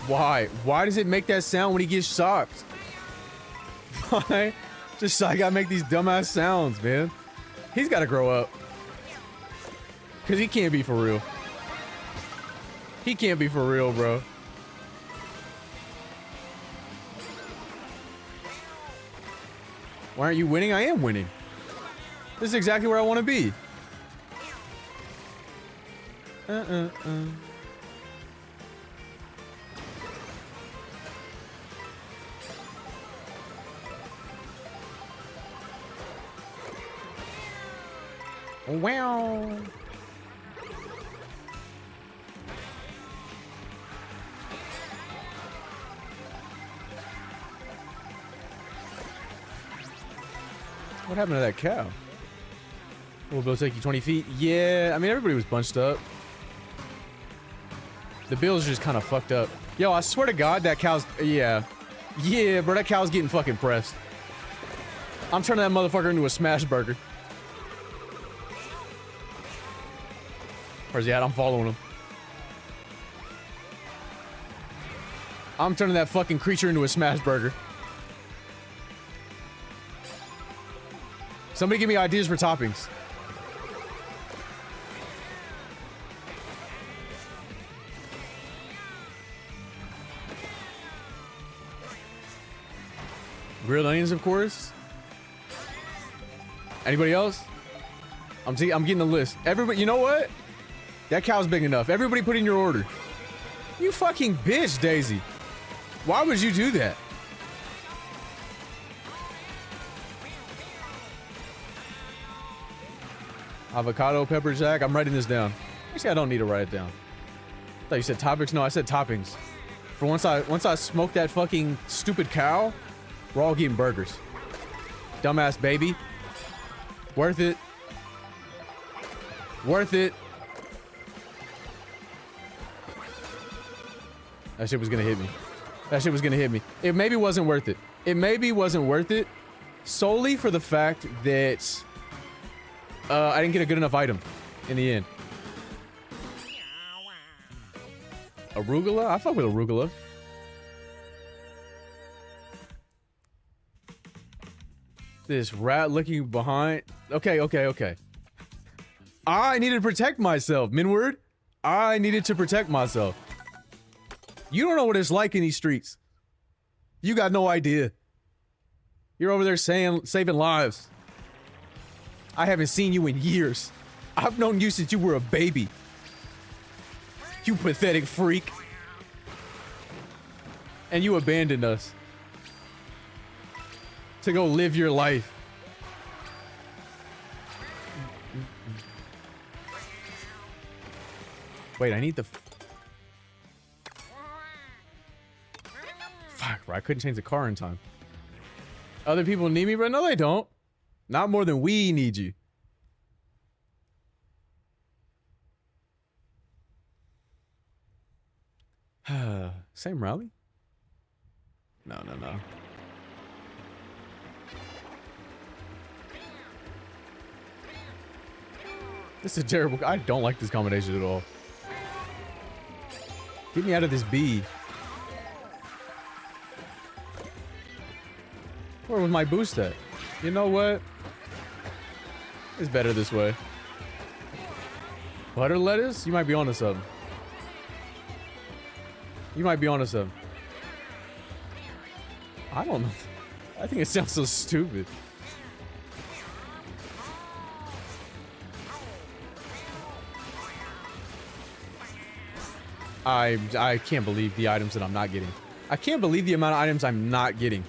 Why? Why does it make that sound when he gets shocked? Why? Just I gotta make these dumbass sounds, man. He's gotta grow up. Cause he can't be for real. He can't be for real, bro. Why aren't you winning? I am winning. This is exactly where I want to be. Wow. What happened to that cow? Will Bill take you 20 feet? Yeah, I mean, everybody was bunched up. The Bill's just kind of fucked up. Yo, I swear to God, that cow's... Yeah. Yeah, bro, that cow's getting fucking pressed. I'm turning that motherfucker into a smash burger. Where's he at? I'm following him. I'm turning that fucking creature into a smash burger. Somebody give me ideas for toppings. Grilled onions, of course. Anybody else? I'm getting a list. Everybody, you know what? That cow's big enough. Everybody put in your order. You fucking bitch, Daisy. Why would you do that? Avocado, pepper jack. I'm writing this down. Actually, I don't need to write it down. I thought you said topics. No, I said toppings. For once I smoke that fucking stupid cow, we're all getting burgers. Dumbass baby. Worth it. Worth it. That shit was gonna hit me. That shit was gonna hit me. It maybe wasn't worth it. It maybe wasn't worth it solely for the fact that I didn't get a good enough item in the end. Arugula? I fuck with arugula. This rat looking behind. Okay. I needed to protect myself, Minward. I needed to protect myself. You don't know what it's like in these streets. You got no idea. You're over there saving lives. I haven't seen you in years. I've known you since you were a baby. You pathetic freak. And you abandoned us. To go live your life. Wait, I need the... Fuck, bro. I couldn't change the car in time. Other people need me, bro? No, they don't. Not more than we need you. Same rally? No. This is terrible. I don't like this combination at all. Get me out of this B. Where was my boost at? You know what? It's better this way. Butter lettuce? You might be onto something. You might be onto something. I don't know. I think it sounds so stupid. I can't believe the items that I'm not getting. I can't believe the amount of items I'm not getting.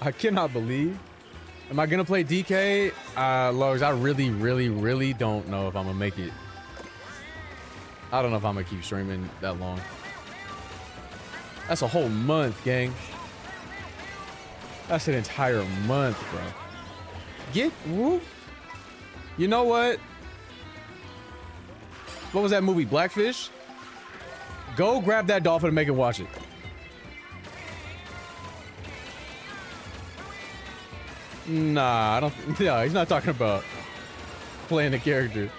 I cannot believe. Am I gonna play DK? Logs, I really don't know if I'm gonna make it. I don't know if I'm gonna keep streaming that long. That's a whole month, gang. That's an entire month, bro. Get whoop. You know what? What was that movie? Blackfish? Go grab that dolphin and make it watch it. Nah, I don't. Yeah, he's not talking about playing the character.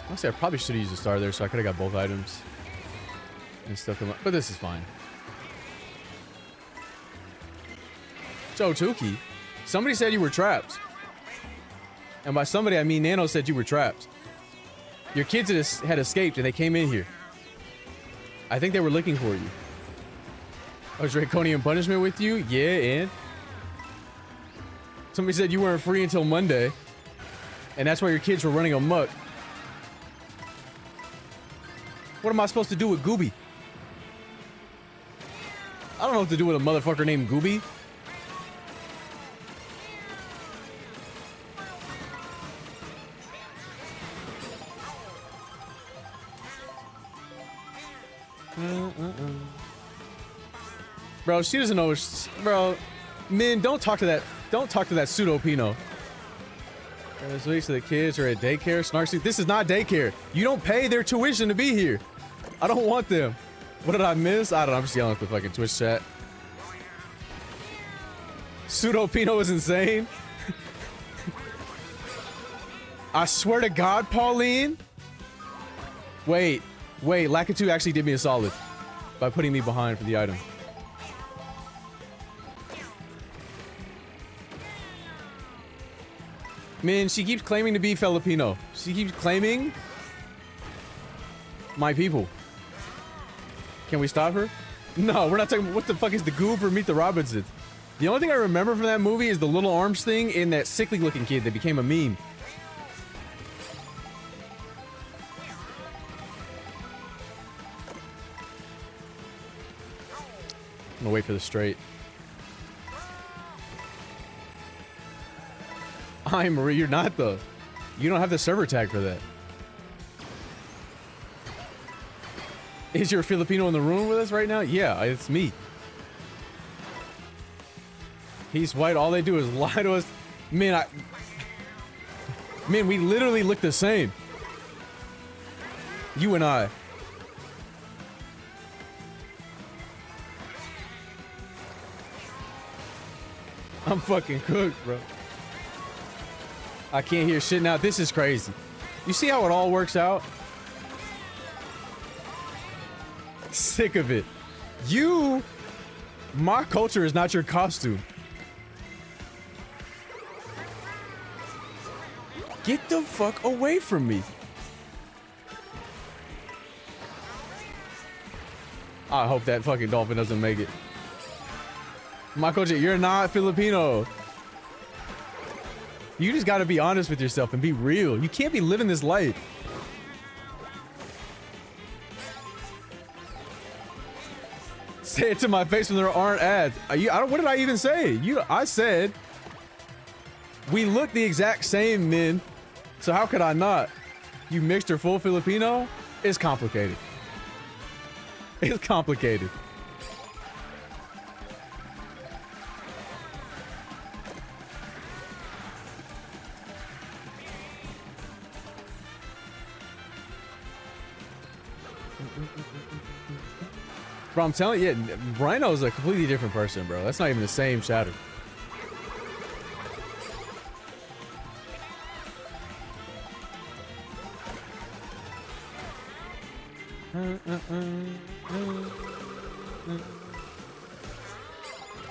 Honestly, I probably should have used a star there, so I could have got both items and stuck them up. But this is fine. Joe Tukey, somebody said you were trapped, and by somebody I mean Nano said you were trapped. Your kids had escaped and they came in here. I think they were looking for you. Oh, draconian punishment with you? Yeah, and? Somebody said you weren't free until Monday. And that's why your kids were running amok. What am I supposed to do with Gooby? I don't know what to do with a motherfucker named Gooby. Bro, she doesn't know. Bro, men, don't talk to that. Don't talk to that pseudo Pino. This week, so the kids are at daycare. Snark, this is not daycare. You don't pay their tuition to be here. I don't want them. What did I miss? I don't know. I'm just yelling at the fucking Twitch chat. Pseudo Pino is insane. I swear to God, Pauline. Wait, Lakitu actually did me a solid by putting me behind for the item. Man, she keeps claiming to be Filipino. She keeps claiming my people. Can we stop her? No, we're not talking. What the fuck is the goof or Meet the Robinsons? The only thing I remember from that movie is the little arms thing and that sickly looking kid that became a meme. I'm gonna wait for the straight. Marie, you're not though. You don't have the server tag for that. Is your Filipino in the room with us right now? Yeah, it's me. He's white. All they do is lie to us. Man, we literally look the same. You and I. I'm fucking cooked, bro. I can't hear shit now. This is crazy. You see how it all works out? Sick of it. My culture is not your costume. Get the fuck away from me. I hope that fucking dolphin doesn't make it. Michael J, you're not Filipino. You just gotta be honest with yourself and be real. You can't be living this life. Say it to my face when there aren't ads. What did I even say? I said we look the exact same, men. So how could I not? You mixed or full Filipino? It's complicated. It's complicated. Bro, I'm telling you, Rhino's a completely different person, bro. That's not even the same shadow.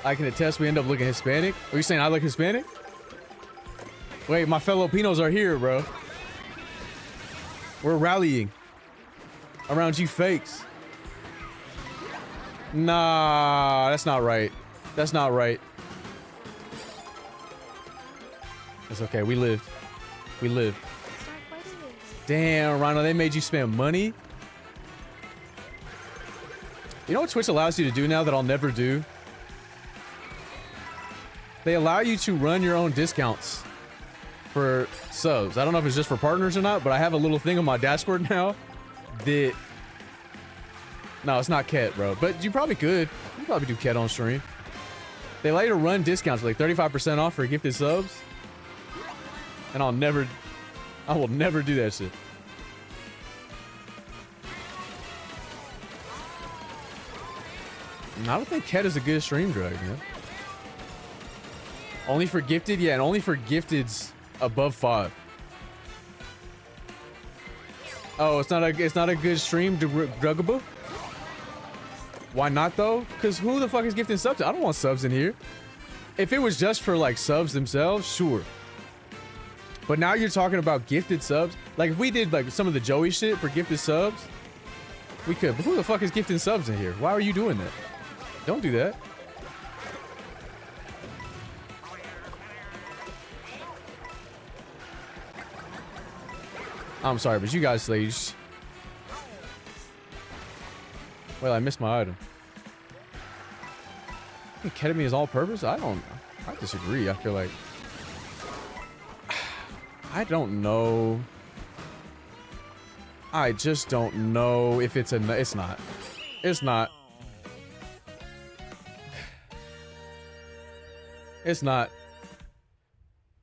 I can attest we end up looking Hispanic. Are you saying I look Hispanic? Wait, my fellow Pinos are here, bro. We're rallying around you fakes. Nah, that's not right. That's not right. It's okay. We lived. We lived. Damn, Rhino, they made you spend money? You know what Twitch allows you to do now that I'll never do? They allow you to run your own discounts for subs. I don't know if it's just for partners or not, but I have a little thing on my dashboard now that... No, it's not Ket, bro. But you probably could. You could probably do Ket on stream. They allow you to run discounts like 35% off for gifted subs. And I will never do that shit. I don't think Ket is a good stream drag, man. Only for gifted? Yeah, and only for gifteds above 5. Oh, it's not a good stream druggable? Why not though? Because who the fuck is gifting subs? I don't want subs in here. If it was just for like subs themselves, sure. But now you're talking about gifted subs. Like if we did like some of the Joey shit for gifted subs, we could. But who the fuck is gifting subs in here? Why are you doing that? Don't do that. I'm sorry, but you guys slaves. Well, I missed my item. I think ketamine is all purpose? I disagree. I feel like... I don't know. I just don't know if it's a... It's not. It's not. It's not.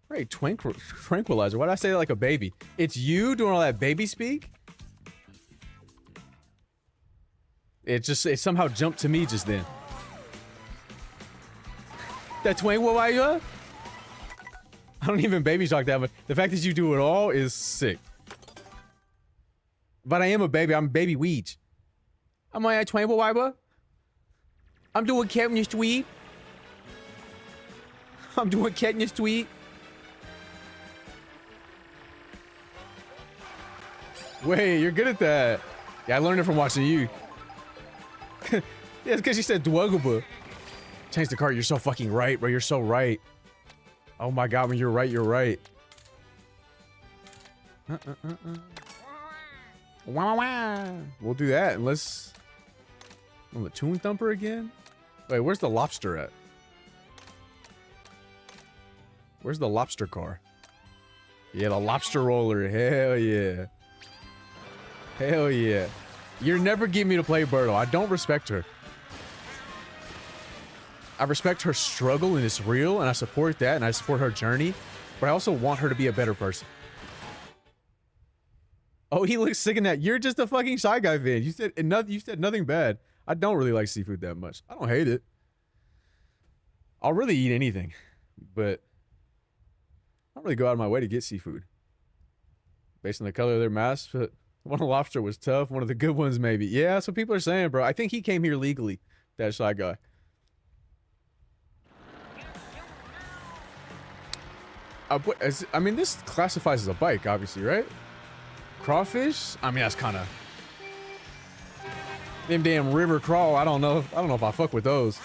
Right, tranquilizer. Why did I say that like a baby? It's you doing all that baby speak? It somehow jumped to me just then. That tranquilizer? I don't even baby talk that much. The fact that you do it all is sick. But I am a baby. I'm baby Weege. I'm on a tranquilizer. I'm doing cat in your tweet. I'm doing cat in your tweet. Wait, you're good at that. Yeah, I learned it from watching you. Yeah, it's because you said dwugable. Change the cart. You're so fucking right, bro. You're so right. Oh my god, when you're right, you're right. We'll do that unless... On the Toon Thumper again? Wait, where's the lobster at? Where's the lobster car? Yeah, the lobster roller. Hell yeah. Hell yeah. You're never getting me to play Birdo. I don't respect her. I respect her struggle and it's real and I support that and I support her journey. But I also want her to be a better person. Oh, he looks sick in that. You're just a fucking Shy Guy fan. You said nothing bad. I don't really like seafood that much. I don't hate it. I'll really eat anything. But I don't really go out of my way to get seafood. Based on the color of their mask, but one of the lobster was tough. One of the good ones, maybe. Yeah, that's what people are saying, bro. I think he came here legally, that Shy Guy. I mean, this classifies as a bike, obviously, right? Crawfish? I mean, that's kind of... Them damn river crawl. I don't know if I fuck with those.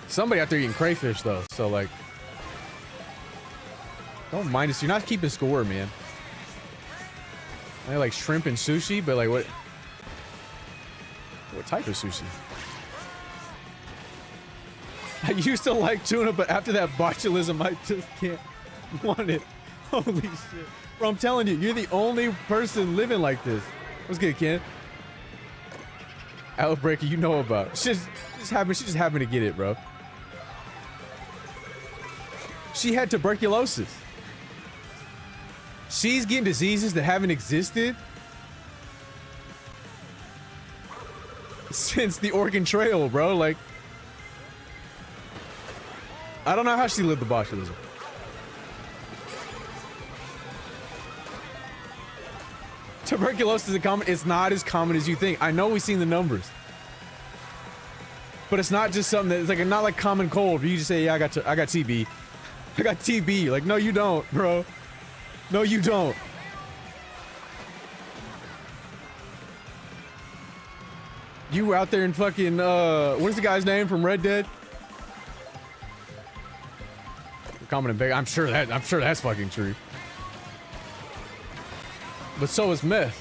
Somebody out there eating crayfish though, so like, don't mind us. You're not keeping score, man. I like shrimp and sushi, but like what type of sushi? I used to like tuna, but after that botulism, I just can't want it. Holy shit. Bro, I'm telling you, you're the only person living like this. What's good, Ken? Outbreaker, you know about. She just happened to get it, bro. She had tuberculosis. She's getting diseases that haven't existed since the Oregon Trail, bro. Like, I don't know how she lived the botulism. Tuberculosis is common. It's not as common as you think. I know we've seen the numbers, but it's not just something that's like not like common cold. You just say, "Yeah, I got TB. I got TB." Like, no, you don't, bro. No, you don't. You were out there in fucking what's the guy's name from Red Dead? Common and big. I'm sure that's fucking true. But so is meth.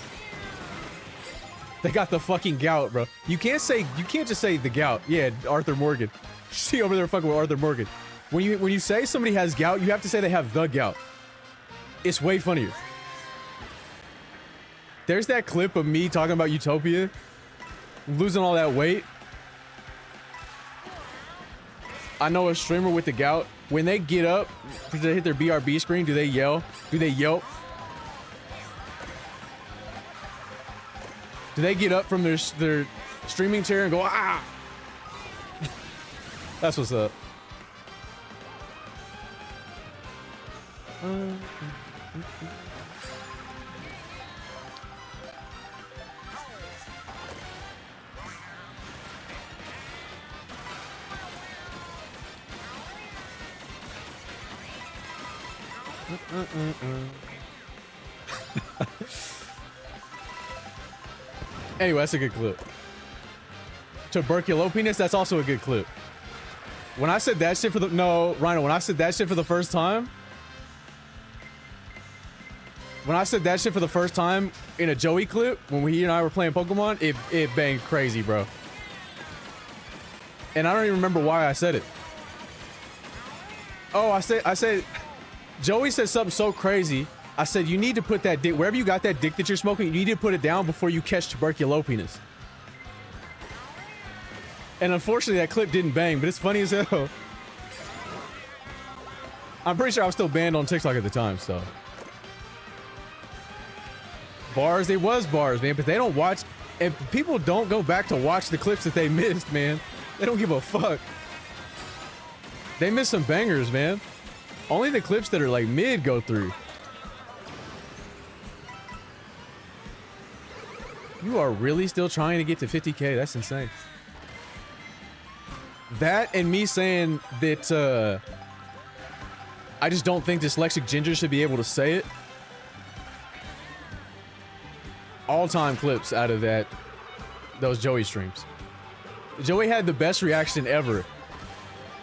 They got the fucking gout, bro. You can't just say the gout. Yeah, Arthur Morgan. See over there fucking with Arthur Morgan. When you say somebody has gout, you have to say they have the gout. It's way funnier. There's that clip of me talking about Utopia, losing all that weight. I know a streamer with the gout. When they get up to hit their BRB screen, do they yell? Do they yelp? Do they get up from their streaming chair and go, ah? That's what's up. Anyway, that's a good clip. Tuberculopenis, that's also a good clip. When I said that shit for the... No, Rhino, when I said that shit for the first time... When I said that shit for the first time in a Joey clip, when he and I were playing Pokemon, it banged crazy, bro. And I don't even remember why I said it. Oh, I said... Joey said something so crazy. I said, you need to put that dick, wherever you got that dick that you're smoking, you need to put it down before you catch tuberculopenis. And unfortunately, that clip didn't bang, but it's funny as hell. I'm pretty sure I was still banned on TikTok at the time, so. Bars, it was bars, man, but they don't watch, and people don't go back to watch the clips that they missed, man. They don't give a fuck. They miss some bangers, man. Only the clips that are like mid go through. You are really still trying to get to 50K. That's insane. That and me saying that I just don't think dyslexic Ginger should be able to say it. All-time clips out of those Joey streams. Joey had the best reaction ever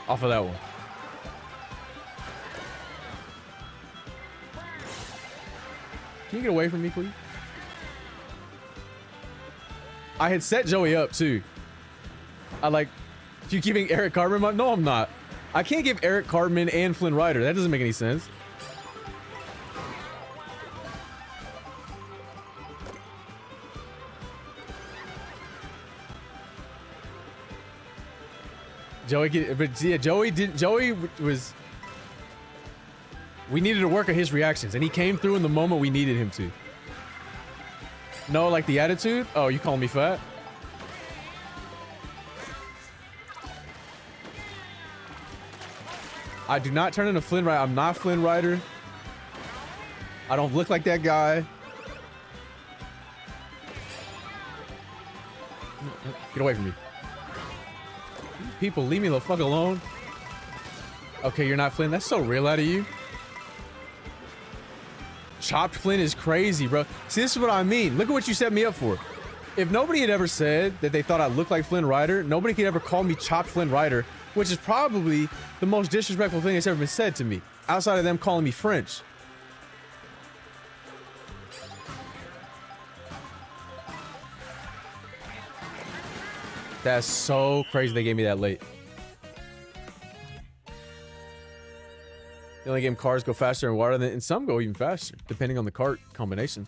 off of that one. Can you get away from me, please? I had set Joey up too. You giving Eric Cartman money? No, I'm not. I can't give Eric Cartman and Flynn Rider. That doesn't make any sense. Joey was. We needed to work on his reactions, and he came through in the moment we needed him to. No, like the attitude? Oh, you calling me fat? I do not turn into Flynn Rider. I'm not Flynn Rider. I don't look like that guy. Get away from me. People, leave me the fuck alone. Okay, you're not Flynn. That's so real out of you. Chopped Flynn is crazy, bro. See, this is what I mean. Look at what you set me up for. If nobody had ever said that they thought I looked like Flynn Rider, nobody could ever call me Chopped Flynn Rider, which is probably the most disrespectful thing that's ever been said to me, outside of them calling me French. That's so crazy they gave me that late. The only game cars go faster in water, and some go even faster, depending on the kart combination.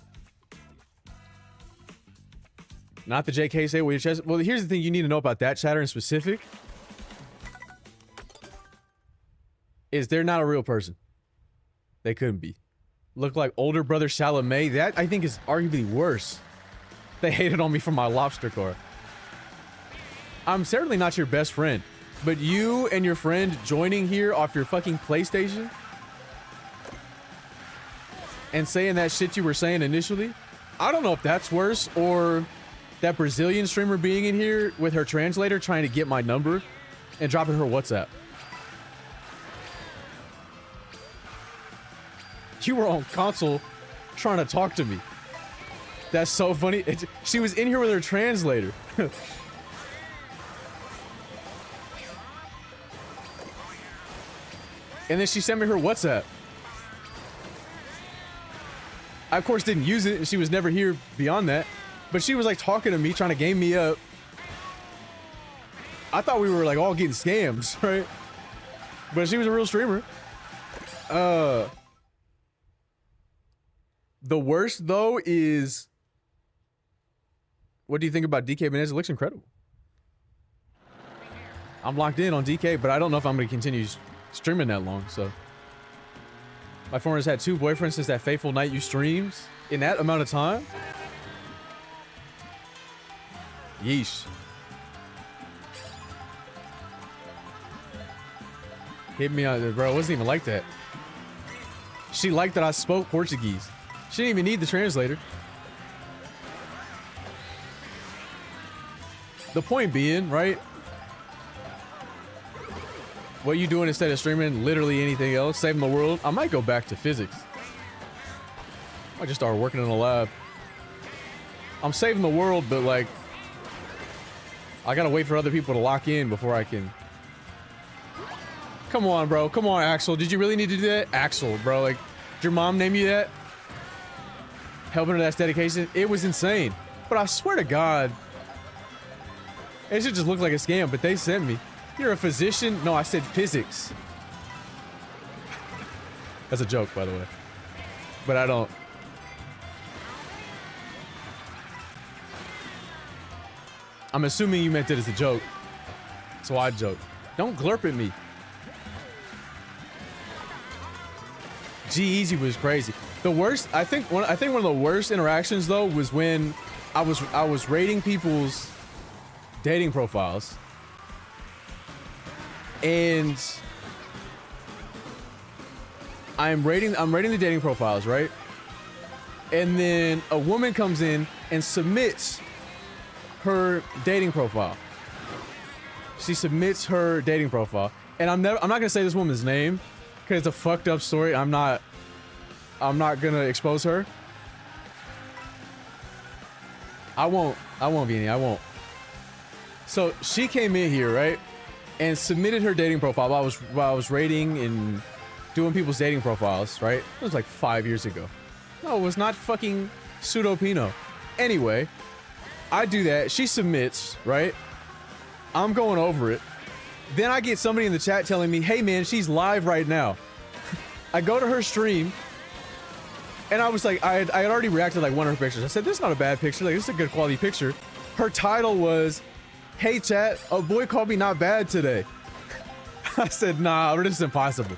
Not the JK say with your chest. Well, here's the thing you need to know about that chatter in specific. Is they're not a real person. They couldn't be. Look like older brother Chalamet. That, I think, is arguably worse. They hated on me for my lobster car. I'm certainly not your best friend. But you and your friend joining here off your fucking PlayStation and saying that shit you were saying initially, I don't know if that's worse, or that Brazilian streamer being in here with her translator trying to get my number and dropping her WhatsApp. You were on console trying to talk to me. That's so funny. She was in here with her translator. And then she sent me her WhatsApp. I, of course, didn't use it, and she was never here beyond that. But she was, like, talking to me, trying to game me up. I thought we were, like, all getting scams, right? But she was a real streamer. The worst, though, is... What do you think about DK Benez? It looks incredible. I'm locked in on DK, but I don't know if I'm going to continue streaming that long, so. My friend has had 2 boyfriends since that fateful night you streamed. In that amount of time? Yeesh. Hit me on, bro. It wasn't even like that. She liked that I spoke Portuguese. She didn't even need the translator. The point being, right? What you doing instead of streaming literally anything else, saving the world? I might go back to physics. I might just start working in a lab. I'm saving the world, but like, I gotta wait for other people to lock in before I can. Come on, bro. Come on, Axel. Did you really need to do that? Axel, bro. Like, did your mom name you that? Helping her, that's dedication. It was insane. But I swear to God, it should just look like a scam, but they sent me. You're a physician? No, I said physics. That's a joke, by the way. But I don't. I'm assuming you meant it as a joke. So I joke. Don't glurp at me. G-Eazy was crazy. The worst, I think one of the worst interactions though was when I was rating people's dating profiles. And I'm rating the dating profiles, right? And then a woman comes in and submits her dating profile. She submits her dating profile. And I'm not gonna say this woman's name because it's a fucked up story. I'm not gonna expose her. I won't, Beanie, I won't. So she came in here, right? And submitted her dating profile while I was rating and doing people's dating profiles, right? It was like 5 years ago. No, it was not fucking pseudo-pino. Anyway, I do that. She submits, right? I'm going over it. Then I get somebody in the chat telling me, hey man, she's live right now. I go to her stream, and I was like, I had already reacted to like one of her pictures. I said, this is not a bad picture. Like, this is a good quality picture. Her title was, hey chat, a boy called me not bad today. I said, nah, this is impossible.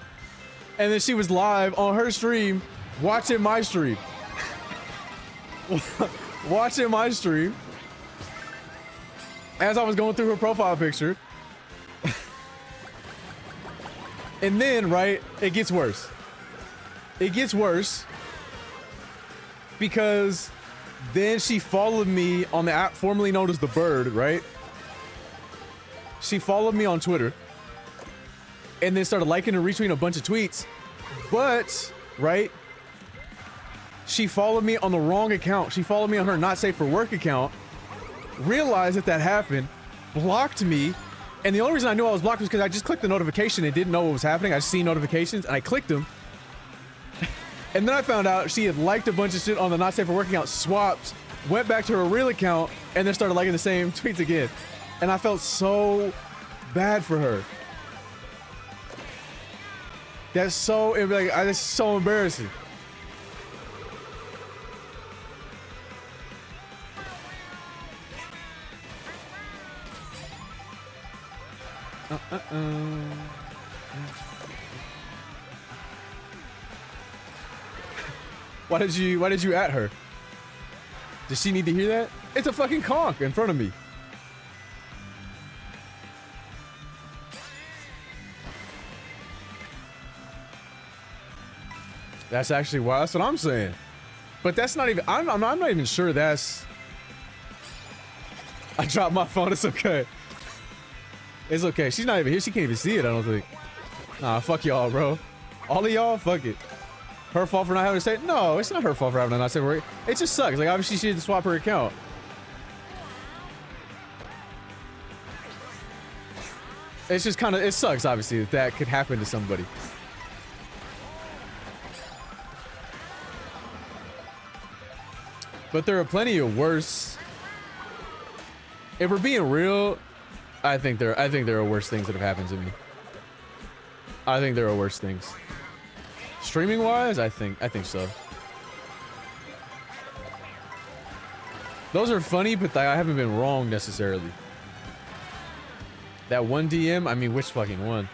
And then she was live on her stream, watching my stream. Watching my stream. As I was going through her profile picture. And then, right, it gets worse. It gets worse. Because then she followed me on the app formerly known as The Bird, right? She followed me on Twitter and then started liking and retweeting a bunch of tweets. But, right, she followed me on the wrong account. She followed me on her not safe for work account realized that that happened, blocked me, and the only reason I knew I was blocked was because I just clicked the notification and didn't know what was happening. I just seen notifications and I clicked them. And then I found out she had liked a bunch of shit on the Not Safe for Working Out, swapped, went back to her real account, and then started liking the same tweets again. And I felt so bad for her. That's so, like, that's so embarrassing. Why did you at her? Does she need to hear that? It's a fucking conch in front of me. That's actually why. That's what I'm saying. But that's not even. I'm not even sure that's. I dropped my phone. It's okay. It's okay. She's not even here. She can't even see it. I don't think. Nah, fuck y'all, bro. All of y'all, fuck it. Her fault for not having to say. No, it's not her fault for having to not say. It just sucks. Like obviously she didn't swap her account. It's just kind of. It sucks. Obviously that could happen to somebody. But there are plenty of worse. If we're being real, I think there are worse things that have happened to me. I think there are worse things. Streaming wise, I think so. Those are funny, but I haven't been wrong necessarily. That one DM, I mean, which fucking one?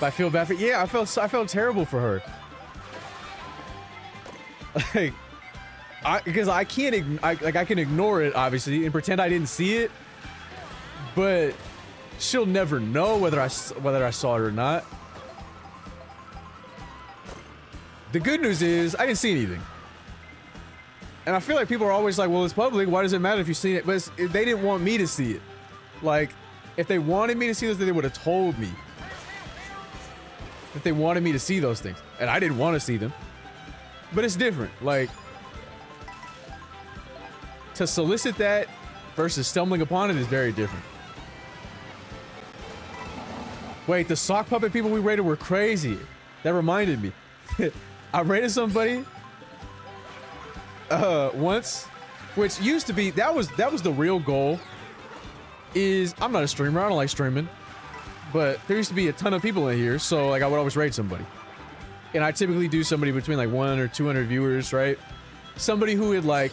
But I feel bad for. Yeah, I felt terrible for her. Like, because I can't, I can ignore it obviously and pretend I didn't see it, but she'll never know whether I saw it or not. The good news is I didn't see anything, and I feel like people are always like, "Well, it's public. Why does it matter if you've seen it?" But they didn't want me to see it. Like, if they wanted me to see this, they would have told me. If they wanted me to see those things, and I didn't want to see them. But it's different. Like, to solicit that versus stumbling upon it is very different. Wait, the sock puppet people we raided were crazy. That reminded me. I raided somebody once, which used to be that was the real goal. Is I'm not a streamer. I don't like streaming, but there used to be a ton of people in here, so like I would always raid somebody. And I typically do somebody between like 100 or 200 viewers, right? Somebody who would like,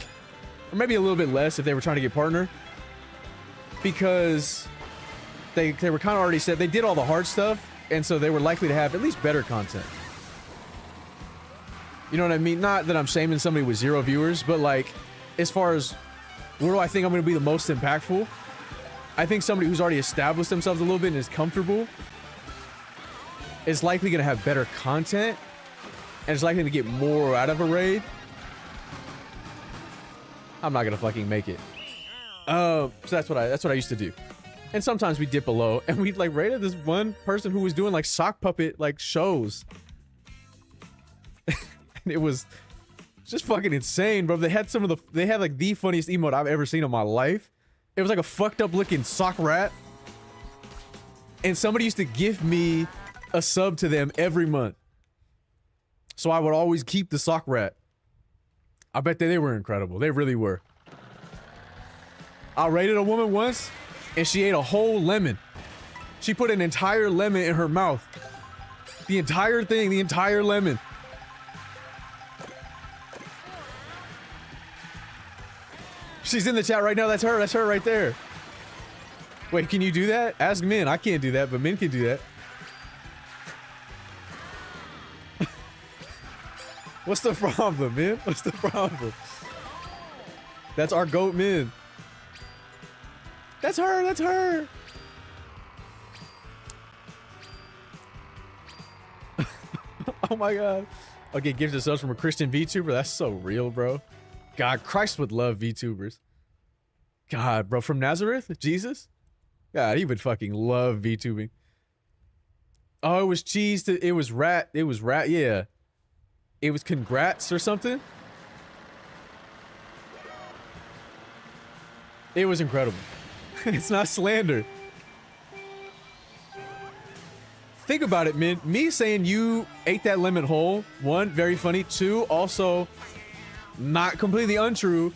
or maybe a little bit less if they were trying to get partner. Because they were kind of already set, they did all the hard stuff, and so they were likely to have at least better content. You know what I mean? Not that I'm shaming somebody with 0 viewers, but like, as far as where do I think I'm going to be the most impactful? I think somebody who's already established themselves a little bit and is comfortable is likely going to have better content. And it's likely to get more out of a raid. I'm not gonna fucking make it. So that's what I used to do. And sometimes we dip below, and we like raided this one person who was doing like sock puppet like shows. And it was just fucking insane, bro. They had like the funniest emote I've ever seen in my life. It was like a fucked up looking sock rat. And somebody used to give me a sub to them every month. So I would always keep the sock rat. I bet they were incredible. They really were. I raided a woman once, and she ate a whole lemon. She put an entire lemon in her mouth. The entire thing, the entire lemon. She's in the chat right now. That's her. That's her right there. Wait, can you do that? Ask men. I can't do that, but men can do that. What's the problem, man? What's the problem? That's our goat men. That's her. That's her. Oh my god. Okay, gives us subs from a Christian VTuber. That's so real, bro. God, Christ would love VTubers. God, bro, from Nazareth? Jesus? God, he would fucking love VTubing. Oh, it was cheese to, it was rat, yeah. It was congrats or something. It was incredible. It's not slander. Think about it, man. Me saying you ate that lemon whole, one, very funny. Two, also not completely untrue.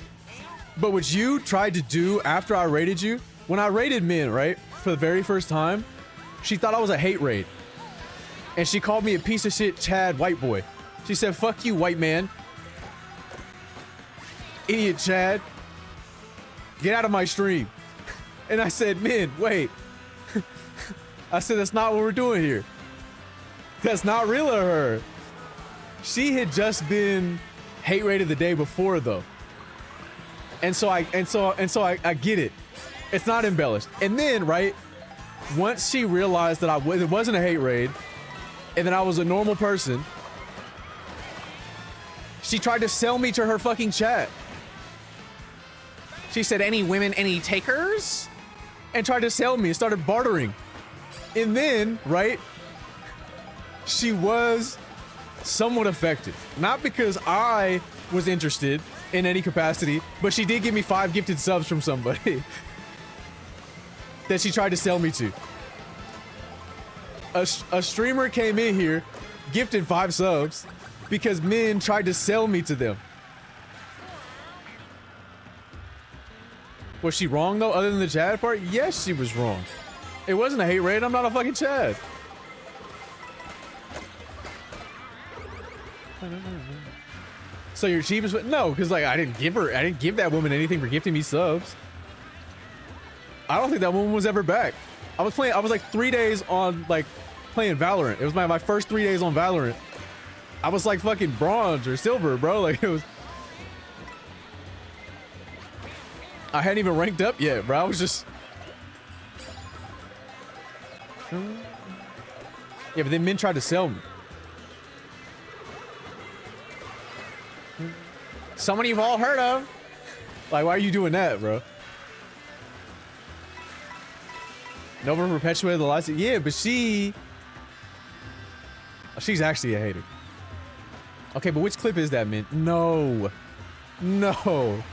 But what you tried to do after I raided you, when I raided Min, right, for the very first time, she thought I was a hate raid. And she called me a piece of shit Chad white boy. She said, fuck you, white man. Idiot Chad. Get out of my stream. And I said, Min, wait. I said, that's not what we're doing here. That's not real of her. She had just been hate rated the day before though. And so I get it. It's not embellished. And then, right, once she realized that it wasn't a hate raid and that I was a normal person, she tried to sell me to her fucking chat. She said, any women, any takers? And tried to sell me and started bartering. And then, right, she was somewhat affected. Not because I was interested in any capacity, but she did give me 5 gifted subs from somebody that she tried to sell me to. A streamer came in here, gifted 5 subs because Min tried to sell me to them. Was she wrong though, other than the Chad part? Yes, she was wrong. It wasn't a hate raid. I'm not a fucking Chad. So your cheapest? No, because like I didn't give that woman anything for gifting me subs. I don't think that woman was ever back. I was like 3 days on like playing Valorant. It was my first 3 days on Valorant. I was like fucking bronze or silver, bro. Like it was. I hadn't even ranked up yet, bro. I was just. Yeah, but then Min tried to sell me. Someone you've all heard of. Like, why are you doing that, bro? Nova perpetuated the lies. Yeah, but she's actually a hater. Okay, but which clip is that, Min? No. No.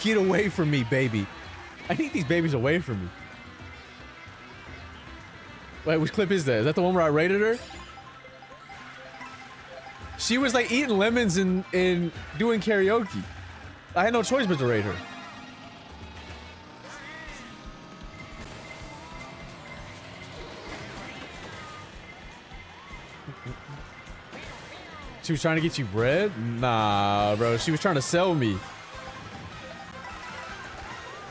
Get away from me, baby. I need these babies away from me. Wait, which clip is that? Is that the one where I raided her? She was like eating lemons and doing karaoke. I had no choice but to raid her. She was trying to get you bread? Nah, bro. She was trying to sell me.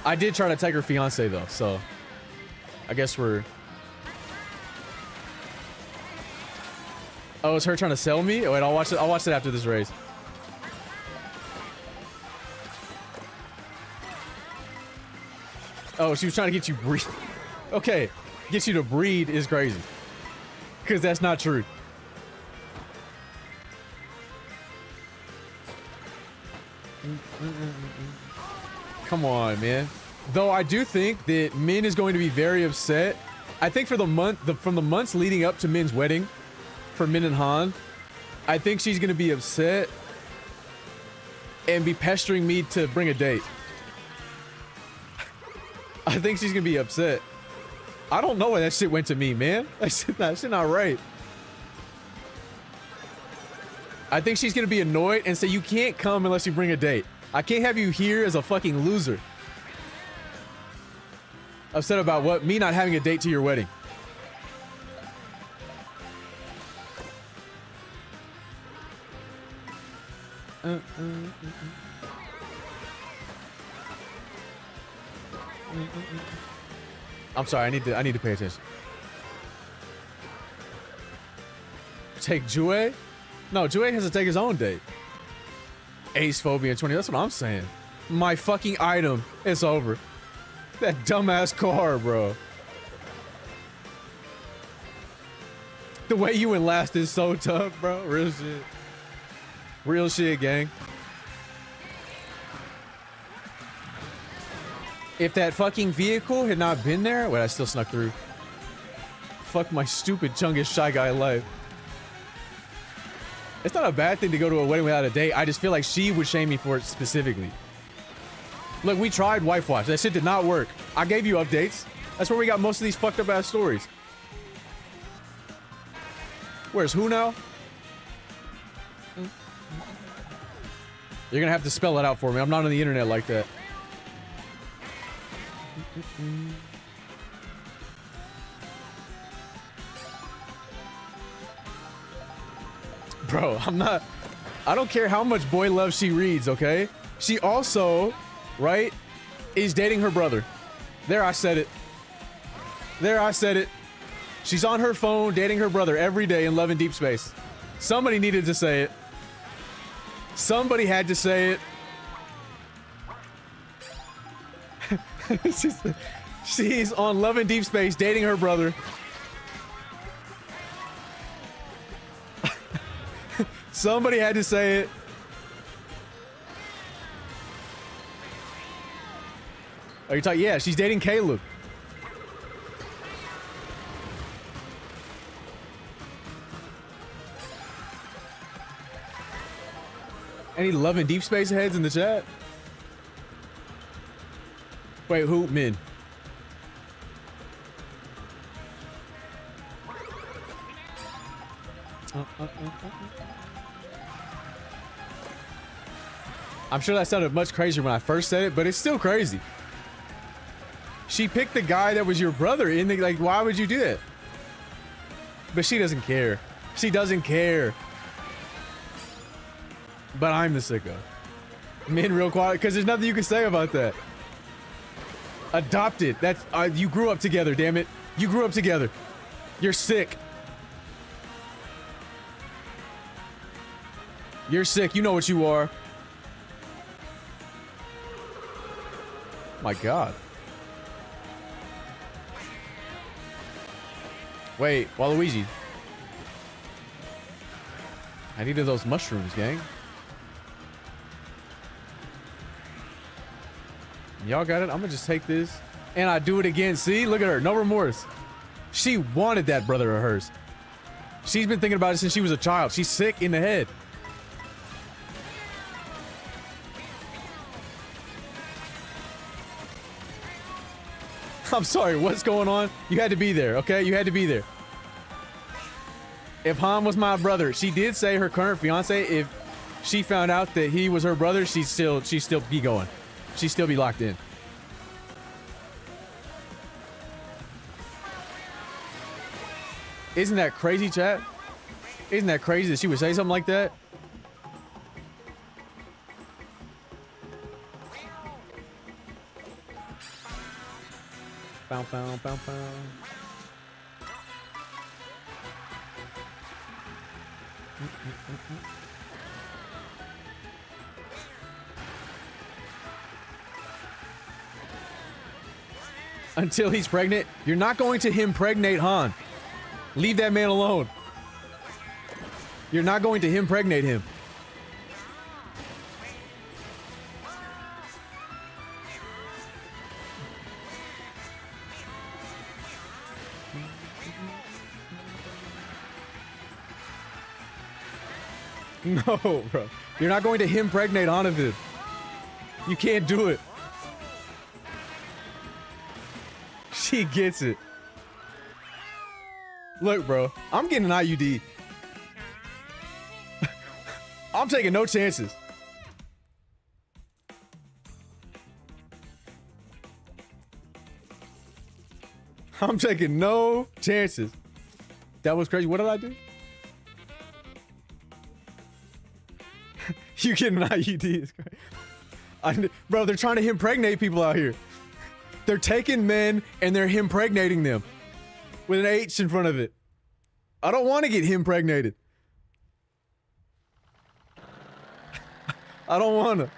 I did try to take her fiance though, so I guess we're. Oh, it's her trying to sell me? Oh, wait, I'll watch it. I'll watch it after this race. Oh, she was trying to get you breed. Okay, get you to breed is crazy. Because that's not true. Come on, man. Though I do think that Min is going to be very upset. I think for the from the months leading up to Min's wedding, for Min and Han, I think she's gonna be upset and be pestering me to bring a date. I think she's gonna be upset. I don't know why that shit went to me, man. That shit not right. I think she's gonna be annoyed and say, you can't come unless you bring a date. I can't have you here as a fucking loser. Upset about what? Me not having a date to your wedding. I'm sorry, I need to pay attention. Take Jue? No, Jue has to take his own date. Ace Phobia 20, that's what I'm saying. My fucking item, it's over. That dumbass car, bro. The way you went last is so tough, bro. Real shit. Real shit, gang. If that fucking vehicle had not been there, wait, I still snuck through. Fuck my stupid Chungus Shy Guy life. It's not a bad thing to go to a wedding without a date. I just feel like she would shame me for it specifically. Look, we tried Wife Watch. That shit did not work. I gave you updates. That's where we got most of these fucked up ass stories. Where's who now? You're gonna have to spell it out for me. I'm not on the internet like that. Bro, I don't care how much boy love she reads, okay? She also, right, is dating her brother. There, I said it. There, I said it. She's on her phone dating her brother every day in Love and Deep Space. Somebody needed to say it. Somebody had to say it. She's on Love and Deep Space dating her brother. Somebody had to say it. Are you talking? Yeah, she's dating Caleb. Any Love and Deep Space heads in the chat? Wait, who? Min. I'm sure that sounded much crazier when I first said it, but it's still crazy. She picked the guy that was your brother in the, like, why would you do that? But she doesn't care. She doesn't care. But I'm the sicko. Min real quiet, because there's nothing you can say about that. Adopted. That's, you grew up together, damn it. You grew up together. You're sick. You're sick. You know what you are. My God. Wait, Waluigi. I needed those mushrooms, gang. Y'all got it? I'm gonna just take this. And I do it again. See? Look at her. No remorse. She wanted that brother of hers. She's been thinking about it since she was a child. She's sick in the head. I'm sorry, what's going on? You had to be there, okay? You had to be there. If Han was my brother, she did say her current fiance, if she found out that he was her brother, she'd still be going. She'd still be locked in. Isn't that crazy, chat? Isn't that crazy that she would say something like that? Bow, bow, bow, bow. Until he's pregnant, you're not going to impregnate Han. Leave that man alone. You're not going to impregnate him. No, bro. You're not going to impregnate Han of him. You can't do it. She gets it. Look, bro. I'm getting an IUD. I'm taking no chances. I'm taking no chances. That was crazy. What did I do? You getting an IUD is great. Bro, they're trying to impregnate people out here. They're taking men and they're impregnating them with an H in front of it. I don't want to get impregnated. I don't want to.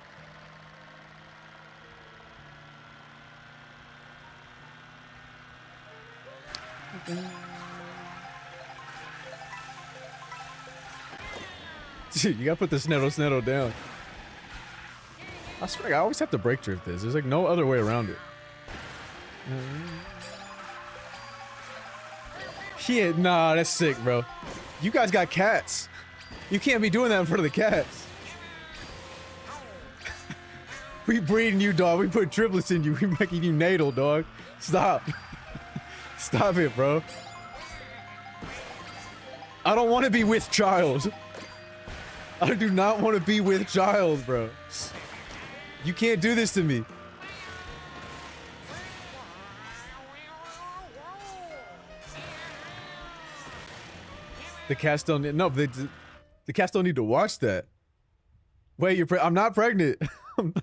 Dude, you gotta put the snetto down. I swear, I always have to brake drift this. There's like no other way around it. Yeah, nah, that's sick, bro. You guys got cats. You can't be doing that in front of the cats. We breeding you, dog. We put triplets in you. We making you natal, dog. Stop. Stop it, bro. I don't want to be with child. I do not want to be with child, bro. You can't do this to me. The cats don't need, no, the cats don't need to watch that. Wait, I'm not pregnant. I'm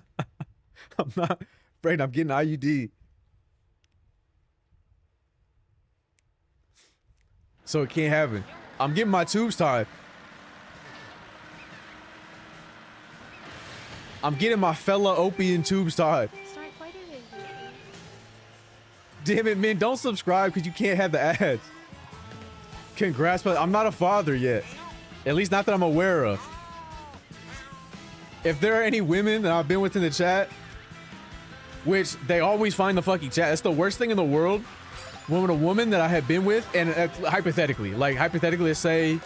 not pregnant. I'm getting IUD. So it can't happen. I'm getting my tubes tied. I'm getting my fella opium tubes tied. Damn it, man. Don't subscribe because you can't have the ads. Congrats, but I'm not a father yet. At least not that I'm aware of. If there are any women that I've been with in the chat, which they always find the fucking chat. That's the worst thing in the world. When a woman that I have been with, and hypothetically, let's say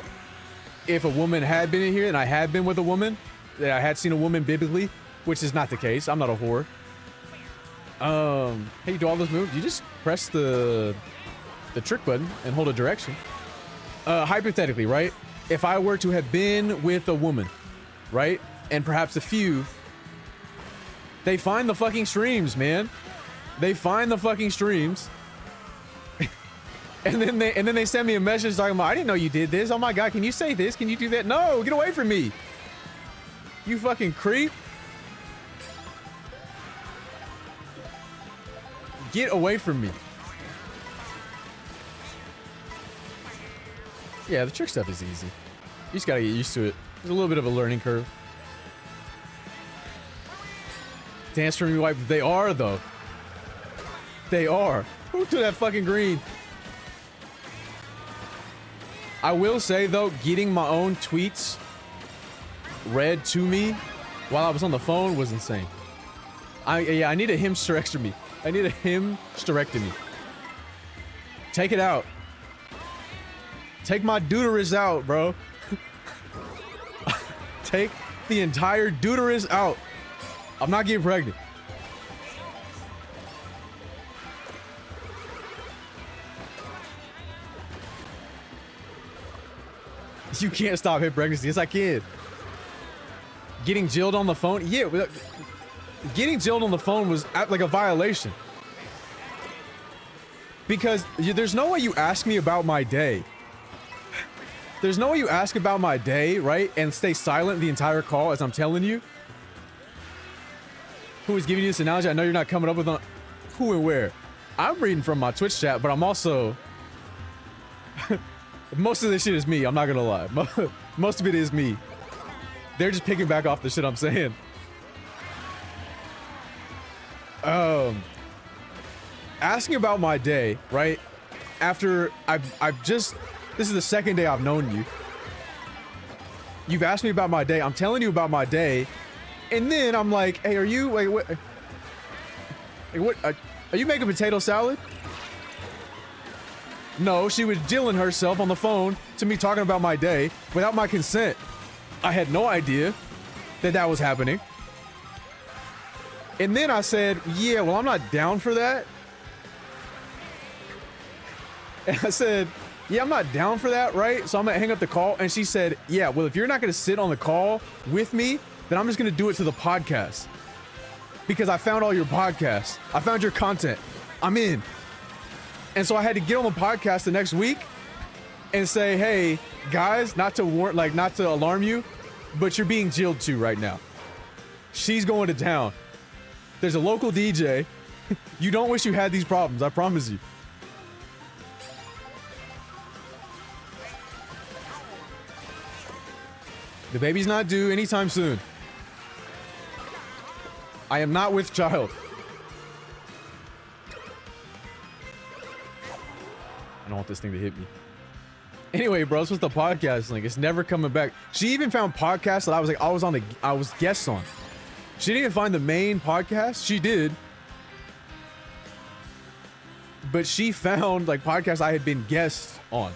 if a woman had been in here and I had been with a woman, that I had seen a woman biblically, which is not the case. I'm not a whore. Hey, you do all those moves. You just press the trick button and hold a direction. Hypothetically, right? If I were to have been with a woman, right? And perhaps a few, they find the fucking streams, man. They find the fucking streams. and then they send me a message talking about, I didn't know you did this. Oh my God, can you say this? Can you do that? No, get away from me. You fucking creep. Get away from me. Yeah, the trick stuff is easy. You just gotta get used to it. There's a little bit of a learning curve. Dance for me, wipe. They are, though. They are. Who threw that fucking green? I will say, though, getting my own tweets read to me while I was on the phone was insane. I need a hysterectomy. I need a hysterectomy. Take it out. Take my deuterus out, bro. Take the entire deuterus out. I'm not getting pregnant. You can't stop hip pregnancy. Yes, I can. Getting jilled on the phone? Yeah, getting jilled on the phone was like a violation. Because there's no way you ask me about my day. There's no way you ask about my day, right? And stay silent the entire call as I'm telling you. Who is giving you this analogy? I know you're not coming up with on who and where. I'm reading from my Twitch chat, but I'm also... Most of this shit is me, I'm not gonna lie. Most of it is me. They're just picking back off the shit I'm saying. Asking about my day, right? After I've just... This is the second day I've known you. You've asked me about my day. I'm telling you about my day. And then I'm like, hey, are you... Wait, what? Hey, what? Are you making potato salad? No, she was jilling herself on the phone to me talking about my day without my consent. I had no idea that that was happening. And then I said, yeah, well, I'm not down for that. And I said, yeah, I'm not down for that, right? So I'm gonna hang up the call. And she said, yeah, well, if you're not gonna sit on the call with me, then I'm just gonna do it to the podcast. Because I found all your podcasts. I found your content. I'm in. And so I had to get on the podcast the next week and say, hey, guys, not to alarm you, but you're being jilled to right now. She's going to town. There's a local DJ. You don't wish you had these problems, I promise you. The baby's not due anytime soon. I am not with child. I don't want this thing to hit me. Anyway, bro, this was the podcast link. It's never coming back. She even found podcasts that I was guests on. She didn't even find the main podcast. She did. But she found like podcasts I had been guests on.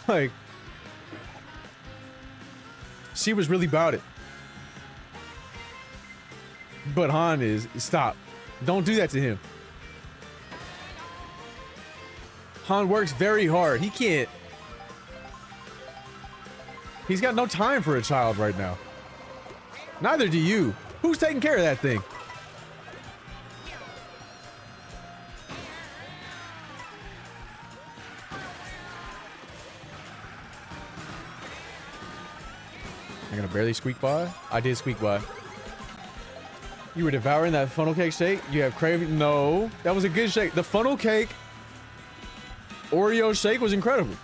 Like, she was really about it. But Han is. Stop. Don't do that to him. Han works very hard. He can't. He's got no time for a child right now. Neither do you. Who's taking care of that thing? I'm gonna barely squeak by. I did squeak by. You were devouring that funnel cake shake? You have craving? No. That was a good shake. The funnel cake Oreo shake was incredible.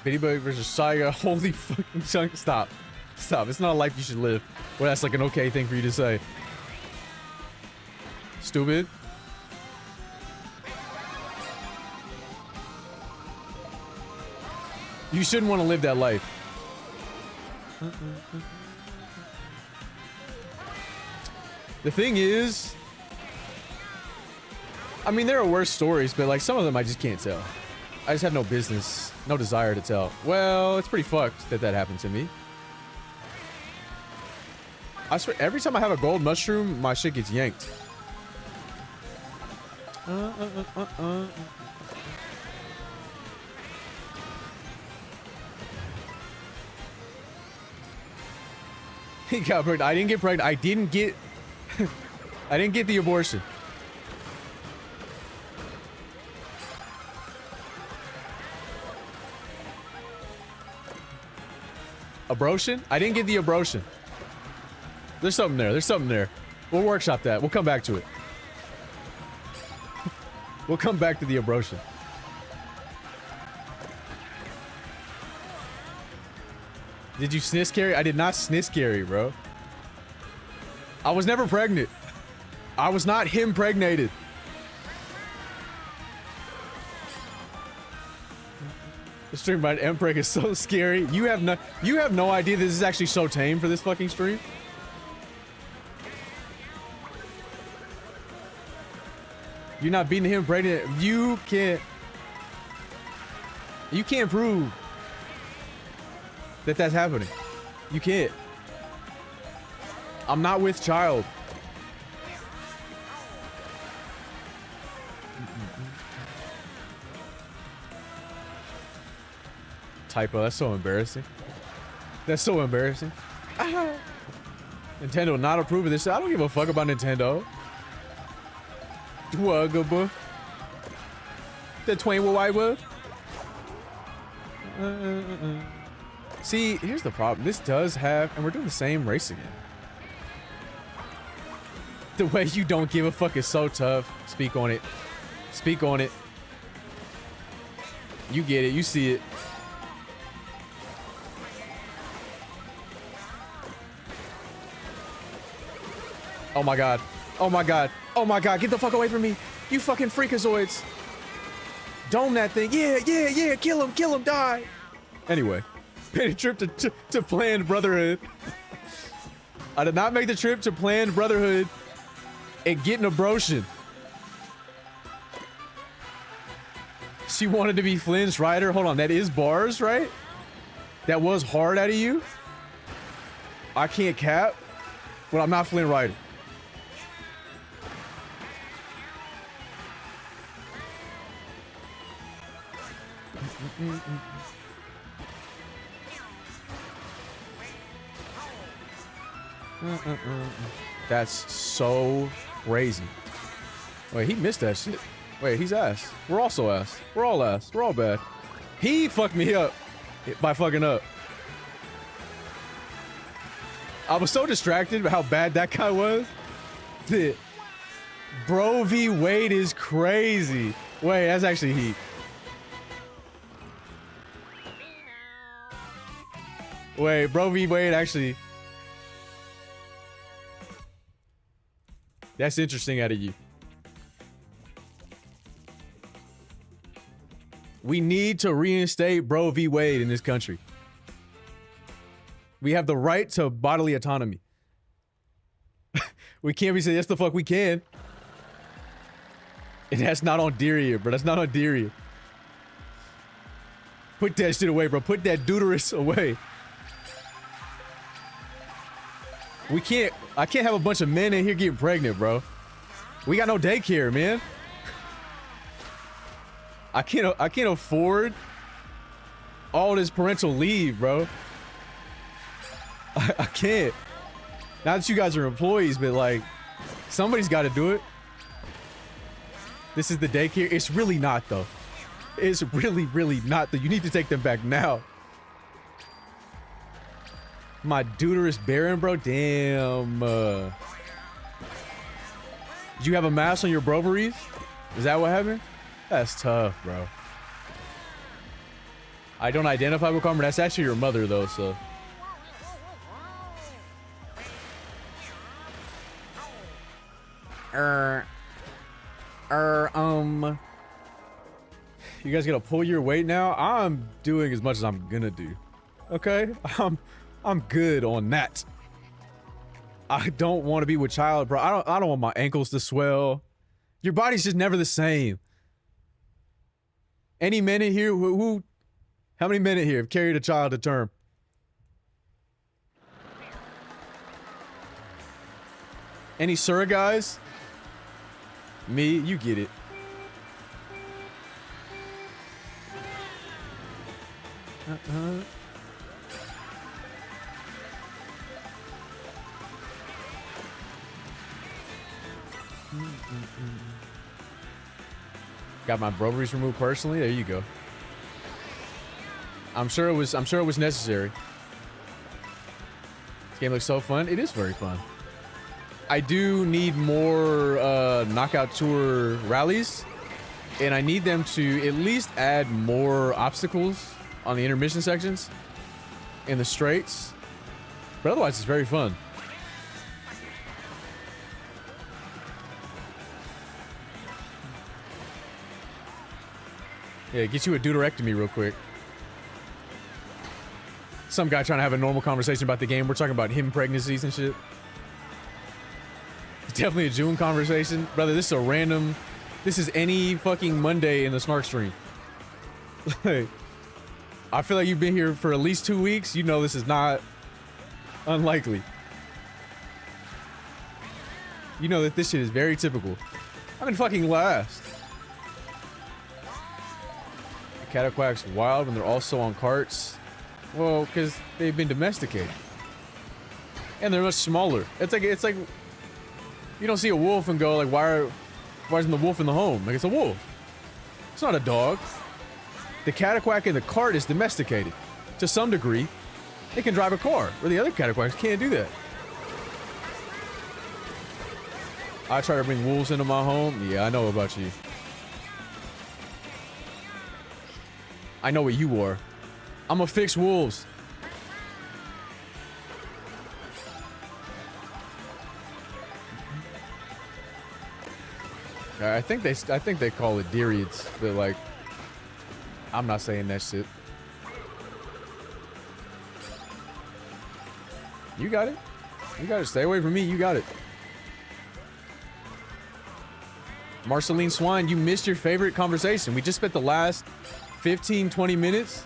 Bitty versus Saiga. Holy fucking chunk. Stop. Stop. It's not a life you should live. Well, that's like an okay thing for you to say. Stupid. You shouldn't want to live that life. The thing is, I mean, there are worse stories, but like some of them I just can't tell. I just have no business, no desire to tell. Well, it's pretty fucked that that happened to me. I swear, every time I have a gold mushroom, my shit gets yanked. He got pregnant. I didn't get pregnant. I didn't get... I didn't get the abortion. Abortion? I didn't get the abortion. There's something there. There's something there. We'll workshop that. We'll come back to it. We'll come back to the abortion. Did you sniss carry? I did not sniss carry, bro. I was never pregnant. I was not him impregnated. The stream by Empreg is so scary. You have no idea this is actually so tame for this fucking stream. You're not beating him pregnant. You can't prove that that's happening. You can't. I'm not with child. Typo, that's so embarrassing. That's so embarrassing. Nintendo not approving this shit. I don't give a fuck about Nintendo. Wugaba. The twain will I will. See, here's the problem. This does have, and we're doing the same race again. The way you don't give a fuck is so tough. Speak on it. Speak on it. You get it. You see it. Oh my god. Oh my god. Oh my god. Get the fuck away from me. You fucking freakazoids. Dome that thing. Yeah, yeah, yeah. Kill him, die. Anyway. Made a trip to Planned Brotherhood. I did not make the trip to Planned Brotherhood and get an abortion. She wanted to be Flynn's rider. Hold on, that is bars, right? That was hard out of you? I can't cap, but I'm not Flynn rider. That's so crazy. Wait, he missed that shit. Wait, he's ass. We're also ass. We're all ass. We're all bad. He fucked me up by fucking up. I was so distracted by how bad that guy was. Bro v Wade is crazy. Wait, that's actually heat. Wait, Bro v Wade actually... That's interesting out of you. We need to reinstate Bro v Wade in this country. We have the right to bodily autonomy. We can't be saying, yes the fuck we can. And that's not on Deria, bro. That's not on Deria. Put that shit away, bro. Put that deuterus away. I can't have a bunch of men in here getting pregnant, bro. We got no daycare, man. I can't afford all this parental leave, bro. I can't. Not that you guys are employees, but like, somebody's got to do it. This is the daycare. It's really not, though. It's really, really not, though. You need to take them back now. My deuterus barren, bro. Damn. Did you have a mask on your broveries? Is that what happened? That's tough, bro. I don't identify with Carmen. That's actually your mother, though, so. You guys gonna pull your weight now? I'm doing as much as I'm gonna do. Okay? I'm good on that. I don't want to be with child, bro. I don't want my ankles to swell. Your body's just never the same. Any men in here how many men in here have carried a child to term? Any Sura guys? Me, you get it. Got my broveries removed personally. There you go. I'm sure it was necessary. This game looks so fun. It is very fun. I do need more knockout tour rallies, and I need them to at least add more obstacles on the intermission sections in the straights. But otherwise, it's very fun. Yeah, get you a deuterectomy real quick. Some guy trying to have a normal conversation about the game. We're talking about him pregnancies and shit. Definitely a June conversation. Brother, this is a random... This is any fucking Monday in the Snark stream. Like, I feel like you've been here for at least 2 weeks. You know this is not unlikely. You know that this shit is very typical. I'm in fucking last. The Cataquack's wild when they're also on carts. Well, because they've been domesticated. And they're much smaller. It's like you don't see a wolf and go like, why isn't the wolf in the home? Like, it's a wolf. It's not a dog. The Cataquack in the cart is domesticated. To some degree, it can drive a car, where the other Cataquacks can't do that. I try to bring wolves into my home. Yeah, I know about you. I know what you are. I'm gonna fix wolves. I think they call it Deriads, but like, I'm not saying that shit. You got it. You got it. Stay away from me. You got it. Marceline Swine, you missed your favorite conversation. We just spent the last 15-20 minutes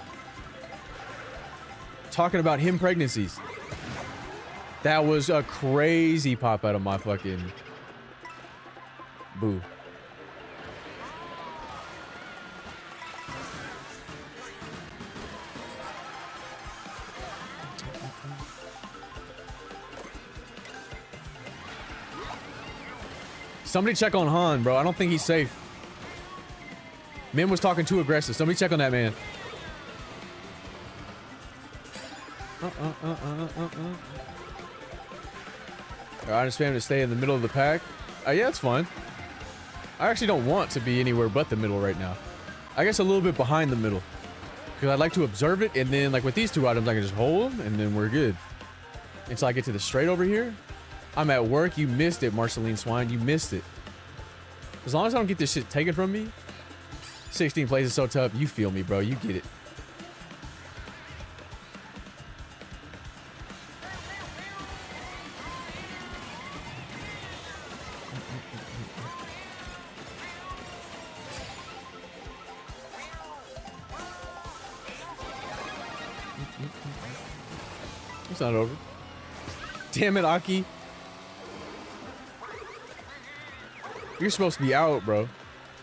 talking about him pregnancies. That was a crazy pop out of my fucking boo. Somebody check on Han, bro. I don't think he's safe. Min was talking too aggressive. Somebody check on that man. I just want him to stay in the middle of the pack. Yeah, it's fine. I actually don't want to be anywhere but the middle right now. I guess a little bit behind the middle. Because I'd like to observe it, and then, like, with these two items, I can just hold them, and then we're good. Until I get to the straight over here. I'm at work. You missed it, Marceline Swine. You missed it. As long as I don't get this shit taken from me. 16 plays is so tough. You feel me, bro. You get it. It's not over. Damn it, Aki. You're supposed to be out, bro.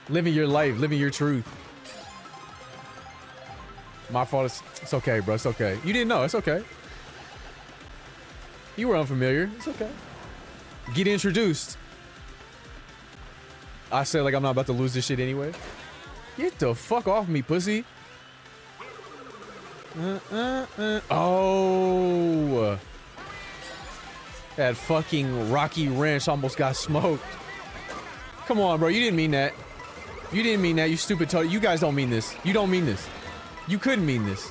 Living your life, living your truth. My fault. It's okay, bro. It's okay. You didn't know. It's okay. You were unfamiliar. It's okay. Get introduced. I said like I'm not about to lose this shit anyway. Get the fuck off me, pussy. Oh. That fucking Rocky Ranch almost got smoked. Come on, bro. You didn't mean that. You didn't mean that, you stupid toad. You guys don't mean this. You don't mean this. You couldn't mean this.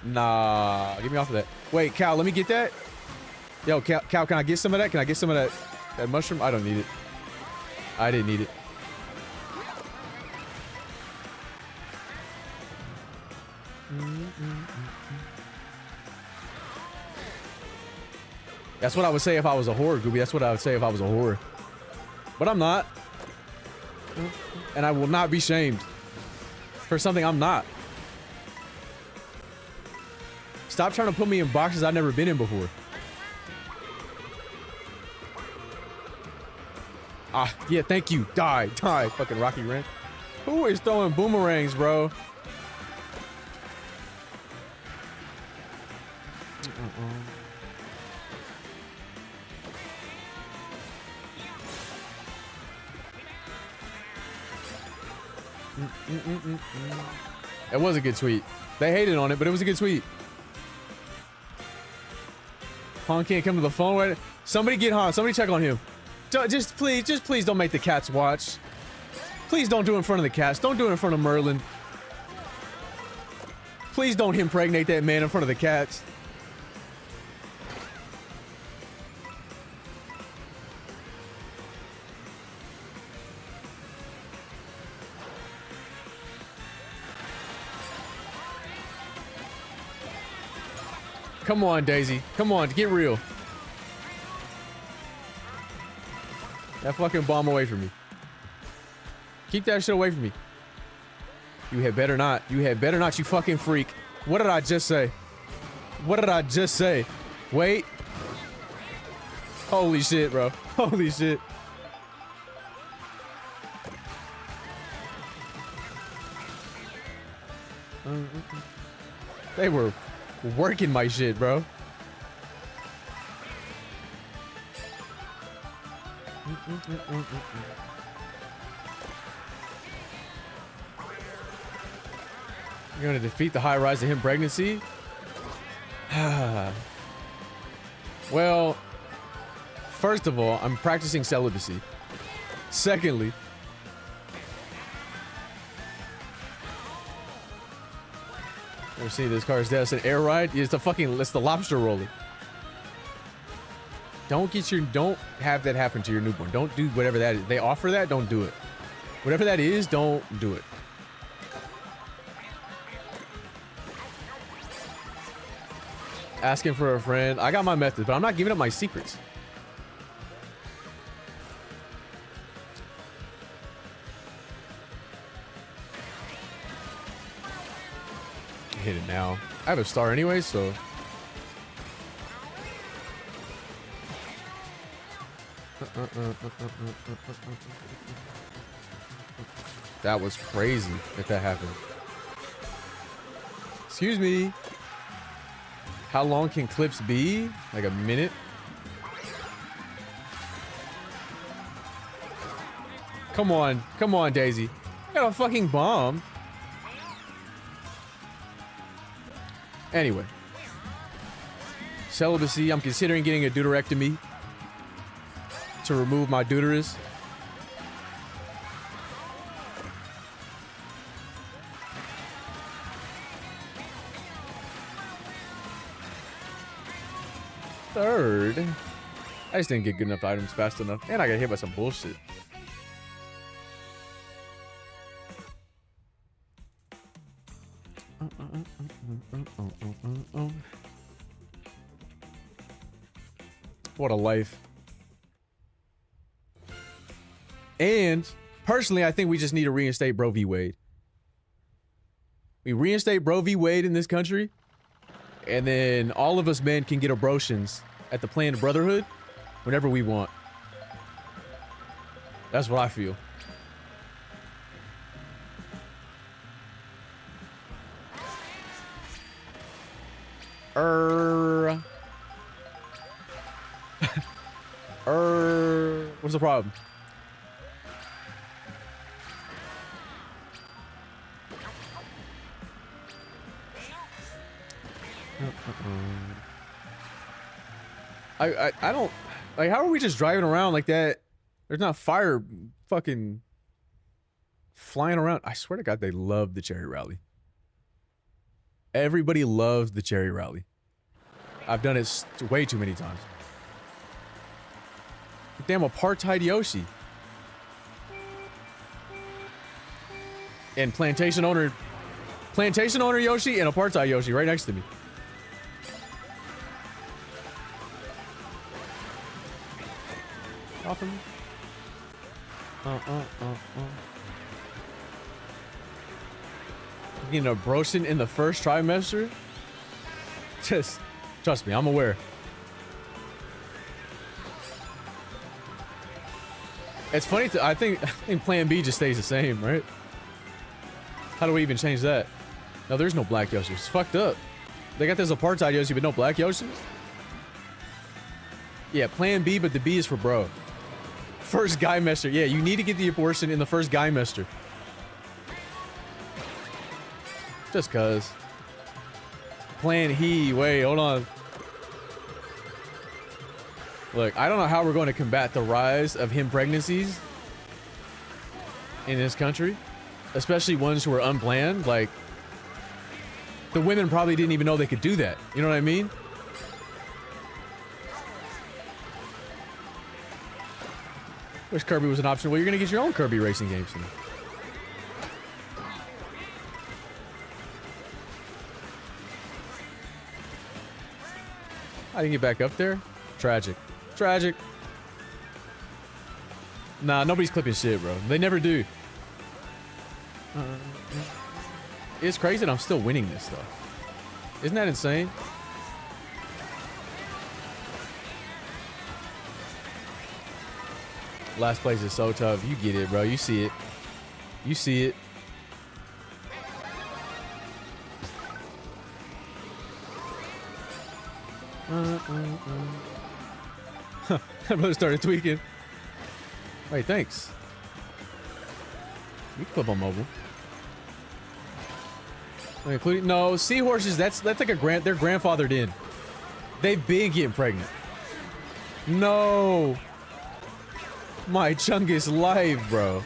Nah. Get me off of that. Wait, Cal, let me get that. Yo, Cal, can I get some of that? Can I get some of that mushroom? I don't need it. I didn't need it. That's what I would say if I was a whore, Gooby. That's what I would say if I was a whore. But I'm not. And I will not be shamed for something I'm not. Stop trying to put me in boxes I've never been in before. Ah, yeah, thank you. Die. Fucking Rocky Ranch. Who is throwing boomerangs, bro? It was a good tweet. They hated on it, but it was a good tweet. Han can't come to the phone right. Somebody get Han. Somebody check on him. Just please don't make the cats watch. Please don't do it in front of the cats. Don't do it in front of Merlin. Please don't impregnate that man in front of the cats. Come on, Daisy. Come on, get real. That fucking bomb away from me. Keep that shit away from me. You had better not. You had better not, you fucking freak. What did I just say? What did I just say? Wait. Holy shit, bro. Holy shit. They were working my shit, bro. You're gonna defeat the high rise of him pregnancy? Well, first of all, I'm practicing celibacy. Secondly, ever see this car's death? It's an air ride? It's the lobster roller. Don't have that happen to your newborn. Don't do whatever that is. They offer that, don't do it. Whatever that is, don't do it. Asking for a friend. I got my methods, but I'm not giving up my secrets. Hit it now. I have a star anyway, so. That was crazy if that happened. Excuse me. How long can clips be? Like a minute? Come on. Come on, Daisy. You got a fucking bomb. Anyway. Celibacy. I'm considering getting a deuterectomy to remove my deuterus. Third. I just didn't get good enough items fast enough. And I got hit by some bullshit. What a life. And personally, I think we just need to reinstate Bro v. Wade. We reinstate Bro v. Wade in this country. And then all of us men can get abortions at the Planned Brotherhood whenever we want. That's what I feel. What's the problem? I don't like, how are we just driving around like that? There's not fire fucking flying around. I swear to God, they love the cherry rally. Everybody loves the cherry rally. I've done it way too many times. Damn, apartheid Yoshi. And plantation owner Yoshi and apartheid Yoshi right next to me. Off him. Getting a brotion in the first trimester? Just trust me, I'm aware. It's funny, I think Plan B just stays the same, right? How do we even change that? No, there's no black Yoshi. It's fucked up. They got this apartheid Yoshi, but no black Yoshi? Yeah, Plan B, but the B is for bro. First guy mester. Yeah, you need to get the abortion in the first guy mester. Just cuz. Plan he. Wait, hold on. Look, I don't know how we're going to combat the rise of him pregnancies in this country. Especially ones who are unplanned. Like, the women probably didn't even know they could do that. You know what I mean? Wish Kirby was an option. Well, you're gonna get your own Kirby racing game soon. I didn't get back up there. Tragic. Tragic. Nah, nobody's clipping shit, bro. They never do. It's crazy that I'm still winning this stuff. Isn't that insane? Last place is so tough. You get it, bro. You see it. You see it. My brother started tweaking. Wait, thanks. You can flip on mobile. Including no seahorses. That's like a they're grandfathered in. They've been getting pregnant. No. My Chungus live, bro.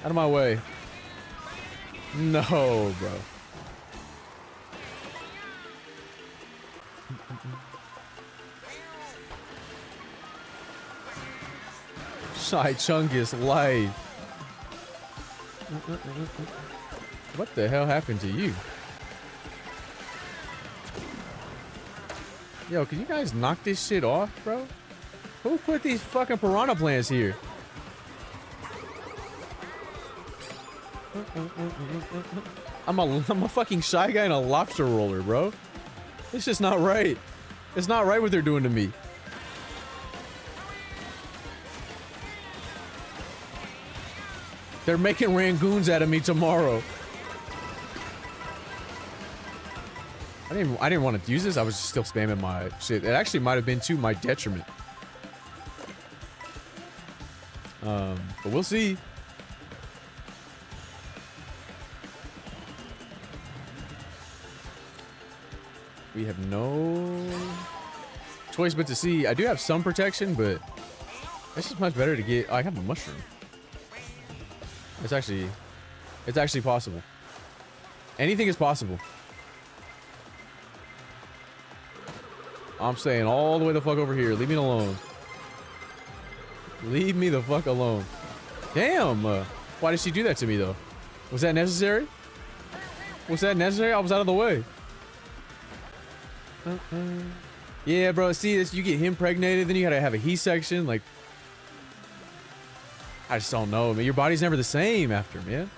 Out of my way. No, bro. Shy Chungus live. What the hell happened to you? Yo, can you guys knock this shit off, bro? Who put these fucking piranha plants here? I'm a fucking shy guy and a lobster roller, bro. It's just not right. It's not right what they're doing to me. They're making rangoons out of me tomorrow. I didn't want to use this. I was just still spamming my shit. It actually might have been to my detriment. But we'll see. We have no choice but to see. I do have some protection, but it's just much better to get. Oh, I have a mushroom. It's actually possible. Anything is possible. I'm staying all the way the fuck over here. Leave me alone. Leave me the fuck alone. Damn. Why did she do that to me, though? Was that necessary? Was that necessary? I was out of the way. Yeah, bro. See this? You get him impregnated, then you gotta have a he section. Like, I just don't know, man. Your body's never the same after, man.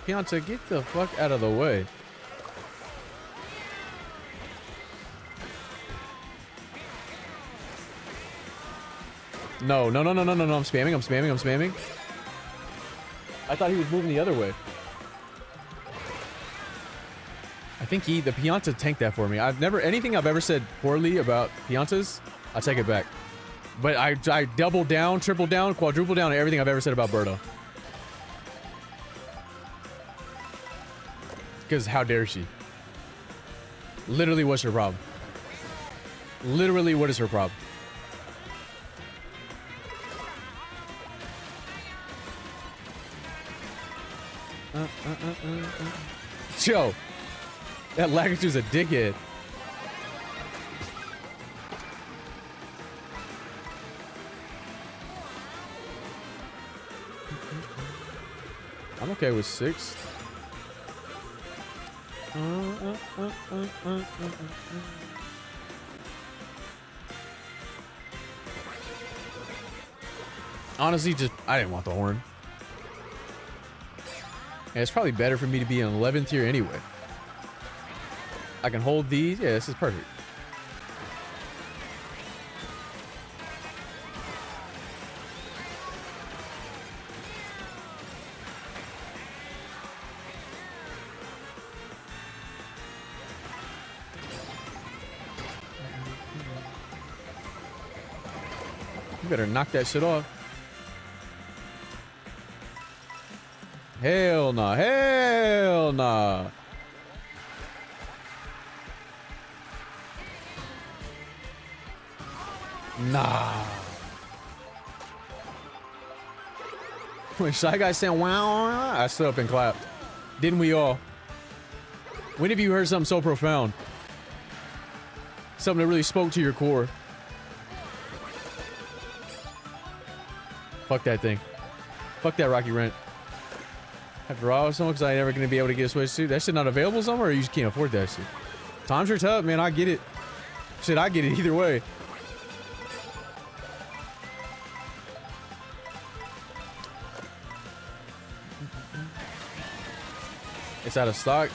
Pianta, get the fuck out of the way. No, I'm spamming. I thought he was moving the other way. I think the Pianta tanked that for me. Anything I've ever said poorly about Piantas, I take it back. But I double down, triple down, quadruple down on everything I've ever said about Birdo. Because how dare she? Literally, what's her problem? Literally, what is her problem? Yo, that Lagartu's a dickhead. I'm okay with 6. Honestly, I didn't want the horn. And it's probably better for me to be in 11th tier anyway. I can hold these. Yeah, this is perfect. You better knock that shit off. Hell nah. Hell nah. Nah. When Shy Guy said wow, I stood up and clapped. Didn't we all? When have you heard something so profound? Something that really spoke to your core. Fuck that thing. Fuck that Rocky Rent. Have to rob someone because I ain't never gonna be able to get a Switch 2. That shit not available somewhere, or you just can't afford that shit? Times are tough, man. I get it. Shit, I get it either way. It's out of stock.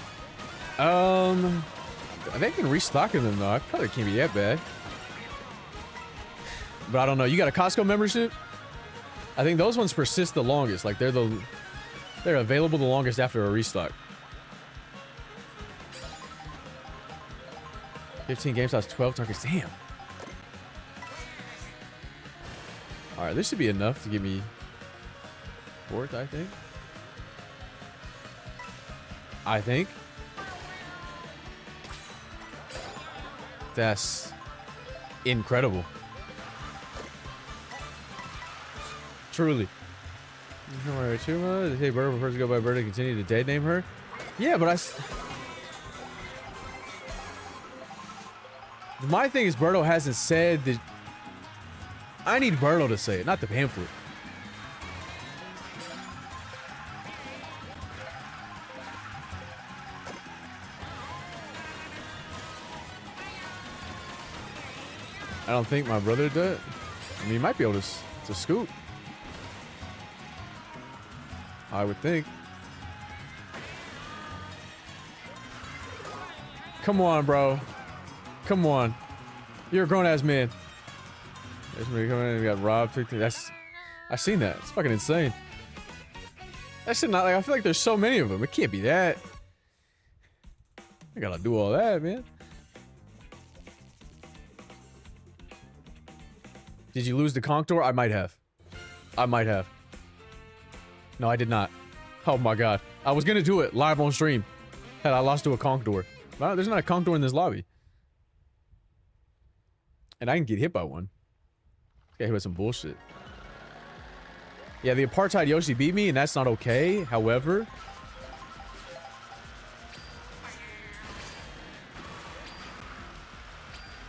They can restock them though. I probably can't be that bad. But I don't know. You got a Costco membership? I think those ones persist the longest. Like they're available the longest after a restock. 15 games, that's 12 targets. Damn. All right, this should be enough to give me 4th, I think. That's incredible. Truly. They say Birdo prefers to go by Birdo, continue to dead name her. Yeah, but my thing is Birdo hasn't said that. I need Birdo to say it, not the pamphlet. I don't think my brother did. I mean, he might be able to scoop. I would think. Come on, bro. Come on. You're a grown-ass man. There's me coming in and got robbed. I've seen that. It's fucking insane. That shit not like, I feel like there's so many of them. It can't be that. I gotta do all that, man. Did you lose the Contour? I might have. No, I did not. Oh my god. I was gonna do it live on stream. Had I lost to a conch door. Well, there's not a conch door in this lobby. And I can get hit by one. Yeah, he was some bullshit. Yeah, the apartheid Yoshi beat me, and that's not okay. However,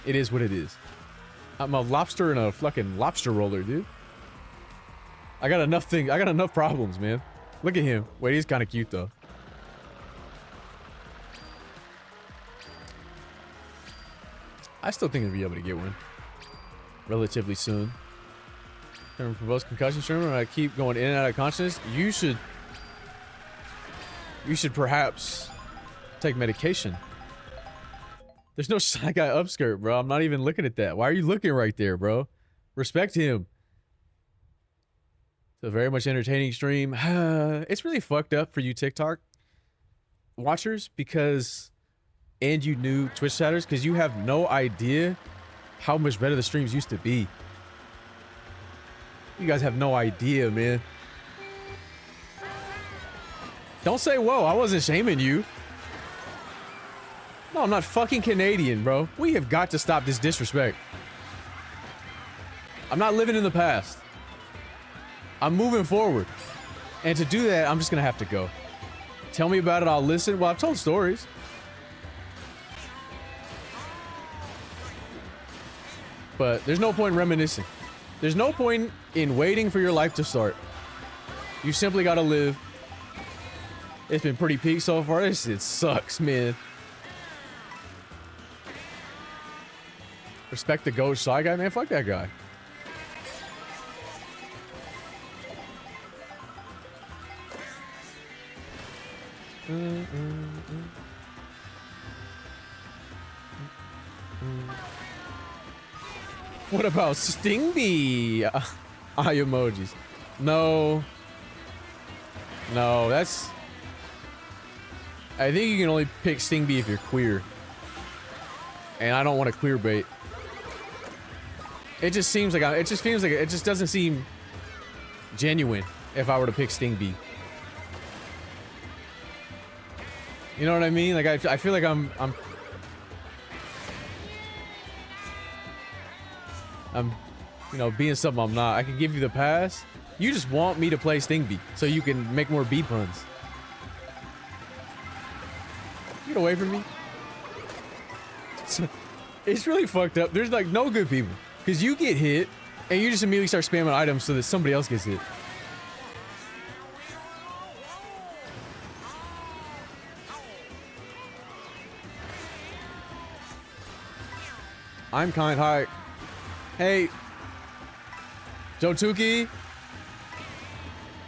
it is what it is. I'm a lobster and a fucking lobster roller, dude. I got enough problems, man. Look at him. Wait, he's kind of cute though. I still think I'll be able to get one relatively soon. From post concussion streamer, when I keep going in and out of consciousness, you should perhaps take medication. There's no shy guy upskirt, bro. I'm not even looking at that. Why are you looking right there, bro? Respect him. It's a very much entertaining stream. It's really fucked up for you TikTok watchers because, and you new Twitch chatters, because you have no idea how much better the streams used to be. You guys have no idea, man. Don't say whoa, I wasn't shaming you. No, I'm not fucking Canadian, bro. We have got to stop this disrespect. I'm not living in the past. I'm moving forward. And to do that, I'm just gonna have to go. Tell me about it, I'll listen. Well, I've told stories. But there's no point in reminiscing. There's no point in waiting for your life to start. You simply gotta live. It's been pretty peak so far. This shit sucks, man. Respect the ghost shy guy, man. Fuck that guy. What about Stingy? Eye emojis. No. No, that's... I think you can only pick Stingy if you're queer. And I don't want to queer bait. It just seems like it just feels like it just doesn't seem genuine if I were to pick Stingy. You know what I mean? Like I feel like I'm you know, being something I'm not. I can give you the pass. You just want me to play Stingy so you can make more B puns. Get away from me. It's really fucked up. There's like no good people. Because you get hit and you just immediately start spamming items so that somebody else gets hit. I'm kind. Hi. Hey. Joe Tukey.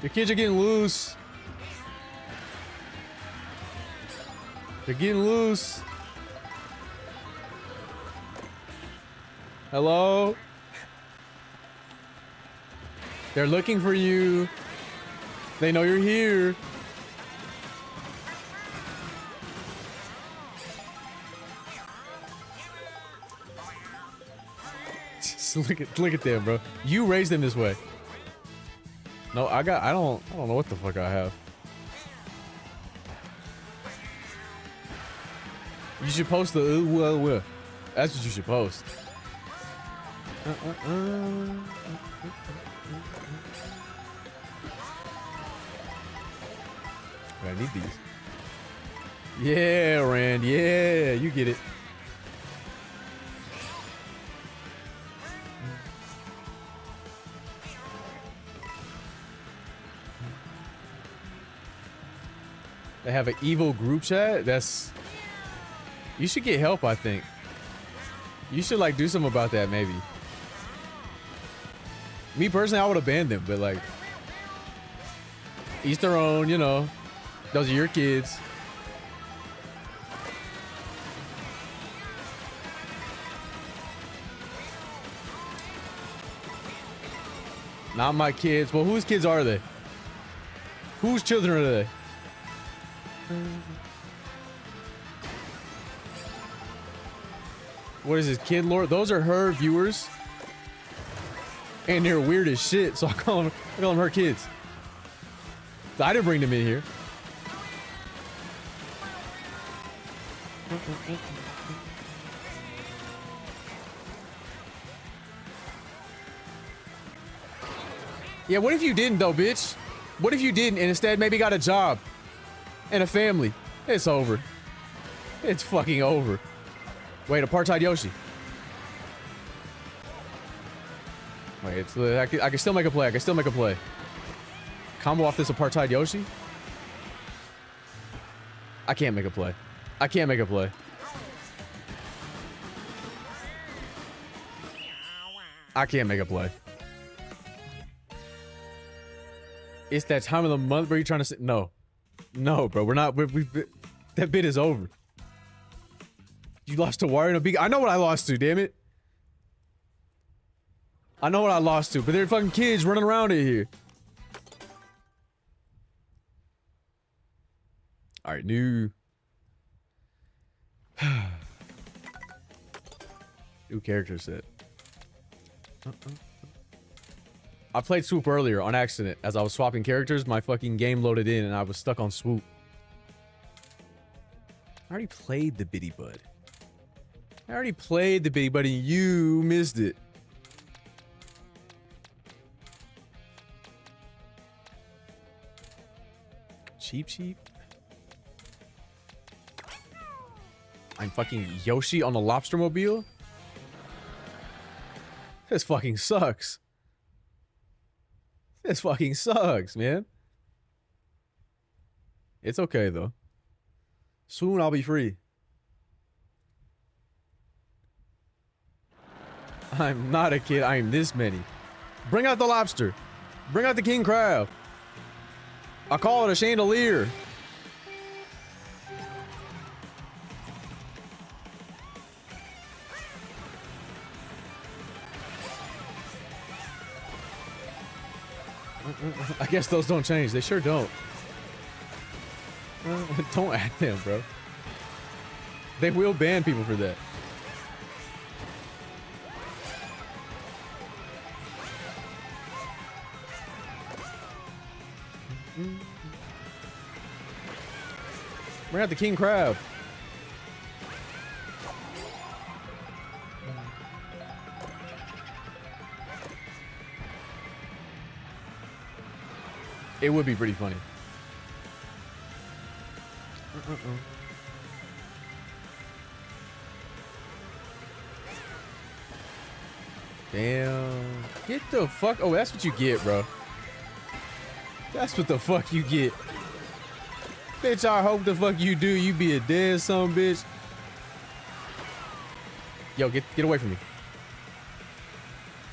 Your kids are getting loose. They're getting loose. Hello? They're looking for you. They know you're here. Look at them, bro. You raised them this way. No, I don't know what the fuck I have. You should post the That's what you should post. I need these. Yeah, Rand. Yeah, you get it. They have an evil group chat? That's... You should get help, I think. You should, like, do something about that, maybe. Me, personally, I would have banned them, but, like... Each their own, you know. Those are your kids. Not my kids. Well, whose kids are they? Whose children are they? What is this, Kid Lord? Those are her viewers. And they're weird as shit, so I call them her kids. I didn't bring them in here. Yeah, what if you didn't though, bitch? What if you didn't and instead maybe got a job and a family? It's over. It's fucking over. Wait, apartheid Yoshi. Wait, it's, I can still make a play. I can still make a play. Combo off this apartheid Yoshi? I can't make a play. I can't make a play. I can't make a play. It's that time of the month where you're trying to say no. No, bro. We're not. That bit is over. You lost to Wario and a big. I know what I lost to, damn it. I know what I lost to, but they're fucking kids running around in here. Alright, new. New character set. I played Swoop earlier on accident. As I was swapping characters, my fucking game loaded in and I was stuck on Swoop. I already played the Bitty Bud. I already played the Bitty Bud and you missed it. Cheap. I'm fucking Yoshi on the lobster mobile? This fucking sucks. This fucking sucks, man. It's okay, though. Soon I'll be free. I'm not a kid. I am this many. Bring out the lobster. Bring out the king crab. I call it a chandelier. I guess those don't change. They sure don't. Don't add them, bro. They will ban people for that. Bring out the king crab. It would be pretty funny. Damn. Get the fuck. Oh, that's what you get, bro. That's what the fuck you get. Bitch, I hope the fuck you do. You be a dead son, bitch. Yo, get away from me.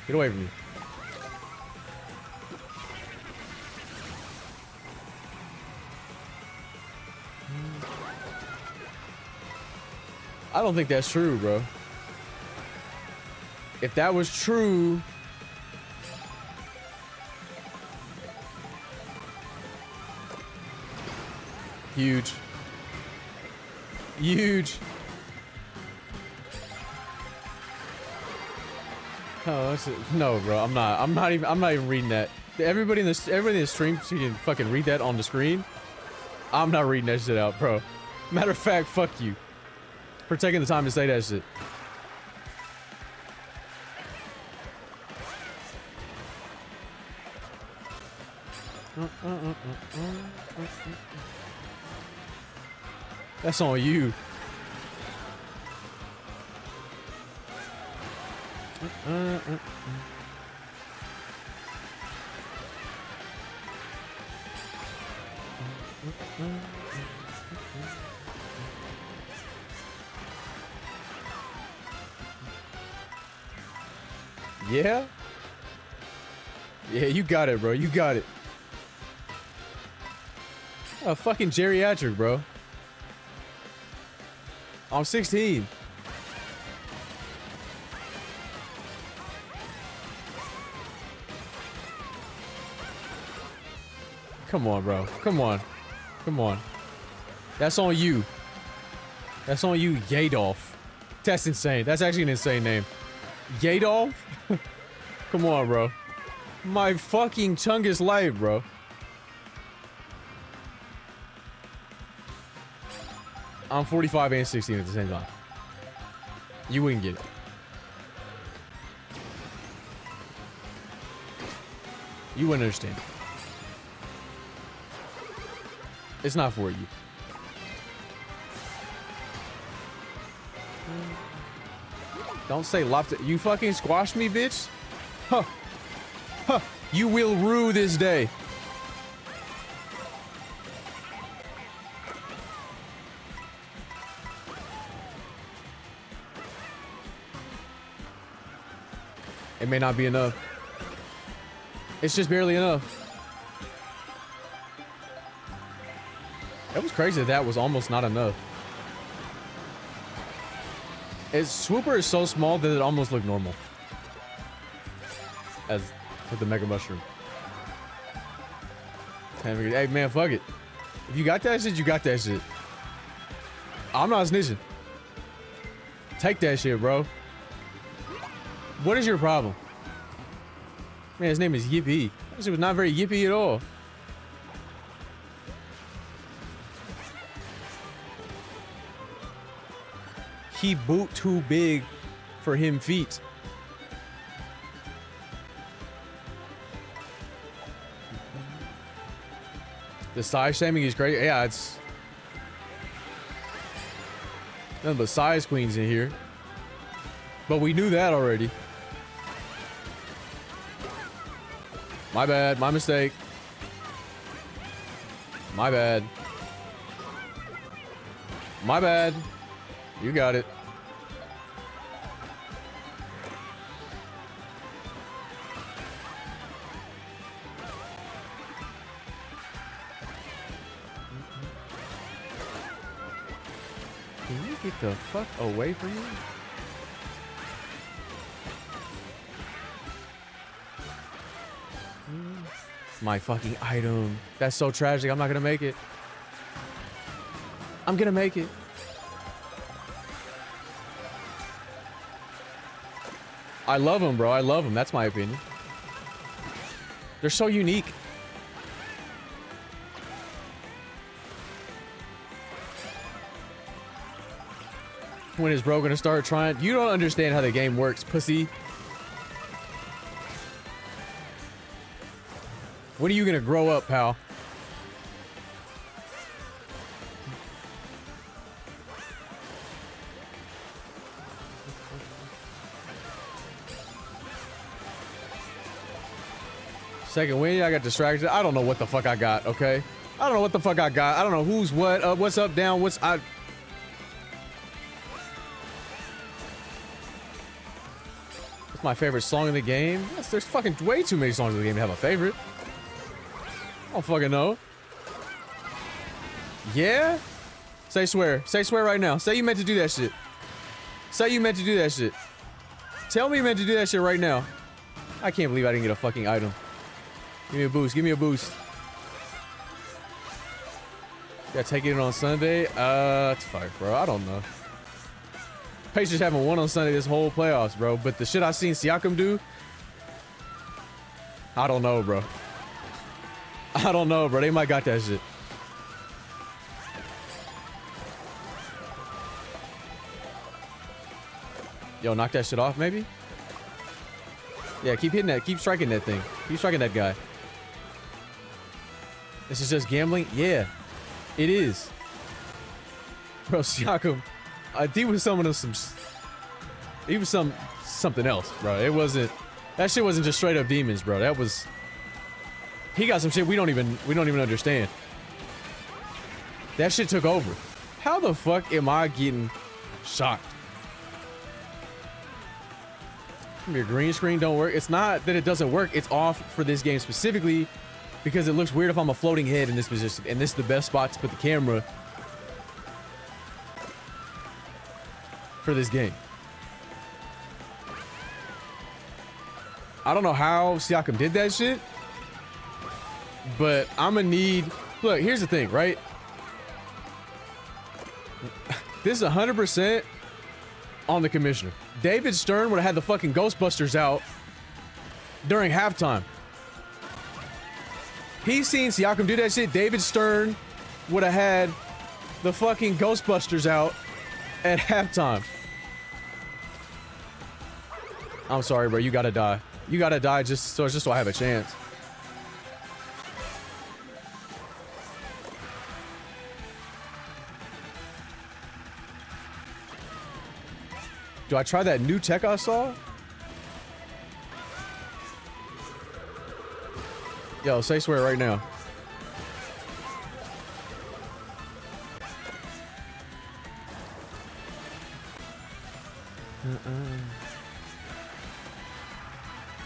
Get away from me. I don't think that's true, bro. If that was true... Huge. Huge. Oh, that's it. No, bro. I'm not even reading that. Everybody in the stream, so you can fucking read that on the screen. I'm not reading that shit out, bro. Matter of fact, fuck you for taking the time to say that shit. That's on you. Yeah? Yeah, you got it, bro. You got it. A fucking geriatric, bro. I'm 16. Come on, bro. Come on. Come on. That's on you. That's on you, Yadolf. That's insane. That's actually an insane name. Yadolf? Come on, bro. My fucking tongue is live, bro. I'm 45 and 16 at the same time. You wouldn't get it. You wouldn't understand. It's not for you. Don't say lobster. You fucking squashed me, bitch. Huh. Huh. You will rue this day. It may not be enough. It's just barely enough. It was crazy that was almost not enough. Swooper is so small that it almost looked normal. As with the Mega Mushroom. Hey man, fuck it. If you got that shit, you got that shit. I'm not snitching. Take that shit, bro. What is your problem? Man, his name is Yippee. That shit was not very yippee at all. He boot too big for him feet. The size shaming is great. Yeah, it's nothing but size queens in here. But we knew that already. My bad, my mistake. My bad. My bad. You got it. Can you get the fuck away from me? My fucking item. That's so tragic. I'm not gonna make it. I'm gonna make it. I love them, bro. I love them. That's my opinion. They're so unique. When is bro gonna start trying? You don't understand how the game works, pussy. When are you gonna grow up, pal? Second win, I got distracted. I don't know what the fuck I got, okay? I don't know what the fuck I got. I don't know who's what, what's up, down, what's... That's my favorite song in the game. Yes, there's fucking way too many songs in the game to have a favorite. I don't fucking know. Yeah? Say swear. Say swear right now. Say you meant to do that shit. Say you meant to do that shit. Tell me you meant to do that shit right now. I can't believe I didn't get a fucking item. Give me a boost. Give me a boost. Yeah, take it on Sunday. It's fine, bro. I don't know. Pacers haven't won on Sunday this whole playoffs, bro. But the shit I seen Siakam do, I don't know, bro. I don't know, bro. They might got that shit. Yo, knock that shit off, maybe? Yeah, keep hitting that. Keep striking that thing. Keep striking that guy. This is just gambling? Yeah, it is. Bro, Siakam, he was some of some... He was something else, bro. It wasn't... That shit wasn't just straight up demons, bro. That was... He got some shit we don't even understand. That shit took over. How the fuck am I getting shocked? Your green screen don't work. It's not that it doesn't work. It's off for this game specifically because it looks weird if I'm a floating head in this position. And this is the best spot to put the camera for this game. I don't know how Siakam did that shit, but I'm gonna need... Look, here's the thing, right? This is 100% on the commissioner. David Stern would have had the fucking Ghostbusters out during halftime. He's seen Siakam do that shit. David Stern would have had the fucking Ghostbusters out at halftime. I'm sorry, bro. You gotta die. You gotta die just so I have a chance. Do I try that new tech I saw? Yo, say swear right now.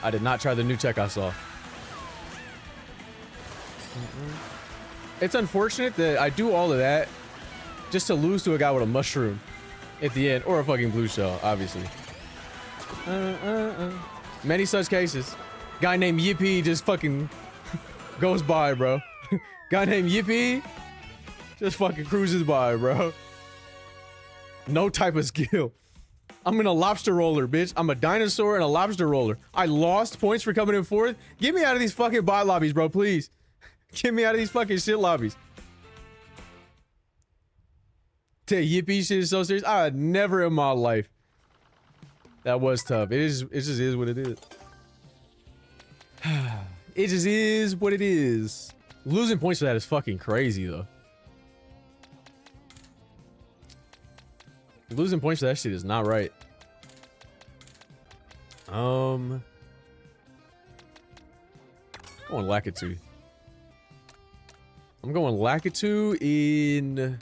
I did not try the new tech I saw. It's unfortunate that I do all of that just to lose to a guy with a mushroom at the end, or a fucking blue shell, obviously. Many such cases. Guy named Yippee just fucking goes by, bro. Guy named Yippee just fucking cruises by, bro. No type of skill. I'm in a lobster roller, bitch. I'm a dinosaur and a lobster roller. I lost points for coming in fourth. Get me out of these fucking bot lobbies, bro, please. Get me out of these fucking shit lobbies. Yippee shit is so serious. I had never in my life. That was tough. It just is what it is. It just is what it is. Losing points for that is fucking crazy, though. Losing points for that shit is not right. Going Lakitu. I'm going Lakitu in...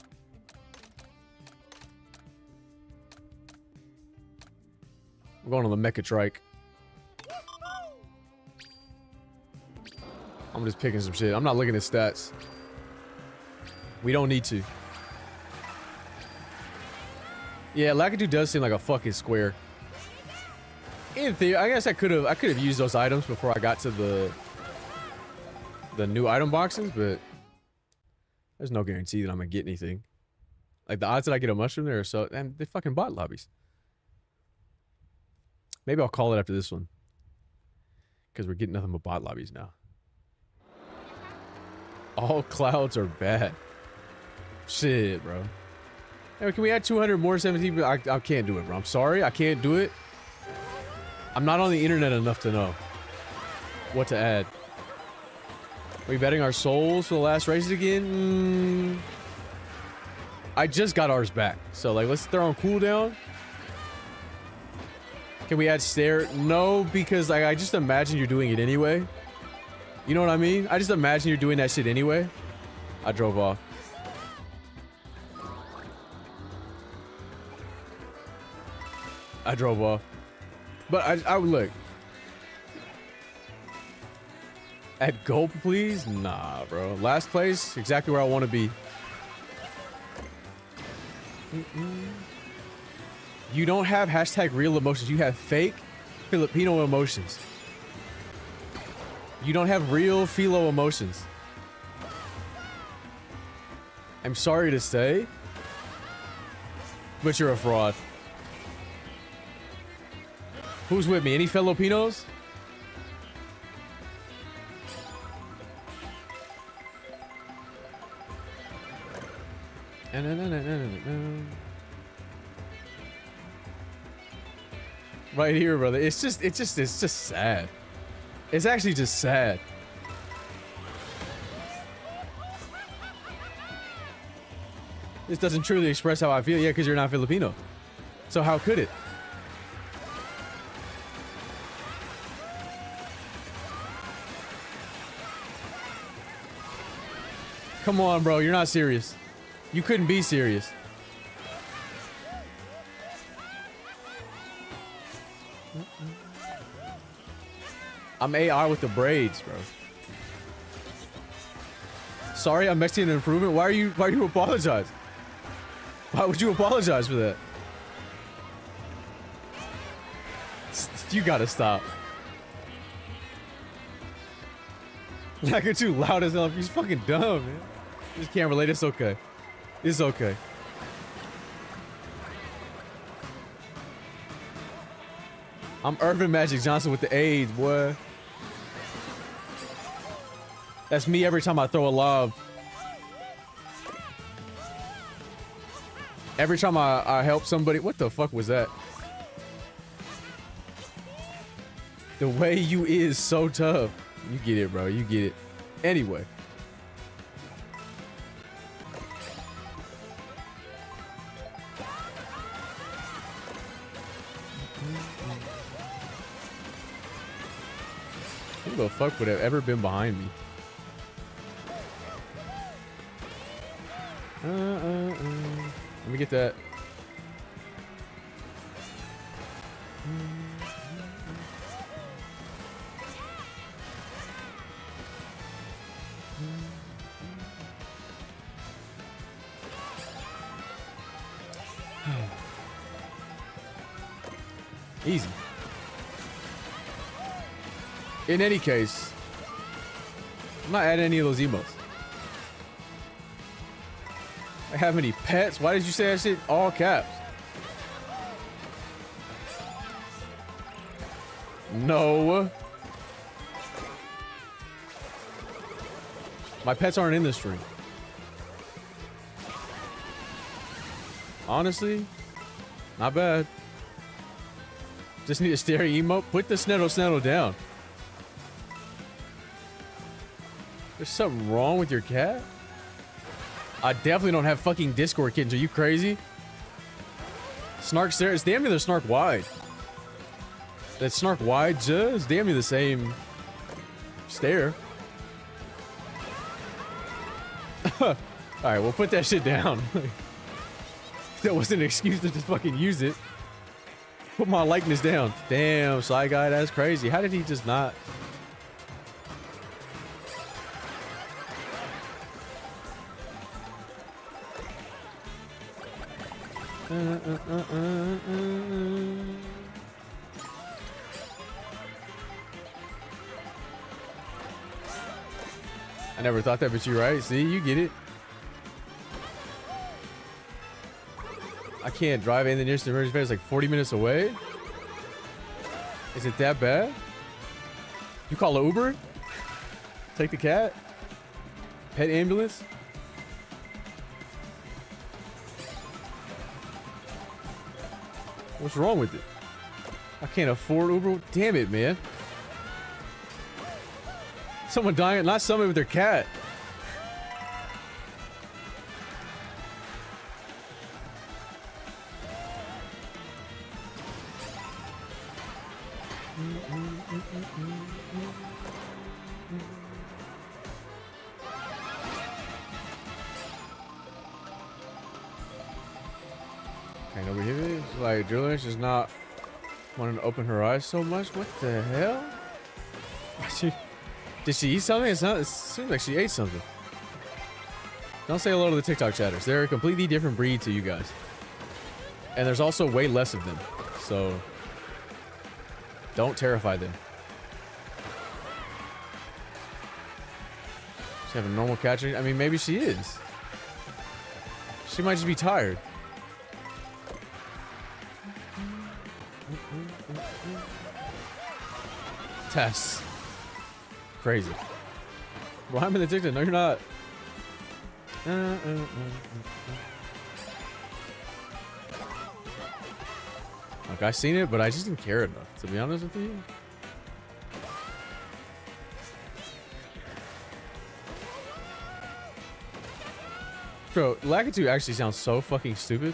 I'm going on the Mecha Trike. I'm just picking some shit. I'm not looking at stats. We don't need to. Yeah, Lakitu does seem like a fucking square. In theory, I guess I could have used those items before I got to the new item boxes, but there's no guarantee that I'm gonna get anything. Like the odds that I get a mushroom there are so, and they fucking bot lobbies. Maybe I'll call it after this one, because we're getting nothing but bot lobbies now. All clouds are bad. Shit, bro. Hey, can we add 200 more 17? I can't do it, bro. I'm sorry. I can't do it. I'm not on the internet enough to know what to add. Are we betting our souls for the last races again? I just got ours back. So, like, let's throw on cooldown. Can we add stare? No, because like, I just imagine you're doing it anyway. You know what I mean? I just imagine you're doing that shit anyway. I drove off. I drove off. But I would look. At gulp, please? Nah, bro. Last place, exactly where I want to be. You don't have hashtag real emotions. You have fake Filipino emotions. You don't have real philo emotions. I'm sorry to say, but you're a fraud. Who's with me? Any Filipinos? Right here, brother. It's just sad. It's actually just sad. This doesn't truly express how I feel. Yeah, because you're not Filipino. So how could it? Come on, bro. You're not serious. You couldn't be serious. I'm AI with the braids, bro. Sorry, I'm Mexican improvement. Why do you apologize? Why would you apologize for that? You gotta stop. Like, you're too loud as hell. He's fucking dumb, man. You just can't relate. It's okay. It's okay. I'm Irvin Magic Johnson with the AIDS, boy. That's me every time I throw a lob. Every time I help somebody. What the fuck was that? The way you is so tough. You get it, bro. You get it. Anyway. Who the fuck would have ever been behind me? Let me get that. Easy. In any case, I'm not adding any of those emotes. I have any pets? Why did you say that shit all caps? No. My pets aren't in this stream. Honestly, not bad. Just need a stare emote. Put the Sneddle down. There's something wrong with your cat? I definitely don't have fucking Discord kittens. Are you crazy? Snark stare. It's damn near the Snark wide. That Snark wide just damn near the same stare. Alright, we'll put that shit down. That wasn't an excuse to just fucking use it. Put my likeness down. Damn, Sly Guy, that's crazy. How did he just not? I never thought that, but you're right. See, you get it. I can't drive in the nearest emergency base, like 40 minutes away. Is it that bad? You call an Uber? Take the cat? Pet ambulance? What's wrong with it? I can't afford Uber. Damn it, man. Someone dying, not someone with their cat. Can't overhear it. It's like Julian's just not wanting to open her eyes so much. What the hell? Did she eat something? It seems like she ate something. Don't say hello to the TikTok chatters. They're a completely different breed to you guys. And there's also way less of them. So don't terrify them. She have a normal catcher? I mean, maybe she is. She might just be tired. Tess. Crazy. Well, I'm in the TikTok. No, you're not. Like, I seen it, but I just didn't care enough, to be honest with you. Bro, Lakitu actually sounds so fucking stupid.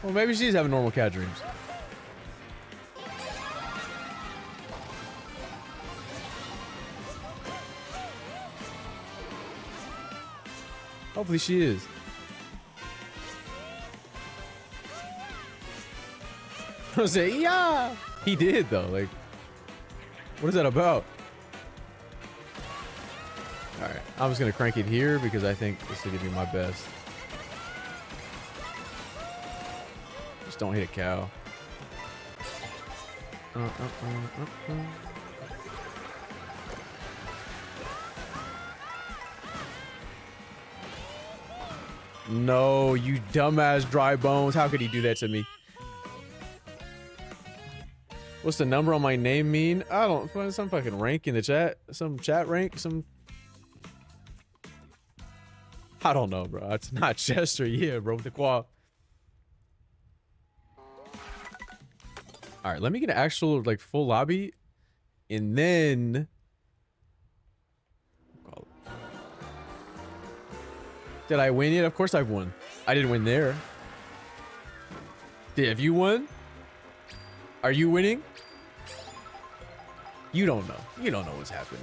Well, maybe she's having normal cat dreams. Hopefully she is. I say, yeah. He did though. Like, what is that about? All right, I'm just gonna crank it here because I think this will give me my best. Just don't hit a cow. No, you dumbass dry bones. How could he do that to me? What's the number on my name mean? I don't, some fucking rank in the chat. Some chat rank, some... I don't know, bro. It's not Chester. Yeah, bro, with the quad. All right, let me get an actual, like, full lobby. And then... Did I win yet? Of course I've won. I didn't win there. Have you won? Are you winning? You don't know. You don't know what's happening.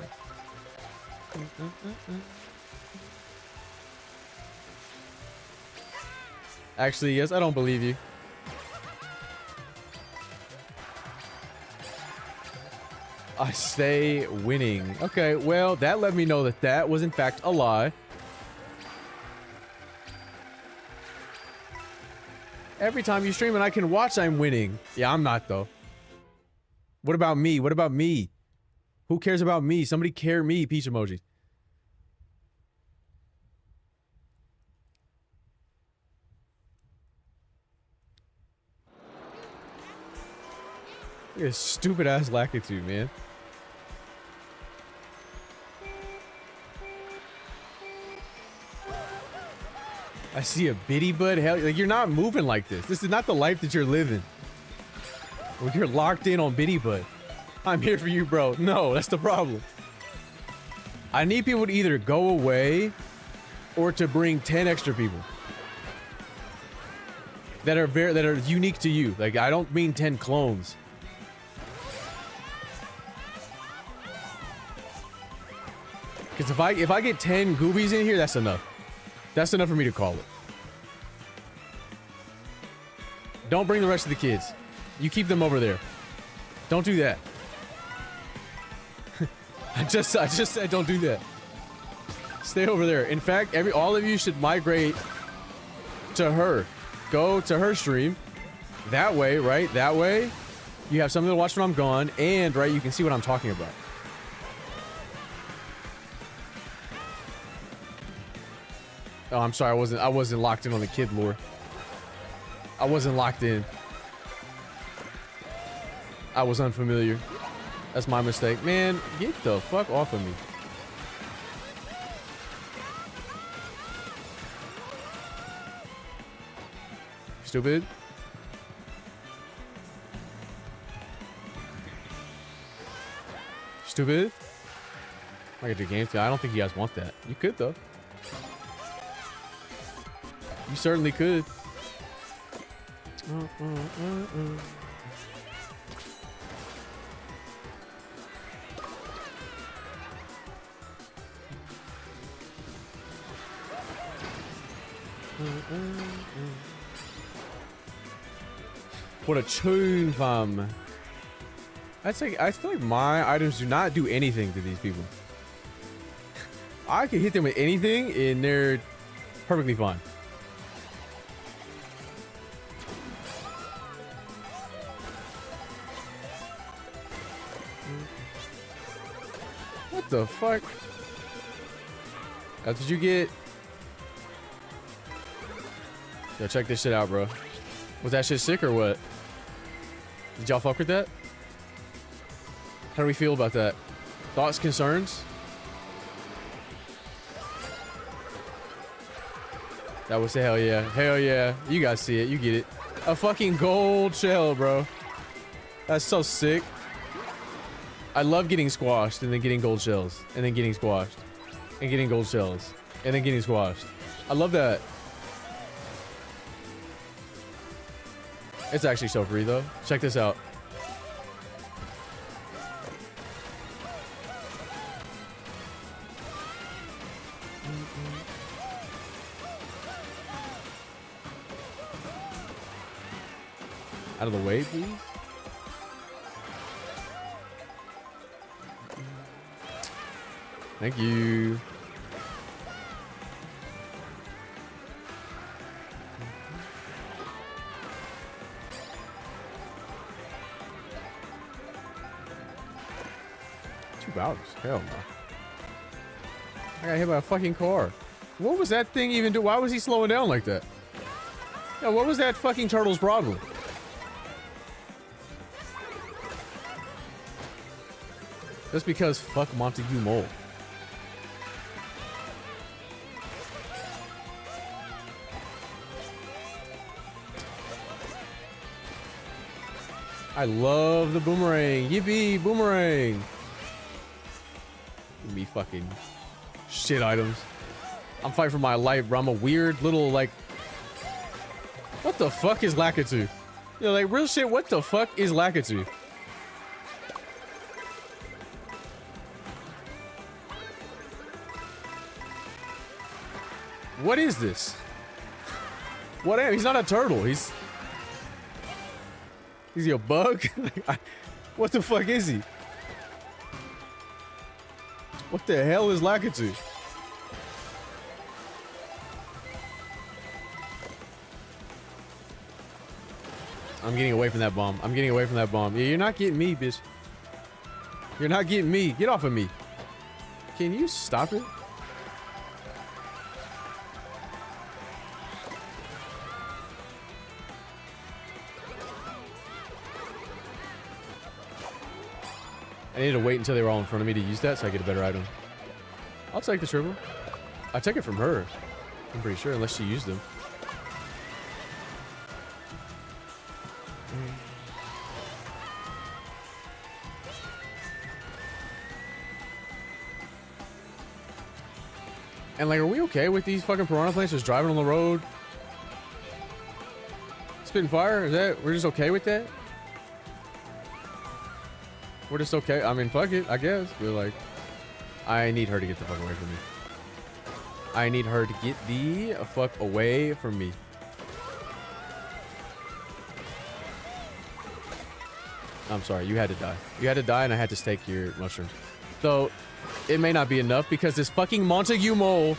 Actually, yes, I don't believe you. I stay winning. Okay, well, that let me know that that was in fact a lie. Every time you stream and I can watch, I'm winning. Yeah, I'm not, though. What about me? What about me? Who cares about me? Somebody care me, peach emoji. Look at this stupid ass Lakitu, man. I see a bitty bud. Hell, like, you're not moving like this. This is not the life that you're living. When you're locked in on bitty bud. I'm here for you, bro. No, that's the problem. I need people to either go away or to bring 10 extra people that are unique to you. Like, I don't mean 10 clones. Because if I get 10 goobies in here, that's enough. That's enough for me to call it. Don't bring the rest of the kids. You keep them over there. Don't do that. I just said don't do that. Stay over there. In fact, all of you should migrate to her. Go to her stream. That way, right? That way, you have something to watch when I'm gone, and right, you can see what I'm talking about. Oh, I'm sorry. I wasn't locked in on the kid lore. I wasn't locked in. I was unfamiliar. That's my mistake. Man, get the fuck off of me. Stupid. Stupid. I get your game. I don't think you guys want that. You could, though. You certainly could. What a tune, fam. I feel like my items do not do anything to these people. I can hit them with anything and they're perfectly fine. What the fuck? That's what you get. Yo, check this shit out, bro. Was that shit sick or what? Did y'all fuck with that? How do we feel about that? Thoughts, concerns? That was a hell yeah. Hell yeah. You guys see it. You get it. A fucking gold shell, bro. That's so sick. I love getting squashed and then getting gold shells. And then getting squashed. And getting gold shells. And then getting squashed. I love that. It's actually so free, though. Check this out. Out of the way, please. Thank you. $2. Hell no. I got hit by a fucking car. What was that thing even do? Why was he slowing down like that? Yeah, what was that fucking turtle's problem? Just because fuck Montague Mole. I love the boomerang. Yippee, boomerang. Give me fucking shit items. I'm fighting for my life, bro. I'm a weird little, like... What the fuck is Lakitu? You know, like, real shit, what the fuck is Lakitu? What is this? What am? He's not a turtle. He's he a bug? What the fuck is he? What the hell is Lakitu? I'm getting away from that bomb. I'm getting away from that bomb. Yeah, you're not getting me, bitch. You're not getting me. Get off of me. Can you stop it? I need to wait until they were all in front of me to use that so I get a better item. I'll take the triple. I take it from her. I'm pretty sure, unless she used them. And like, are we okay with these fucking piranha plants just driving on the road? Spitting fire? Is that, we're just okay with that? We're just okay. I mean, fuck it, I guess. We're like, I need her to get the fuck away from me. I need her to get the fuck away from me. I'm sorry, you had to die. You had to die and I had to stake your mushrooms. So, it may not be enough because this fucking Montague mole,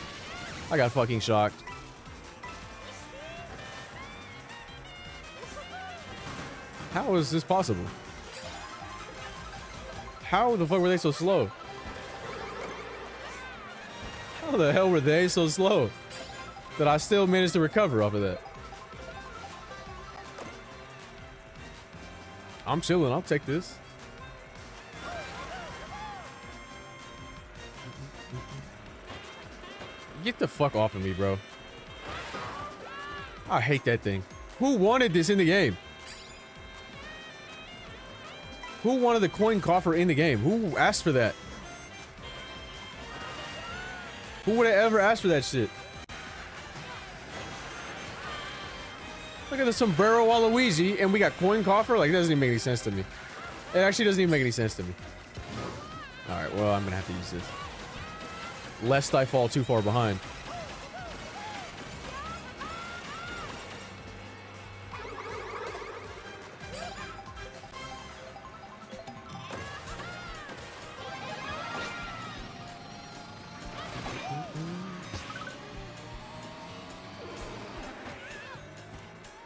I got fucking shocked. How is this possible? How the fuck were they so slow? How the hell were they so slow that I still managed to recover off of that? I'm chilling. I'll take this. Get the fuck off of me, bro. I hate that thing. Who wanted this in the game? Who wanted the coin coffer in the game? Who asked for that? Who would have ever asked for that shit? Look at the sombrero Waluigi, and we got coin coffer? Like, it doesn't even make any sense to me. It actually doesn't even make any sense to me. Alright, well, I'm gonna have to use this. Lest I fall too far behind.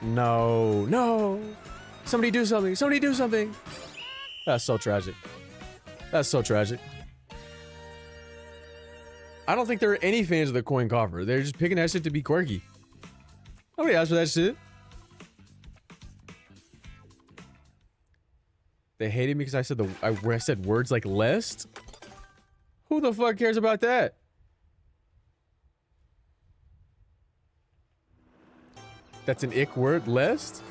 No, no. Somebody do something. Somebody do something. That's so tragic. That's so tragic. I don't think there are any fans of the coin coffer. They're just picking that shit to be quirky. Nobody asked for that shit. They hated me because I said I said words like lest. Who the fuck cares about that? That's an ick word, lest?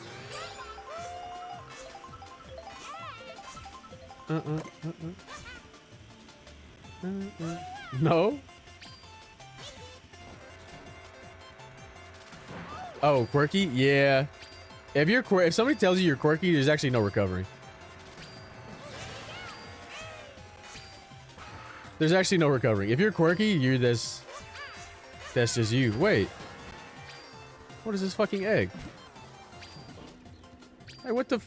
No? Oh, quirky? Yeah. If somebody tells you you're quirky, there's actually no recovery. There's actually no recovering. If you're quirky, you're this. That's just you. Wait. What is this fucking egg? Hey, what the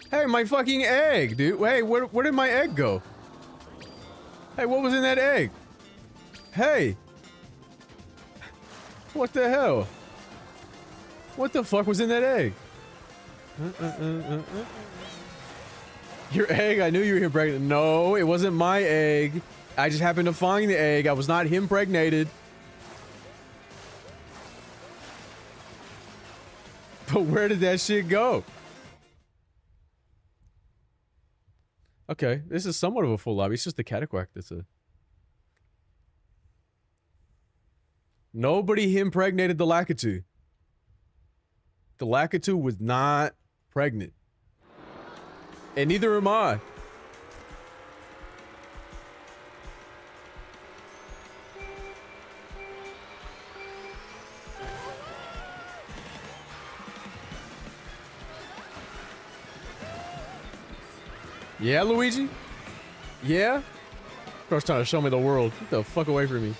hey, my fucking egg, dude. Hey, where did my egg go? Hey, what was in that egg? Hey. What the hell? What the fuck was in that egg? Your egg? I knew you were impregnated. No, it wasn't my egg. I just happened to find the egg. I was not impregnated. But where did that shit go? Okay, this is somewhat of a full lobby. It's just the Cataquack that's a... Nobody impregnated the Lakitu. The Lakitu was not pregnant. And neither am I. Yeah, Luigi? Yeah? Of course, trying to show me the world. Get the fuck away from me.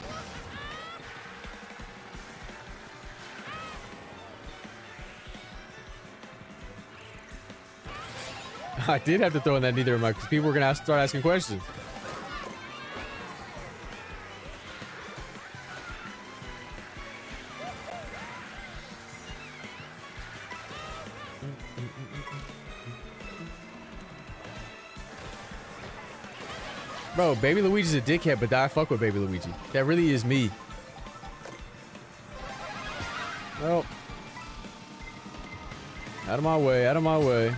I did have to throw in that neither am I, because people were going to start asking questions. Bro, Baby Luigi's a dickhead, but I fuck with Baby Luigi. That really is me. Well, out of my way, out of my way.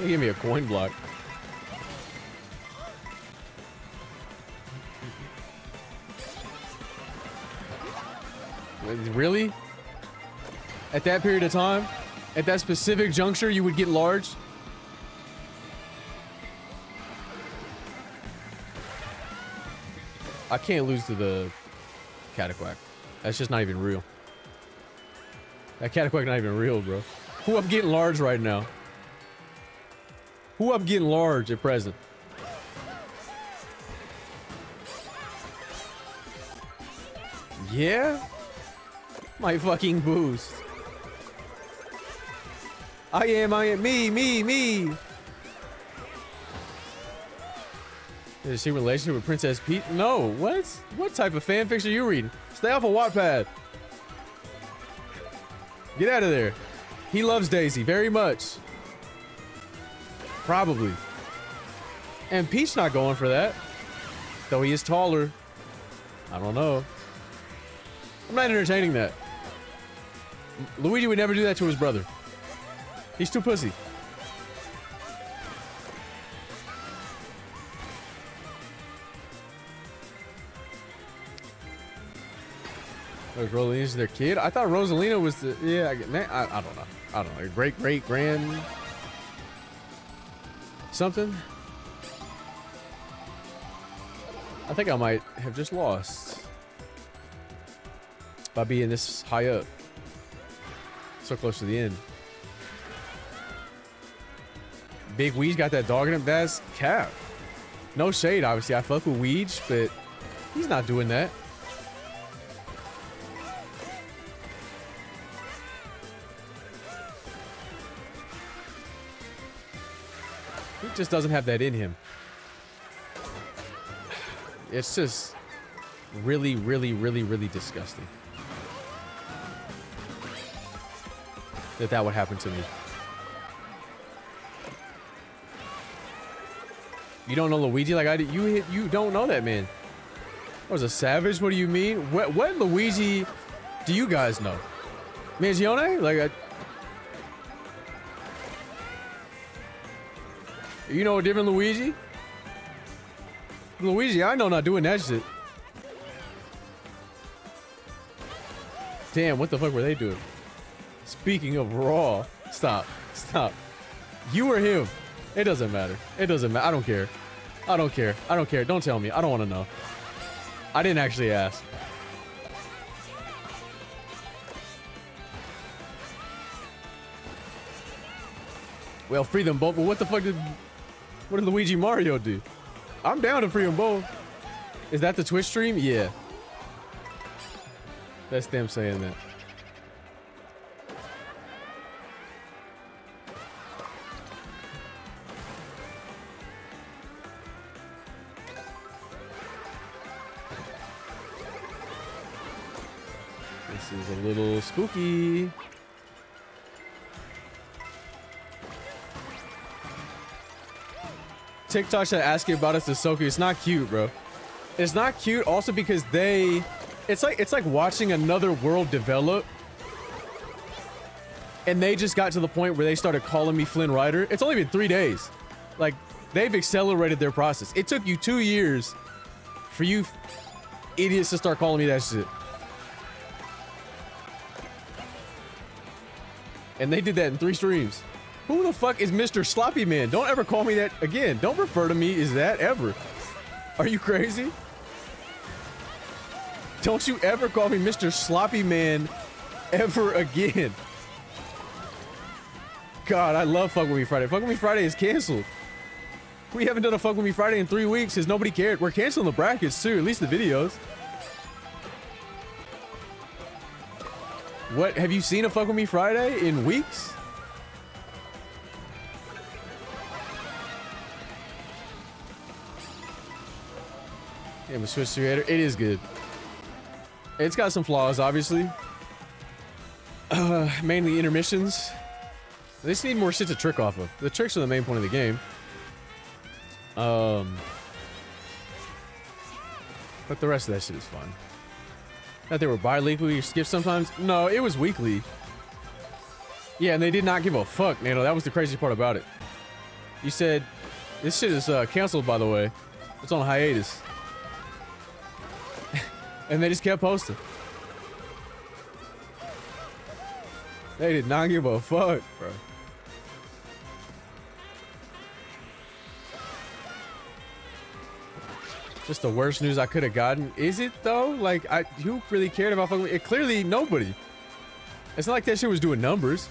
Give me a coin block. Really? At that period of time? At that specific juncture, you would get large? I can't lose to the Cataquack. That's just not even real. That Cataquack not even real, bro. Who I'm getting large right now? Who I'm getting large at present? Yeah? My fucking boost. I am, me. Is she relationship with Princess Peach? No, what? What type of fanfics are you reading? Stay off of Wattpad. Get out of there. He loves Daisy very much. Probably. And Peach not going for that. Though he is taller. I don't know. I'm not entertaining that. Luigi would never do that to his brother. He's too pussy. Was Rosalina's their kid? I thought Rosalina was the... Yeah, I don't know. I don't know. Great-great-grand... something? I think I might have just lost. By being this high up. So close to the end. Big Weege got that dog in him. That's cap. No shade, obviously. I fuck with Weege, but he's not doing that. He just doesn't have that in him. It's just really, really, really, really disgusting that would happen to me. You don't know Luigi like I did? You don't know that man. I was a savage? What do you mean? What Luigi do you guys know? Mangione? Like you know a different Luigi? Luigi, I know not doing that shit. Damn, what the fuck were they doing? Speaking of Raw, stop. You or him? It doesn't matter. It doesn't matter. I don't care. I don't care. I don't care. Don't tell me. I don't want to know. I didn't actually ask. Well, free them both, but what the fuck what did Luigi Mario do? I'm down to free them both. Is that the Twitch stream? Yeah. That's them saying that. This is a little spooky. TikTok should ask you about us to Soku. It's not cute, bro. It's not cute also because it's like watching another world develop. And they just got to the point where they started calling me Flynn Rider. It's only been 3 days. Like, they've accelerated their process. It took you 2 years for you idiots to start calling me that shit. And they did that in 3 streams. Who the fuck is Mr. Sloppy Man? Don't ever call me that again. Don't refer to me as that ever. Are you crazy? Don't you ever call me Mr. Sloppy Man ever again. God, I love Fuck With Me Friday. Fuck With Me Friday is canceled. We haven't done a Fuck With Me Friday in 3 weeks because nobody cared. We're canceling the brackets too, at least the videos. What, have you seen a Fuck With Me Friday in weeks? Game of Switch Creator. It is good. It's got some flaws, obviously. Mainly intermissions. They just need more shit to trick off of. The tricks are the main point of the game. But the rest of that shit is fun. That they were bi-weekly or skip sometimes? No, it was weekly. Yeah, and they did not give a fuck, Nano. That was the crazy part about it. You said, this shit is canceled, by the way. It's on hiatus. And they just kept posting. They did not give a fuck, bro. Just the worst news I could have gotten. Is it though? Like, who really cared about fucking it? Clearly nobody. It's not like that shit was doing numbers.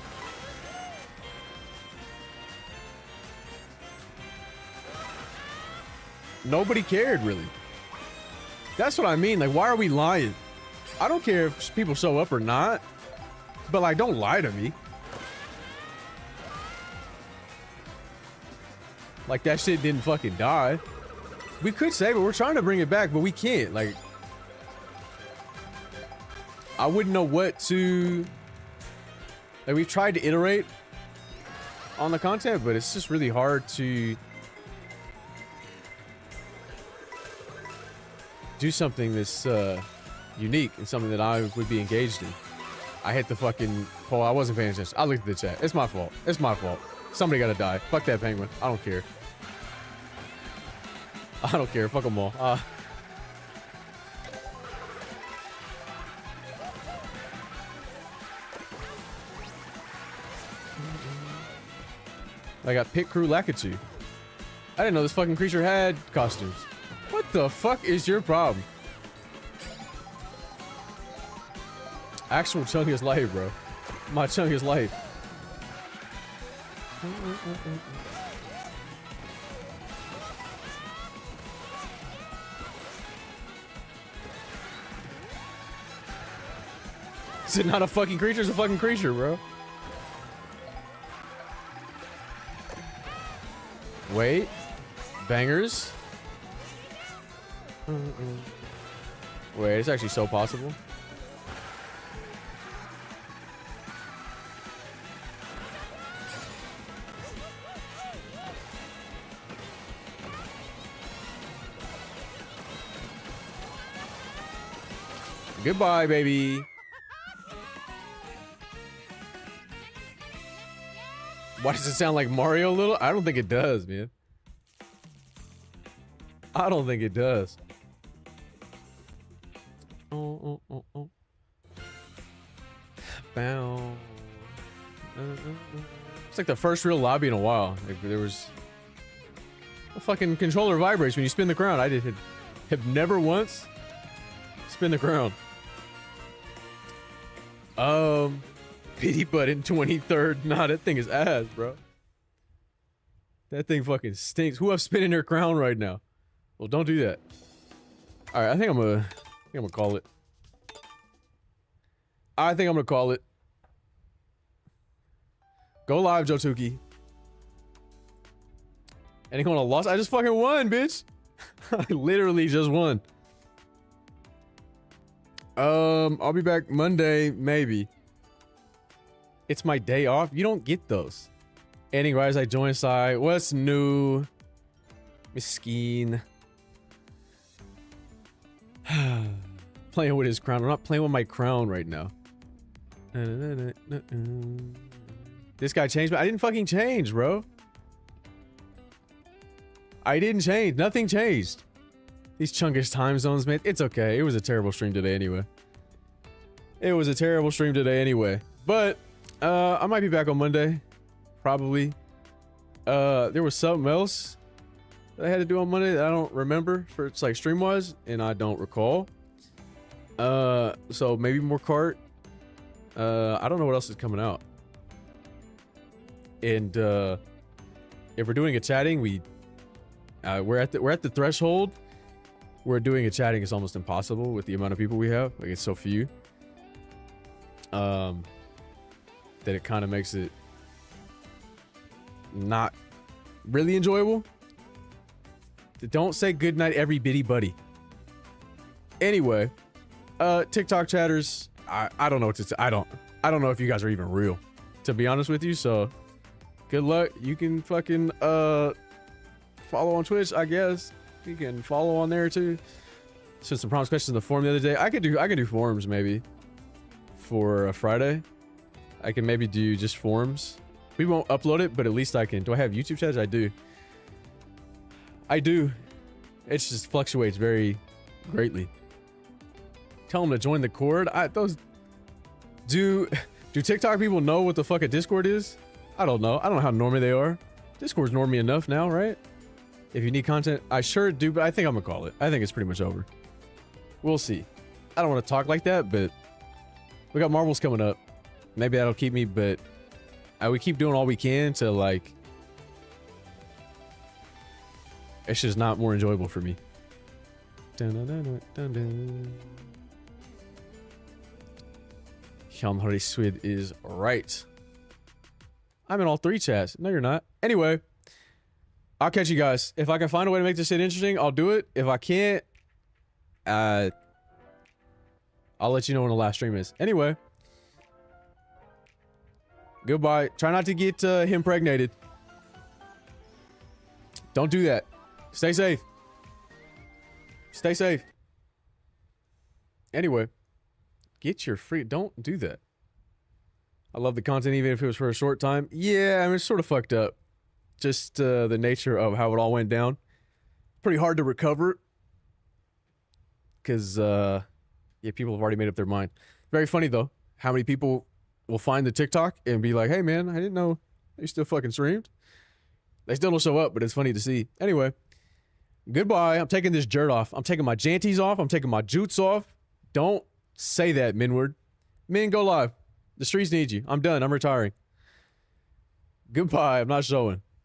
Nobody cared, really. That's what I mean. Like, why are we lying? I don't care if people show up or not. But, like, don't lie to me. Like, that shit didn't fucking die. We could save it. We're trying to bring it back, but we can't. Like, I wouldn't know what to... Like, we've tried to iterate on the content, but it's just really hard to do something that's unique and something that I would be engaged in. I hit the fucking poll. I wasn't paying attention. I looked at the chat. It's my fault. It's my fault. Somebody gotta die. Fuck that penguin. I don't care. I don't care. Fuck them all. I got Pit Crew Lakitu. I didn't know this fucking creature had costumes. What the fuck is your problem? Actual chunk is life, bro. My chunk is life. Is it not a fucking creature? It's a fucking creature, bro. Wait. Bangers. Wait, it's actually so possible. Goodbye, baby. Why does it sound like Mario a little? I don't think it does, man. I don't think it does. Oh. Bow. It's like the first real lobby in a while. Like there was a fucking controller vibrates when you spin the crown. I have never once spin the crown. Pity button 23rd. Nah, that thing is ass, bro. That thing fucking stinks. Who have spinning their crown right now? Well, don't do that. All right, I think I'm gonna call it. I think I'm gonna call it. Go live, Jotuki. Anyone lost? I just fucking won, bitch. I literally just won. I'll be back Monday, maybe. It's my day off. You don't get those. Ending rise, I join side. What's new? Miskeen. Playing with his crown. I'm not playing with my crown right now. This guy changed, but I didn't fucking change, bro. I didn't change. Nothing changed. These chunkish time zones, man. It's okay. It was a terrible stream today anyway. It was a terrible stream today anyway. But I might be back on Monday. Probably. There was something else that I had to do on Monday that I don't remember for it's like stream wise, and I don't recall. So maybe more kart. I don't know what else is coming out. And if we're doing a chatting, we're at the threshold. Where doing a chatting is almost impossible with the amount of people we have. Like it's so few. That it kind of makes it not really enjoyable. Don't say goodnight, every bitty buddy. Anyway, TikTok chatters. I don't know what to say. I don't know if you guys are even real, to be honest with you. So, good luck. You can fucking follow on Twitch, I guess. You can follow on there too. Sent some prompts questions in the forum the other day. I could do forums maybe for a Friday. I can maybe do just forums. We won't upload it, but at least I can. Do I have YouTube chats? I do. I do. It just fluctuates very greatly. Tell them to join the Cord. Do TikTok people know what the fuck a Discord is? I don't know. I don't know how normie they are. Discord's normie enough now, right? If you need content, I sure do, but I think I'm gonna call it. I think it's pretty much over. We'll see. I don't want to talk like that, but we got Marbles coming up. Maybe that'll keep me, but we keep doing all we can to, like... It's just not more enjoyable for me. Dun, dun, dun, dun, dun. Hjalmari Swid is right. I'm in all three chats. No, you're not. Anyway, I'll catch you guys. If I can find a way to make this shit interesting, I'll do it. If I can't, I'll let you know when the last stream is. Anyway, goodbye. Try not to get impregnated. Don't do that. Stay safe. Stay safe. Anyway, get your free... Don't do that. I love the content even if it was for a short time. Yeah, I mean, it's sort of fucked up. Just the nature of how it all went down. Pretty hard to recover. Because, yeah, people have already made up their mind. Very funny, though. How many people will find the TikTok and be like, hey, man, I didn't know you still fucking streamed. They still don't show up, but it's funny to see. Anyway, goodbye. I'm taking this dirt off. I'm taking my janties off. I'm taking my jutes off. Don't say that, Minward. Min, go live. The streets need you. I'm done. I'm retiring. Goodbye. I'm not showing.